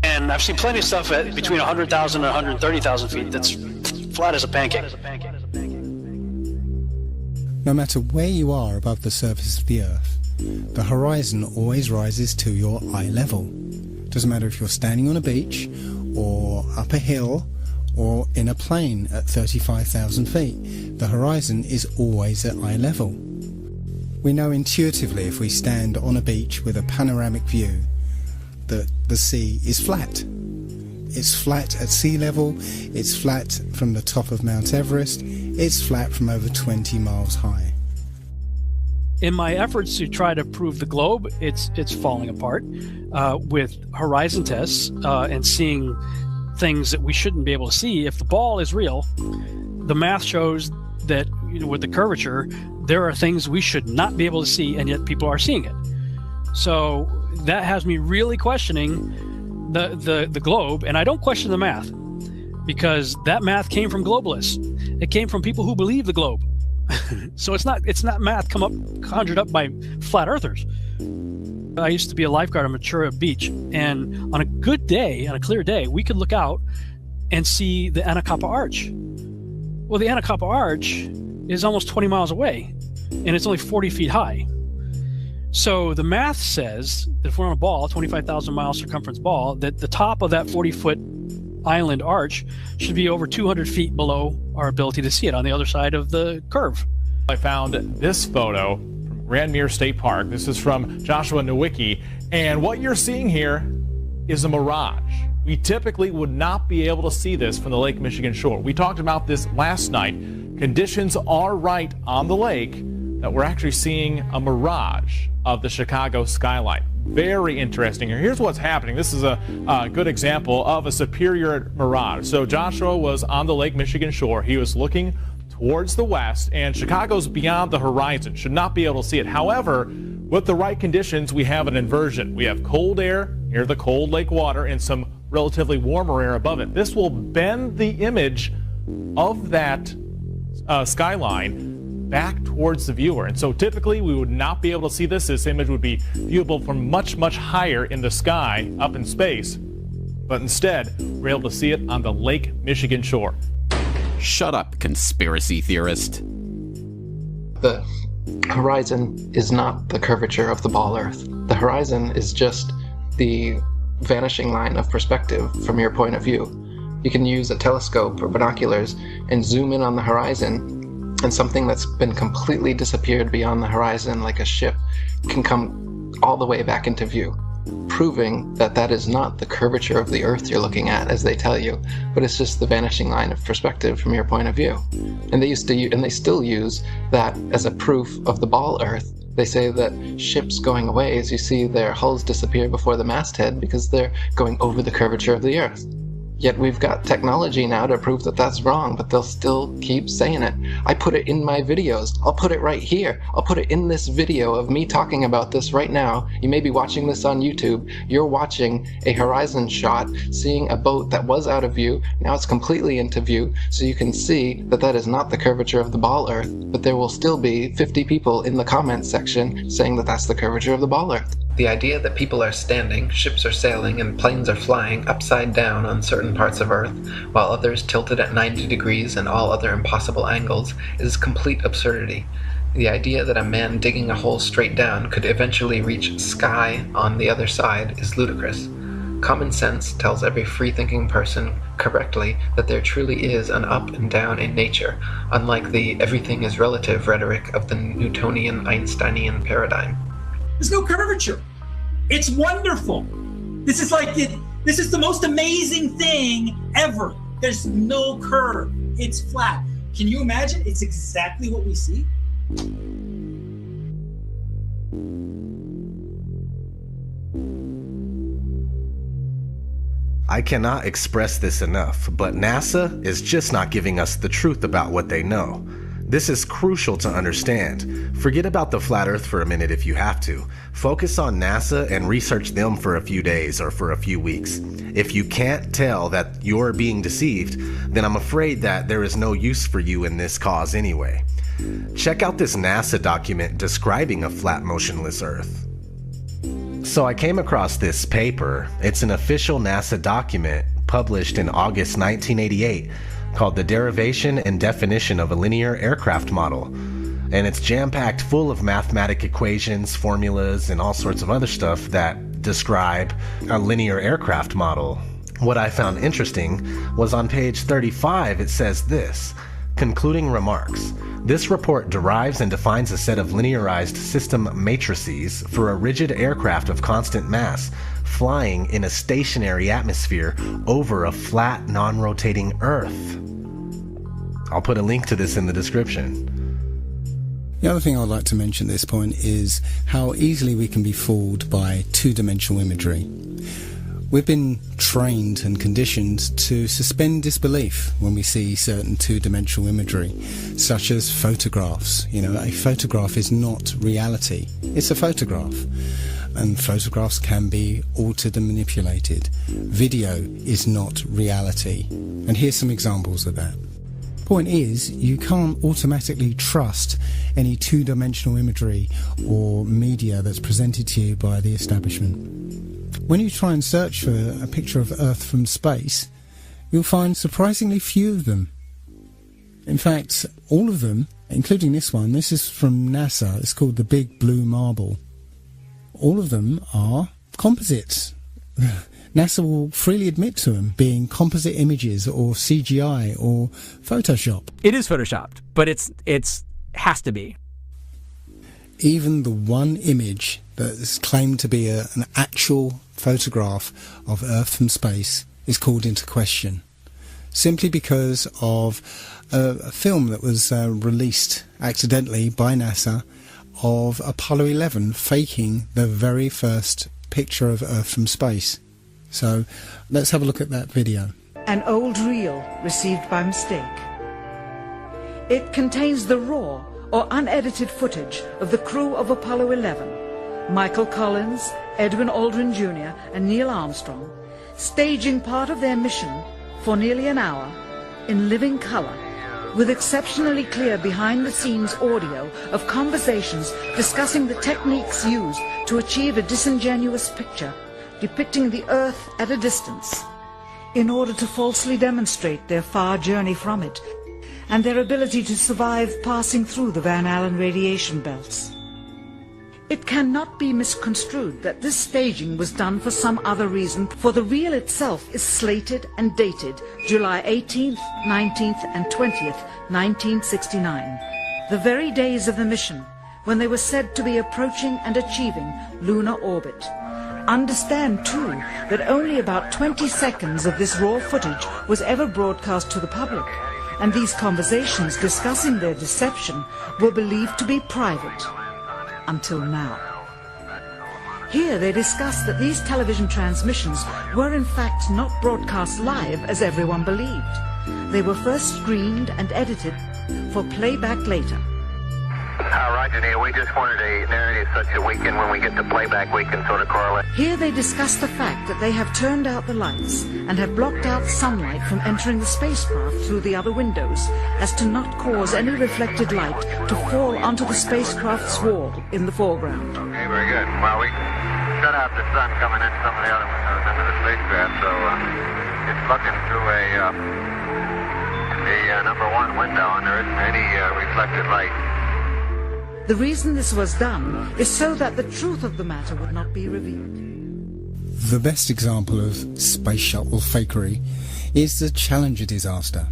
And I've seen plenty of stuff at between 100,000 and 130,000 feet that's flat as a pancake. No matter where you are above the surface of the Earth, the horizon always rises to your eye level. Doesn't matter if you're standing on a beach, or up a hill, or in a plane at 35,000 feet, the horizon is always at eye level. We know intuitively if we stand on a beach with a panoramic view that the sea is flat. It's flat at sea level, it's flat from the top of Mount Everest, it's flat from over 20 miles high. In my efforts to try to prove the globe, it's falling apart with horizon tests and seeing things that we shouldn't be able to see. If the ball is real, the math shows that, you know, with the curvature, there are things we should not be able to see, and yet people are seeing it. So that has me really questioning the globe, and I don't question the math, because that math came from globalists. It came from people who believe the globe. So it's not math conjured up by flat earthers. I used to be a lifeguard on Ventura Beach, and on a good day, on a clear day, we could look out and see the Anacapa Arch. Well, the Anacapa Arch is almost 20 miles away, and it's only 40 feet high. So the math says that if we're on a ball, 25,000 mile circumference ball, that the top of that 40-foot island arch should be over 200 feet below our ability to see it on the other side of the curve. I found this photo from Grand Mere State Park. This is from Joshua Nowicki, and what you're seeing here is a mirage. We typically would not be able to see this from the Lake Michigan shore. We talked about this last night. Conditions are right on the lake that we're actually seeing a mirage of the Chicago skyline. Very interesting here. Here's what's happening. This is a good example of a superior mirage. So Joshua was on the Lake Michigan shore. He was looking towards the west, and Chicago's beyond the horizon. Should not be able to see it. However, with the right conditions, we have an inversion. We have cold air near the cold lake water and some relatively warmer air above it. This will bend the image of that skyline back towards the viewer. And so typically we would not be able to see this. This image would be viewable from much, much higher in the sky, up in space. But instead, we're able to see it on the Lake Michigan shore. Shut up, conspiracy theorist. The horizon is not the curvature of the ball Earth. The horizon is just the vanishing line of perspective from your point of view. You can use a telescope or binoculars and zoom in on the horizon, and something that's been completely disappeared beyond the horizon, like a ship, can come all the way back into view, proving that that is not the curvature of the Earth you're looking at, as they tell you, but it's just the vanishing line of perspective from your point of view. And they still use that as a proof of the ball Earth. They say that ships going away, as you see their hulls disappear before the masthead, because they're going over the curvature of the Earth. Yet we've got technology now to prove that that's wrong, but they'll still keep saying it. I put it in my videos. I'll put it right here. I'll put it in this video of me talking about this right now. You may be watching this on YouTube. You're watching a horizon shot, seeing a boat that was out of view. Now it's completely into view, so you can see that that is not the curvature of the ball Earth, but there will still be 50 people in the comments section saying that that's the curvature of the ball Earth. The idea that people are standing, ships are sailing, and planes are flying upside down on certain parts of Earth, while others tilted at 90 degrees and all other impossible angles, is complete absurdity. The idea that a man digging a hole straight down could eventually reach sky on the other side is ludicrous. Common sense tells every free-thinking person correctly that there truly is an up and down in nature, unlike the everything is relative rhetoric of the Newtonian Einsteinian paradigm. There's no curvature. It's wonderful. This is like this is the most amazing thing ever. There's no curve. It's flat. Can you imagine? It's exactly what we see. I cannot express this enough, but NASA is just not giving us the truth about what they know. This is crucial to understand. Forget about the flat Earth for a minute if you have to. Focus on NASA and research them for a few days or for a few weeks. If you can't tell that you're being deceived, then I'm afraid that there is no use for you in this cause anyway. Check out this NASA document describing a flat, motionless Earth. So I came across this paper. It's an official NASA document published in August 1988 called The Derivation and Definition of a Linear Aircraft Model. And it's jam-packed full of mathematic equations, formulas, and all sorts of other stuff that describe a linear aircraft model. What I found interesting was on page 35 it says this: concluding remarks. This report derives and defines a set of linearized system matrices for a rigid aircraft of constant mass flying in a stationary atmosphere over a flat, non-rotating Earth. I'll put a link to this in the description. The other thing I'd like to mention at this point is how easily we can be fooled by two-dimensional imagery. We've been trained and conditioned to suspend disbelief when we see certain two-dimensional imagery, such as photographs. You know, a photograph is not reality. It's a photograph. And photographs can be altered and manipulated. Video is not reality. And here's some examples of that. Point is, you can't automatically trust any two-dimensional imagery or media that's presented to you by the establishment. When you try and search for a picture of Earth from space, you'll find surprisingly few of them. In fact, all of them, including this one, this is from NASA, it's called the Big Blue Marble. All of them are composites. NASA will freely admit to them being composite images or CGI or Photoshop. It is Photoshopped, but it's has to be. Even the one image that is claimed to be an actual photograph of Earth from space is called into question, simply because of a film that was released accidentally by NASA of Apollo 11 faking the very first picture of Earth from space. So let's have a look at that video. An old reel received by mistake. It contains the raw or unedited footage of the crew of Apollo 11, Michael Collins, Edwin Aldrin Jr. and Neil Armstrong, staging part of their mission for nearly an hour in living color, with exceptionally clear behind-the-scenes audio of conversations discussing the techniques used to achieve a disingenuous picture depicting the Earth at a distance, in order to falsely demonstrate their far journey from it and their ability to survive passing through the Van Allen radiation belts. It cannot be misconstrued that this staging was done for some other reason, for the reel itself is slated and dated July 18th, 19th and 20th, 1969, the very days of the mission when they were said to be approaching and achieving lunar orbit. Understand, too, that only about 20 seconds of this raw footage was ever broadcast to the public, and these conversations discussing their deception were believed to be private. Until now. Here they discuss that these television transmissions were in fact not broadcast live as everyone believed. They were first screened and edited for playback later. Roger, Neil. We just wanted a narrative such that we can, when we get to playback, we can sort of correlate. Here they discuss the fact that they have turned out the lights and have blocked out sunlight from entering the spacecraft through the other windows, as to not cause any reflected light to fall onto the spacecraft's wall in the foreground. Okay, very good. Well, shut out the sun coming in some of the other windows into the spacecraft, so it's looking through the number one window, and there isn't any reflected light. The reason this was done is so that the truth of the matter would not be revealed. The best example of space shuttle fakery is the Challenger disaster.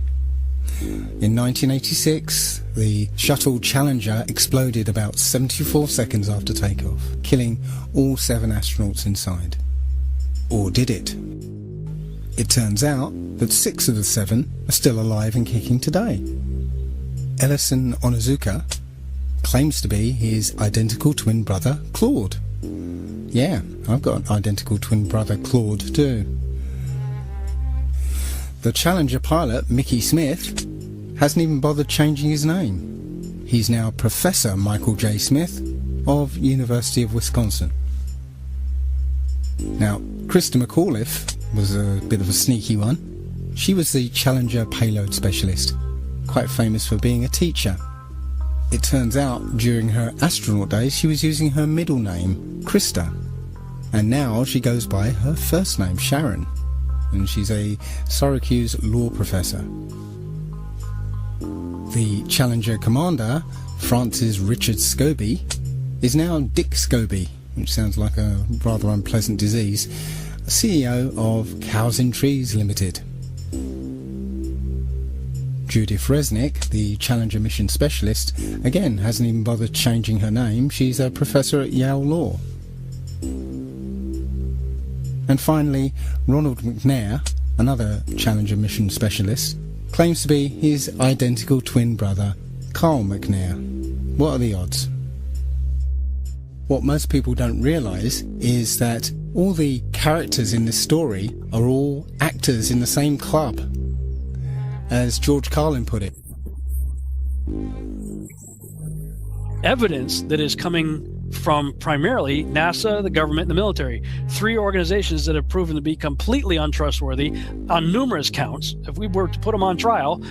In 1986, the shuttle Challenger exploded about 74 seconds after takeoff, killing all 7 astronauts inside. Or did it? It turns out that 6 of the 7 are still alive and kicking today. Ellison Onizuka claims to be his identical twin brother, Claude. Yeah, I've got an identical twin brother, Claude, too. The Challenger pilot, Mickey Smith, hasn't even bothered changing his name. He's now Professor Michael J. Smith of University of Wisconsin. Now, Krista McAuliffe was a bit of a sneaky one. She was the Challenger payload specialist, quite famous for being a teacher. It turns out during her astronaut days she was using her middle name, Krista, and now she goes by her first name, Sharon, and she's a Syracuse law professor. The Challenger commander, Francis Richard Scobie, is now Dick Scobie, which sounds like a rather unpleasant disease, CEO of Cows in Trees Limited. Judith Resnick, the Challenger mission specialist, again hasn't even bothered changing her name. She's a professor at Yale Law. And finally, Ronald McNair, another Challenger mission specialist, claims to be his identical twin brother, Carl McNair. What are the odds? What most people don't realise is that all the characters in this story are all actors in the same club. As George Carlin put it. Evidence that is coming from primarily NASA, the government, and the military. 3 organizations that have proven to be completely untrustworthy on numerous counts. If we were to put them on trial,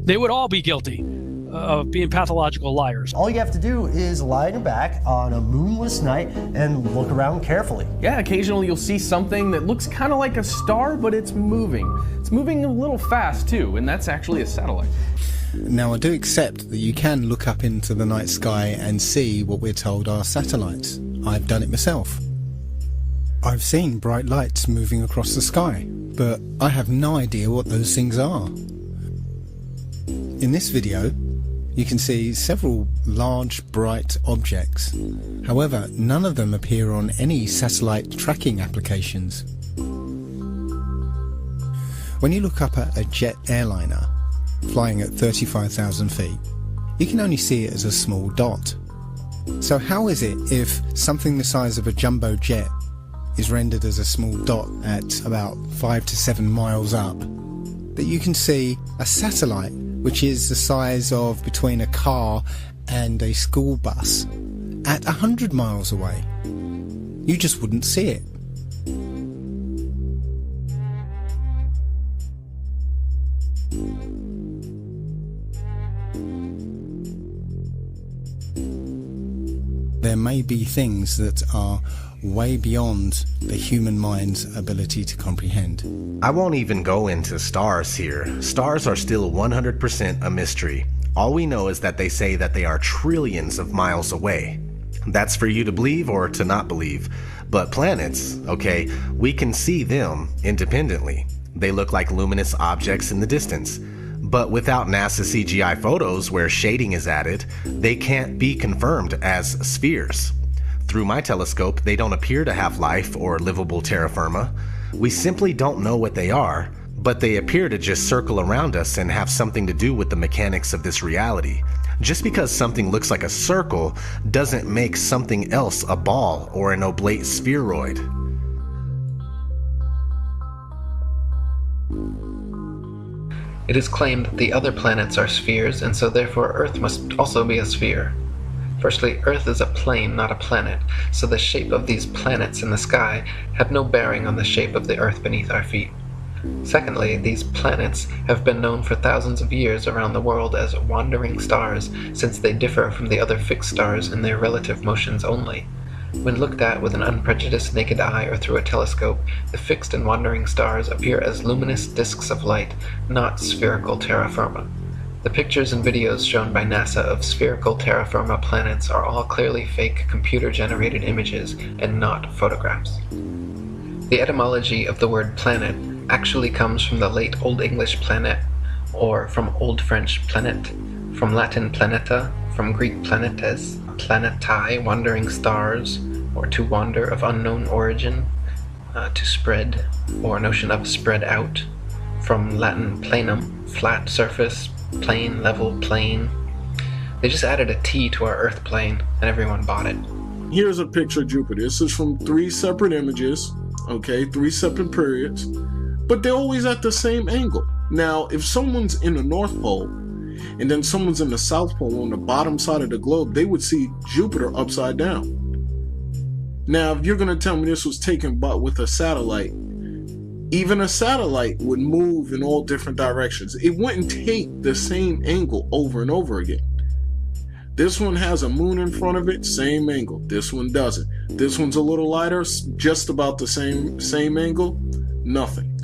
they would all be guilty of being pathological liars. All you have to do is lie on your back on a moonless night and look around carefully. Yeah, occasionally you'll see something that looks kind of like a star, but it's moving. It's moving a little fast too, and that's actually a satellite. Now, I do accept that you can look up into the night sky and see what we're told are satellites. I've done it myself. I've seen bright lights moving across the sky, but I have no idea what those things are. In this video, you can see several large, bright objects. However, none of them appear on any satellite tracking applications. When you look up at a jet airliner flying at 35,000 feet, you can only see it as a small dot. So how is it if something the size of a jumbo jet is rendered as a small dot at about 5 to 7 miles up, that you can see a satellite which is the size of between a car and a school bus at 100 miles away? You just wouldn't see it. There may be things that are way beyond the human mind's ability to comprehend. I won't even go into stars here. Stars are still 100% a mystery. All we know is that they say that they are trillions of miles away. That's for you to believe or to not believe. But planets, okay, we can see them independently. They look like luminous objects in the distance. But without NASA CGI photos where shading is added, they can't be confirmed as spheres. Through my telescope, they don't appear to have life or livable terra firma. We simply don't know what they are, but they appear to just circle around us and have something to do with the mechanics of this reality. Just because something looks like a circle doesn't make something else a ball or an oblate spheroid. It is claimed that the other planets are spheres, and so therefore Earth must also be a sphere. Firstly, Earth is a plane, not a planet, so the shape of these planets in the sky have no bearing on the shape of the Earth beneath our feet. Secondly, these planets have been known for thousands of years around the world as wandering stars, since they differ from the other fixed stars in their relative motions only. When looked at with an unprejudiced naked eye or through a telescope, the fixed and wandering stars appear as luminous disks of light, not spherical terra firma. The pictures and videos shown by NASA of spherical terra firma planets are all clearly fake computer-generated images and not photographs. The etymology of the word planet actually comes from the late Old English planet, or from Old French planet, from Latin planeta, from Greek planetes, planetae, wandering stars, or to wander of unknown origin, to spread, or notion of spread out, from Latin planum, flat surface, plane, level, plane. They just added a T to our Earth plane, and everyone bought it. Here's a picture of Jupiter. This is from 3 separate images, okay, 3 separate periods, but they're always at the same angle. Now, if someone's in the North Pole, and then someone's in the South Pole on the bottom side of the globe, they would see Jupiter upside down. Now, if you're going to tell me this was taken with a satellite, even a satellite would move in all different directions. It wouldn't take the same angle over and over again. This one has a moon in front of it, same angle. This one doesn't. This one's a little lighter, just about the same angle, nothing.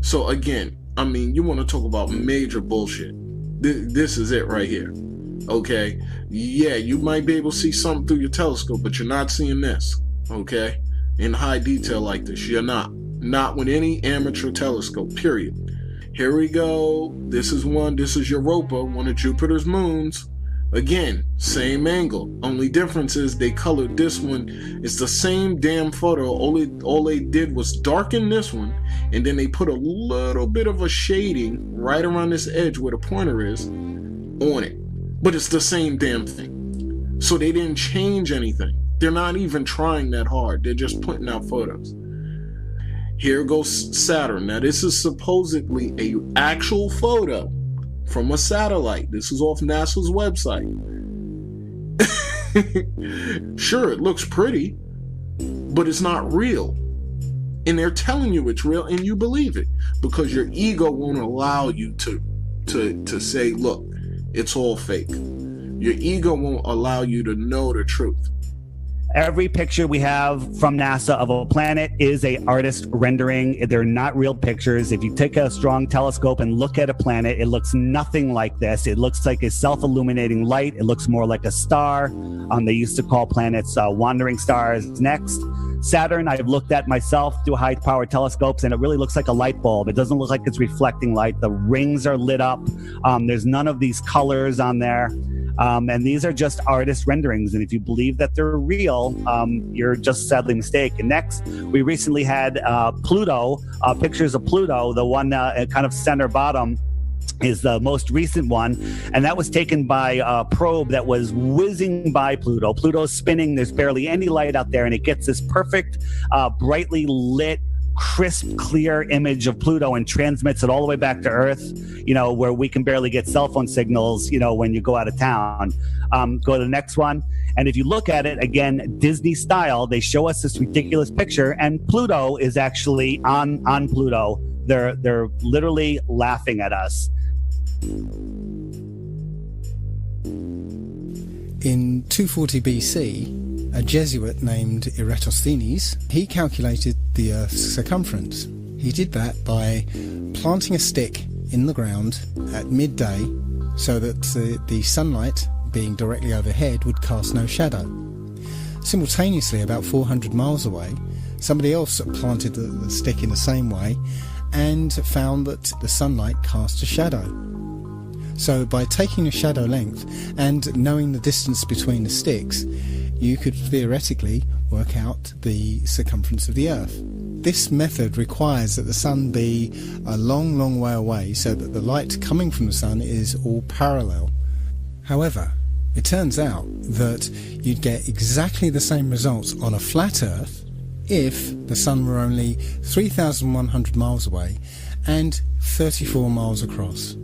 So again, I mean, you want to talk about major bullshit. This is it right here. Okay? Yeah, you might be able to see something through your telescope, but you're not seeing this. Okay? In high detail like this, you're not. Not with any amateur telescope, period. Here we go. This is Europa, one of Jupiter's moons. Again, same angle. Only difference is they colored this one. It's the same damn photo. All they did was darken this one, and then they put a little bit of a shading right around this edge where the pointer is on it. But it's the same damn thing. So they didn't change anything. They're not even trying that hard. They're just putting out photos. Here goes Saturn. Now this is supposedly an actual photo from a satellite. This is off NASA's website. Sure, it looks pretty, but it's not real. And they're telling you it's real, and you believe it because your ego won't allow you to say, look, it's all fake. Your ego won't allow you to know the truth. Every picture we have from NASA of a planet is an artist rendering. They're not real pictures. If you take a strong telescope and look at a planet, it looks nothing like this. It looks like a self-illuminating light. It looks more like a star. They used to call planets wandering stars. Next, Saturn, I've looked at myself through high-power telescopes, and it really looks like a light bulb. It doesn't look like it's reflecting light. The rings are lit up. There's none of these colors on there. And these are just artist renderings. And if you believe that they're real, you're just sadly mistaken. Next, we recently had Pluto, pictures of Pluto. The one kind of center bottom is the most recent one. And that was taken by a probe that was whizzing by Pluto. Pluto's spinning. There's barely any light out there. And it gets this perfect, brightly lit, crisp, clear image of Pluto and transmits it all the way back to Earth, where we can barely get cell phone signals, when you go out of town. Go to the next one. And if you look at it, again, Disney style, they show us this ridiculous picture, and Pluto is actually on Pluto. They're literally laughing at us. In 240 BC, a Jesuit named Eratosthenes, he calculated the Earth's circumference. He did that by planting a stick in the ground at midday so that the sunlight, being directly overhead, would cast no shadow. Simultaneously, about 400 miles away, somebody else planted the stick in the same way and found that the sunlight cast a shadow. So by taking a shadow length and knowing the distance between the sticks, you could theoretically work out the circumference of the Earth. This method requires that the sun be a long, long way away so that the light coming from the sun is all parallel. However, it turns out that you'd get exactly the same results on a flat Earth if the sun were only 3,100 miles away and 34 miles across.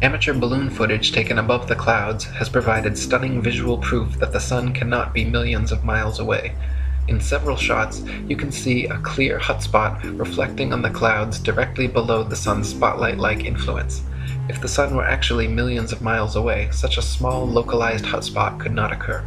Amateur balloon footage taken above the clouds has provided stunning visual proof that the sun cannot be millions of miles away. In several shots, you can see a clear hotspot reflecting on the clouds directly below the sun's spotlight-like influence. If the sun were actually millions of miles away, such a small localized hotspot could not occur.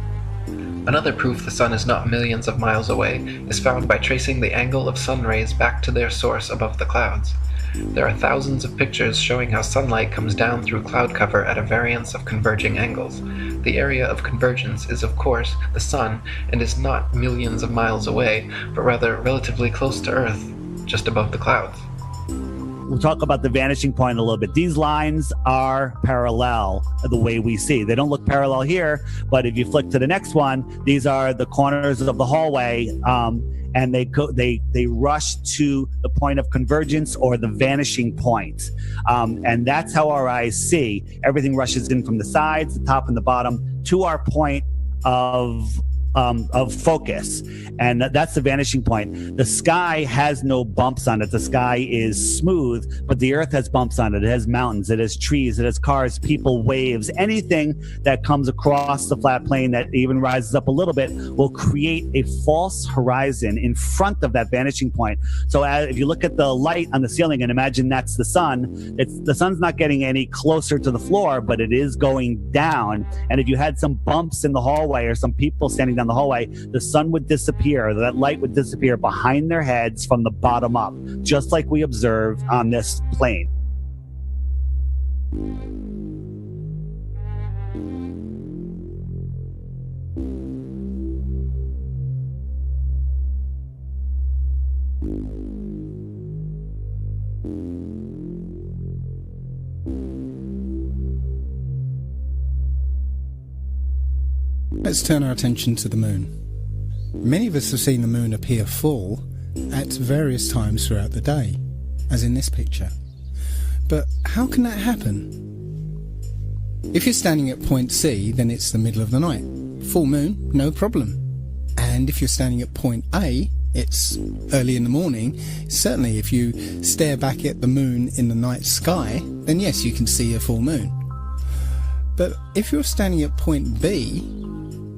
Another proof the sun is not millions of miles away is found by tracing the angle of sun rays back to their source above the clouds. There are thousands of pictures showing how sunlight comes down through cloud cover at a variance of converging angles. The area of convergence is, of course, the sun and is not millions of miles away, but rather relatively close to Earth, just above the clouds. We'll talk about the vanishing point a little bit. These lines are parallel the way we see. They don't look parallel here, but if you flick to the next one, these are the corners of the hallway, and they rush to the point of convergence or the vanishing point. And that's how our eyes see. Everything rushes in from the sides, the top and the bottom, to our point of focus, and that's the vanishing point. The sky has no bumps on it. The sky is smooth, but the Earth has bumps on it. It has mountains, it has trees, it has cars, people, waves. Anything that comes across the flat plane that even rises up a little bit will create a false horizon in front of that vanishing point. So if you look at the light on the ceiling and imagine that's the sun, the sun's not getting any closer to the floor, but it is going down. And if you had some bumps in the hallway or some people standing down the hallway, the sun would disappear, that light would disappear behind their heads from the bottom up, just like we observe on this plane. Let's turn our attention to the moon. Many of us have seen the moon appear full at various times throughout the day, as in this picture. But how can that happen? If you're standing at point C, then it's the middle of the night. Full moon, no problem. And if you're standing at point A, it's early in the morning. Certainly if you stare back at the moon in the night sky, then yes, you can see a full moon. But if you're standing at point B,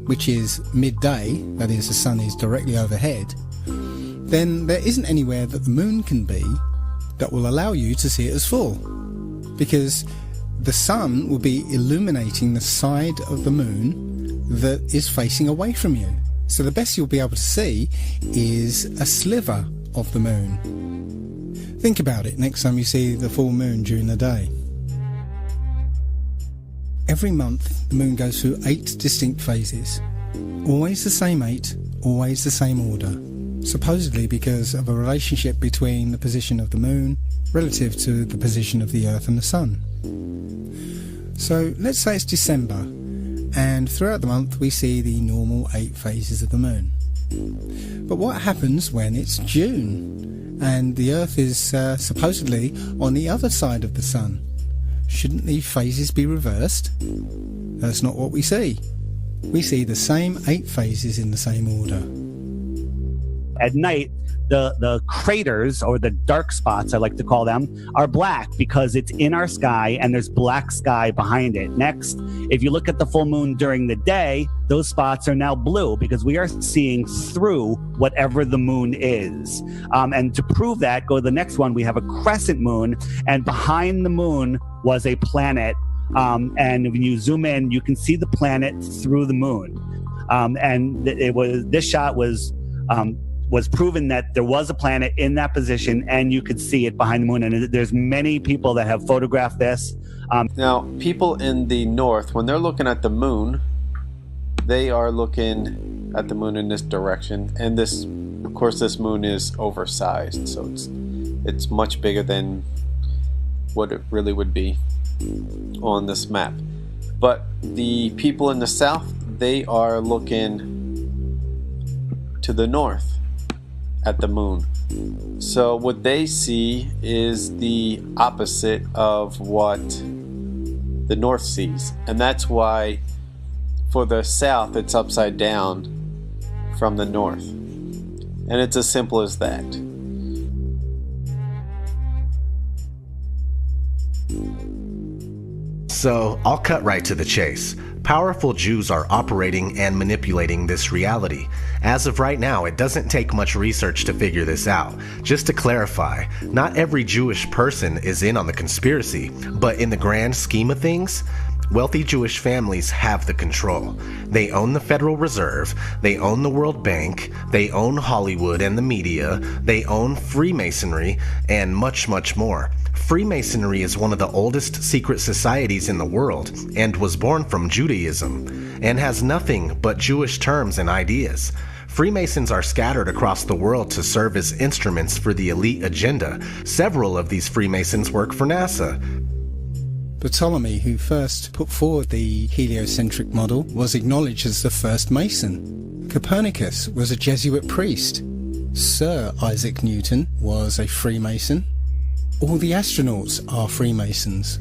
which is midday, that is, the sun is directly overhead, then there isn't anywhere that the moon can be that will allow you to see it as full, because the sun will be illuminating the side of the moon that is facing away from you. So the best you'll be able to see is a sliver of the moon. Think about it next time you see the full moon during the day. Every month, the moon goes through 8 distinct phases. Always the same 8, always the same order. Supposedly because of a relationship between the position of the moon relative to the position of the Earth and the Sun. So let's say it's December, and throughout the month we see the normal 8 phases of the moon. But what happens when it's June, and the Earth is supposedly on the other side of the Sun? Shouldn't the phases be reversed? That's not what we see. We see the same 8 phases in the same order. At night, the craters, or the dark spots I like to call them, are black because it's in our sky and there's black sky behind it. Next, if you look at the full moon during the day, those spots are now blue because we are seeing through whatever the moon is. And to prove that, go to the next one. We have a crescent moon, and behind the moon was a planet. And when you zoom in, you can see the planet through the moon. And this shot was proven that there was a planet in that position, and you could see it behind the moon. And there's many people that have photographed this. Now, people in the north, when they're looking at the moon, they are looking at the moon in this direction. And this, of course, this moon is oversized, so it's much bigger than what it really would be on this map. But the people in the south, they are looking to the north at the moon. So what they see is the opposite of what the north sees, and that's why for the south it's upside down from the north, and it's as simple as that. So I'll cut right to the chase. Powerful Jews are operating and manipulating this reality. As of right now, it doesn't take much research to figure this out. Just to clarify, not every Jewish person is in on the conspiracy, but in the grand scheme of things, Wealthy Jewish families have the control. They own the Federal Reserve, they own the World Bank, they own Hollywood and the media, they own Freemasonry, and much, much more. Freemasonry is one of the oldest secret societies in the world and was born from Judaism and has nothing but Jewish terms and ideas. Freemasons are scattered across the world to serve as instruments for the elite agenda. Several of these Freemasons work for NASA. Ptolemy, who first put forward the heliocentric model, was acknowledged as the first Mason. Copernicus was a Jesuit priest. Sir Isaac Newton was a Freemason. All the astronauts are Freemasons.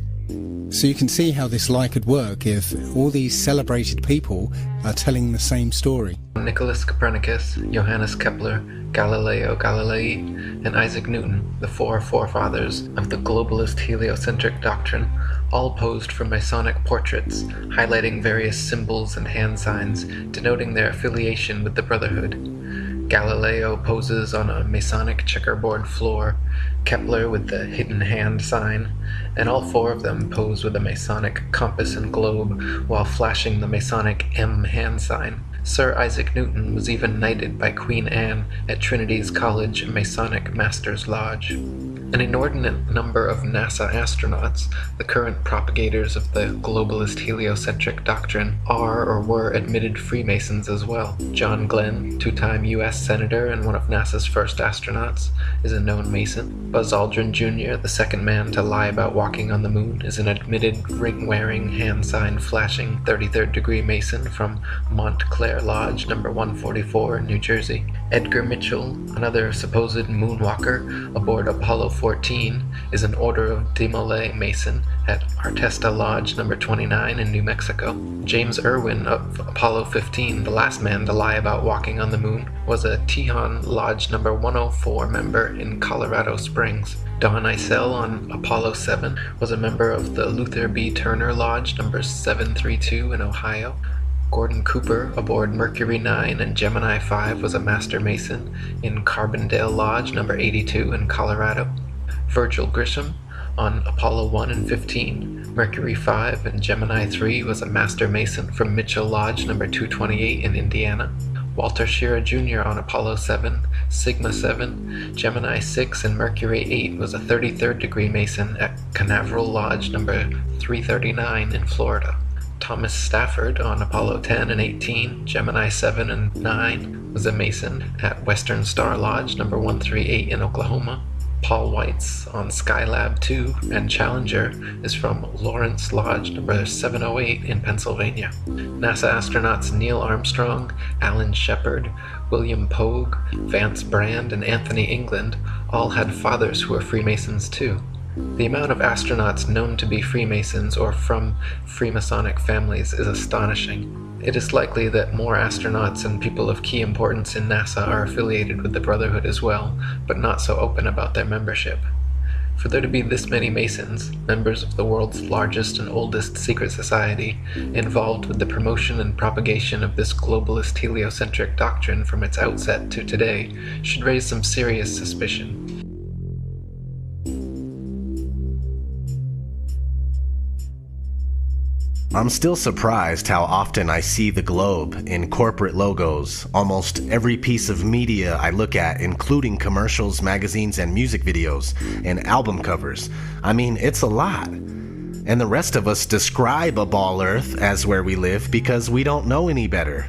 So you can see how this lie could work if all these celebrated people are telling the same story. Nicholas Copernicus, Johannes Kepler, Galileo Galilei, and Isaac Newton, the four forefathers of the globalist heliocentric doctrine, all posed for Masonic portraits, highlighting various symbols and hand signs denoting their affiliation with the Brotherhood. Galileo poses on a Masonic checkerboard floor, Kepler with the hidden hand sign, and all four of them pose with a Masonic compass and globe while flashing the Masonic M hand sign. Sir Isaac Newton was even knighted by Queen Anne at Trinity's College Masonic Masters Lodge. An inordinate number of NASA astronauts, the current propagators of the globalist heliocentric doctrine, are or were admitted Freemasons as well. John Glenn, two-time U.S. Senator and one of NASA's first astronauts, is a known Mason. Buzz Aldrin Jr., the second man to lie about walking on the moon, is an admitted ring-wearing, hand-sign-flashing 33rd degree Mason from Montclair Lodge, number 144 in New Jersey. Edgar Mitchell, another supposed moonwalker aboard Apollo 14, is an Order of Demolay Mason at Artesta Lodge number 29 in New Mexico. James Irwin of Apollo 15, the last man to lie about walking on the moon, was a Tejon Lodge number 104 member in Colorado Springs. Don Eisel on Apollo 7 was a member of the Luther B. Turner Lodge number 732 in Ohio. Gordon Cooper aboard Mercury 9 and Gemini 5 was a Master Mason in Carbondale Lodge number 82 in Colorado. Virgil Grisham on Apollo 1 and 15, Mercury 5 and Gemini 3 was a Master Mason from Mitchell Lodge number 228 in Indiana. Walter Schirra Jr. on Apollo 7, Sigma 7, Gemini 6 and Mercury 8 was a 33rd degree Mason at Canaveral Lodge number 339 in Florida. Thomas Stafford on Apollo 10 and 18, Gemini 7 and 9 was a Mason at Western Star Lodge number 138 in Oklahoma. Paul Weitz on Skylab 2 and Challenger is from Lawrence Lodge number 708 in Pennsylvania. NASA astronauts Neil Armstrong, Alan Shepard, William Pogue, Vance Brand, and Anthony England all had fathers who were Freemasons too. The amount of astronauts known to be Freemasons or from Freemasonic families is astonishing. It is likely that more astronauts and people of key importance in NASA are affiliated with the Brotherhood as well, but not so open about their membership. For there to be this many Masons, members of the world's largest and oldest secret society, involved with the promotion and propagation of this globalist heliocentric doctrine from its outset to today, should raise some serious suspicion. I'm still surprised how often I see the globe in corporate logos, almost every piece of media I look at, including commercials, magazines, and music videos, and album covers. I mean, it's a lot. And the rest of us describe a ball Earth as where we live because we don't know any better.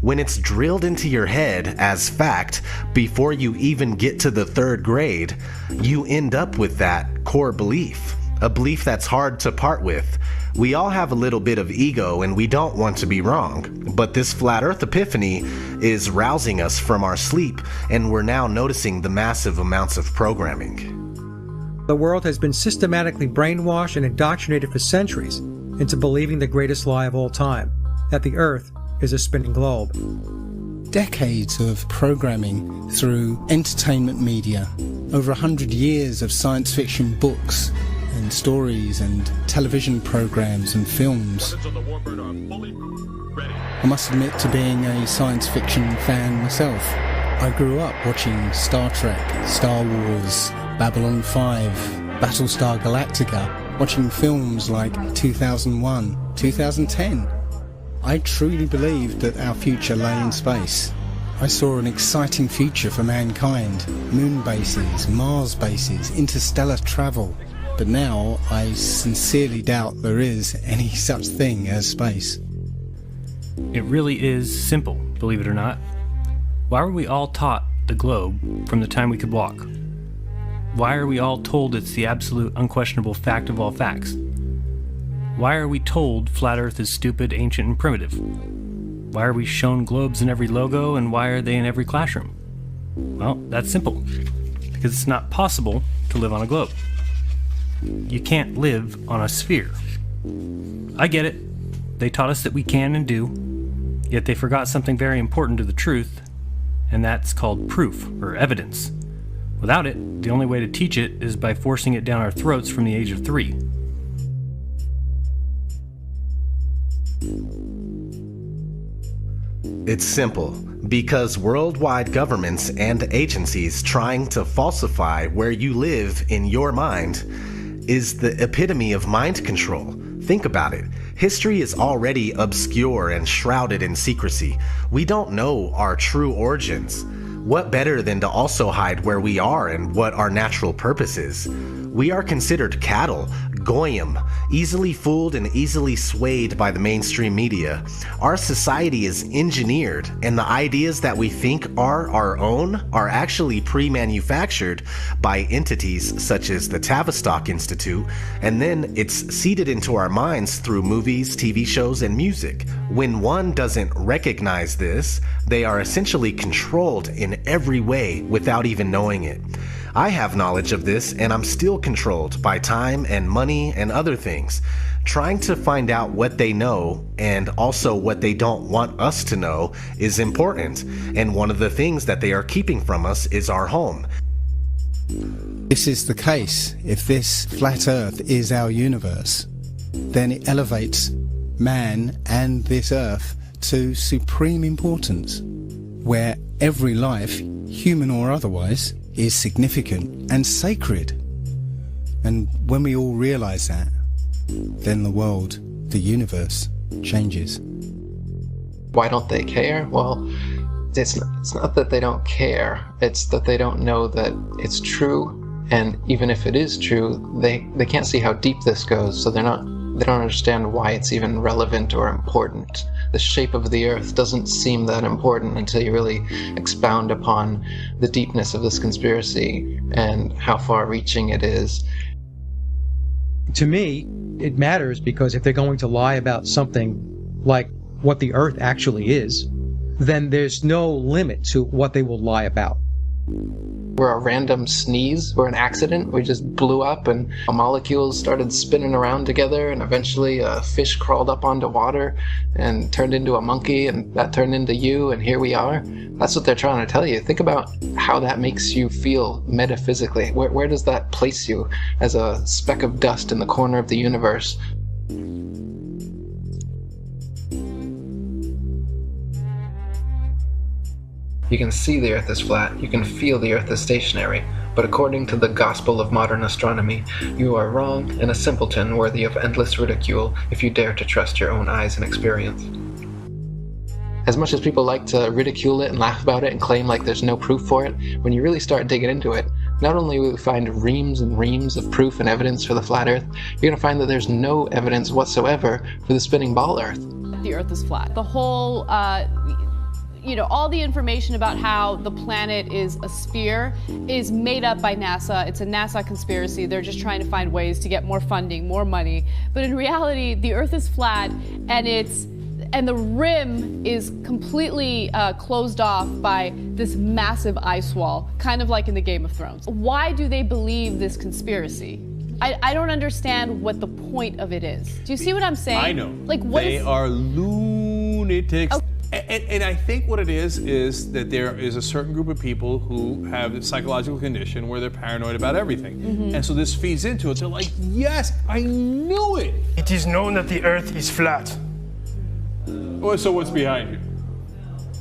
When it's drilled into your head as fact before you even get to the third grade, you end up with that core belief, a belief that's hard to part with. We all have a little bit of ego and we don't want to be wrong, but this flat earth epiphany is rousing us from our sleep and we're now noticing the massive amounts of programming. The world has been systematically brainwashed and indoctrinated for centuries into believing the greatest lie of all time, that the earth is a spinning globe. Decades of programming through entertainment media, over 100 years of science fiction books and stories and television programs and films. I must admit to being a science fiction fan myself. I grew up watching Star Trek, Star Wars, Babylon 5, Battlestar Galactica, watching films like 2001, 2010. I truly believed that our future lay in space. I saw an exciting future for mankind, moon bases, Mars bases, interstellar travel. But now I sincerely doubt there is any such thing as space. It really is simple, believe it or not. Why were we all taught the globe from the time we could walk? Why are we all told it's the absolute unquestionable fact of all facts? Why are we told flat Earth is stupid, ancient, and primitive? Why are we shown globes in every logo, and why are they in every classroom? Well, that's simple. Because it's not possible to live on a globe. You can't live on a sphere. I get it. They taught us that we can and do, yet they forgot something very important to the truth, and that's called proof, or evidence. Without it, the only way to teach it is by forcing it down our throats from the age of 3. It's simple. Because worldwide governments and agencies trying to falsify where you live in your mind is the epitome of mind control. Think about it. History is already obscure and shrouded in secrecy. We don't know our true origins. What better than to also hide where we are and what our natural purpose is? We are considered cattle, goyim, easily fooled and easily swayed by the mainstream media. Our society is engineered, and the ideas that we think are our own are actually pre-manufactured by entities such as the Tavistock Institute, and then it's seeded into our minds through movies, TV shows, and music. When one doesn't recognize this, they are essentially controlled in every way without even knowing it. I have knowledge of this, and I'm still controlled by time and money and other things. Trying to find out what they know and also what they don't want us to know is important, and one of the things that they are keeping from us is our home. This is the case. If this flat Earth is our universe, then it elevates man and this Earth to supreme importance, where every life, human or otherwise, is significant and sacred. And when we all realize that, then the world, the universe, changes. Why don't they care? Well, it's not that they don't care, it's that they don't know that it's true, and even if it is true, they can't see how deep this goes, so they don't understand why it's even relevant or important. The shape of the Earth doesn't seem that important until you really expound upon the deepness of this conspiracy and how far-reaching it is. To me, it matters because if they're going to lie about something like what the Earth actually is, then there's no limit to what they will lie about. We're a random sneeze, we're an accident, we just blew up and molecules started spinning around together, and eventually a fish crawled up onto water and turned into a monkey, and that turned into you, and here we are. That's what they're trying to tell you. Think about how that makes you feel metaphysically. Where does that place you as a speck of dust in the corner of the universe? You can see the Earth is flat, you can feel the Earth is stationary, but according to the gospel of modern astronomy, you are wrong and a simpleton worthy of endless ridicule if you dare to trust your own eyes and experience. As much as people like to ridicule it and laugh about it and claim like there's no proof for it, when you really start digging into it, not only will you find reams and reams of proof and evidence for the flat Earth, you're going to find that there's no evidence whatsoever for the spinning ball Earth. The Earth is flat. The whole all the information about how the planet is a sphere is made up by NASA. It's a NASA conspiracy. They're just trying to find ways to get more funding, more money. But in reality, the Earth is flat, and the rim is completely closed off by this massive ice wall, kind of like in the Game of Thrones. Why do they believe this conspiracy? I don't understand what the point of it is. Do you see what I'm saying? I know. Like, what they are lunatics. Oh. And I think what it is that there is a certain group of people who have a psychological condition where they're paranoid about everything. Mm-hmm. And so this feeds into it. They're like, yes, I knew it. It is known that the Earth is flat. Well, so what's behind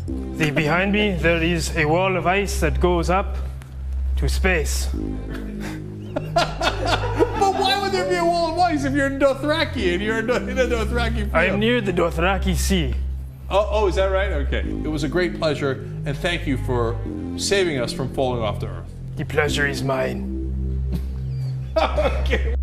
you? Behind me, there is a wall of ice that goes up to space. But why would there be a wall of ice? if you're in Dothraki and you're in a Dothraki field. I'm near the Dothraki Sea. Oh, is that right? Okay. It was a great pleasure, and thank you for saving us from falling off to Earth. The pleasure is mine. Okay.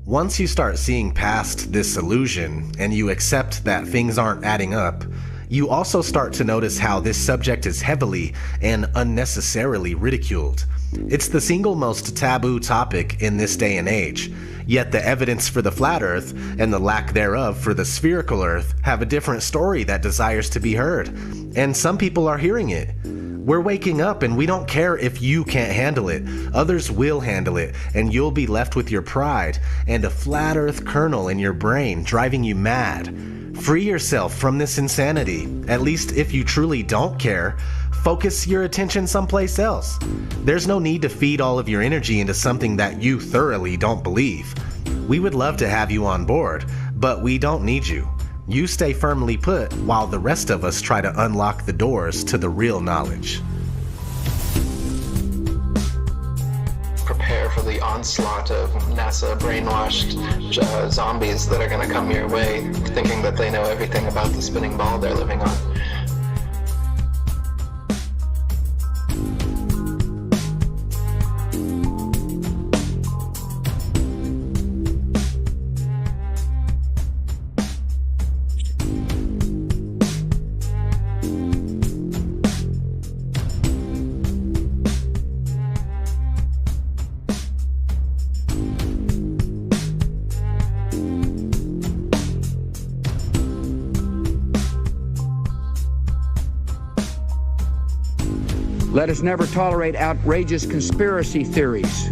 Once you start seeing past this illusion and you accept that things aren't adding up, you also start to notice how this subject is heavily and unnecessarily ridiculed. It's the single most taboo topic in this day and age, yet the evidence for the flat Earth and the lack thereof for the spherical Earth have a different story that desires to be heard, and some people are hearing it. We're waking up and we don't care if you can't handle it. Others will handle it, and you'll be left with your pride and a flat Earth kernel in your brain driving you mad. Free yourself from this insanity, at least if you truly don't care. Focus your attention someplace else. There's no need to feed all of your energy into something that you thoroughly don't believe. We would love to have you on board, but we don't need you. You stay firmly put while the rest of us try to unlock the doors to the real knowledge. Prepare for the onslaught of NASA brainwashed zombies that are going to come your way, thinking that they know everything about the spinning ball they're living on. Let us never tolerate outrageous conspiracy theories.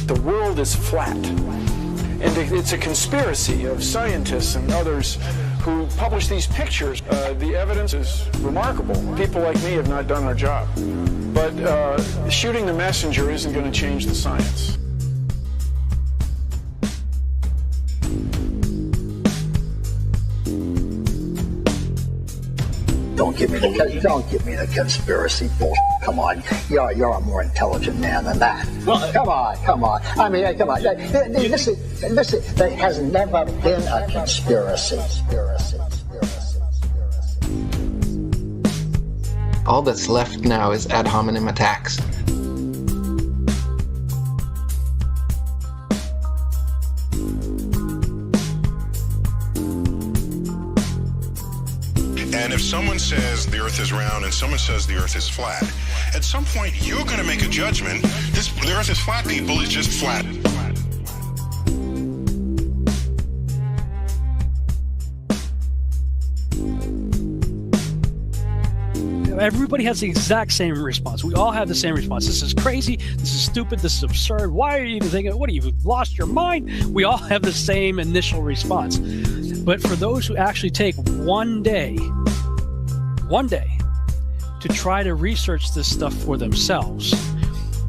The world is flat, and it's a conspiracy of scientists and others who publish these pictures. The evidence is remarkable. People like me have not done our job. But shooting the messenger isn't going to change the science. Don't give me the conspiracy bullshit. Come on, you're a more intelligent man than that. Come on. I mean, come on. Listen. There has never been a conspiracy. All that's left now is ad hominem attacks. And if someone says the Earth is round and someone says the Earth is flat, at some point you're going to make a judgment. The Earth is flat, people, is just flat. Everybody has the exact same response. We all have the same response. This is crazy. This is stupid. This is absurd. Why are you even thinking? What, have you lost your mind? We all have the same initial response. But for those who actually take one day to try to research this stuff for themselves,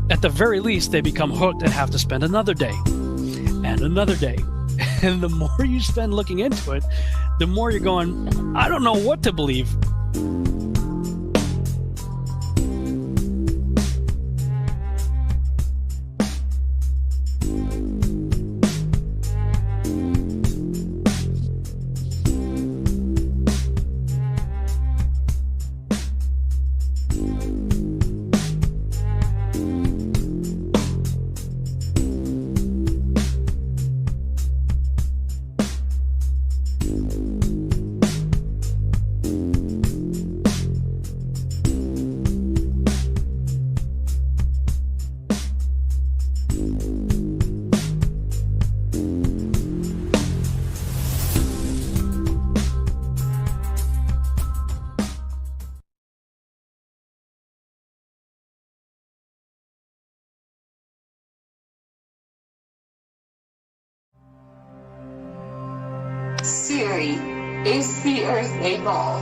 at the very least, they become hooked and have to spend another day and another day. And the more you spend looking into it, the more you're going, I don't know what to believe. Siri, is the Earth a ball?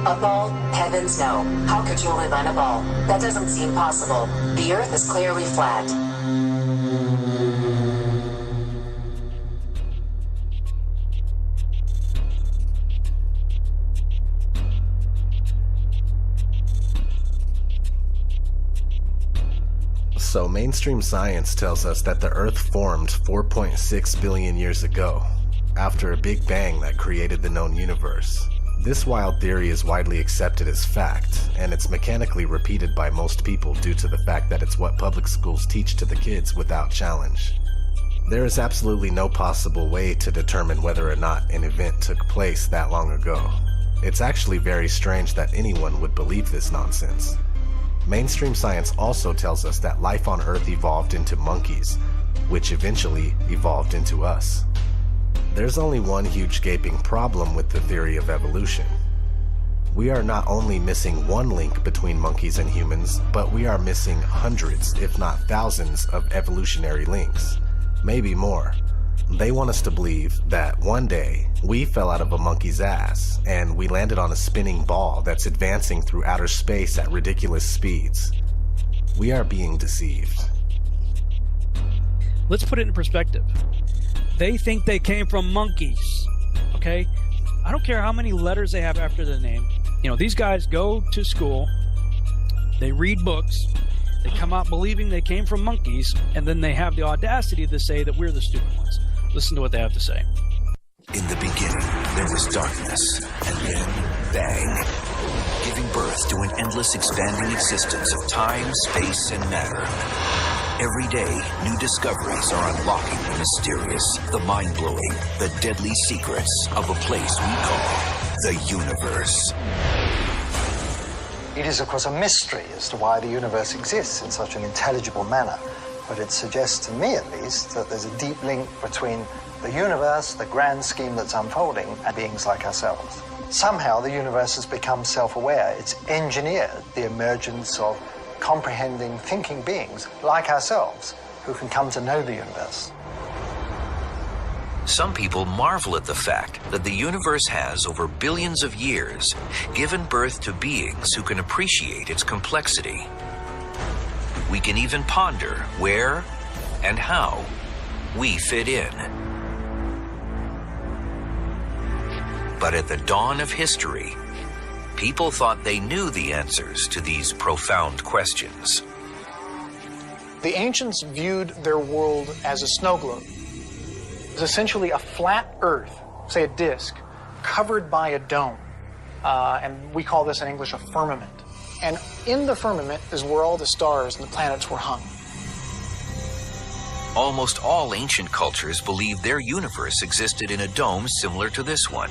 A ball? Heavens no. How could you live on a ball? That doesn't seem possible. The Earth is clearly flat. So mainstream science tells us that the Earth formed 4.6 billion years ago, after a Big Bang that created the known universe. This wild theory is widely accepted as fact, and it's mechanically repeated by most people due to the fact that it's what public schools teach to the kids without challenge. There is absolutely no possible way to determine whether or not an event took place that long ago. It's actually very strange that anyone would believe this nonsense. Mainstream science also tells us that life on Earth evolved into monkeys, which eventually evolved into us. There's only one huge gaping problem with the theory of evolution. We are not only missing one link between monkeys and humans, but we are missing hundreds, if not thousands, of evolutionary links. Maybe more. They want us to believe that one day we fell out of a monkey's ass and we landed on a spinning ball that's advancing through outer space at ridiculous speeds. We are being deceived. Let's put it in perspective. They think they came from monkeys, okay? I don't care how many letters they have after their name. You know, these guys go to school, they read books, they come out believing they came from monkeys, and then they have the audacity to say that we're the stupid ones. Listen to what they have to say. In the beginning, there was darkness, and then bang, giving birth to an endless expanding existence of time, space, and matter. Every day, new discoveries are unlocking the mysterious, the mind-blowing, the deadly secrets of a place we call the universe. It is, of course, a mystery as to why the universe exists in such an intelligible manner, but it suggests to me, at least, that there's a deep link between the universe, the grand scheme that's unfolding, and beings like ourselves. Somehow, the universe has become self-aware. It's engineered the emergence of comprehending, thinking beings like ourselves who can come to know the universe. Some people marvel at the fact that the universe has, over billions of years, given birth to beings who can appreciate its complexity. We can even ponder where and how we fit in. But at the dawn of history, people thought they knew the answers to these profound questions. The ancients viewed their world as a snow globe. It was essentially a flat Earth, say a disk, covered by a dome. And we call this in English a firmament. And in the firmament is where all the stars and the planets were hung. Almost all ancient cultures believed their universe existed in a dome similar to this one.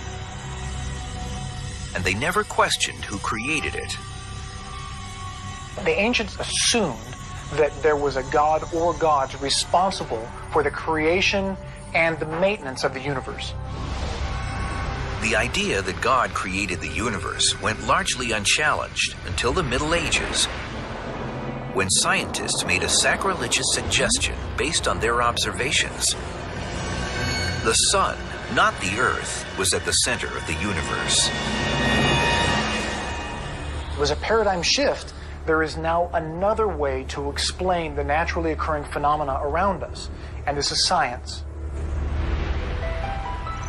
And they never questioned who created it. The ancients assumed that there was a god or gods responsible for the creation and the maintenance of the universe. The idea that God created the universe went largely unchallenged until the Middle Ages, when scientists made a sacrilegious suggestion based on their observations. The sun, not the earth, was at the center of the universe. It was a paradigm shift. There is now another way to explain the naturally occurring phenomena around us, and this is science.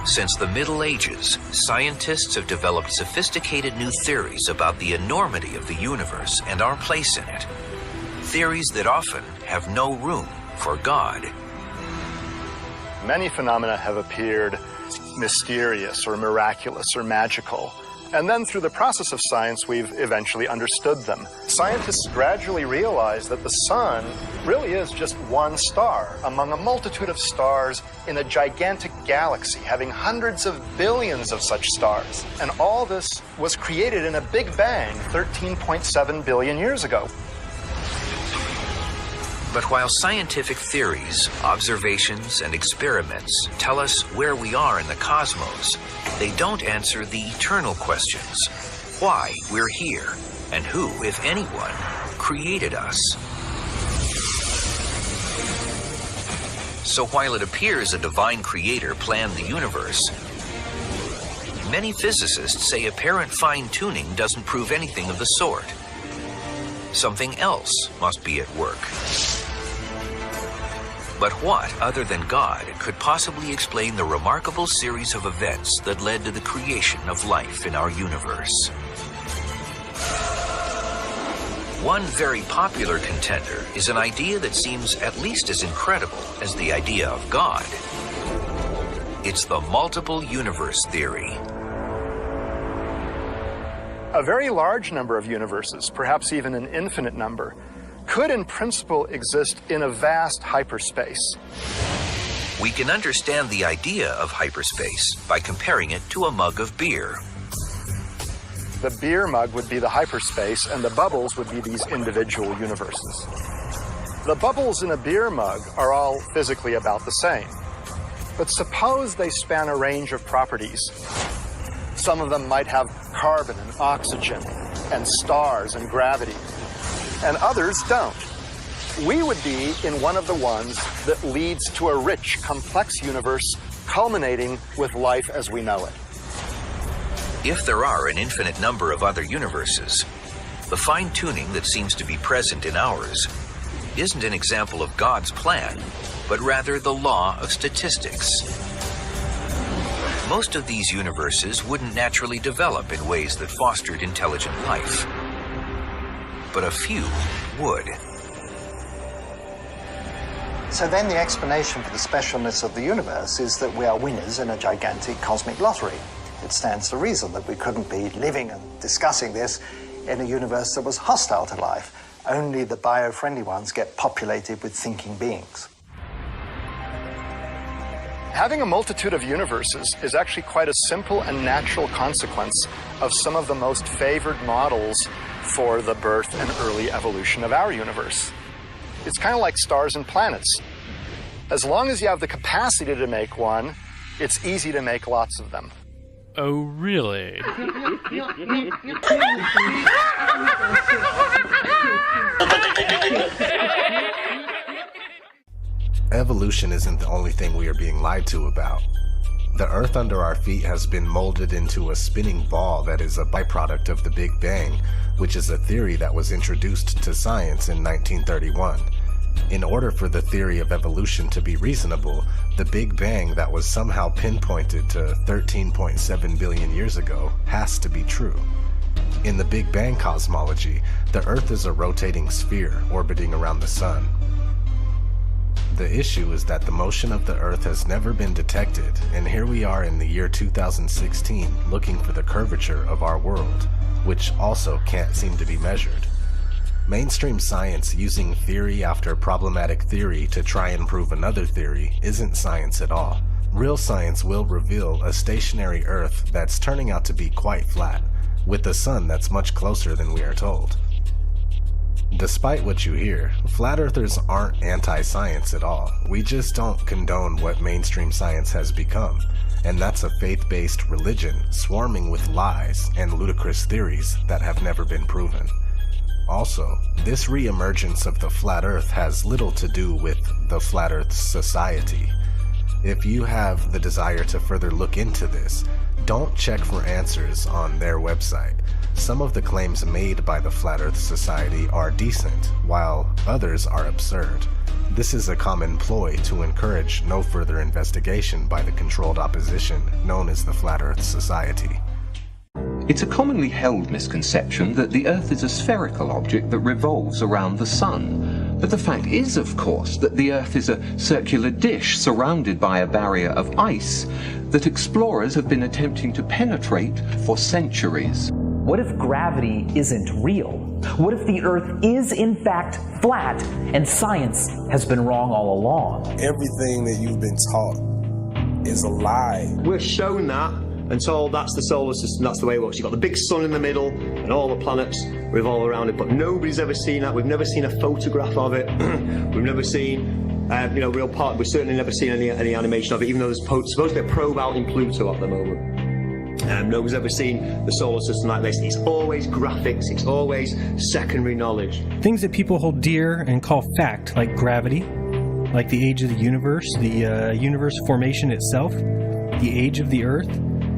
Since the Middle Ages, scientists have developed sophisticated new theories about the enormity of the universe and our place in it. Theories that often have no room for God. Many phenomena have appeared mysterious or miraculous or magical. And then through the process of science, we've eventually understood them. Scientists gradually realized that the sun really is just one star among a multitude of stars in a gigantic galaxy having hundreds of billions of such stars. And all this was created in a Big Bang 13.7 billion years ago. But while scientific theories, observations, and experiments tell us where we are in the cosmos, they don't answer the eternal questions: why we're here, and who, if anyone, created us. So while it appears a divine creator planned the universe, many physicists say apparent fine-tuning doesn't prove anything of the sort. Something else must be at work. But what, other than God, could possibly explain the remarkable series of events that led to the creation of life in our universe? One very popular contender is an idea that seems at least as incredible as the idea of God. It's the multiple universe theory. A very large number of universes, perhaps even an infinite number, could in principle exist in a vast hyperspace. We can understand the idea of hyperspace by comparing it to a mug of beer. The beer mug would be the hyperspace, and the bubbles would be these individual universes. The bubbles in a beer mug are all physically about the same. But suppose they span a range of properties. Some of them might have carbon and oxygen and stars and gravity, and others don't. We would be in one of the ones that leads to a rich, complex universe culminating with life as we know it. If there are an infinite number of other universes, the fine-tuning that seems to be present in ours isn't an example of God's plan, but rather the law of statistics. Most of these universes wouldn't naturally develop in ways that fostered intelligent life, but a few would. So then the explanation for the specialness of the universe is that we are winners in a gigantic cosmic lottery. It stands to reason that we couldn't be living and discussing this in a universe that was hostile to life. Only the bio-friendly ones get populated with thinking beings. Having a multitude of universes is actually quite a simple and natural consequence of some of the most favored models for the birth and early evolution of our universe. It's kind of like stars and planets. As long as you have the capacity to make one, it's easy to make lots of them. Oh, really? Evolution isn't the only thing we are being lied to about. The Earth under our feet has been molded into a spinning ball that is a byproduct of the Big Bang, which is a theory that was introduced to science in 1931. In order for the theory of evolution to be reasonable, the Big Bang that was somehow pinpointed to 13.7 billion years ago has to be true. In the Big Bang cosmology, the Earth is a rotating sphere orbiting around the Sun. The issue is that the motion of the Earth has never been detected, and here we are in the year 2016 looking for the curvature of our world, which also can't seem to be measured. Mainstream science using theory after problematic theory to try and prove another theory isn't science at all. Real science will reveal a stationary Earth that's turning out to be quite flat, with the Sun that's much closer than we are told. Despite what you hear, flat earthers aren't anti-science at all. We just don't condone what mainstream science has become, and that's a faith-based religion swarming with lies and ludicrous theories that have never been proven. Also, this re-emergence of the flat earth has little to do with the Flat Earth Society. If you have the desire to further look into this, don't check for answers on their website. Some of the claims made by the Flat Earth Society are decent, while others are absurd. This is a common ploy to encourage no further investigation by the controlled opposition known as the Flat Earth Society. It's a commonly held misconception that the Earth is a spherical object that revolves around the Sun. But the fact is, of course, that the Earth is a circular dish surrounded by a barrier of ice that explorers have been attempting to penetrate for centuries. What if gravity isn't real? What if the Earth is in fact flat and science has been wrong all along? Everything that you've been taught is a lie. We're shown that and told that's the solar system, that's the way it works. You've got the big sun in the middle and all the planets revolve around it, but nobody's ever seen that. We've never seen a photograph of it. We've never seen, real part. We've certainly never seen any animation of it, even though there's supposed to be a probe out in Pluto at the moment. Nobody's ever seen the solar system like this. It's always graphics, it's always secondary knowledge. Things that people hold dear and call fact, like gravity, like the age of the universe, the universe formation itself, the age of the Earth,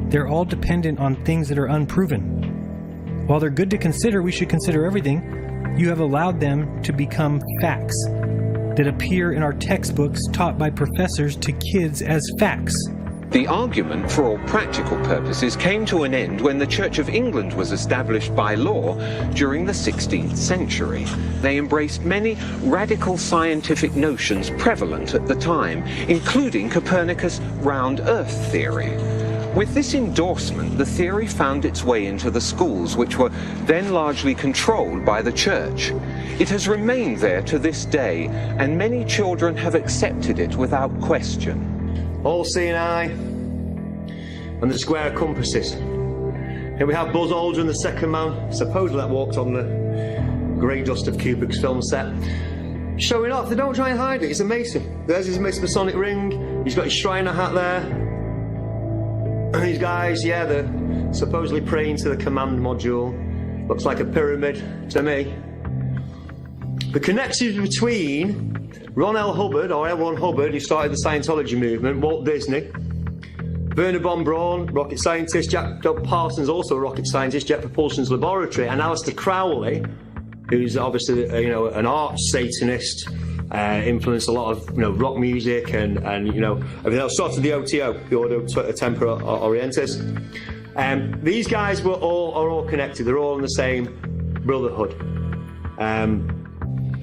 they're all dependent on things that are unproven. While they're good to consider, we should consider everything. You have allowed them to become facts that appear in our textbooks taught by professors to kids as facts. The argument, for all practical purposes, came to an end when the Church of England was established by law during the 16th century. They embraced many radical scientific notions prevalent at the time, including Copernicus' round Earth theory. With this endorsement, the theory found its way into the schools, which were then largely controlled by the Church. It has remained there to this day, and many children have accepted it without question. All-seeing eye and the square compasses. Here we have Buzz Aldrin, the second man, supposedly that walked on the grey dust of Kubrick's film set, showing off. They don't try and hide it, it's amazing. There's his Masonic ring, he's got his Shriner hat there. And these guys, yeah, they're supposedly praying to the command module. Looks like a pyramid to me. The connections between Ron L. Hubbard, or L. Ron Hubbard, who started the Scientology movement, Walt Disney, Werner von Braun, rocket scientist, Jack Parsons, also a rocket scientist, Jet Propulsion's laboratory, and Aleister Crowley, who's obviously an arch Satanist, influenced a lot of rock music and everything else. Started the OTO, the Ordo Tempora Orientis. These guys are all connected. They're all in the same brotherhood.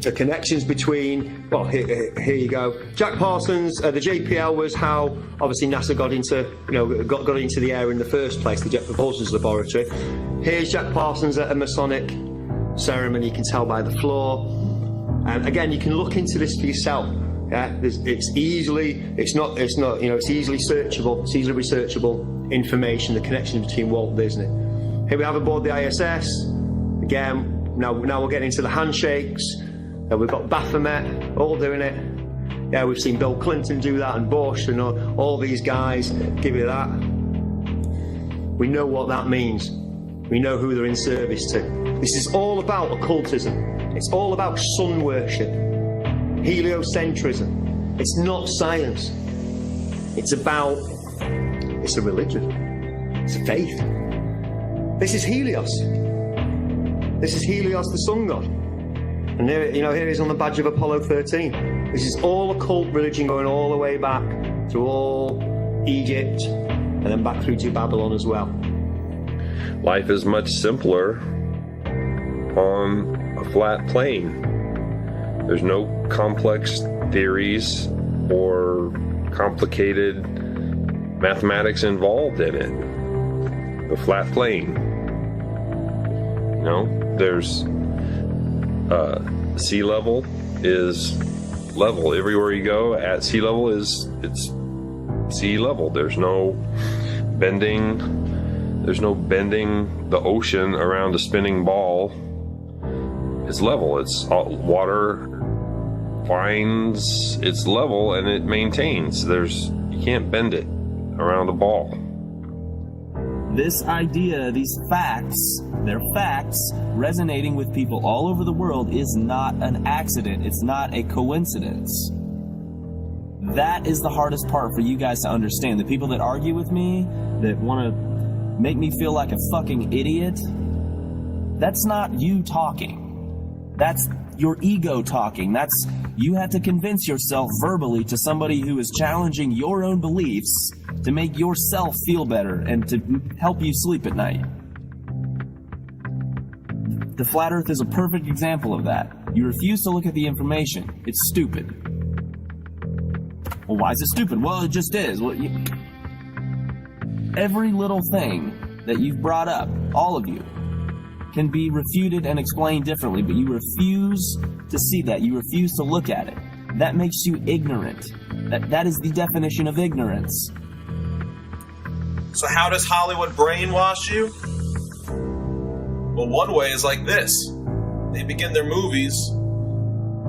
The connections between, well, here you go. Jack Parsons, the JPL was how obviously NASA got into the air in the first place, the Jet Propulsion's laboratory. Here's Jack Parsons at a Masonic ceremony. You can tell by the floor. And again, you can look into this for yourself. Yeah, it's easily searchable. It's easily researchable information. The connection between Walt Disney. Here we have aboard the ISS. Again, now we're getting into the handshakes. We've got Baphomet all doing it. Yeah, we've seen Bill Clinton do that, and Bush, and all these guys give you that. We know what that means. We know who they're in service to. This is all about occultism. It's all about sun worship, heliocentrism. It's not science. It's a religion. It's a faith. This is Helios. This is Helios, the sun god. And here he is on the badge of Apollo 13. This is all occult religion going all the way back to all Egypt and then back through to Babylon as well. Life is much simpler on a flat plane. There's no complex theories or complicated mathematics involved in it. The flat plane. There's sea level is level. Everywhere you go at sea level it's sea level. There's no bending the ocean around a spinning ball. It's level. It's water finds its level and it maintains. You can't bend it around a ball. This idea, these facts, they're facts, resonating with people all over the world is not an accident. It's not a coincidence. That is the hardest part for you guys to understand. The people that argue with me, that want to make me feel like a fucking idiot, that's not you talking. That's your ego talking. You have to convince yourself verbally to somebody who is challenging your own beliefs to make yourself feel better and to help you sleep at night. The flat earth is a perfect example of that. You refuse to look at the information. It's stupid. Well, why is it stupid? Well, it just is. Every little thing that you've brought up, all of you, can be refuted and explained differently, but you refuse to see that. You refuse to look at it. That makes you ignorant. That is the definition of ignorance. So how does Hollywood brainwash you? Well, one way is like this. They begin their movies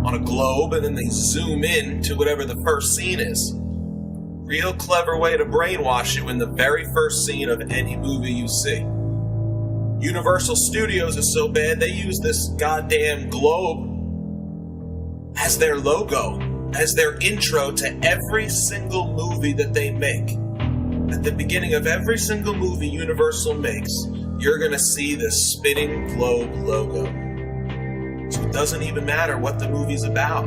on a globe and then they zoom in to whatever the first scene is. Real clever way to brainwash you in the very first scene of any movie you see. Universal Studios is so bad they use this goddamn globe as their logo, as their intro to every single movie that they make. At the beginning of every single movie Universal makes, you're gonna see this spinning globe logo. So it doesn't even matter what the movie's about.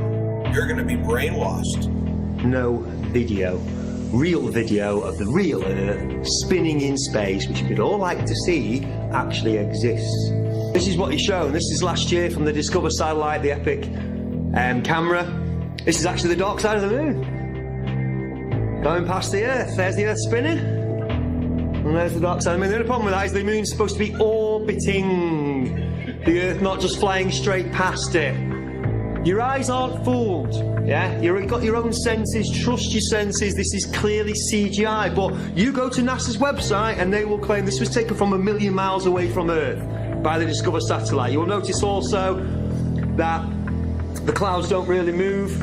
You're gonna be brainwashed. No video real video of the real Earth spinning in space, which we'd all like to see, actually exists. This is what he's shown. This is last year from the Discover satellite, the Epic camera. This is actually the dark side of the moon. Going past the Earth. There's the Earth spinning. And there's the dark side of the moon. The only problem with that is the moon's supposed to be orbiting the Earth, not just flying straight past it. Your eyes aren't fooled, yeah? You've got your own senses, trust your senses, this is clearly CGI, but you go to NASA's website and they will claim this was taken from 1 million miles away from Earth by the Discover satellite. You will notice also that the clouds don't really move.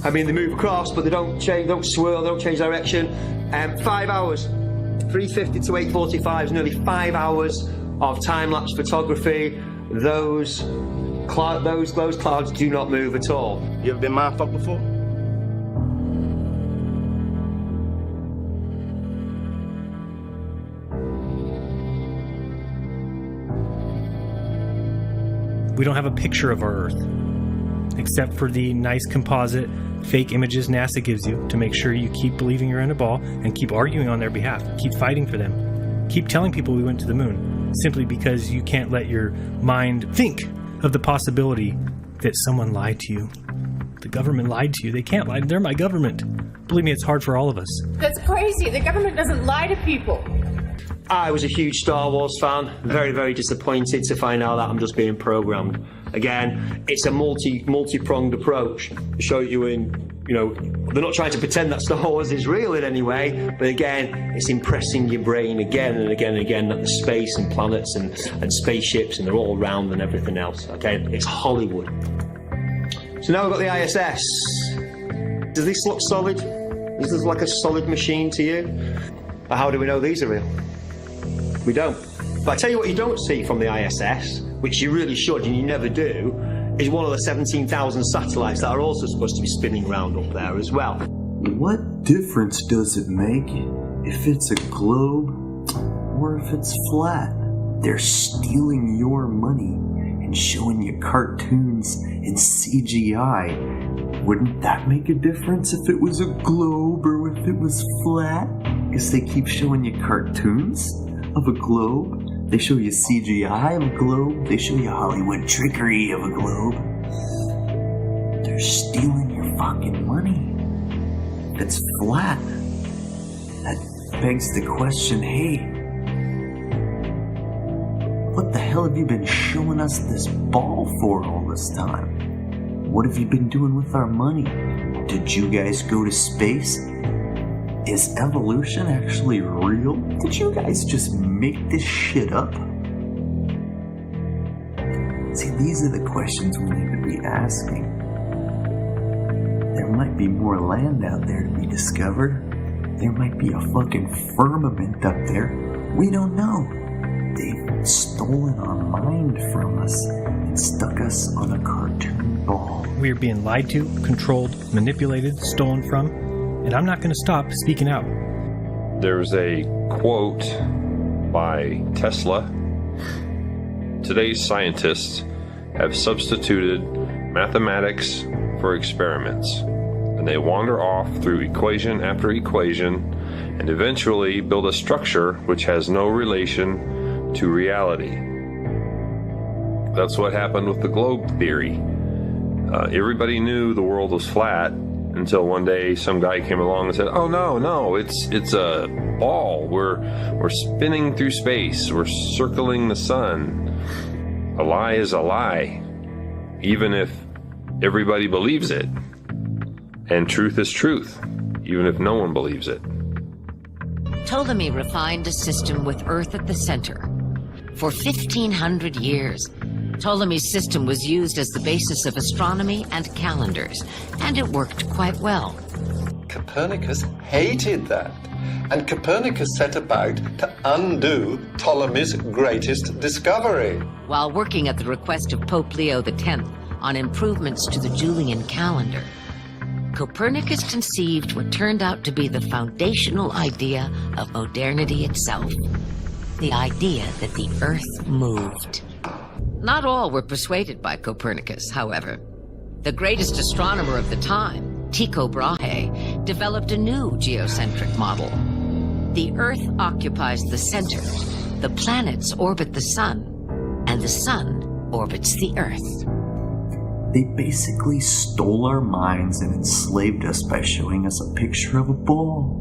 I mean, they move across, but they don't change, don't swirl, they don't change direction. 5 hours, 3:50 to 8:45 is nearly 5 hours of time-lapse photography. Those clouds do not move at all. You ever been mindfucked before? We don't have a picture of our Earth, except for the nice composite fake images NASA gives you to make sure you keep believing you're in a ball and keep arguing on their behalf, keep fighting for them, keep telling people we went to the moon, simply because you can't let your mind think of the possibility that someone lied to you. The government lied to you. They can't lie. They're my government. Believe me, it's hard for all of us. That's crazy. The government doesn't lie to people. I was a huge Star Wars fan. Very, very disappointed to find out that I'm just being programmed. Again, it's a multi-pronged approach to show you they're not trying to pretend that Star Wars is real in any way, but again, it's impressing your brain again and again and again that the space and planets and spaceships and they're all round and everything else, okay? It's Hollywood. So now we've got the ISS. Does this look solid? Does this look like a solid machine to you? Or how do we know these are real? We don't. But I tell you what you don't see from the ISS, which you really should and you never do, is one of the 17,000 satellites that are also supposed to be spinning around up there as well. What difference does it make if it's a globe or if it's flat? They're stealing your money and showing you cartoons and CGI. Wouldn't that make a difference if it was a globe or if it was flat? Because they keep showing you cartoons of a globe. They show you CGI of a globe. They show you Hollywood trickery of a globe. They're stealing your fucking money. If it's flat, that begs the question, hey, what the hell have you been showing us this ball for all this time? What have you been doing with our money? Did you guys go to space? Is evolution actually real? Did you guys just make this shit up? See, these are the questions we need to be asking. There might be more land out there to be discovered. There might be a fucking firmament up there. We don't know. They've stolen our mind from us and stuck us on a cartoon ball. We are being lied to, controlled, manipulated, stolen from, and I'm not going to stop speaking out. There's a quote by Tesla. Today's scientists have substituted mathematics for experiments, and they wander off through equation after equation and eventually build a structure which has no relation to reality. That's what happened with the globe theory. Everybody knew the world was flat until one day some guy came along and said, "Oh no, it's a ball. We're spinning through space. We're circling the sun." A lie is a lie, even if everybody believes it. And truth is truth, even if no one believes it. Ptolemy refined a system with Earth at the center. For 1,500 years, Ptolemy's system was used as the basis of astronomy and calendars, and it worked quite well. Copernicus hated that, and Copernicus set about to undo Ptolemy's greatest discovery. While working at the request of Pope Leo X on improvements to the Julian calendar, Copernicus conceived what turned out to be the foundational idea of modernity itself. The idea that the Earth moved. Not all were persuaded by Copernicus, however. The greatest astronomer of the time, Tycho Brahe, developed a new geocentric model. The Earth occupies the center, the planets orbit the sun, and the sun orbits the Earth. They basically stole our minds and enslaved us by showing us a picture of a ball.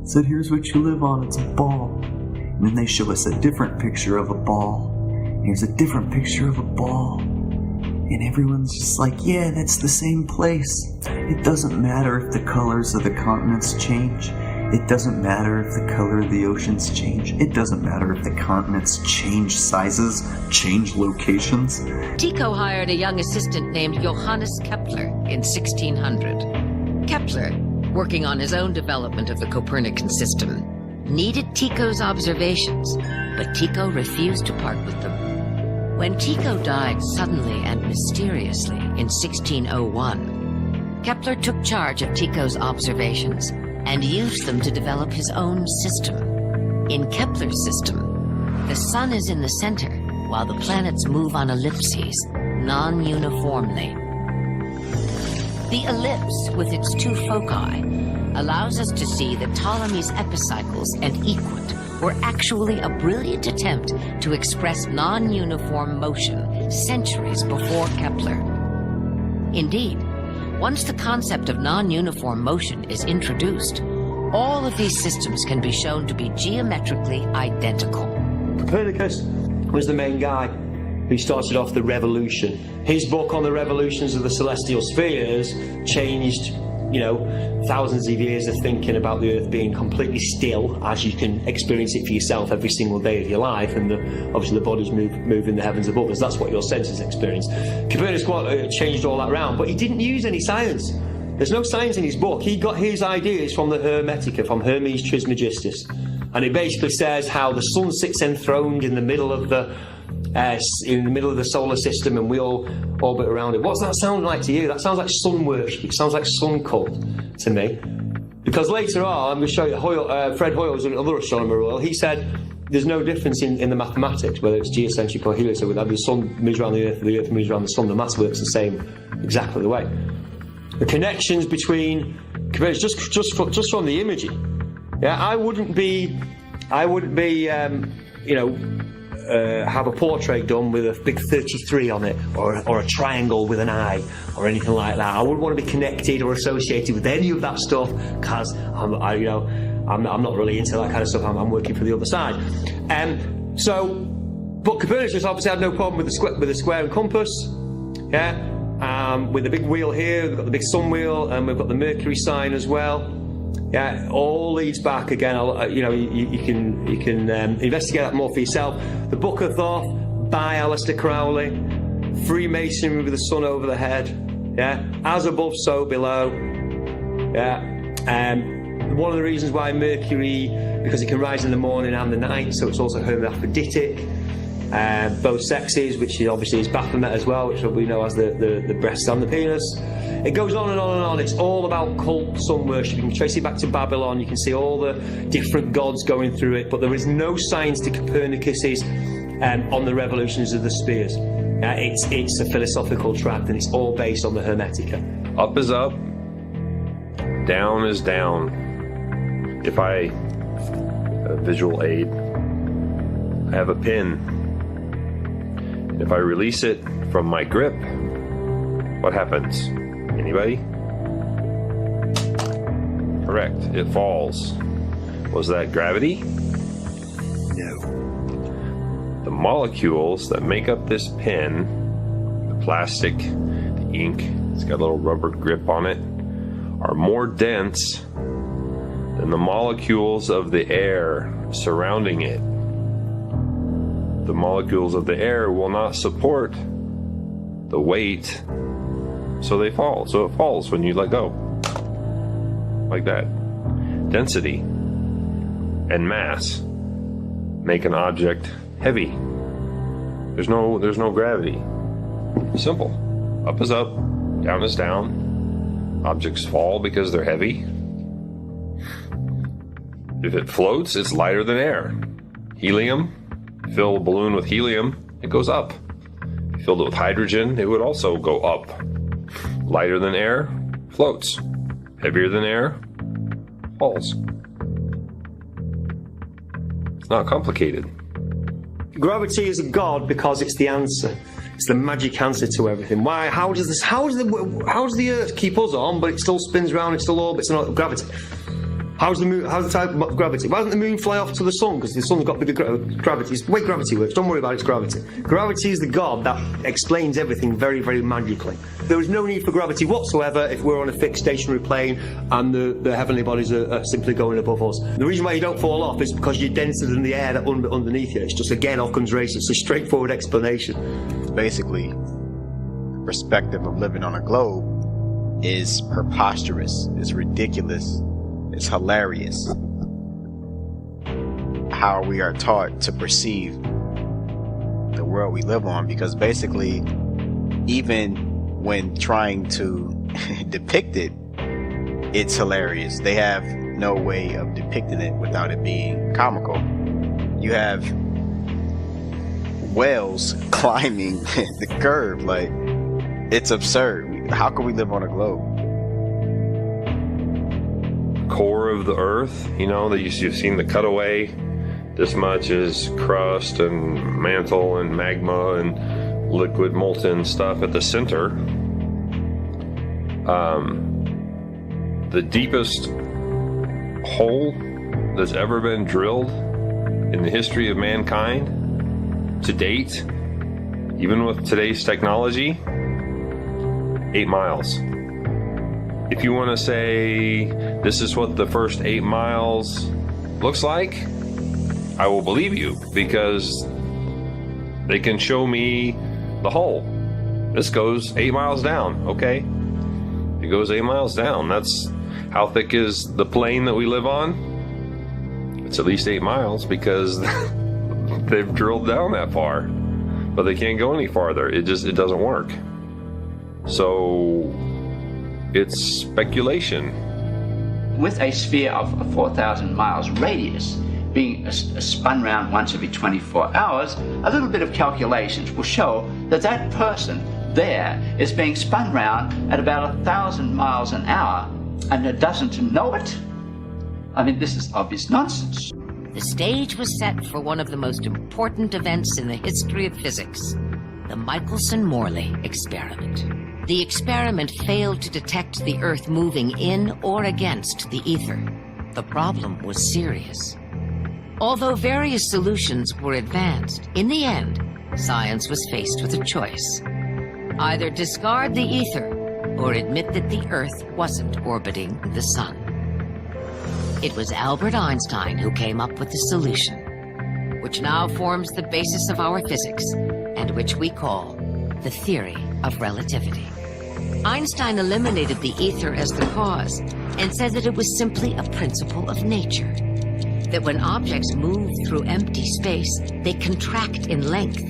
Said, here's what you live on, it's a ball. And then they show us a different picture of a ball. And here's a different picture of a ball. And everyone's just like, yeah, that's the same place. It doesn't matter if the colors of the continents change. It doesn't matter if the color of the oceans change. It doesn't matter if the continents change sizes, change locations. Tycho hired a young assistant named Johannes Kepler in 1600. Kepler, working on his own development of the Copernican system, needed Tycho's observations, but Tycho refused to part with them. When Tycho died suddenly and mysteriously in 1601, Kepler took charge of Tycho's observations and used them to develop his own system. In Kepler's system, the sun is in the center, while the planets move on ellipses, non-uniformly. The ellipse, with its two foci, allows us to see that Ptolemy's epicycles and equant were actually a brilliant attempt to express non-uniform motion centuries before Kepler. Indeed, once the concept of non-uniform motion is introduced, all of these systems can be shown to be geometrically identical. Copernicus was the main guy who started off the revolution. His book on the revolutions of the celestial spheres changed, thousands of years of thinking about the Earth being completely still, as you can experience it for yourself every single day of your life, and obviously the bodies move in the heavens above us. That's what your senses experience. Copernicus changed all that around, but he didn't use any science. There's no science in his book. He got his ideas from the Hermetica, from Hermes Trismegistus, and it basically says how the sun sits enthroned in the middle of the solar system, and we all orbit around it. What's that sound like to you? That sounds like sun worship. It sounds like sun cult to me. Because later on, I'm going to show you, Fred Hoyle was another astronomer royal. He said there's no difference in the mathematics, whether it's geocentric or heliocentric. The sun moves around the Earth moves around the sun. The mass works the same, exactly the way. The connections between Copernicus, just from the imaging. Yeah, I wouldn't have a portrait done with a big 33 on it, or a triangle with an eye, or anything like that. I wouldn't want to be connected or associated with any of that stuff, because I'm not really into that kind of stuff. I'm working for the other side. But Copernicus obviously had no problem with the square and compass. Yeah, with the big wheel here, we've got the big sun wheel, and we've got the Mercury sign as well. Yeah, all leads back again. You can investigate that more for yourself. The Book of Thoth by Aleister Crowley, Freemasonry with the sun over the head. Yeah, as above, so below. Yeah, one of the reasons why Mercury, because it can rise in the morning and the night, so it's also hermaphroditic. Both sexes, which obviously is Baphomet as well, which we know as the breast and the penis. It goes on and on and on. It's all about cult sun worship. You can trace it back to Babylon. You can see all the different gods going through it, but there is no science to Copernicus's on the revolutions of the spheres. It's a philosophical tract, and it's all based on the Hermetica. Up is up, down is down. If I visual aid, I have a pin. If I release it from my grip, what happens? Anybody? Correct, it falls. Was that gravity? No. The molecules that make up this pin, the plastic, the ink, it's got a little rubber grip on it, are more dense than the molecules of the air surrounding it. The molecules of the air will not support the weight, so they fall. So it falls when you let go, like that. Density and mass make an object heavy. There's no gravity. Simple. Up is up, down is down. Objects fall because they're heavy. If it floats, it's lighter than air. Helium, fill a balloon with helium, it goes up. If you filled it with hydrogen, it would also go up. Lighter than air, floats. Heavier than air, False. It's not complicated. Gravity is a god because it's the answer. It's the magic answer to everything. Why? How does the Earth keep us on, but it still spins around, it still orbits, and all gravity? How's the moon? How's the type of gravity? Why doesn't the moon fly off to the sun? Because the sun's got bigger gravity. It's the way gravity works. Don't worry about its gravity. Gravity is the god that explains everything very, very magically. There is no need for gravity whatsoever if we're on a fixed stationary plane and the heavenly bodies are simply going above us. The reason why you don't fall off is because you're denser than the air that underneath you. It's just, again, Occam's razor. It's a straightforward explanation. Basically, the perspective of living on a globe is preposterous. It's ridiculous. It's hilarious how we are taught to perceive the world we live on, because basically, even when trying to depict it, it's hilarious. They have no way of depicting it without it being comical. You have whales climbing the curve, like, it's absurd. How can we live on a globe? Core of the Earth, you know, that you've seen the cutaway. This much is crust and mantle and magma and liquid molten stuff at the center. The deepest hole that's ever been drilled in the history of mankind to date, even with today's technology, 8 miles. If you want to say this is what the first 8 miles looks like, I will believe you, because they can show me the hole. This goes 8 miles down, okay? It goes 8 miles down. That's how thick is the plane that we live on? It's at least 8 miles, because they've drilled down that far. But they can't go any farther. It doesn't work. So it's speculation. With a sphere of 4,000 miles radius being spun round once every 24 hours, a little bit of calculations will show that that person there is being spun round at about 1,000 miles an hour and it doesn't know it. I mean, this is obvious nonsense. The stage was set for one of the most important events in the history of physics, the Michelson-Morley experiment. The experiment failed to detect the Earth moving in or against the ether. The problem was serious. Although various solutions were advanced, in the end, science was faced with a choice. Either discard the ether or admit that the Earth wasn't orbiting the sun. It was Albert Einstein who came up with the solution, which now forms the basis of our physics and which we call the theory of relativity. Einstein eliminated the ether as the cause and said that it was simply a principle of nature. That when objects move through empty space, they contract in length,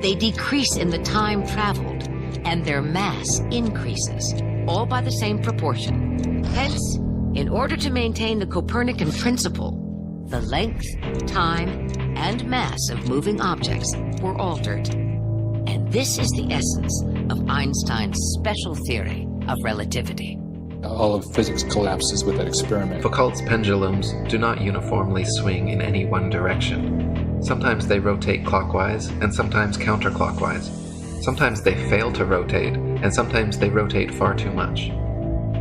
they decrease in the time traveled, and their mass increases, all by the same proportion. Hence, in order to maintain the Copernican principle, the length, time, and mass of moving objects were altered. And this is the essence of Einstein's special theory of relativity. All of physics collapses with that experiment. Foucault's pendulums do not uniformly swing in any one direction. Sometimes they rotate clockwise and sometimes counterclockwise. Sometimes they fail to rotate, and sometimes they rotate far too much.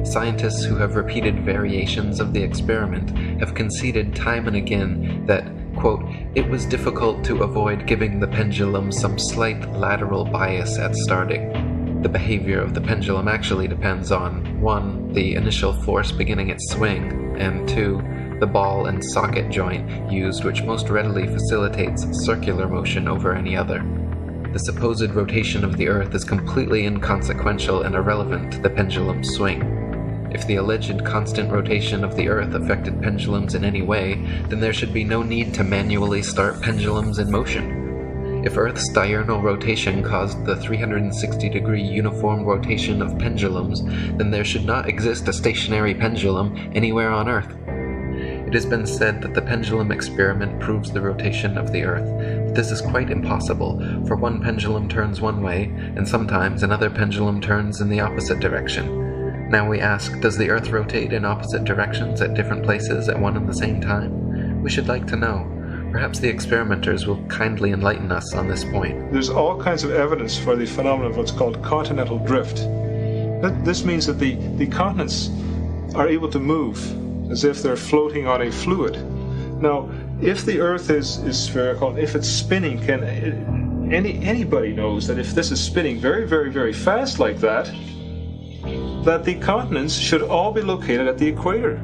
Scientists who have repeated variations of the experiment have conceded time and again that, quote, it was difficult to avoid giving the pendulum some slight lateral bias at starting. The behavior of the pendulum actually depends on 1. the initial force beginning its swing, and 2. the ball and socket joint used, which most readily facilitates circular motion over any other. The supposed rotation of the Earth is completely inconsequential and irrelevant to the pendulum's swing. If the alleged constant rotation of the Earth affected pendulums in any way, then there should be no need to manually start pendulums in motion. If Earth's diurnal rotation caused the 360-degree uniform rotation of pendulums, then there should not exist a stationary pendulum anywhere on Earth. It has been said that the pendulum experiment proves the rotation of the Earth, but this is quite impossible, for one pendulum turns one way, and sometimes another pendulum turns in the opposite direction. Now we ask, does the Earth rotate in opposite directions at different places at one and the same time? We should like to know. Perhaps the experimenters will kindly enlighten us on this point. There's all kinds of evidence for the phenomenon of what's called continental drift. This means that the continents are able to move as if they're floating on a fluid. Now, if the Earth is spherical, if it's spinning, anybody knows that if this is spinning very, very, very fast like that the continents should all be located at the equator,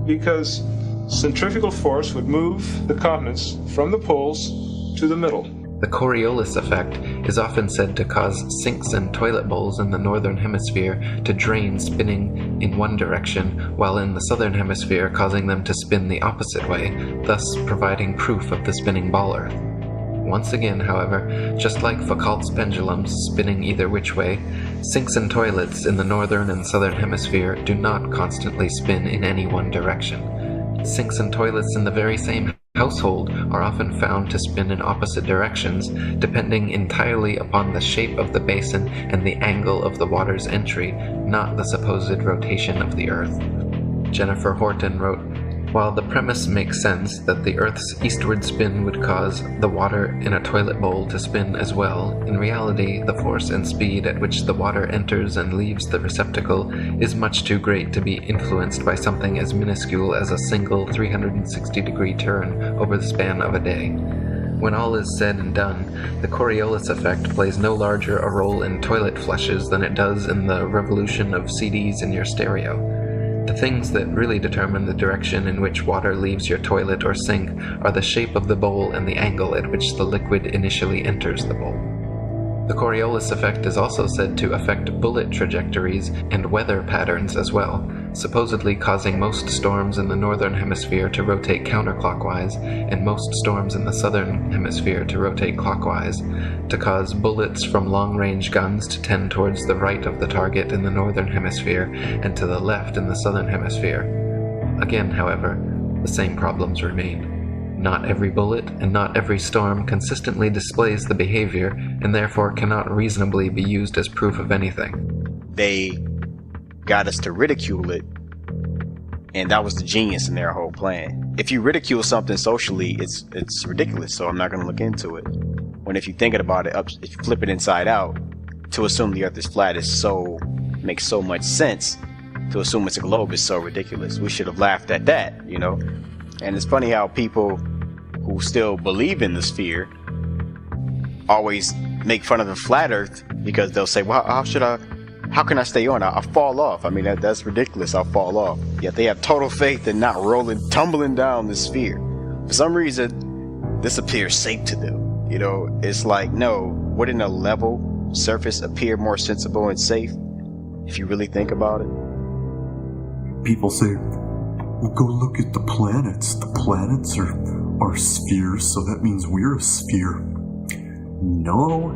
because centrifugal force would move the continents from the poles to the middle. The Coriolis effect is often said to cause sinks and toilet bowls in the northern hemisphere to drain spinning in one direction, while in the southern hemisphere causing them to spin the opposite way, thus providing proof of the spinning ball Earth. Once again, however, just like Foucault's pendulums spinning either which way, sinks and toilets in the northern and southern hemisphere do not constantly spin in any one direction. Sinks and toilets in the very same household are often found to spin in opposite directions, depending entirely upon the shape of the basin and the angle of the water's entry, not the supposed rotation of the Earth. Jennifer Horton wrote, "While the premise makes sense that the Earth's eastward spin would cause the water in a toilet bowl to spin as well, in reality the force and speed at which the water enters and leaves the receptacle is much too great to be influenced by something as minuscule as a single 360-degree turn over the span of a day. When all is said and done, the Coriolis effect plays no larger a role in toilet flushes than it does in the revolution of CDs in your stereo. The things that really determine the direction in which water leaves your toilet or sink are the shape of the bowl and the angle at which the liquid initially enters the bowl." The Coriolis effect is also said to affect bullet trajectories and weather patterns as well, supposedly causing most storms in the northern hemisphere to rotate counterclockwise and most storms in the southern hemisphere to rotate clockwise, to cause bullets from long-range guns to tend towards the right of the target in the northern hemisphere and to the left in the southern hemisphere. Again, however, the same problems remain. Not every bullet and not every storm consistently displays the behavior, and therefore cannot reasonably be used as proof of anything. They got us to ridicule it, and that was the genius in their whole plan. If you ridicule something socially, it's ridiculous, so I'm not going to look into it. When if you thinking about it, if you flip it inside out, to assume the Earth is flat makes so much sense. To assume it's a globe is so ridiculous. We should have laughed at that, you know? And it's funny how people who still believe in the sphere always make fun of the flat Earth, because they'll say, well, how can I stay on? I'll fall off. I mean, that's ridiculous. I'll fall off. Yet they have total faith in not tumbling down the sphere. For some reason, this appears safe to them. You know, it's like, no, wouldn't a level surface appear more sensible and safe if you really think about it? People say, well, go look at the planets. The planets are spheres, so that means we're a sphere. No,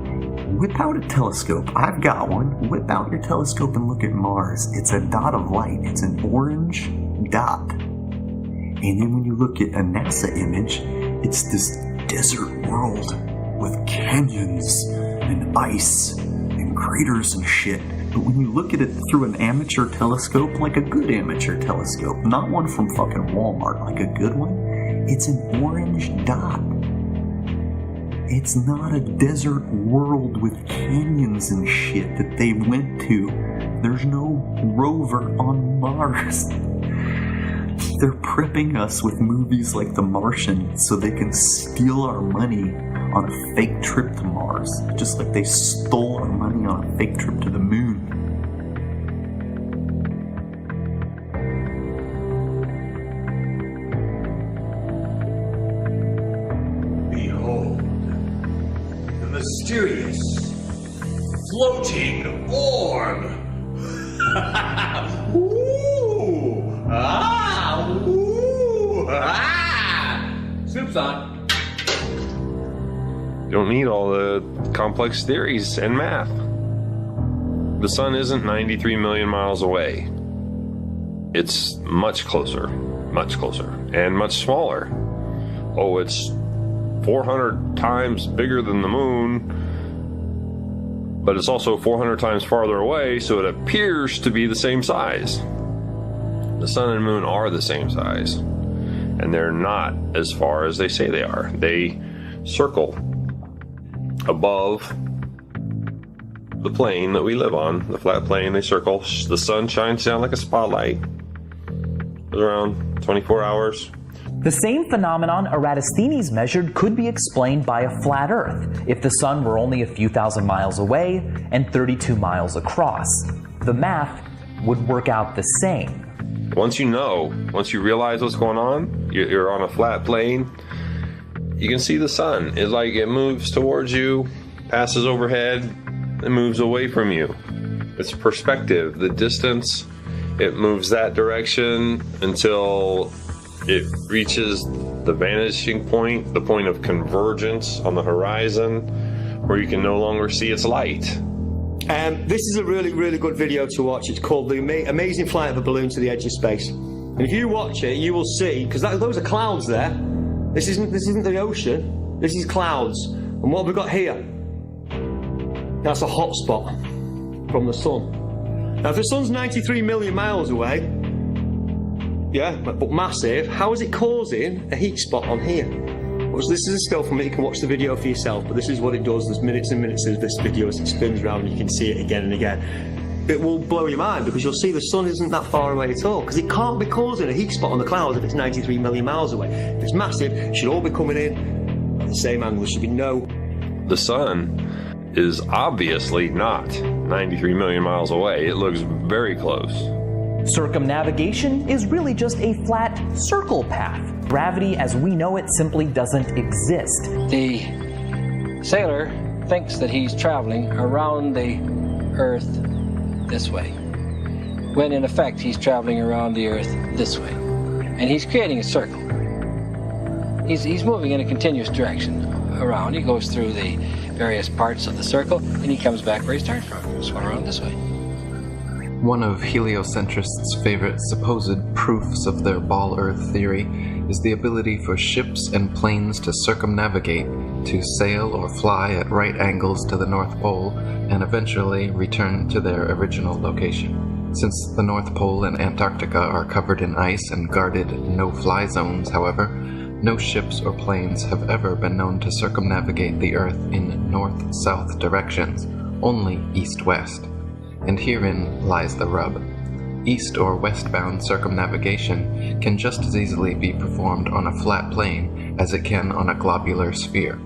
whip out a telescope. I've got one. Whip out your telescope and look at Mars. It's a dot of light. It's an orange dot. And then when you look at a NASA image, it's this desert world with canyons and ice and craters and shit. But when you look at it through an amateur telescope, like a good amateur telescope, not one from fucking Walmart, like a good one, it's an orange dot. It's not a desert world with canyons and shit that they went to. There's no rover on Mars. They're prepping us with movies like The Martian so they can steal our money on a fake trip to Mars, just like they stole our money on a fake trip to the moon. Behold, the mysterious floating orb. Ooh! Ah! Ooh! Ah! Soup's on. You don't need all the complex theories and math. The sun isn't 93 million miles away. It's much closer, and much smaller. Oh, it's 400 times bigger than the moon. but it's also 400 times farther away, so it appears to be the same size. The sun and moon are the same size, and they're not as far as they say they are. They circle above the plane that we live on, the flat plane. They circle. The sun shines down like a spotlight. It's around 24 hours. The same phenomenon Eratosthenes measured could be explained by a flat Earth if the sun were only a few thousand miles away and 32 miles across. The math would work out the same. Once you realize what's going on, you're on a flat plane, you can see the sun. It's like it moves towards you, passes overhead, and moves away from you. It's perspective, the distance. It moves that direction until it reaches the vanishing point, the point of convergence on the horizon, where you can no longer see its light. This is a really, really good video to watch. It's called The Amazing Flight of a Balloon to the Edge of Space. And if you watch it, you will see, because those are clouds there. This isn't the ocean. This is clouds. And what have we got here? That's a hot spot from the sun. Now, if the sun's 93 million miles away, yeah, but massive, how is it causing a heat spot on here? Well, this is a still from it. You can watch the video for yourself, but this is what it does. There's minutes and minutes of this video as it spins around, and you can see it again and again. It will blow your mind, because you'll see the sun isn't that far away at all, because it can't be causing a heat spot on the clouds if it's 93 million miles away. If it's massive, it should all be coming in at the same angle. There should be no... The sun is obviously not 93 million miles away. It looks very close. Circumnavigation is really just a flat circle path. Gravity as we know it simply doesn't exist. The sailor thinks that he's traveling around the Earth this way, when in effect he's traveling around the Earth this way. And he's creating a circle. He's moving in a continuous direction around. He goes through the various parts of the circle, and he comes back where he started from. He's going around this way. One of heliocentrists' favorite supposed proofs of their ball Earth theory is the ability for ships and planes to circumnavigate, to sail or fly at right angles to the North Pole, and eventually return to their original location. Since the North Pole and Antarctica are covered in ice and guarded no-fly zones, however, no ships or planes have ever been known to circumnavigate the Earth in north-south directions, only east-west. And herein lies the rub. East or westbound circumnavigation can just as easily be performed on a flat plane as it can on a globular sphere.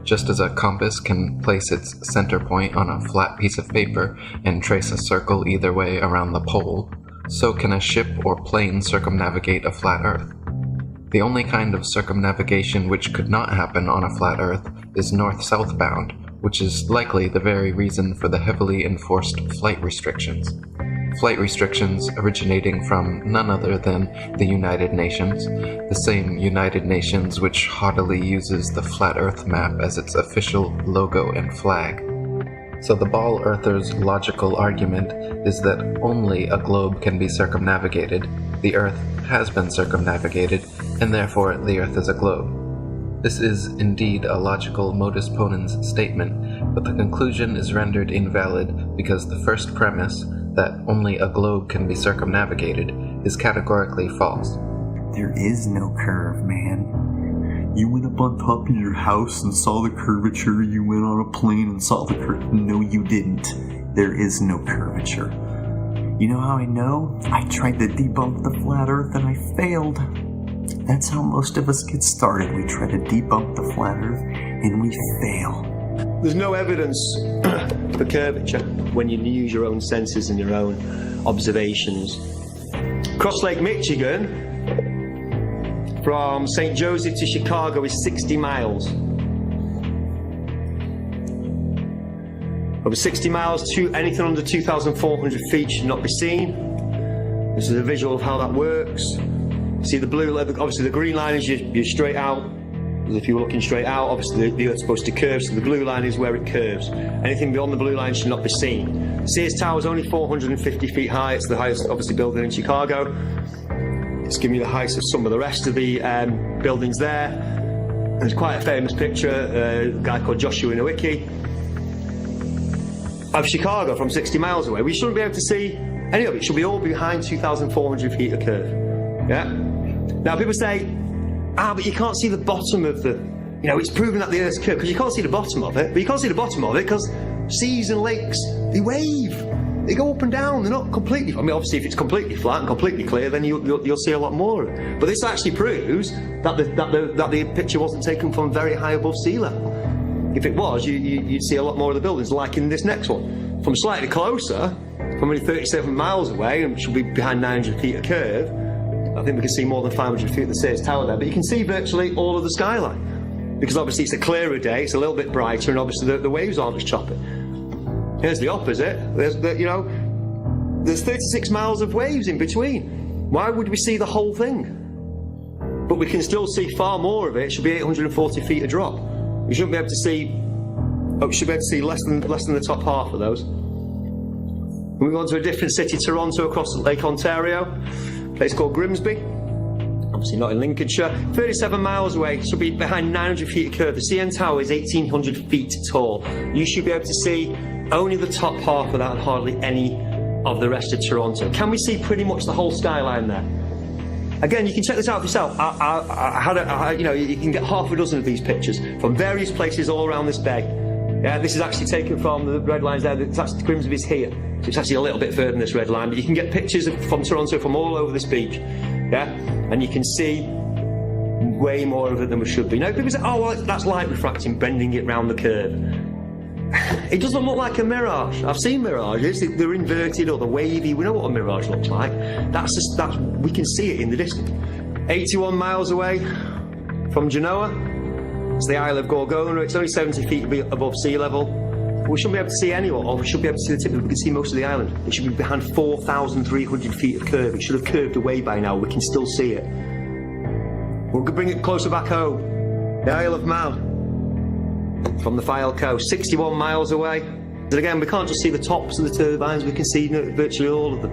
Just as a compass can place its center point on a flat piece of paper and trace a circle either way around the pole, so can a ship or plane circumnavigate a flat Earth. The only kind of circumnavigation which could not happen on a flat Earth is north-south bound, which is likely the very reason for the heavily enforced flight restrictions. Flight restrictions originating from none other than the United Nations, the same United Nations which haughtily uses the Flat Earth map as its official logo and flag. So the ball earther's logical argument is that only a globe can be circumnavigated, the Earth has been circumnavigated, and therefore the Earth is a globe. This is indeed a logical modus ponens statement, but the conclusion is rendered invalid because the first premise, that only a globe can be circumnavigated, is categorically false. There is no curve, man. You went up on top of your house and saw the curvature. You went on a plane and saw the curve. No, you didn't. There is no curvature. You know how I know? I tried to debunk the flat Earth and I failed. That's how most of us get started. We try to debunk the flat Earth and we fail. There's no evidence for curvature when you use your own senses and your own observations. Cross Lake Michigan, from St. Joseph to Chicago, is 60 miles. Over 60 miles, anything under 2,400 feet should not be seen. This is a visual of how that works. See the blue, obviously the green line is you're straight out. If you were looking straight out, obviously the Earth's supposed to curve, so the blue line is where it curves. Anything beyond the blue line should not be seen. The Sears Tower is only 450 feet high. It's the highest, obviously, building in Chicago. It's giving you the height of some of the rest of the buildings there. There's quite a famous picture, a guy called Joshua Nowicki. of Chicago from 60 miles away, we shouldn't be able to see any of it. It should be all behind 2,400 feet of curve. Yeah? Now, people say, but you can't see the bottom of the... You know, it's proven that the Earth's curved, because you can't see the bottom of it. But you can't see the bottom of it because seas and lakes, they wave. They go up and down. They're not completely... I mean, obviously, if it's completely flat and completely clear, then you'll see a lot more of it. But this actually proves that the picture wasn't taken from very high above sea level. If it was, you'd see a lot more of the buildings, like in this next one. From slightly closer, from only 37 miles away, and should be behind 900 feet of curve, I think we can see more than 500 feet of the Sears Tower there. But you can see virtually all of the skyline. Because obviously it's a clearer day, it's a little bit brighter, and obviously the waves aren't as choppy. Here's the opposite. There's 36 miles of waves in between. Why would we see the whole thing? But we can still see far more of it. It should be 840 feet a drop. We shouldn't be able to see... we should be able to see less than the top half of those. Moving on to a different city, Toronto, across Lake Ontario. A place called Grimsby. Obviously not in Lincolnshire. 37 miles away, should be behind 900 feet of curve. The CN Tower is 1,800 feet tall. You should be able to see only the top half of that and hardly any of the rest of Toronto. Can we see pretty much the whole skyline there? Again, you can check this out for yourself. You can get half a dozen of these pictures from various places all around this bay. Yeah, this is actually taken from the red lines there. It's actually Grimsby's here, so it's actually a little bit further than this red line. But you can get pictures from Toronto from all over this beach. Yeah, and you can see way more of it than we should be. Now, people say, "Oh, well, that's light refracting, bending it round the curve." It doesn't look like a mirage. I've seen mirages. They're inverted or they're wavy. We know what a mirage looks like. We can see it in the distance. 81 miles away from Genoa, it's the Isle of Gorgona. It's only 70 feet above sea level. We shouldn't be able to see anyone, or we should be able to see the tip. We can see most of the island. It should be behind 4,300 feet of curve. It should have curved away by now. We can still see it. We'll bring it closer back home. The Isle of Man. From the Fylde coast, 61 miles away. And again, we can't just see the tops of the turbines, we can see virtually all of them.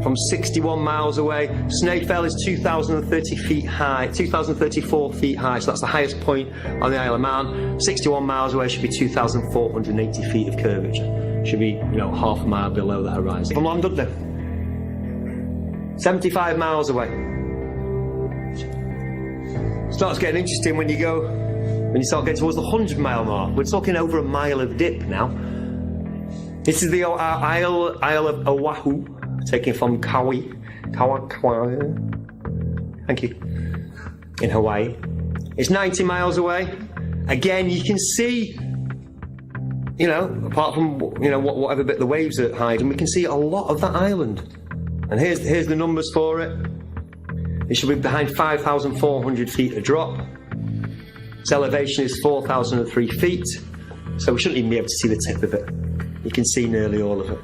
From 61 miles away, Snæfell is 2,030 feet high, 2,034 feet high, so that's the highest point on the Isle of Man. 61 miles away should be 2,480 feet of curvature. Should be, half a mile below the horizon. From London, 75 miles away. Starts getting interesting when you start getting towards the 100-mile mark. We're talking over a mile of dip now. This is the Isle of Oahu, taken from Kauai. Thank you. In Hawaii. It's 90 miles away. Again, you can see, apart from, whatever bit the waves are hiding, we can see a lot of that island. And here's the numbers for it. It should be behind 5,400 feet a drop. Its elevation is 4,003 feet, so we shouldn't even be able to see the tip of it. You can see nearly all of it.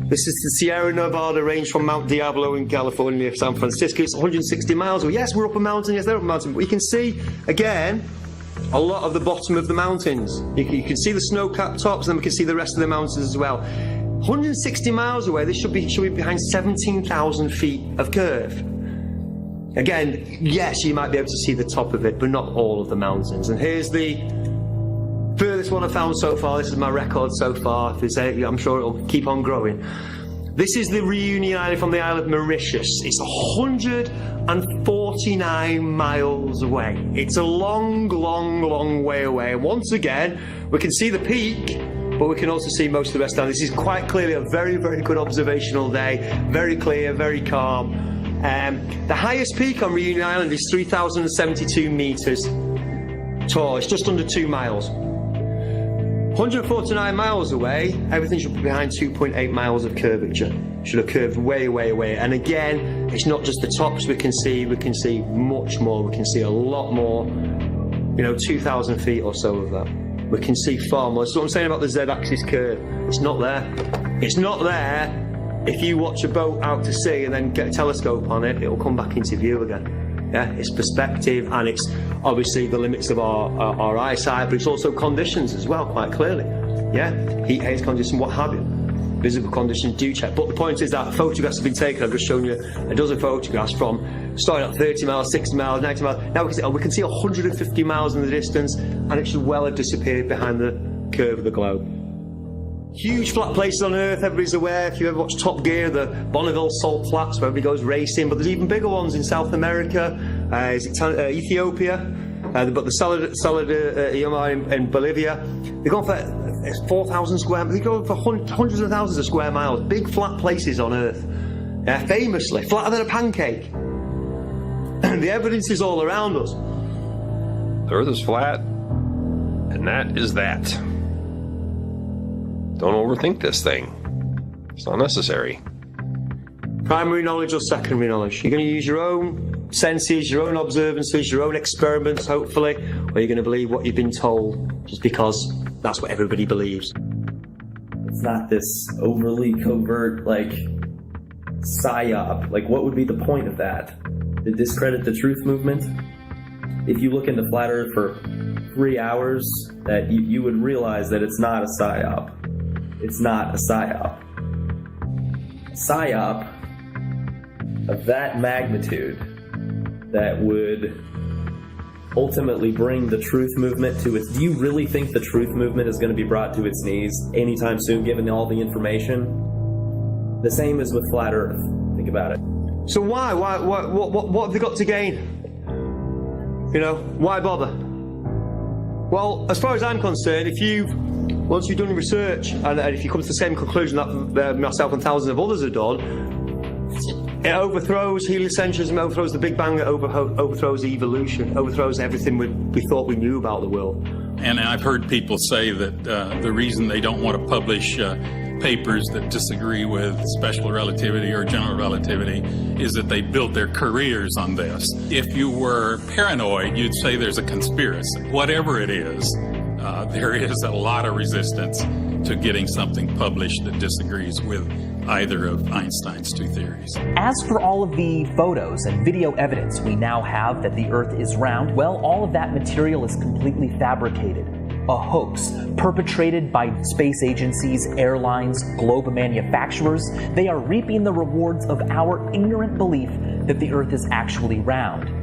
This is the Sierra Nevada range from Mount Diablo in California near San Francisco. It's 160 miles away. Yes, we're up a mountain. Yes, they're up a mountain. But you can see, again, a lot of the bottom of the mountains. You can see the snow-capped tops, and then we can see the rest of the mountains as well. 160 miles away, this should be behind 17,000 feet of curve. Again, yes, you might be able to see the top of it, but not all of the mountains. And here's the furthest one I've found so far. This is my record so far. I'm sure it'll keep on growing. This is the Reunion Island from the Isle of Mauritius. It's 149 miles away. It's a long, long, long way away. And once again, we can see the peak, but we can also see most of the rest down. This is quite clearly a very, very good observational day. Very clear, very calm. The highest peak on Reunion Island is 3,072 metres tall. It's just under 2 miles. 149 miles away, everything should be behind 2.8 miles of curvature. Should have curved way, way away. And again, it's not just the tops we can see much more. We can see a lot more, 2,000 feet or so of that. We can see far more. That's what I'm saying about the Z-axis curve. It's not there. It's not there. If you watch a boat out to sea and then get a telescope on it, it'll come back into view again. Yeah, it's perspective, and it's obviously the limits of our eyesight, but it's also conditions as well, quite clearly. Yeah, heat, haze conditions, what have you. Visible conditions do check. But the point is that photographs have been taken. I've just shown you a dozen photographs from starting at 30 miles, 60 miles, 90 miles. Now we can see 150 miles in the distance, and it should well have disappeared behind the curve of the globe. huge flat places on Earth, everybody's aware. If you ever watch Top Gear, the Bonneville Salt Flats where everybody goes racing, but there's even bigger ones in South America, Ethiopia, but the Saladillo in Bolivia. They go for 4,000 square, they go for hundreds of thousands of square miles, big flat places on Earth. Famously, flatter than a pancake. The evidence is all around us. The Earth is flat, and that is that. Don't overthink this thing. It's not necessary. Primary knowledge or secondary knowledge? You're going to use your own senses, your own observances, your own experiments, hopefully, or you're going to believe what you've been told just because that's what everybody believes. It's not this overly covert, like, psyop. Like, what would be the point of that? To discredit the truth movement? If you look into Flat Earth for 3 hours, that you would realize that it's not a psyop. It's not a psyop. A psyop of that magnitude that would ultimately bring the truth movement to its... Do you really think the truth movement is going to be brought to its knees anytime soon, given all the information? The same as with Flat Earth. Think about it. So why? What have they got to gain? You know, why bother? Well, as far as I'm concerned, once you've done research, and if you come to the same conclusion that myself and thousands of others have done, it overthrows heliocentrism, overthrows the Big Bang, it overthrows evolution, overthrows everything we thought we knew about the world. And I've heard people say that the reason they don't want to publish papers that disagree with special relativity or general relativity is that they built their careers on this. If you were paranoid, you'd say there's a conspiracy. Whatever it is, there is a lot of resistance to getting something published that disagrees with either of Einstein's two theories. As for all of the photos and video evidence we now have that the Earth is round, well, all of that material is completely fabricated. A hoax perpetrated by space agencies, airlines, globe manufacturers. They are reaping the rewards of our ignorant belief that the Earth is actually round.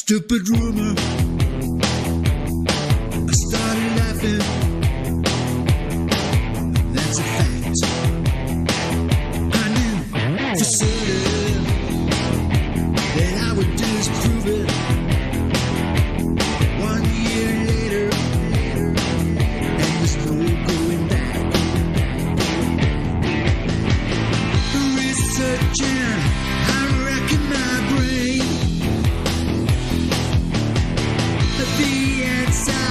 Stupid rumor. I started laughing. That's a fact. I knew for certain that I would disprove it. 1 year later, and there's no going back. Researching, I'm racking my brain. The answer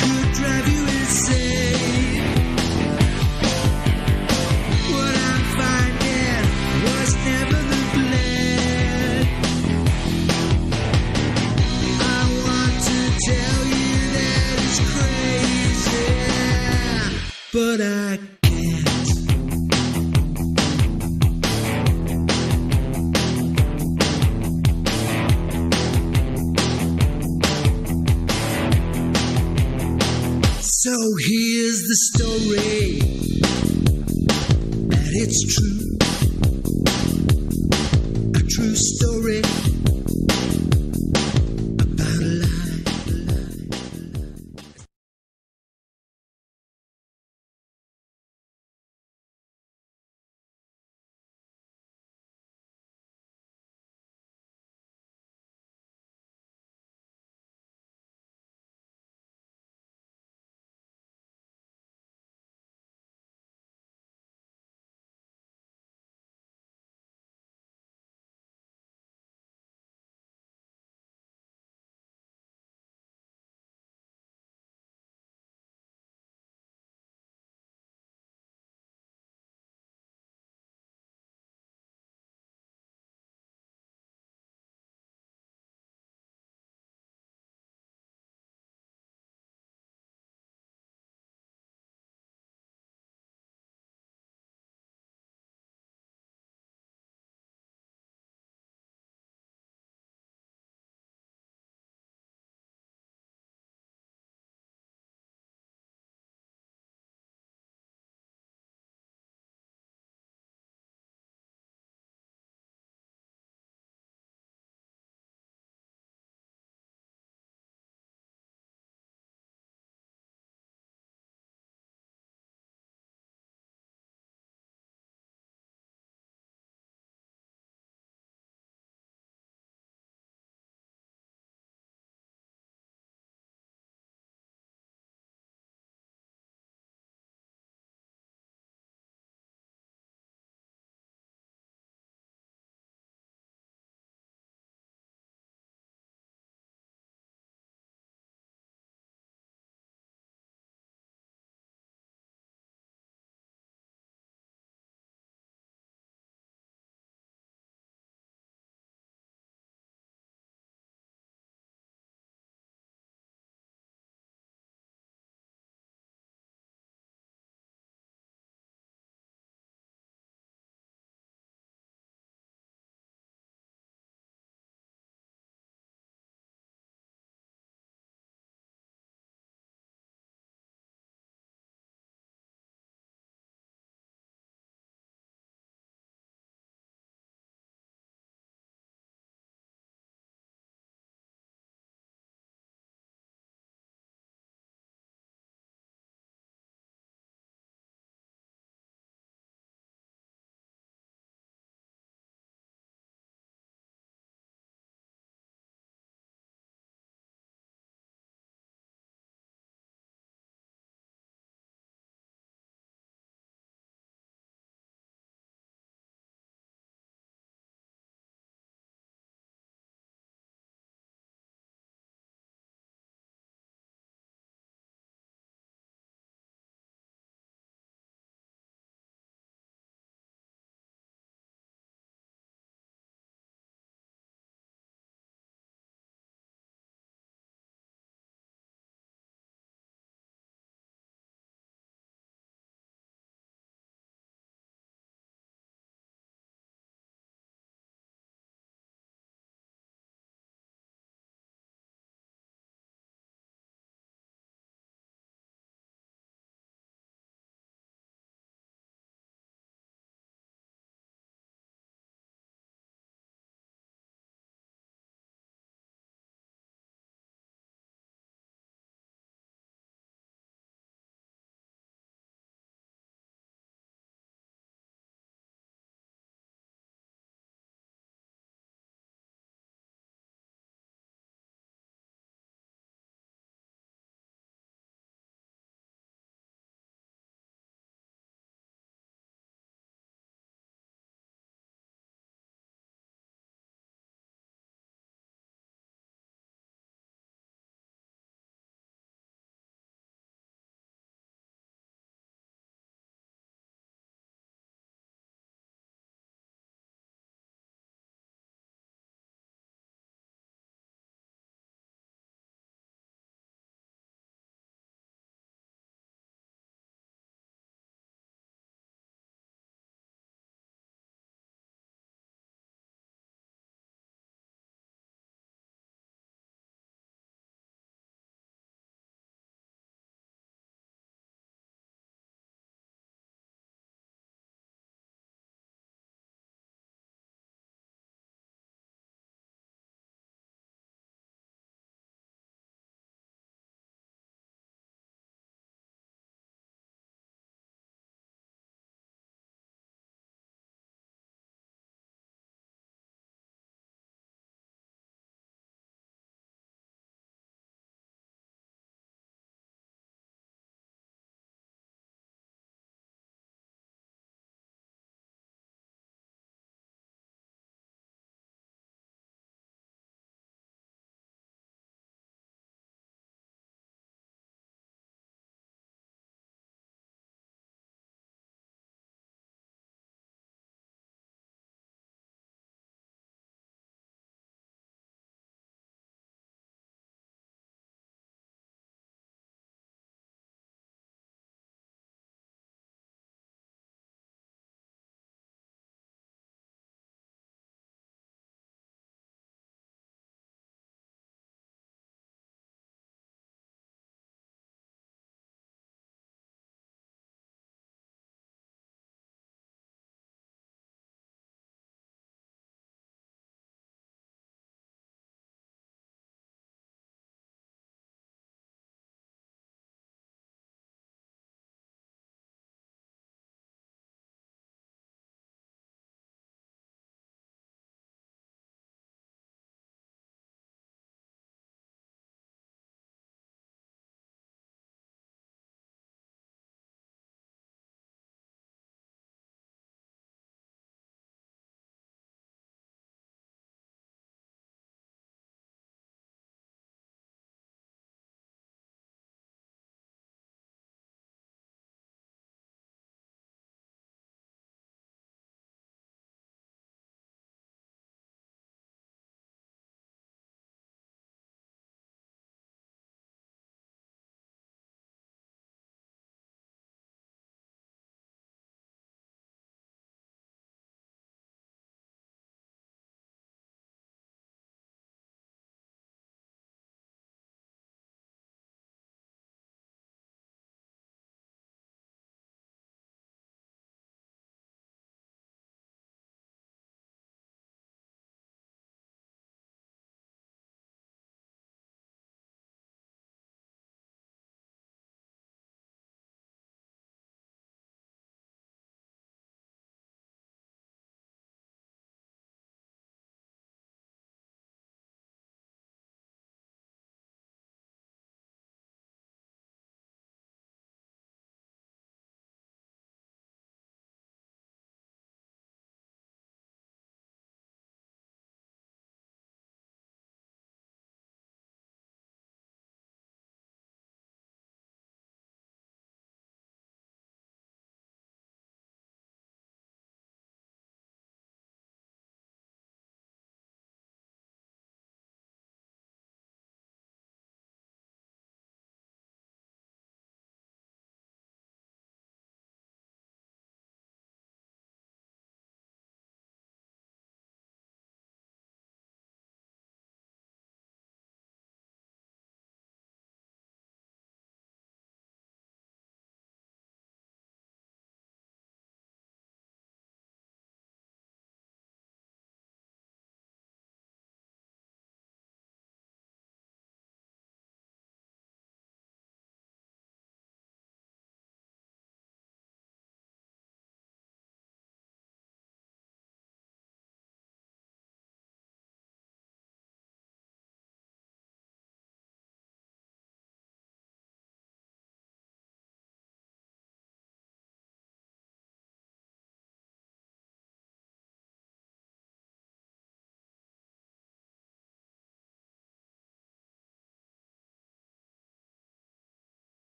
could drive you insane. What I'm finding was never the plan. I want to tell you that it's crazy, but I can't. So here's the story, and it's true, a true story.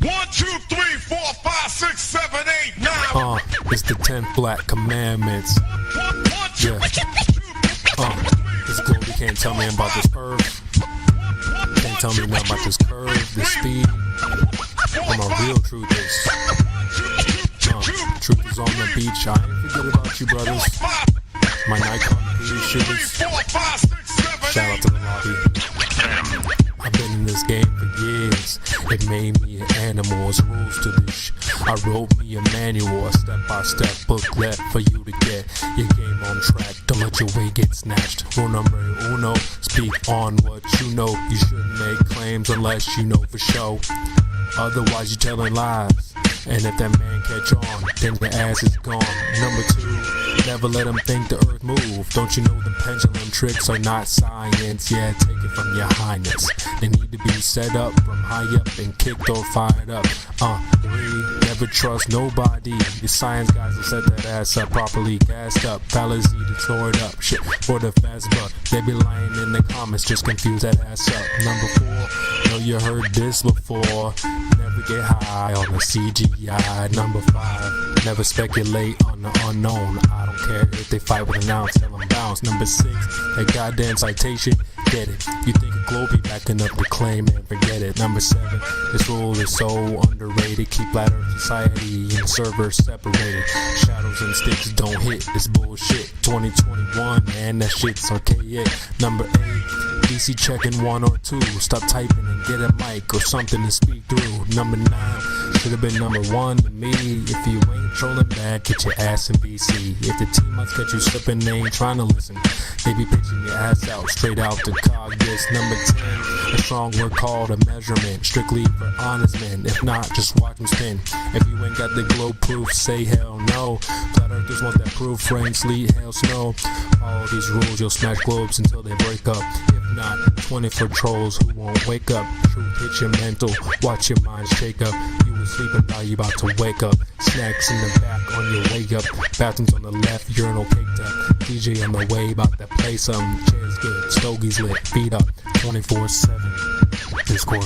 1, 2, 3, 4, 5, 6, 7, 8, 9. It's the 10 Black Commandments. Yeah. This globe, you can't tell me about this curve. Can't tell me nothing about this curve, this speed. Where my real truth is. Truth is on the beach. I ain't forget about you, brothers. My Nikon beauty shooters. Shout out to the lobby. I've been in this game for years. It made me an animal. It's rules to this. I wrote me a manual, a step-by-step booklet for you to get your game on track. Don't let your way get snatched. Rule number uno, speak on what you know. You shouldn't make claims unless you know for sure. Otherwise you're telling lies. And if that man catch on, then your ass is gone. Number 2, never let them think the earth move. Don't you know the pendulum tricks are not science? Yeah, take it from your highness. They need to be set up from high up and kicked or fired up. 3, never trust nobody. The science guys will set that ass up properly gassed up. Fallacy to store it up. Shit for the fast buck. They be lying in the comments, just confuse that ass up. Number 4, know you heard this before. Never get high on the CGI. Number 5, never speculate on the unknown. I don't care if they fight with an ounce, tell them bounce. Number 6, that goddamn citation, get it. You think a globe be backing up the claim and forget it. Number 7, this rule is so underrated. Keep flat earth society and servers separated. Shadows and sticks don't hit this bullshit. 2021, man, that shit's archaic. Number 8, DC checking 1 or 2. Stop typing and get a mic or something to speak through. Number 9, should have been number 1 to me. If you ain't trolling back, get your ass in BC. If the team must get you slipping, they ain't trying to listen. They be pitching your ass out, straight out to Congress. Number 10, a strong word called a measurement. Strictly for honest men. If not, just watch them spin. If you ain't got the globe proof, say hell no. Flat earthers want that proof, rain, sleet, hail, snow. All these rules, you'll smash globes until they break up. If not, 24 trolls who won't wake up. Truth hit your mental, watch your mind shake up. You was sleeping, now you about to wake up. Snacks in the back on your way up. Bathrooms on the left, urinal caked up. DJ on the way, about to play some. Chairs good, stogies lit, feet up. 24/7. Discord.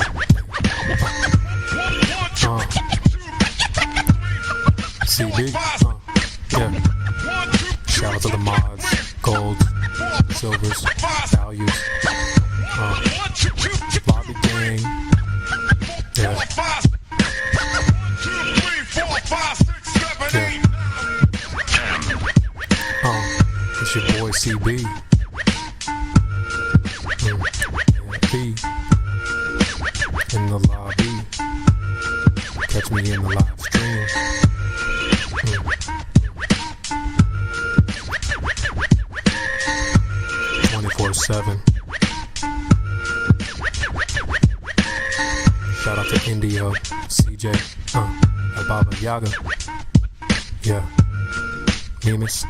CB. Yeah. Shout out to the mods, golds, silvers, values. Lobby gang. Yeah. It's your boy CB. B. In the lobby. Catch me in the live stream. 24/7. Shout out to Indio, CJ, Baba Yaga. Yeah. Nemus.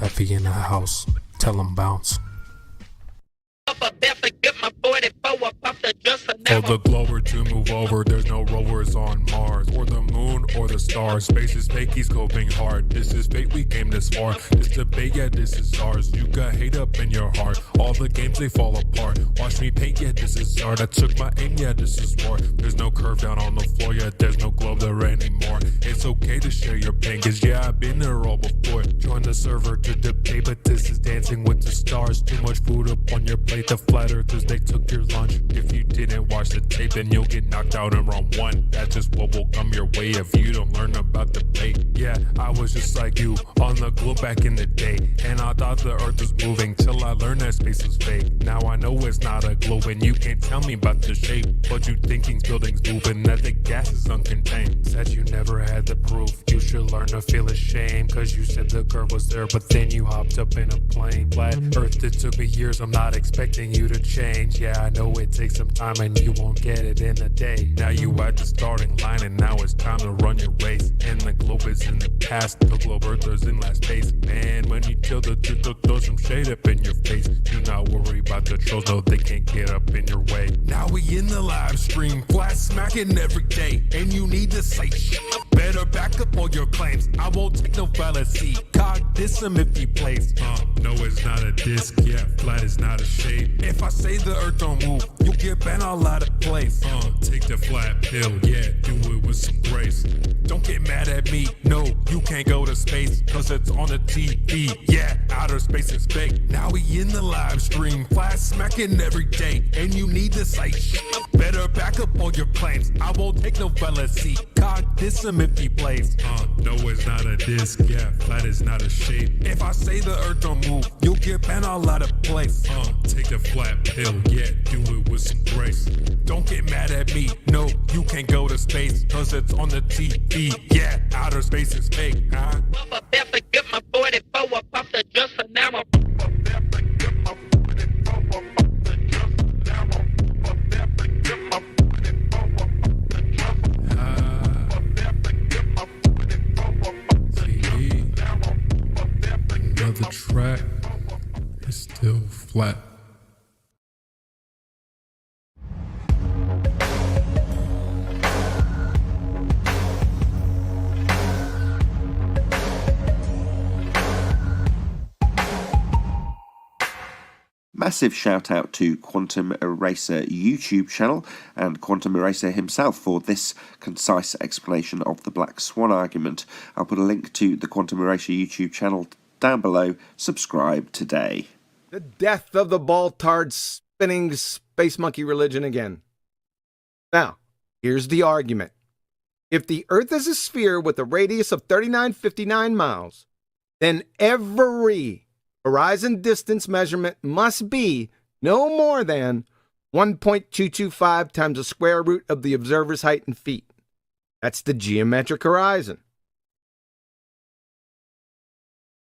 Effie in the house. Tell him bounce. For the glober to move over, there's no rovers on Mars, or the moon, or the stars. Space is fake, he's scoping hard. This is fate, we came this far. This debate, yeah, this is ours. You got hate up in your heart. All the games, they fall apart. Watch me paint, yeah, this is art. I took my aim, yeah, this is war. There's no curve down on the floor, yeah, there's no globe there anymore. It's okay to share your pain, cause yeah, I've been there all before. Join the server to debate, but this is dancing with the stars. Too much food up on your plate, the flat earthers, they took your lunch. If you didn't watch the tape, then you'll get knocked out in round 1. That's just what will come your way if you don't learn about the debate. Yeah, I was just like you on the globe back in the day, and I thought the earth was moving till I learned that space was fake. Now I know it's not a globe, and you can't tell me about the shape. But you thinking buildings moving, that the gas is uncontained. Said you never had the proof. You should learn to feel ashamed, cause you said the curve was there, but then you hopped up in a plane. Flat earth, it took me years, I'm not expecting you to change. Yeah, I know it takes some time and you won't get it in a day. Now you at the starting line and now it's time to run your race. And the globe is in the past, the globe earthers in last place. Man, when you tell the truth, they'll throw some shade up in your face. Do not worry about the trolls, no, they can't get up in your way. Now we in the live stream, flat smacking every day. And you need to say shit. Better back up all your claims. I won't take no fallacy. Cog diss him if he plays. No, it's not a disc, yeah, flat is not a shape. If I say the earth don't move, you'll get banned all lot of place. Take the flat pill, yeah, do it with some grace. Don't get mad at me, no, you can't go to space, cause it's on the TV, yeah, outer space is fake. Now we in the live stream, flash smacking every day, and you need to say, better back up all your claims, I won't take no fallacy, God diss him if he plays. No, it's not a disc, yeah, flat is not a shape. If I say the earth don't move, you'll get banned all out of place. Take the flat pill, yeah, do it with some grace. Don't get mad at me, no, you can't go to space, cause it's on the TV, yeah, outer space is fake, huh? Get my 44 up off the dresser now. Another track is still flat. Massive shout out to Quantum Eraser YouTube channel and Quantum Eraser himself for this concise explanation of the Black Swan argument. I'll put a link to the Quantum Eraser YouTube channel down below. Subscribe today. The death of the ball-tard spinning space monkey religion again. Now, here's the argument. If the Earth is a sphere with a radius of 3959 miles, then every horizon distance measurement must be no more than 1.225 times the square root of the observer's height in feet. That's the geometric horizon.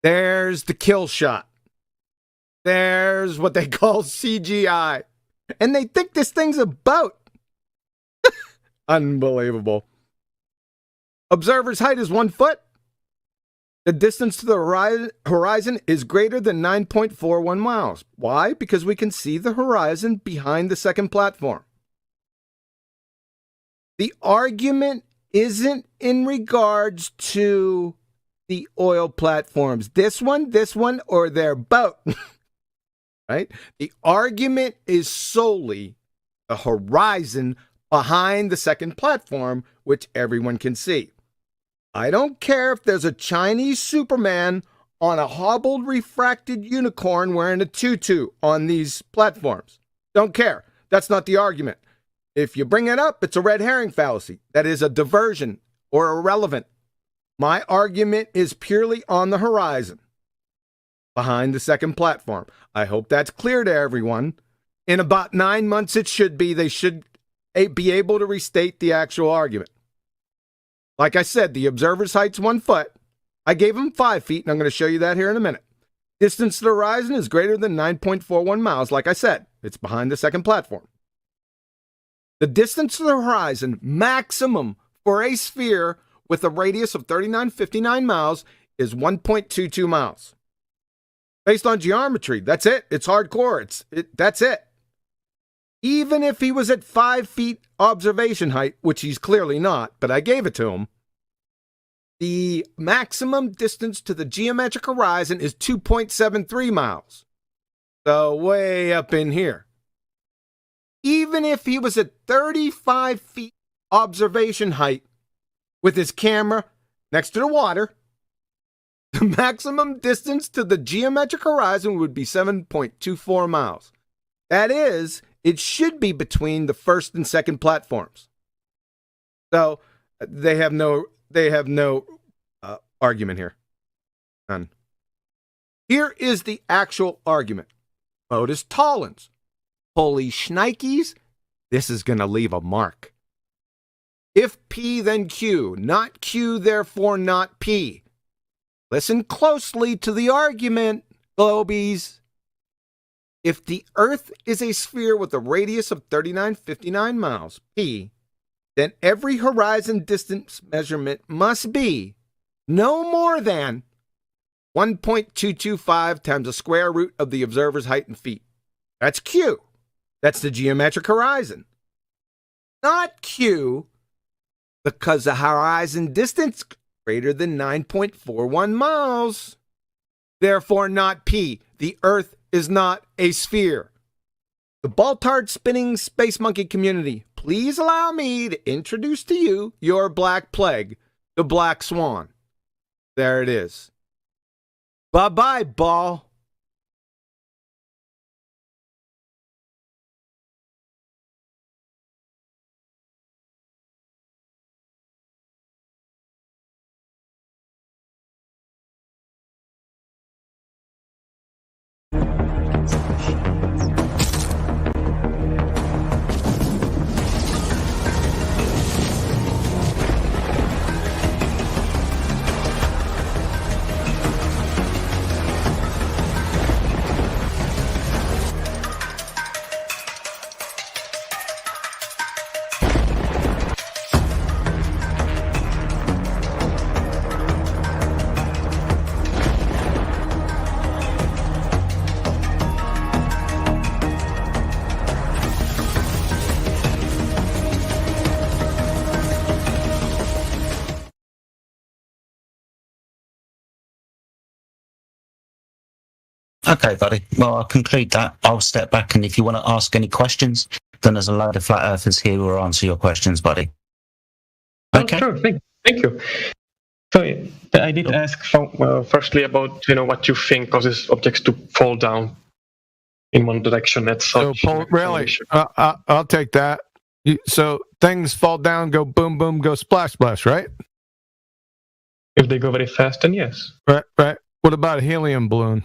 There's the kill shot. There's what they call CGI. And they think this thing's a boat. Unbelievable. Observer's height is 1 foot. The distance to the horizon is greater than 9.41 miles. Why? Because we can see the horizon behind the second platform. The argument isn't in regards to the oil platforms. This one, or their boat. Right? The argument is solely the horizon behind the second platform, which everyone can see. I don't care if there's a Chinese Superman on a hobbled, refracted unicorn wearing a tutu on these platforms. Don't care. That's not the argument. If you bring it up, it's a red herring fallacy. That is a diversion or irrelevant. My argument is purely on the horizon, behind the second platform. I hope that's clear to everyone. In about 9 months, it should be. They should be able to restate the actual argument. Like I said, the observer's height's 1 foot. I gave him 5 feet, and I'm going to show you that here in a minute. Distance to the horizon is greater than 9.41 miles. Like I said, it's behind the second platform. The distance to the horizon maximum for a sphere with a radius of 3959 miles is 1.22 miles. Based on geometry, that's it. It's hardcore. That's it. Even if he was at 5 feet observation height, which he's clearly not, but I gave it to him, the maximum distance to the geometric horizon is 2.73 miles. So way up in here. Even if he was at 35 feet observation height with his camera next to the water, the maximum distance to the geometric horizon would be 7.24 miles. That is, it should be between the first and second platforms. So they have no argument here. None. Here is the actual argument. Modus tollens. Holy shnikes, this is going to leave a mark. If P, then Q. Not Q, therefore not P. Listen closely to the argument, Globies. If the Earth is a sphere with a radius of 3959 miles, P, then every horizon distance measurement must be no more than 1.225 times the square root of the observer's height in feet. That's Q. That's the geometric horizon. Not Q, because the horizon distance greater than 9.41 miles. Therefore not P. The Earth is not a sphere. the Baltard spinning space monkey community, please allow me to introduce to you your Black Plague, the Black Swan. There it is. Bye-bye, Ball. Okay, buddy. Well, I'll conclude that. I'll step back, and if you want to ask any questions, then there's a load of flat earthers here who will answer your questions, buddy. Okay. Oh, sure. Thank you. So I did ask firstly about what you think causes objects to fall down in one direction. That's so really. I'll take that. So things fall down, go boom, boom, go splash, splash, right? If they go very fast, then yes. Right. What about a helium balloon?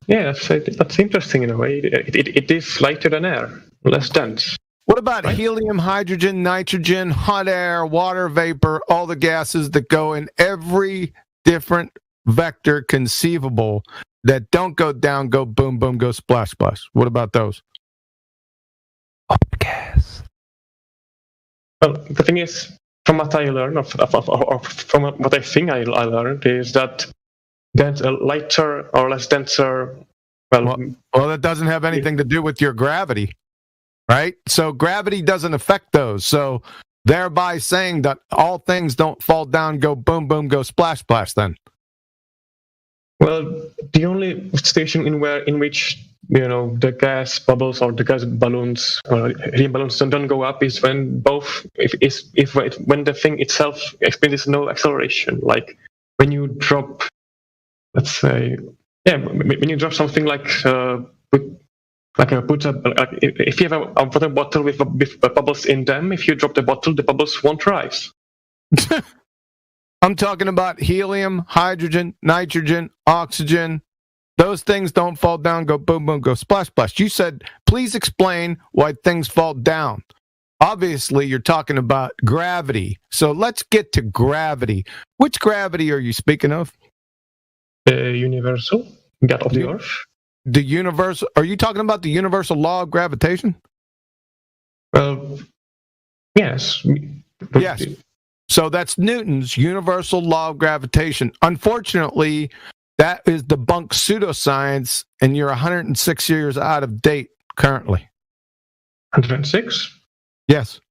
Yeah, that's interesting in a way. It is lighter than air, less dense. What about helium, hydrogen, nitrogen, hot air, water vapor, all the gases that go in every different vector conceivable that don't go down, go boom, boom, go splash, splash? What about those? Gas. Well, the thing is, from what I learned, or from what I think I learned, is that lighter or less denser. Well, that doesn't have anything to do with your gravity, right? So gravity doesn't affect those. So thereby saying that all things don't fall down, go boom, boom, go splash, splash. Then. Well, the only station in which the gas bubbles or the gas balloons or helium balloons don't go up is when when the thing itself experiences no acceleration. Like when you drop. Let's say, when you drop something like if you have a water bottle with bubbles in them, if you drop the bottle, the bubbles won't rise. I'm talking about helium, hydrogen, nitrogen, oxygen. Those things don't fall down, go boom, boom, go splash, splash. You said, please explain why things fall down. Obviously, you're talking about gravity. So let's get to gravity. Which gravity are you speaking of? The universal God of the Earth. The universal. Are you talking about the universal law of gravitation? Well, yes. Yes. So that's Newton's universal law of gravitation. Unfortunately, that is debunked pseudoscience, and you're 106 years out of date currently. 106? Yes.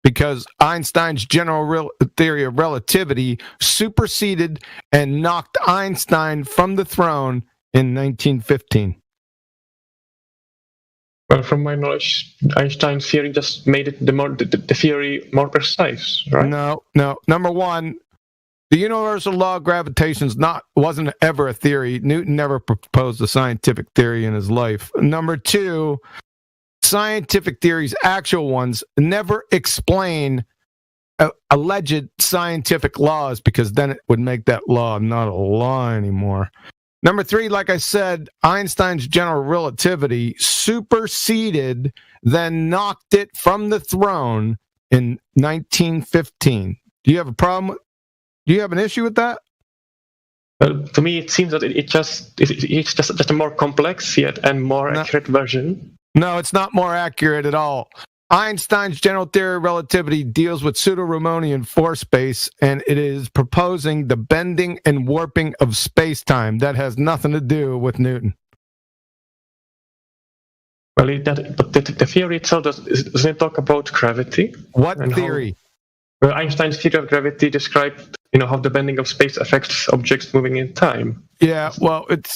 Because Einstein's general theory of relativity superseded and knocked Einstein from the throne in 1915. Well, from my knowledge, Einstein's theory just made it the theory more precise, right? No. Number one, the universal law of gravitation wasn't ever a theory. Newton never proposed a scientific theory in his life. Number two, scientific theories, actual ones, never explain alleged scientific laws, because then it would make that law not a law anymore. Number three, like I said, Einstein's general relativity superseded, then knocked it from the throne in 1915. Do you have a problem? Do you have an issue with that? Well, to me, it seems that it's just a more complex yet and more accurate version. No, it's not more accurate at all. Einstein's general theory of relativity deals with pseudo-Riemannian force space, and it is proposing the bending and warping of space-time. That has nothing to do with Newton. Well, but the theory itself doesn't talk about gravity. What theory? Well, Einstein's theory of gravity described how the bending of space affects objects moving in time. Yeah, well, it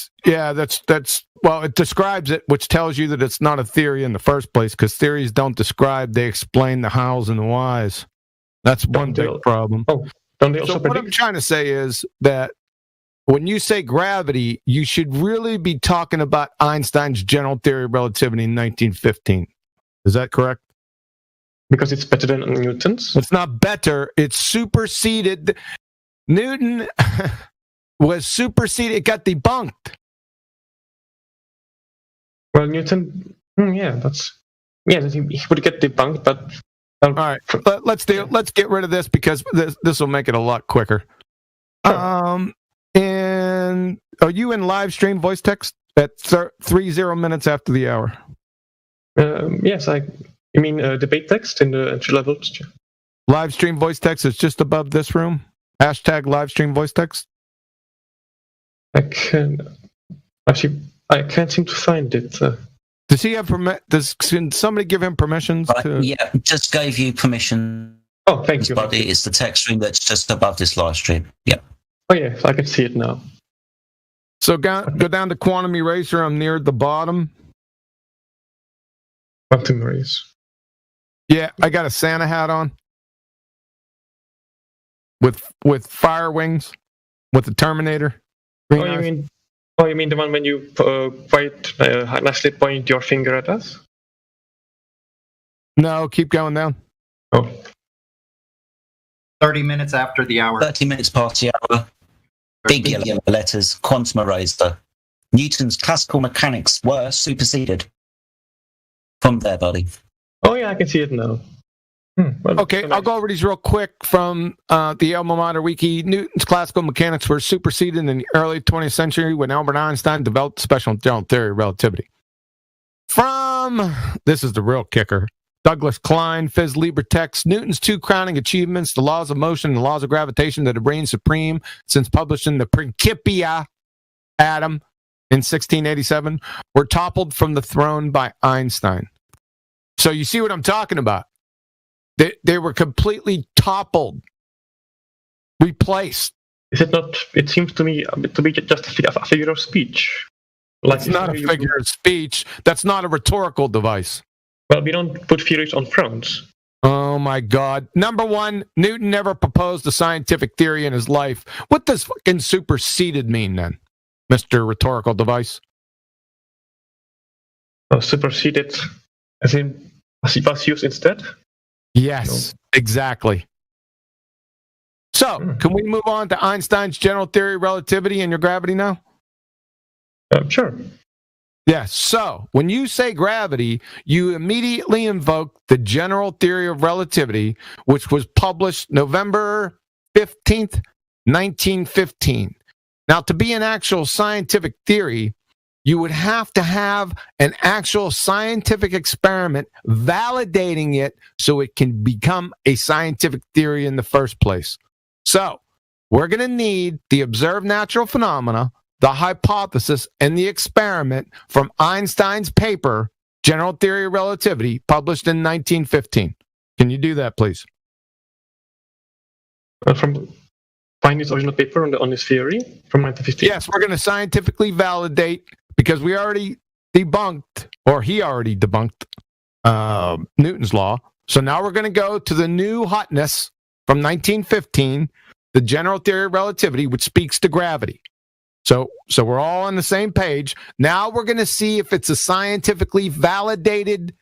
describes it, which tells you that it's not a theory in the first place, because theories don't describe, they explain the hows and the whys. That's one big problem. Oh, don't they also So what I'm trying to say is that when you say gravity, you should really be talking about Einstein's general theory of relativity in 1915. Is that correct? Because it's better than Newton's? It's not better. It's superseded. Newton was superseded. It got debunked. Well, Newton, he would get debunked, but... All right, let's get rid of this, because this will make it a lot quicker. Sure. And are you in live stream voice text at 30 minutes after the hour? Yes, you mean debate text in the entry level? Live stream voice text is just above this room. Hashtag live stream voice text. I can't seem to find it. Does he have can somebody give him permissions? Yeah, just gave you permission. Oh, thank you. But it's the text stream that's just above this live stream. Yeah. Oh, yeah, I can see it now. So go down to Quantum Eraser. I'm near the bottom. Quantum Eraser. Yeah, I got a Santa hat on. With fire wings. With the Terminator. You mean the one when you quite nicely point your finger at us? No, keep going down. Oh. 30 minutes after the hour. 30 minutes past the hour. Big yellow letters. Quantum Eraser. Newton's classical mechanics were superseded. From there, buddy. Oh, yeah, I can see it now. Okay, I'll go over these real quick from the Alma Mater Wiki. Newton's classical mechanics were superseded in the early 20th century when Albert Einstein developed special general theory of relativity. This is the real kicker, Douglas Klein, Phys Libre Text, Newton's two crowning achievements, the laws of motion and the laws of gravitation that have reigned supreme since published in the Principia Atom in 1687, were toppled from the throne by Einstein. So you see what I'm talking about. They were completely toppled, replaced. Is it not? It seems to me to be just a figure of speech. It's not a figure of speech. That's not a rhetorical device. Well, we don't put theories on thrones. Oh my God. Number one, Newton never proposed a scientific theory in his life. What does fucking superseded mean then, Mr. Rhetorical Device? Superseded, as in was used instead? Yes, exactly. So, can we move on to Einstein's general theory of relativity and your gravity now? Sure. Yes. So, when you say gravity, you immediately invoke the general theory of relativity, which was published November 15th, 1915. Now, to be an actual scientific theory, you would have to have an actual scientific experiment validating it so it can become a scientific theory in the first place. So, we're going to need the observed natural phenomena, the hypothesis, and the experiment from Einstein's paper, General Theory of Relativity, published in 1915. Can you do that, please? From find his original paper on his theory from 1915? Yes, we're going to scientifically validate, because we already debunked, or he already debunked, Newton's law. So now we're going to go to the new hotness from 1915, the general theory of relativity, which speaks to gravity. So we're all on the same page. Now we're going to see if it's a scientifically validated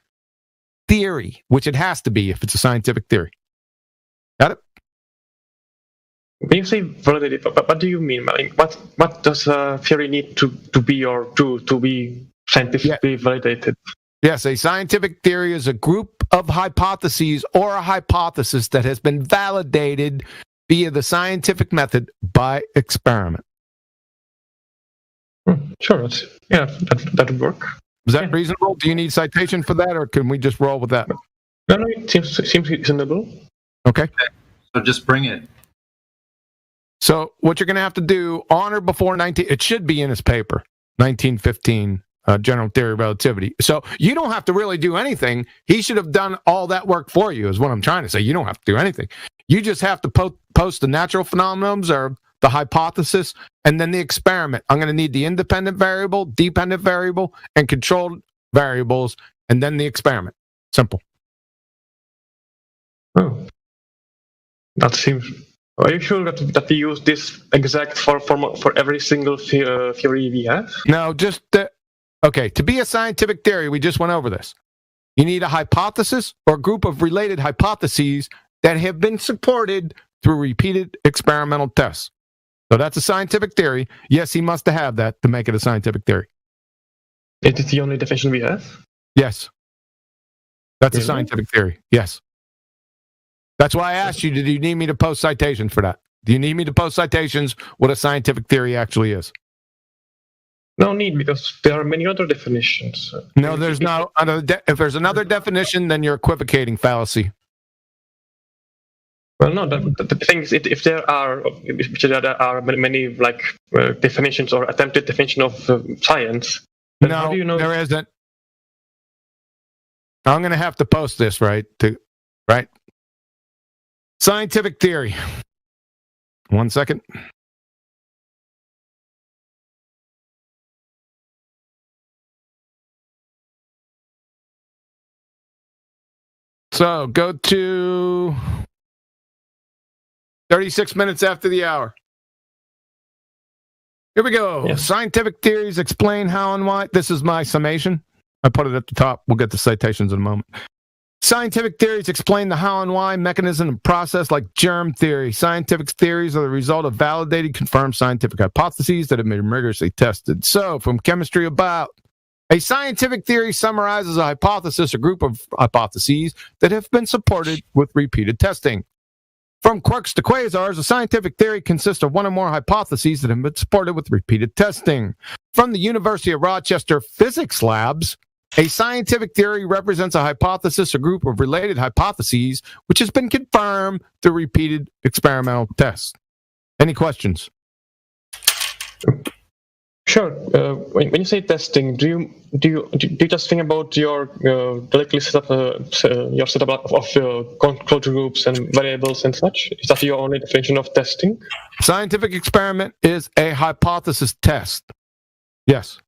theory, which it has to be if it's a scientific theory. Got it? When you say validated, what do you mean? What does a theory need to be or to be scientifically validated? Yes, a scientific theory is a group of hypotheses or a hypothesis that has been validated via the scientific method by experiment. Sure, that would work. Is that reasonable? Do you need citation for that, or can we just roll with that? No, it seems reasonable. Okay. So just bring it. So what you're going to have to do on or before it should be in his paper, 1915, General Theory of Relativity. So you don't have to really do anything. He should have done all that work for you, is what I'm trying to say. You don't have to do anything. You just have to post the natural phenomenons or the hypothesis, and then the experiment. I'm going to need the independent variable, dependent variable, and controlled variables, and then the experiment. Simple. Oh, that seems. Are you sure that we use this exact for every single theory we have? No, just okay. To be a scientific theory, we just went over this. You need a hypothesis or a group of related hypotheses that have been supported through repeated experimental tests. So that's a scientific theory. Yes, he must have that to make it a scientific theory. Is it the only definition we have? Yes. That's Really? a scientific theory. Yes. That's why I asked you, do you need me to post citations for that? Do you need me to post citations what a scientific theory actually is? No need, because there are many other definitions. No, there's no other. If there's another definition, then you're equivocating fallacy. Well, no. The thing is, if there are many like definitions or attempted definition of science, then how No, do you know? there isn't. I'm going to have to post this, right? Scientific theory. 1 second. So go to 36 minutes after the hour. Here we go. Yeah. Scientific theories explain how and why. This is my summation. I put it at the top. We'll get to citations in a moment. Scientific theories explain the how and why, mechanism, and process like germ theory. Scientific theories are the result of validated, confirmed scientific hypotheses that have been rigorously tested. So, from chemistry about, a scientific theory summarizes a hypothesis or group of hypotheses that have been supported with repeated testing. From quarks to quasars, a scientific theory consists of one or more hypotheses that have been supported with repeated testing. From the University of Rochester Physics Labs, a scientific theory represents a hypothesis or group of related hypotheses which has been confirmed through repeated experimental tests. Any questions? Sure. When you say testing, do you just think about your directly set up your setup of control groups and variables and such? Is that your only definition of testing? Scientific experiment is a hypothesis test. Yes.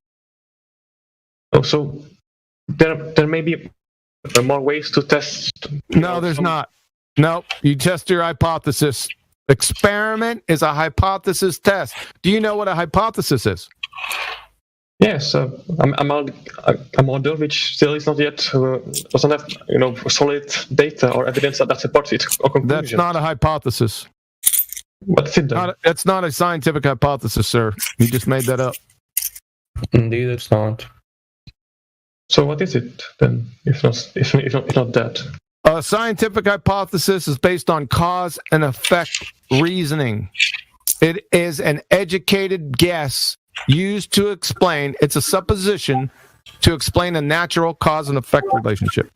Oh, so there may be more ways to test. No, there's not. No, you test your hypothesis. Experiment is a hypothesis test. Do you know what a hypothesis is? Yes, a model which still is not yet doesn't have solid data or evidence that supports it. That's not a hypothesis. What's it then? It's not a scientific hypothesis, sir. You just made that up. Indeed, it's not. So what is it then? If not that. A scientific hypothesis is based on cause and effect reasoning. It is an educated guess used to explain, it's a supposition to explain a natural cause and effect relationship.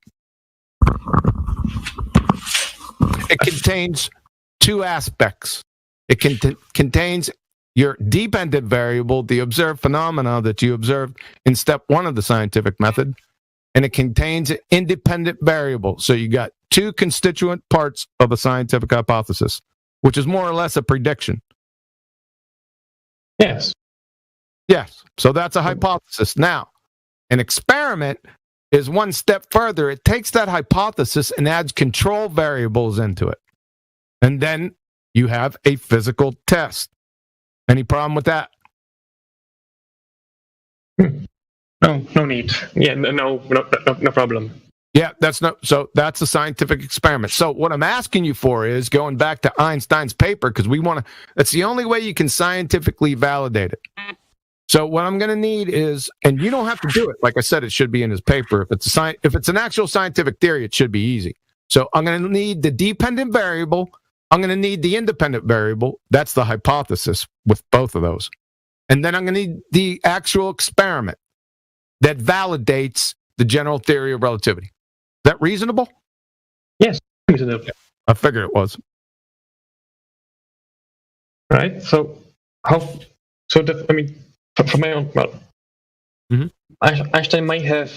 It contains two aspects. It contains your dependent variable, the observed phenomena that you observed in step one of the scientific method, and it contains an independent variable. So you got two constituent parts of a scientific hypothesis, which is more or less a prediction. Yes. Yes. So that's a hypothesis. Now, an experiment is one step further. It takes that hypothesis and adds control variables into it. And then you have a physical test. Any problem with that? No need. Yeah, no problem. Yeah, so that's a scientific experiment. So what I'm asking you for is going back to Einstein's paper, because that's the only way you can scientifically validate it. So what I'm going to need is, and you don't have to do it. Like I said, it should be in his paper. If it's an actual scientific theory, it should be easy. So I'm going to need the dependent variable. I'm going to need the independent variable. That's the hypothesis with both of those. And then I'm going to need the actual experiment that validates the general theory of relativity. Is that reasonable? Yes, reasonable. I figured it was. Right. So from my own, Einstein might have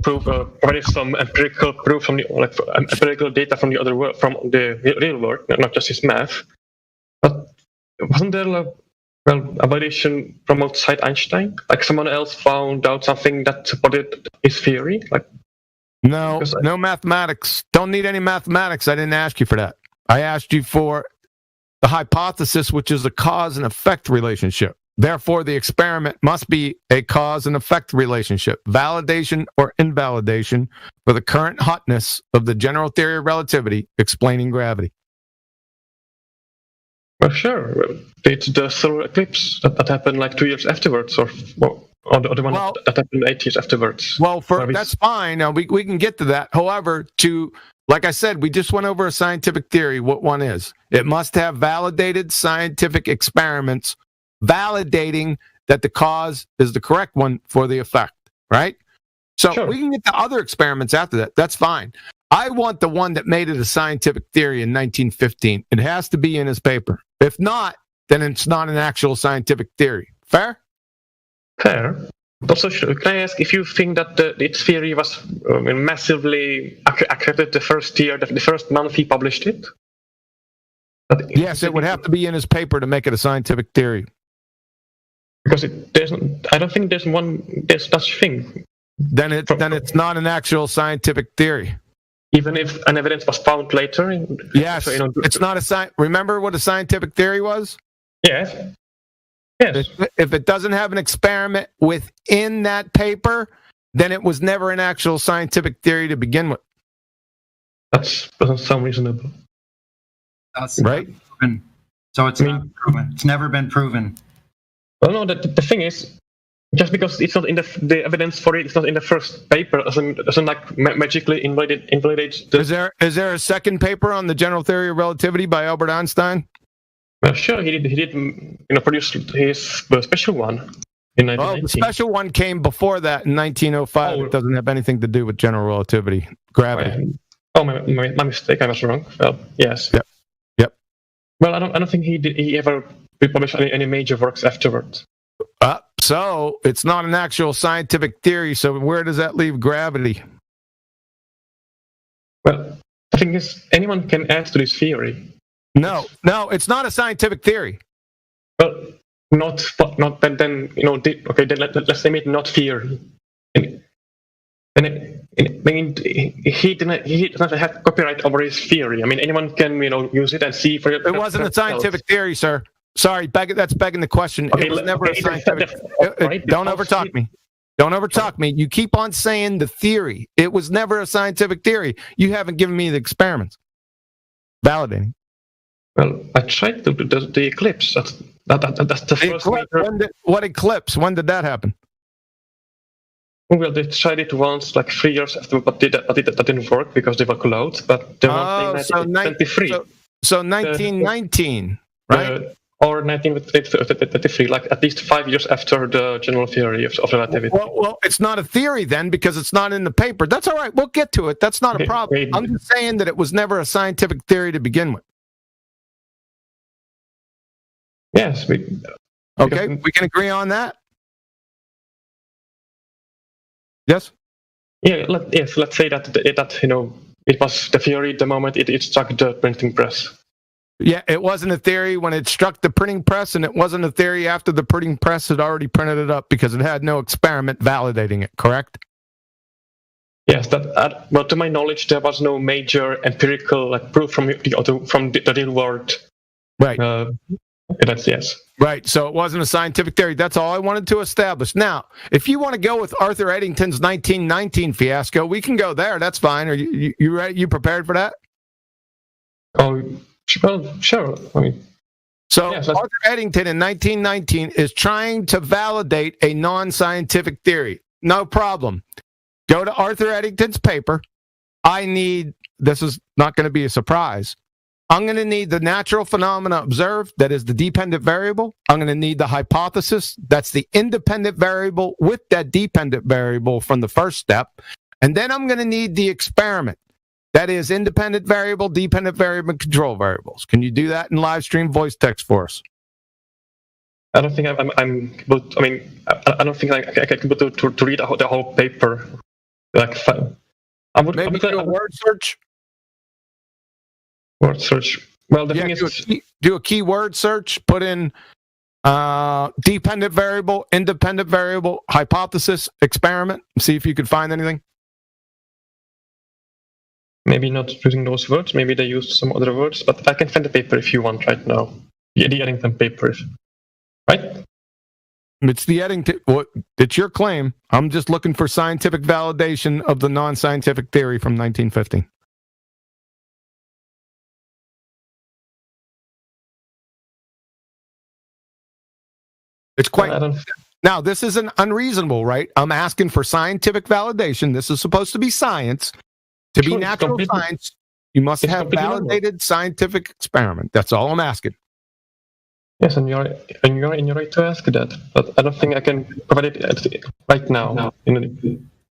provided some empirical proof from empirical data from the other world, from the real world, not just his math. But wasn't there a validation from outside Einstein? Like someone else found out something that supported his theory? No mathematics. Don't need any mathematics. I didn't ask you for that. I asked you for the hypothesis, which is a cause and effect relationship. Therefore, the experiment must be a cause and effect relationship, validation or invalidation for the current hotness of the general theory of relativity explaining gravity. Well, sure. It's the solar eclipse that happened 2 years afterwards, or the one that happened 8 years afterwards. Well, that's fine. Now, we can get to that. However, like I said, we just went over a scientific theory, what one is. It must have validated scientific experiments validating that the cause is the correct one for the effect, right? So we can get to other experiments after that. That's fine. I want the one that made it a scientific theory in 1915. It has to be in his paper. If not, then it's not an actual scientific theory. Fair? Fair. Also, can I ask if you think that its theory was massively accurate the first year, the first month he published it? Yes, it would have to be in his paper to make it a scientific theory. Because I don't think there's such thing. Then it's not an actual scientific theory. Even if an evidence was found later? Yes, it's not a remember what a scientific theory was? Yes. Yes. If it doesn't have an experiment within that paper, then it was never an actual scientific theory to begin with. That doesn't sound reasonable. That's right. So it's not proven. It's never been proven. Well, no, the thing is, just because it's not in the evidence for it's not in the first paper doesn't magically invalidate the... Is there a second paper on the general theory of relativity by Albert Einstein? Well, sure, he did produce his special one in 1919. Oh, the special one came before that in 1905. It doesn't have anything to do with general relativity, gravity. My mistake. I was wrong. Well, yes. Yep. Well, I don't think he ever published any major works afterwards. So it's not an actual scientific theory. So where does that leave gravity? Well, the thing is, anyone can add to this theory. No, it's not a scientific theory. Well, not then okay. Then let's name it not theory. He doesn't have copyright over his theory. I mean, anyone can use it and see for it. It wasn't a scientific theory, sir. Sorry, that's begging the question. Okay, it was never a scientific. Don't overtalk me. Don't overtalk me. You keep on saying the theory. It was never a scientific theory. You haven't given me the experiments validating. Well, I tried to do the eclipse. That's the first. What eclipse? When did that happen? Well, they tried it once, 3 years after, but that didn't work because they were closed. But they were 1923. So 1919, right? Or 1933, at least 5 years after the general theory of relativity. Well, it's not a theory then because it's not in the paper. That's all right. We'll get to it. That's not a problem. I'm just saying that it was never a scientific theory to begin with. Yes. Okay, we can agree on that? Yes? Yeah, let's say that it was the theory the moment it struck the printing press. Yeah, it wasn't a theory when it struck the printing press, and it wasn't a theory after the printing press had already printed it up because it had no experiment validating it, correct? Yes, well, to my knowledge, there was no major empirical proof from the real world. Right. That's yes. Right, so it wasn't a scientific theory. That's all I wanted to establish. Now, if you want to go with Arthur Eddington's 1919 fiasco, we can go there. That's fine. Are you ready? You prepared for that? Oh, well, sure. Arthur Eddington in 1919 is trying to validate a non-scientific theory. No problem. Go to Arthur Eddington's paper. This is not going to be a surprise. I'm going to need the natural phenomena observed, that is the dependent variable. I'm going to need the hypothesis, that's the independent variable with that dependent variable from the first step. And then I'm going to need the experiment. That is independent variable, dependent variable, and control variables. Can you do that in live stream voice text for us? I don't think I'm able. I mean, I don't think I can able to read the whole paper. Like, Maybe do a word search. Word search. Well, the thing is, do a keyword search. Put in dependent variable, independent variable, hypothesis, experiment. See if you could find anything. Maybe not using those words. Maybe they used some other words. But I can find the paper if you want right now. The Eddington paper, right? It's the Eddington. It's your claim. I'm just looking for scientific validation of the non-scientific theory from 1950. It's quite. Now, this isn't unreasonable, right? I'm asking for scientific validation. This is supposed to be science. To be natural science, you must have validated scientific experiment. That's all I'm asking. Yes, and you're in your right to ask that, but I don't think I can provide it right now.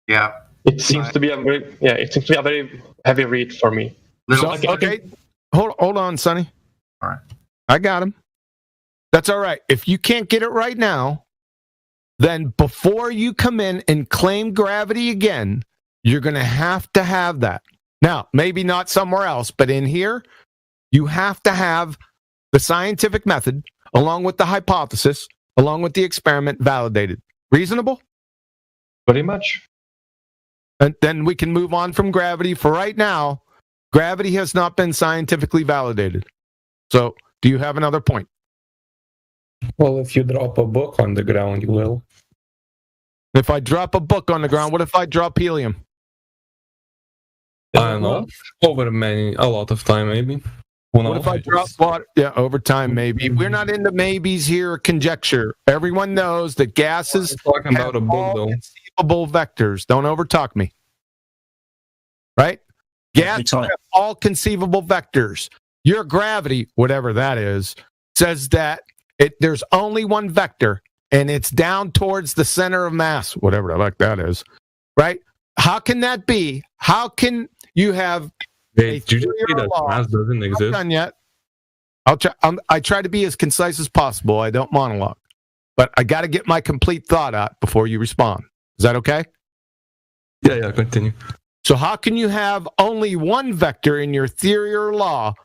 Yeah. It seems to be a very heavy read for me. Okay. Hold on, Sonny. All right. I got him. That's all right. If you can't get it right now, then before you come in and claim gravity again, you're going to have that. Now, maybe not somewhere else, but in here, you have to have the scientific method along with the hypothesis, along with the experiment validated. Reasonable? Very much. And then we can move on from gravity. For right now, gravity has not been scientifically validated. So, do you have another point? Well, if you drop a book on the ground, you will. If I drop a book on the ground, what if I drop helium? I don't know. Over a lot of time, maybe. What if I drop water? Yeah, over time, maybe. We're not into maybes here or conjecture. Everyone knows that gases talking about a book, all conceivable vectors. Don't overtalk me. Right? Gases have all conceivable vectors. Your gravity, whatever that is, says that there's only one vector, and it's down towards the center of mass, whatever the heck that is. Right? How can that be? How can you have... Did you just say that mass doesn't exist? I'm not done yet. I try to be as concise as possible. I don't monologue. But I got to get my complete thought out before you respond. Is that okay? Yeah, continue. So how can you have only one vector in your theory or law,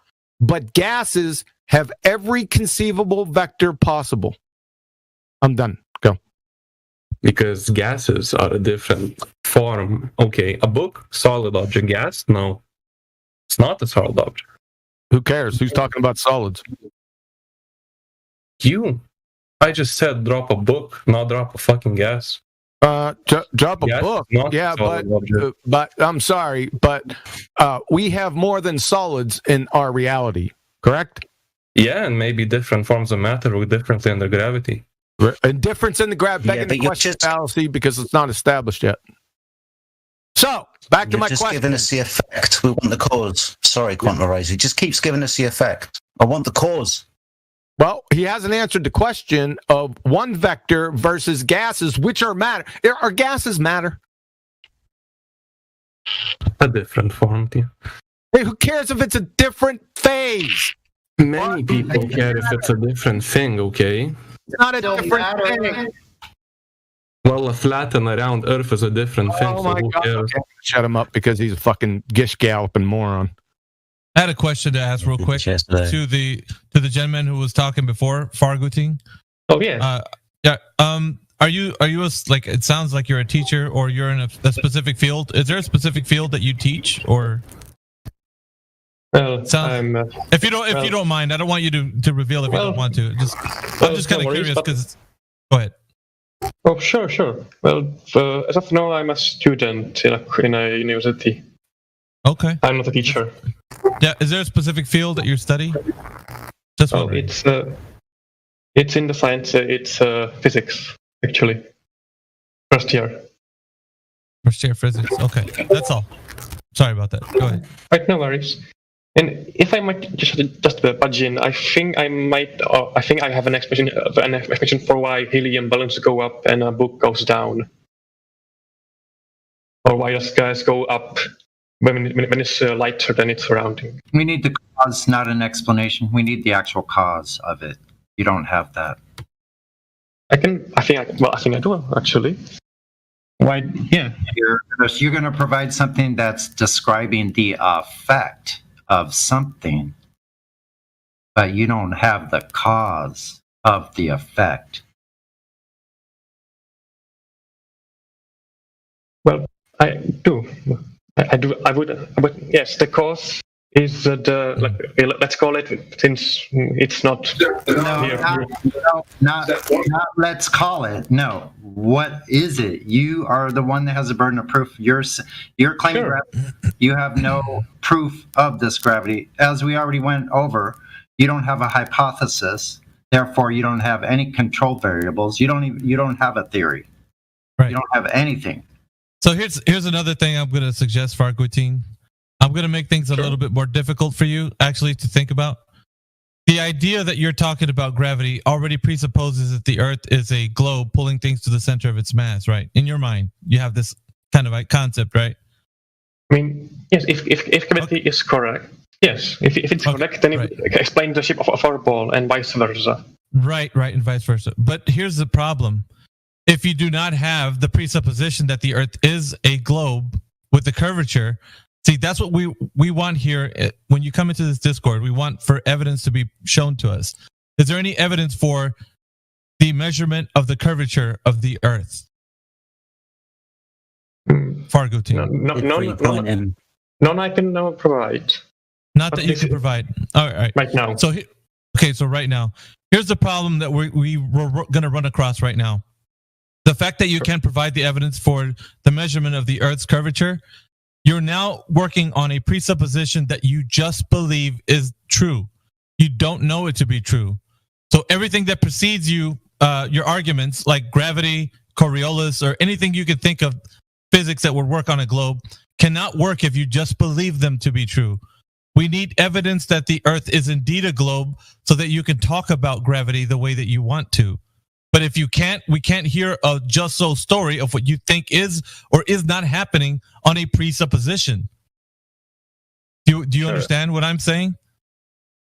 but gases have every conceivable vector possible? I'm done. Go. Because gases are a different form. Okay, a book, solid object. Gas, no. It's not a solid object. Who cares? Who's talking about solids? You. I just said drop a book, not drop a fucking gas. Drop a book. Yeah, but I'm sorry, but we have more than solids in our reality, correct? Yeah, and maybe different forms of matter work differently under gravity. A difference in the gravity, begging the question fallacy because it's not established yet. So, back to my question. You're just giving us the effect. We want the cause. Sorry, Quantum Eraser. He just keeps giving us the effect. I want the cause. Well, he hasn't answered the question of one vector versus gases, which are matter. Are gases matter? A different form, yeah. Hey, who cares if it's a different phase? Many people care if it's a different thing, okay? It's not a different thing. Well, a flat and a round Earth is a different thing. Oh my God! Okay. Shut him up because he's a fucking gish galloping moron. I had a question to ask real quick to the gentleman who was talking before, Farguting. Oh yeah. Are you like? It sounds like you're a teacher or you're in a specific field. Is there a specific field that you teach or? Well, if you don't mind, I don't want you to reveal if you don't want to. I'm just kind of curious because. Go ahead. Oh, sure. Well, as of now, I'm a student in a university. Okay. I'm not a teacher. Yeah. Is there a specific field that you study? Just it's in the science. It's physics, actually. First year physics. Okay, that's all. Sorry about that. Go ahead. Right, no worries. And if I might just budge in, I think I have an explanation for why helium balloons go up and a book goes down, or why the skies go up when it's lighter than its surrounding. We need the cause, not an explanation. We need the actual cause of it. You don't have that. I think I do actually. Why? Yeah. You're going to provide something that's describing the effect of something, but you don't have the cause of the effect. Well, I do. I do. I would. But yes, the cause is let's call it, since it's not. Not let's call it. No. What is it? You are the one that has the burden of proof. You're claiming gravity. You have no proof of this gravity. As we already went over, you don't have a hypothesis. Therefore, you don't have any control variables. You don't have a theory. Right. You don't have anything. So here's another thing I'm going to suggest, Farquharine. I'm going to make things a little bit more difficult for you, actually, to think about. The idea that you're talking about gravity already presupposes that the Earth is a globe pulling things to the center of its mass, right? In your mind, you have this kind of concept, right? I mean, yes, if gravity is correct, yes. If it's correct, then it explains the shape of our ball and vice versa. Right, and vice versa. But here's the problem. If you do not have the presupposition that the Earth is a globe with the curvature, see, that's what we want here. When you come into this Discord, we want for evidence to be shown to us. Is there any evidence for the measurement of the curvature of the Earth? Farquharine. None I can provide. Not that you can provide. All right. Right now. So right now. Here's the problem that we're going to run across right now. The fact that you can't provide the evidence for the measurement of the Earth's curvature, you're now working on a presupposition that you just believe is true. You don't know it to be true. So everything that precedes you, your arguments like gravity, Coriolis, or anything you could think of physics that would work on a globe cannot work if you just believe them to be true. We need evidence that the Earth is indeed a globe so that you can talk about gravity the way that you want to. But if you can't, we can't hear a just so story of what you think is or is not happening on a presupposition. Do you understand what I'm saying?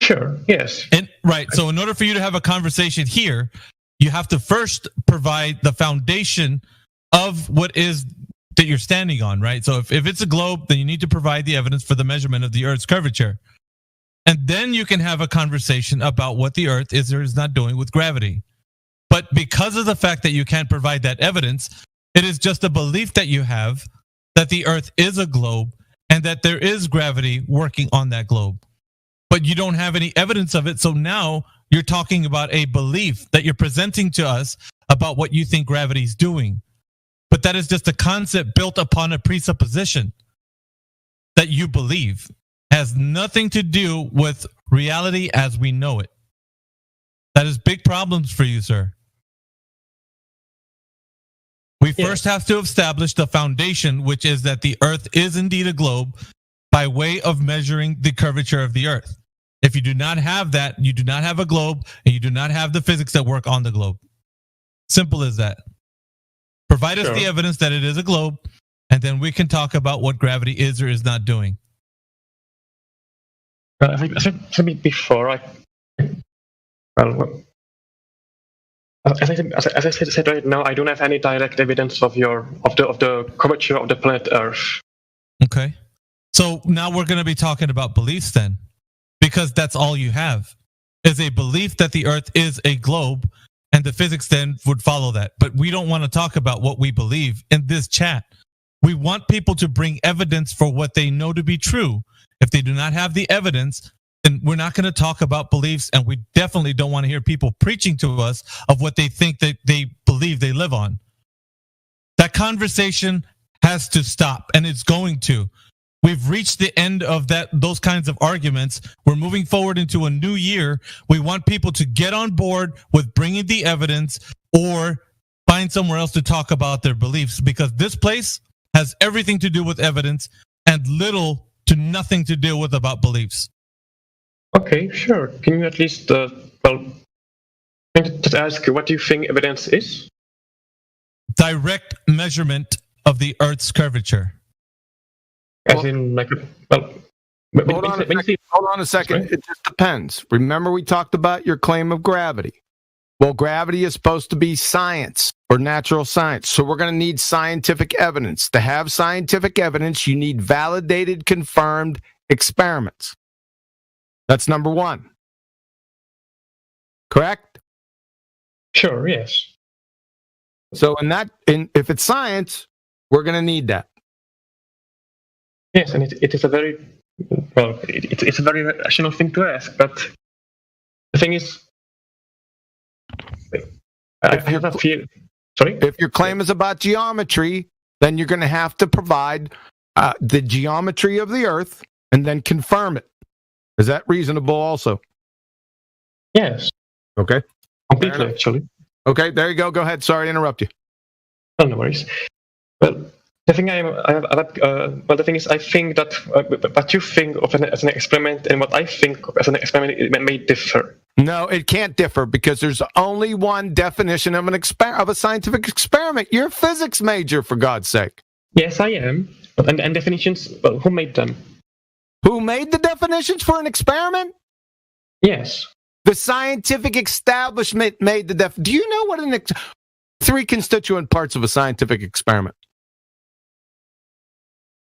Sure, yes. Right. So in order for you to have a conversation here, you have to first provide the foundation of what is that you're standing on, right? So if it's a globe, then you need to provide the evidence for the measurement of the Earth's curvature. And then you can have a conversation about what the Earth is or is not doing with gravity. But because of the fact that you can't provide that evidence, it is just a belief that you have that the Earth is a globe and that there is gravity working on that globe. But you don't have any evidence of it. So now you're talking about a belief that you're presenting to us about what you think gravity is doing. But that is just a concept built upon a presupposition that you believe. Has nothing to do with reality as we know it. That is big problems for you, sir. We first have to establish the foundation, which is that the Earth is indeed a globe by way of measuring the curvature of the Earth. If you do not have that, you do not have a globe, and you do not have the physics that work on the globe. Simple as that. Provide us the evidence that it is a globe, and then we can talk about what gravity is or is not doing. I think before as I said right now, I don't have any direct evidence of the curvature of the planet Earth. Okay. So now we're going to be talking about beliefs then, because that's all you have is a belief that the Earth is a globe, and the physics then would follow that. But we don't want to talk about what we believe in this chat. We want people to bring evidence for what they know to be true. If they do not have the evidence, then we're not going to talk about beliefs, and we definitely don't want to hear people preaching to us of what they think that they believe they live on. That conversation has to stop, and it's going to. We've reached the end of those kinds of arguments. We're moving forward into a new year. We want people to get on board with bringing the evidence or find somewhere else to talk about their beliefs, because this place has everything to do with evidence and little to nothing to do with about beliefs. Okay, sure. Can you at least, just ask what do you think evidence is? Direct measurement of the Earth's curvature. As in, hold on a second. It just depends. Remember, we talked about your claim of gravity. Well, gravity is supposed to be science or natural science. So we're going to need scientific evidence. To have scientific evidence, you need validated, confirmed experiments. That's number one. Correct? Sure, yes. So if it's science, we're going to need that. Yes, and it is a very, well, it's a very rational thing to ask, but the thing is, I have a fear. Sorry? If your claim is about geometry, then you're going to have to provide the geometry of the Earth and then confirm it. Is that reasonable also? Yes. Okay. Completely, actually. Okay, there you go. Go ahead. Sorry to interrupt you. Oh, no worries. Well, the thing the thing is, I think that what you think of as an experiment and what I think of as an experiment, it may differ. No, it can't differ because there's only one definition of a scientific experiment. You're a physics major, for God's sake. Yes, I am. And definitions, well, who made them? Who made the definitions for an experiment? Yes. The scientific establishment made the Do you know what three constituent parts of a scientific experiment?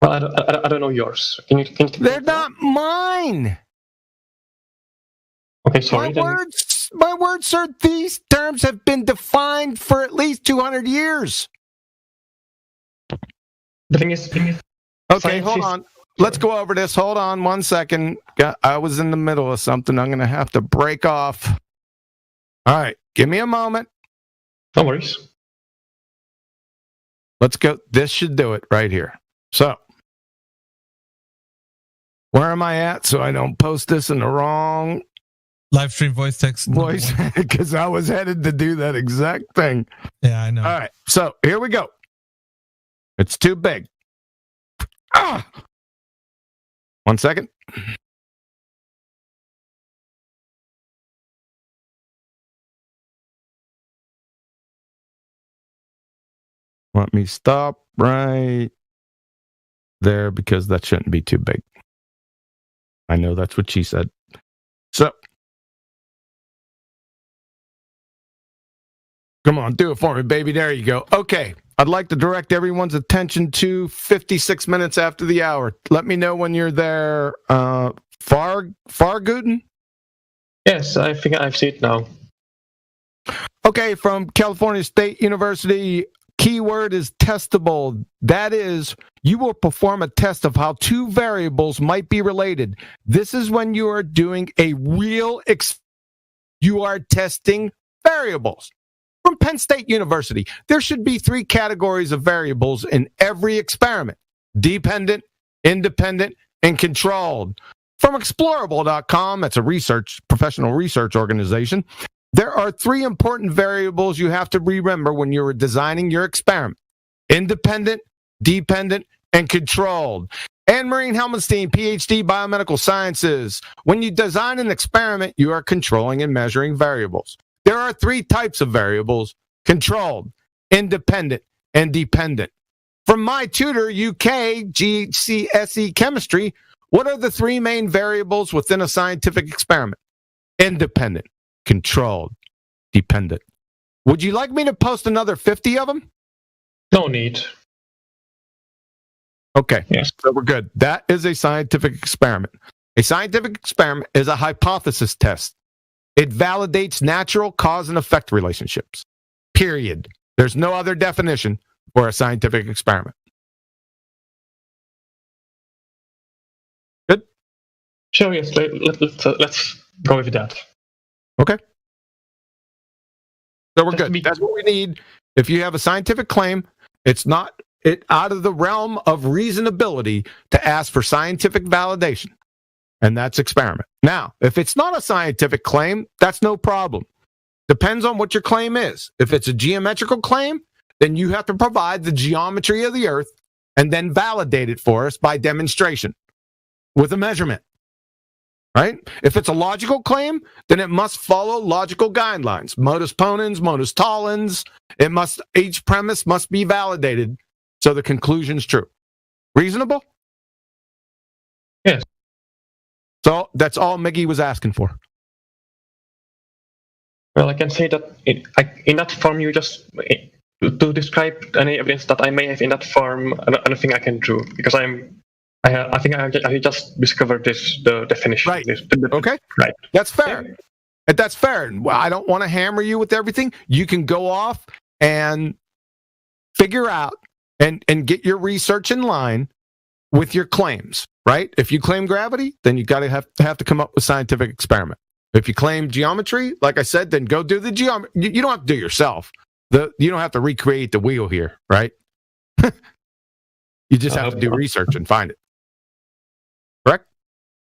Well, I don't know yours. Can you They're not mine. Okay, sorry. My words, sir. These terms have been defined for at least 200 years. The thing is okay, hold on. Let's go over this. Hold on 1 second. I was in the middle of something. I'm going to have to break off. All right, give me a moment. No worries. Let's go. This should do it right here. So, where am I at so I don't post this in the wrong live stream voice text? Because I was headed to do that exact thing. Yeah, I know. All right, so here we go. It's too big. 1 second. Let me stop right there because that shouldn't be too big. I know that's what she said. So, come on, do it for me, baby. There you go. Okay. I'd like to direct everyone's attention to 56 minutes after the hour. Let me know when you're there. Farguten? Yes, I think I've seen it now. Okay, from California State University, keyword is testable. That is, you will perform a test of how two variables might be related. This is when you are doing a real you are testing variables. From Penn State University, there should be three categories of variables in every experiment: dependent, independent, and controlled. From Explorable.com, that's a professional research organization, there are three important variables you have to remember when you're designing your experiment: independent, dependent, and controlled. Anne-Marie Helmenstein, PhD, Biomedical Sciences. When you design an experiment, you are controlling and measuring variables. There are three types of variables: controlled, independent, and dependent. From my tutor, UK, GCSE Chemistry, what are the three main variables within a scientific experiment? Independent, controlled, dependent. Would you like me to post another 50 of them? No need. Okay, yes. So we're good. That is a scientific experiment. A scientific experiment is a hypothesis test. It validates natural cause and effect relationships. Period. There's no other definition for a scientific experiment. Good? Sure, yes. Let's go with that. Okay. So we're good. That's what we need. If you have a scientific claim, it's not out of the realm of reasonability to ask for scientific validation. And that's experiment. Now, if it's not a scientific claim, that's no problem. Depends on what your claim is. If it's a geometrical claim, then you have to provide the geometry of the Earth and then validate it for us by demonstration with a measurement. Right? If it's a logical claim, then it must follow logical guidelines. Modus ponens, modus tollens. Each premise must be validated so the conclusion's true. Reasonable? Yes. So that's all Miggy was asking for. Well, I can say that in that form, you just to describe any evidence that I may have in that form. I don't think I can do because I think I just discovered the definition. Right. Okay. Right. That's fair. That's fair. Well, I don't want to hammer you with everything. You can go off and figure out and get your research in line with your claims. Right. If you claim gravity, then you got to have to come up with scientific experiment. If you claim geometry, like I said, then go do the geometry. You don't have to do it yourself. You don't have to recreate the wheel here, right? You just have to do research and find it. Correct?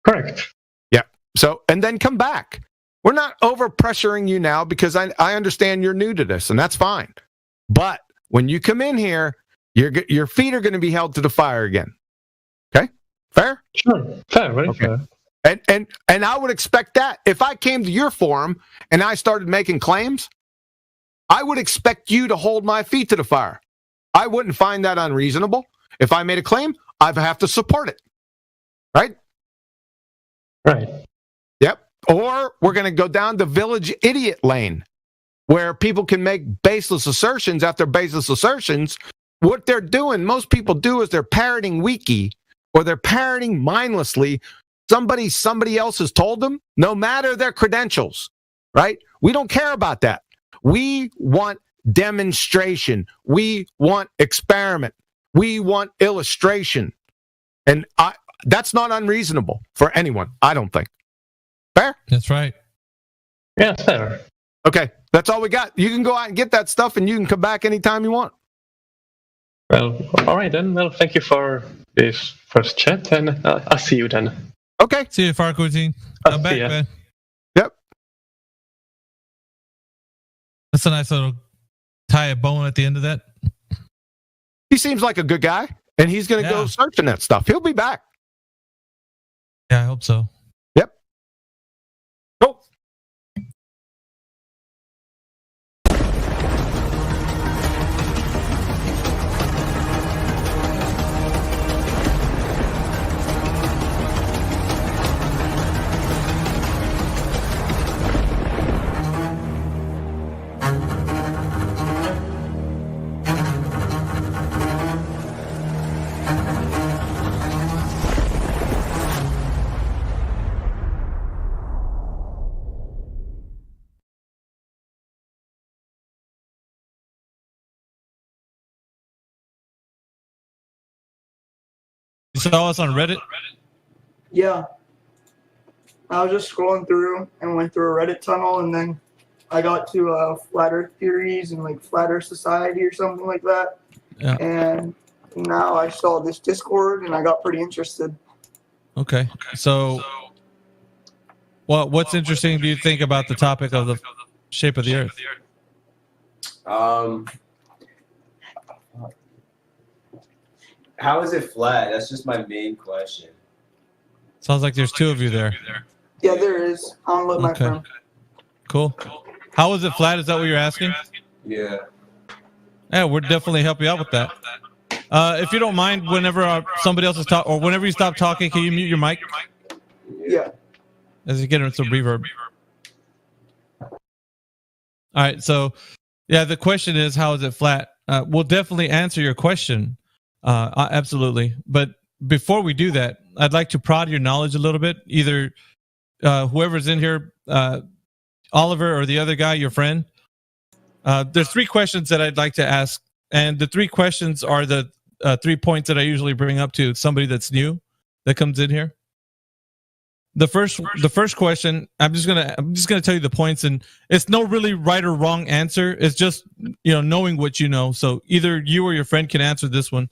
Correct. Yeah. So, and then come back. We're not over pressuring you now because I understand you're new to this, and that's fine. But when you come in here, your feet are going to be held to the fire again. Okay? Fair? Sure. Fair. Very fair. And I would expect that if I came to your forum and I started making claims, I would expect you to hold my feet to the fire. I wouldn't find that unreasonable. If I made a claim, I'd have to support it. Right? Right. Yep. Or we're going to go down the village idiot lane where people can make baseless assertions after baseless assertions. What they're doing, most people do, is they're parroting wiki or they're parroting mindlessly somebody else has told them, no matter their credentials, right? We don't care about that. We want demonstration. We want experiment. We want illustration. And that's not unreasonable for anyone, I don't think. Fair? That's right. Yeah, fair. Okay, that's all we got. You can go out and get that stuff, and you can come back anytime you want. Well, all right then. Well, thank you for this first chat, and I'll see you then. Okay. See you, Farquharson. Come back, man. Yep. That's a nice little tie a bone at the end of that. He seems like a good guy, and he's going to go searching that stuff. He'll be back. Yeah, I hope so. Yep. Cool. You saw us on Reddit? Yeah. I was just scrolling through and went through a Reddit tunnel, and then I got to Flat Earth Theories and like Flat Earth Society or something like that. Yeah. And now I saw this Discord, and I got pretty interested. Okay. So, what's interesting do you think about the topic of the shape of the Earth? How is it flat? That's just my main question. Sounds like there's two of you there. Yeah, there is. I'll let my friend. Cool. How is it flat? Is that what you're asking? Yeah. Yeah, we'll definitely help you out with that. If you don't mind, whenever somebody else is talking, or whenever you stop talking, can you mute your mic? Yeah. As you get some reverb. All right. So, yeah, the question is, how is it flat? We'll definitely answer your question. Absolutely. But before we do that, I'd like to prod your knowledge a little bit. Either whoever's in here, Oliver or the other guy, your friend. There's 3 questions that I'd like to ask. And the 3 questions are the 3 points that I usually bring up to somebody that's new that comes in here. The first question, I'm just gonna tell you the points, and it's no really right or wrong answer. It's just knowing what you know. So either you or your friend can answer this one.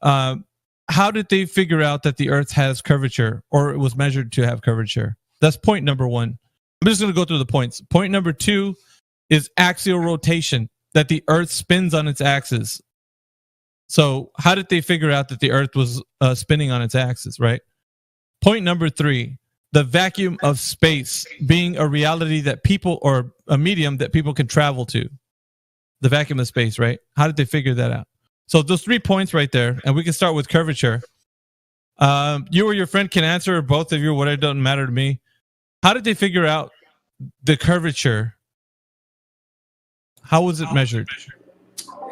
How did they figure out that the Earth has curvature, or it was measured to have curvature? That's point number 1. I'm just gonna go through the points. Point number 2 is axial rotation, that the Earth spins on its axis. So how did they figure out that the Earth was spinning on its axis, right? Point number 3, the vacuum of space being a reality that people, or a medium that people can travel to. The vacuum of space, right? How did they figure that out? So those 3 points right there, and we can start with curvature. You or your friend can answer, or both of you, whatever, doesn't matter to me. How did they figure out the curvature How was it measured?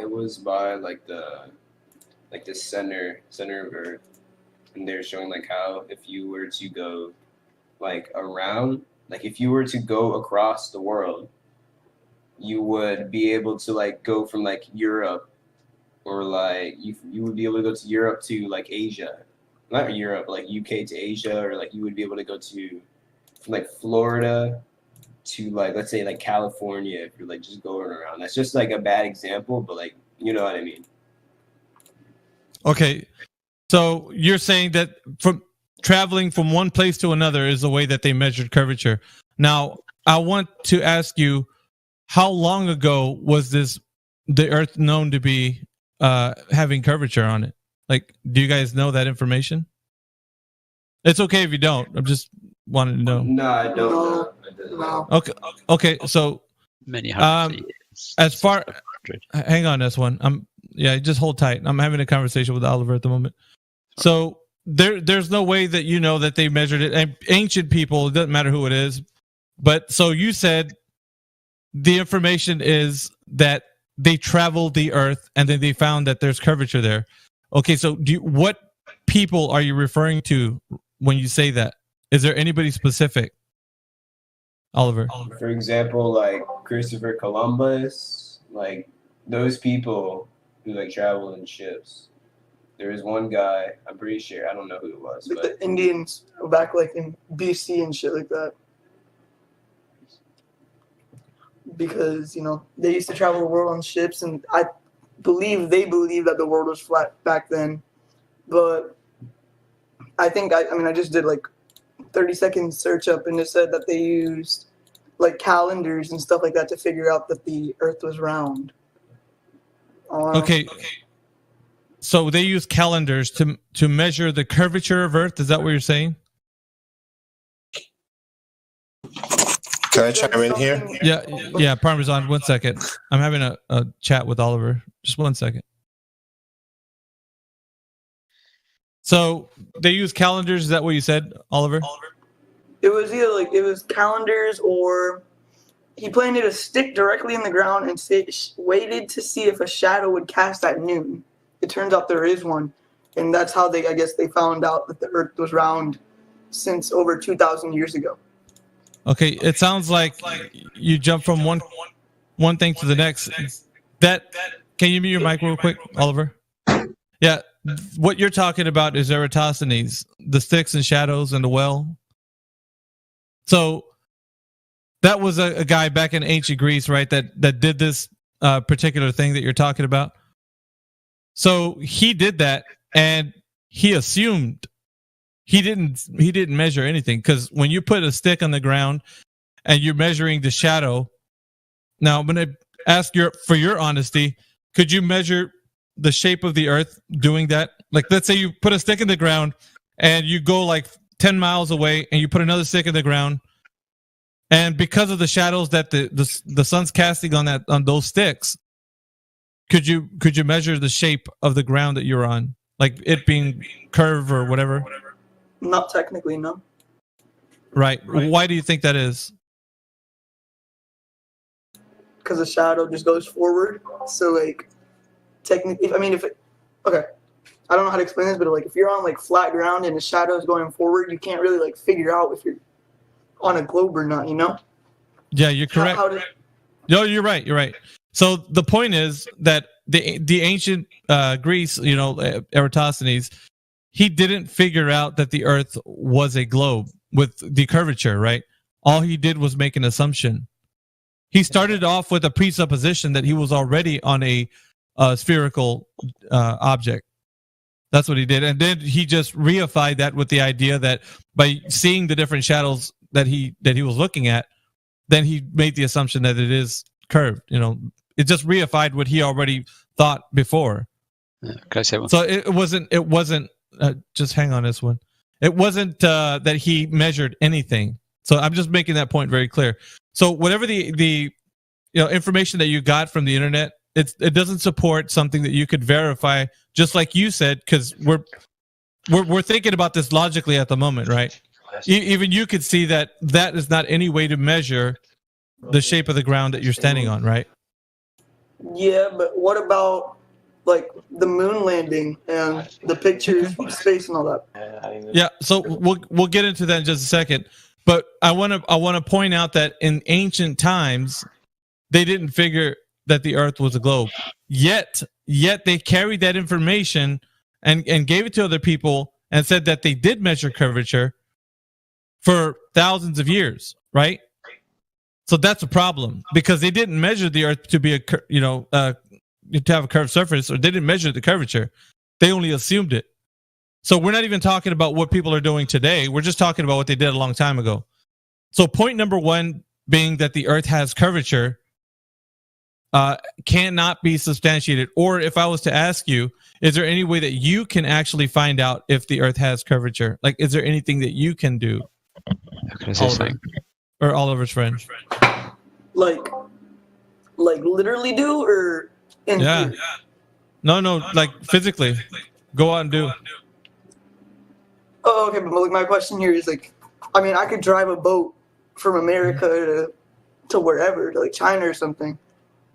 It was by like the center of Earth, and they're showing like how if you were to go like around, like if you were to go across the world, you would be able to like go from like Europe, or like you would be able to go to Europe to like Asia, not Europe, like UK to Asia, or like you would be able to go to from like Florida to like, let's say like California, if you're like just going around. That's just like a bad example, but like, you know what I mean. Okay, so you're saying that from traveling from one place to another is the way that they measured curvature. Now, I want to ask you, how long ago was the Earth known to be having curvature on it? Like, do you guys know that information? It's okay if you don't. I'm just wanting to know. No, I don't know. No. Okay. So many hundreds of years. As far, hang on, S1. Just hold tight. I'm having a conversation with Oliver at the moment. So there's no way that you know that they measured it. And ancient people, it doesn't matter who it is. But so you said the information is that they traveled the Earth and then they found that there's curvature there. Okay, so what people are you referring to when you say that? Is there anybody specific? Oliver. For example, like Christopher Columbus, like those people who like travel in ships. There is one guy, I'm pretty sure, I don't know who it was, Like but the Indians back like in BC and shit like that. Because, you know, they used to travel the world on ships, and I believe they believed that the world was flat back then. But I think, I just did like 30-second search up, and it said that they used like calendars and stuff like that to figure out that the Earth was round. Okay. So they use calendars to measure the curvature of Earth. Is that what you're saying? Can I chime in here? Yeah. Parmesan, 1 second. I'm having a chat with Oliver. Just 1 second. So they use calendars. Is that what you said, Oliver? It was either like it was calendars, or he planted a stick directly in the ground and waited to see if a shadow would cast at noon. It turns out there is one, and that's how they found out that the Earth was round since over 2,000 years ago. Okay, it sounds like you jump from one thing to the next. Can you mute your mic real quick, Oliver? Yeah, what you're talking about is Eratosthenes, the sticks and shadows and the well. So that was a guy back in ancient Greece, right? That did this particular thing that you're talking about. So he did that, and he assumed he didn't measure anything, because when you put a stick on the ground and you're measuring the shadow. Now I'm going to ask for your honesty. Could you measure the shape of the Earth doing that? Like, let's say you put a stick in the ground and you go like 10 miles away and you put another stick in the ground, and because of the shadows that the sun's casting on those sticks, could you measure the shape of the ground that you're on, like it being curved or whatever? Not technically, no. Right. Why do you think that is? Because the shadow just goes forward. So like, technically, okay, I don't know how to explain this, but like if you're on like flat ground and the shadow is going forward, you can't really like figure out if you're on a globe or not, you know? Yeah, you're correct. No, you're right. You're right. So the point is that the ancient Greece, Eratosthenes, he didn't figure out that the Earth was a globe with the curvature, right? All he did was make an assumption. He started off with a presupposition that he was already on a spherical object. That's what he did. And then he just reified that with the idea that by seeing the different shadows that he was looking at, then he made the assumption that it is curved. It just reified what he already thought before. So it wasn't just hang on this one. It wasn't that he measured anything. So I'm just making that point very clear. So whatever the information that you got from the internet, it doesn't support something that you could verify, just like you said, because we're thinking about this logically at the moment, right? Even you could see that is not any way to measure the shape of the ground that you're standing on, right? Yeah, but what about like the moon landing and the pictures from space and all that? Yeah, so we'll get into that in just a second. But I want to point out that in ancient times, they didn't figure that the Earth was a globe. Yet they carried that information and gave it to other people and said that they did measure curvature for thousands of years, right? So that's a problem because they didn't measure the Earth to be to have a curved surface, or they didn't measure the curvature. They only assumed it. So we're not even talking about what people are doing today. We're just talking about what they did a long time ago. So point number one being that the Earth has curvature cannot be substantiated. Or if I was to ask you, is there any way that you can actually find out if the Earth has curvature? Like, is there anything that you can do? Or Oliver's friend? Like literally do, or in theory? No, like physically. Go out and do. Oh, okay, but like my question here is like, I mean, I could drive a boat from America to wherever, to like China or something.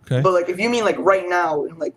Okay. But like, if you mean like right now, in like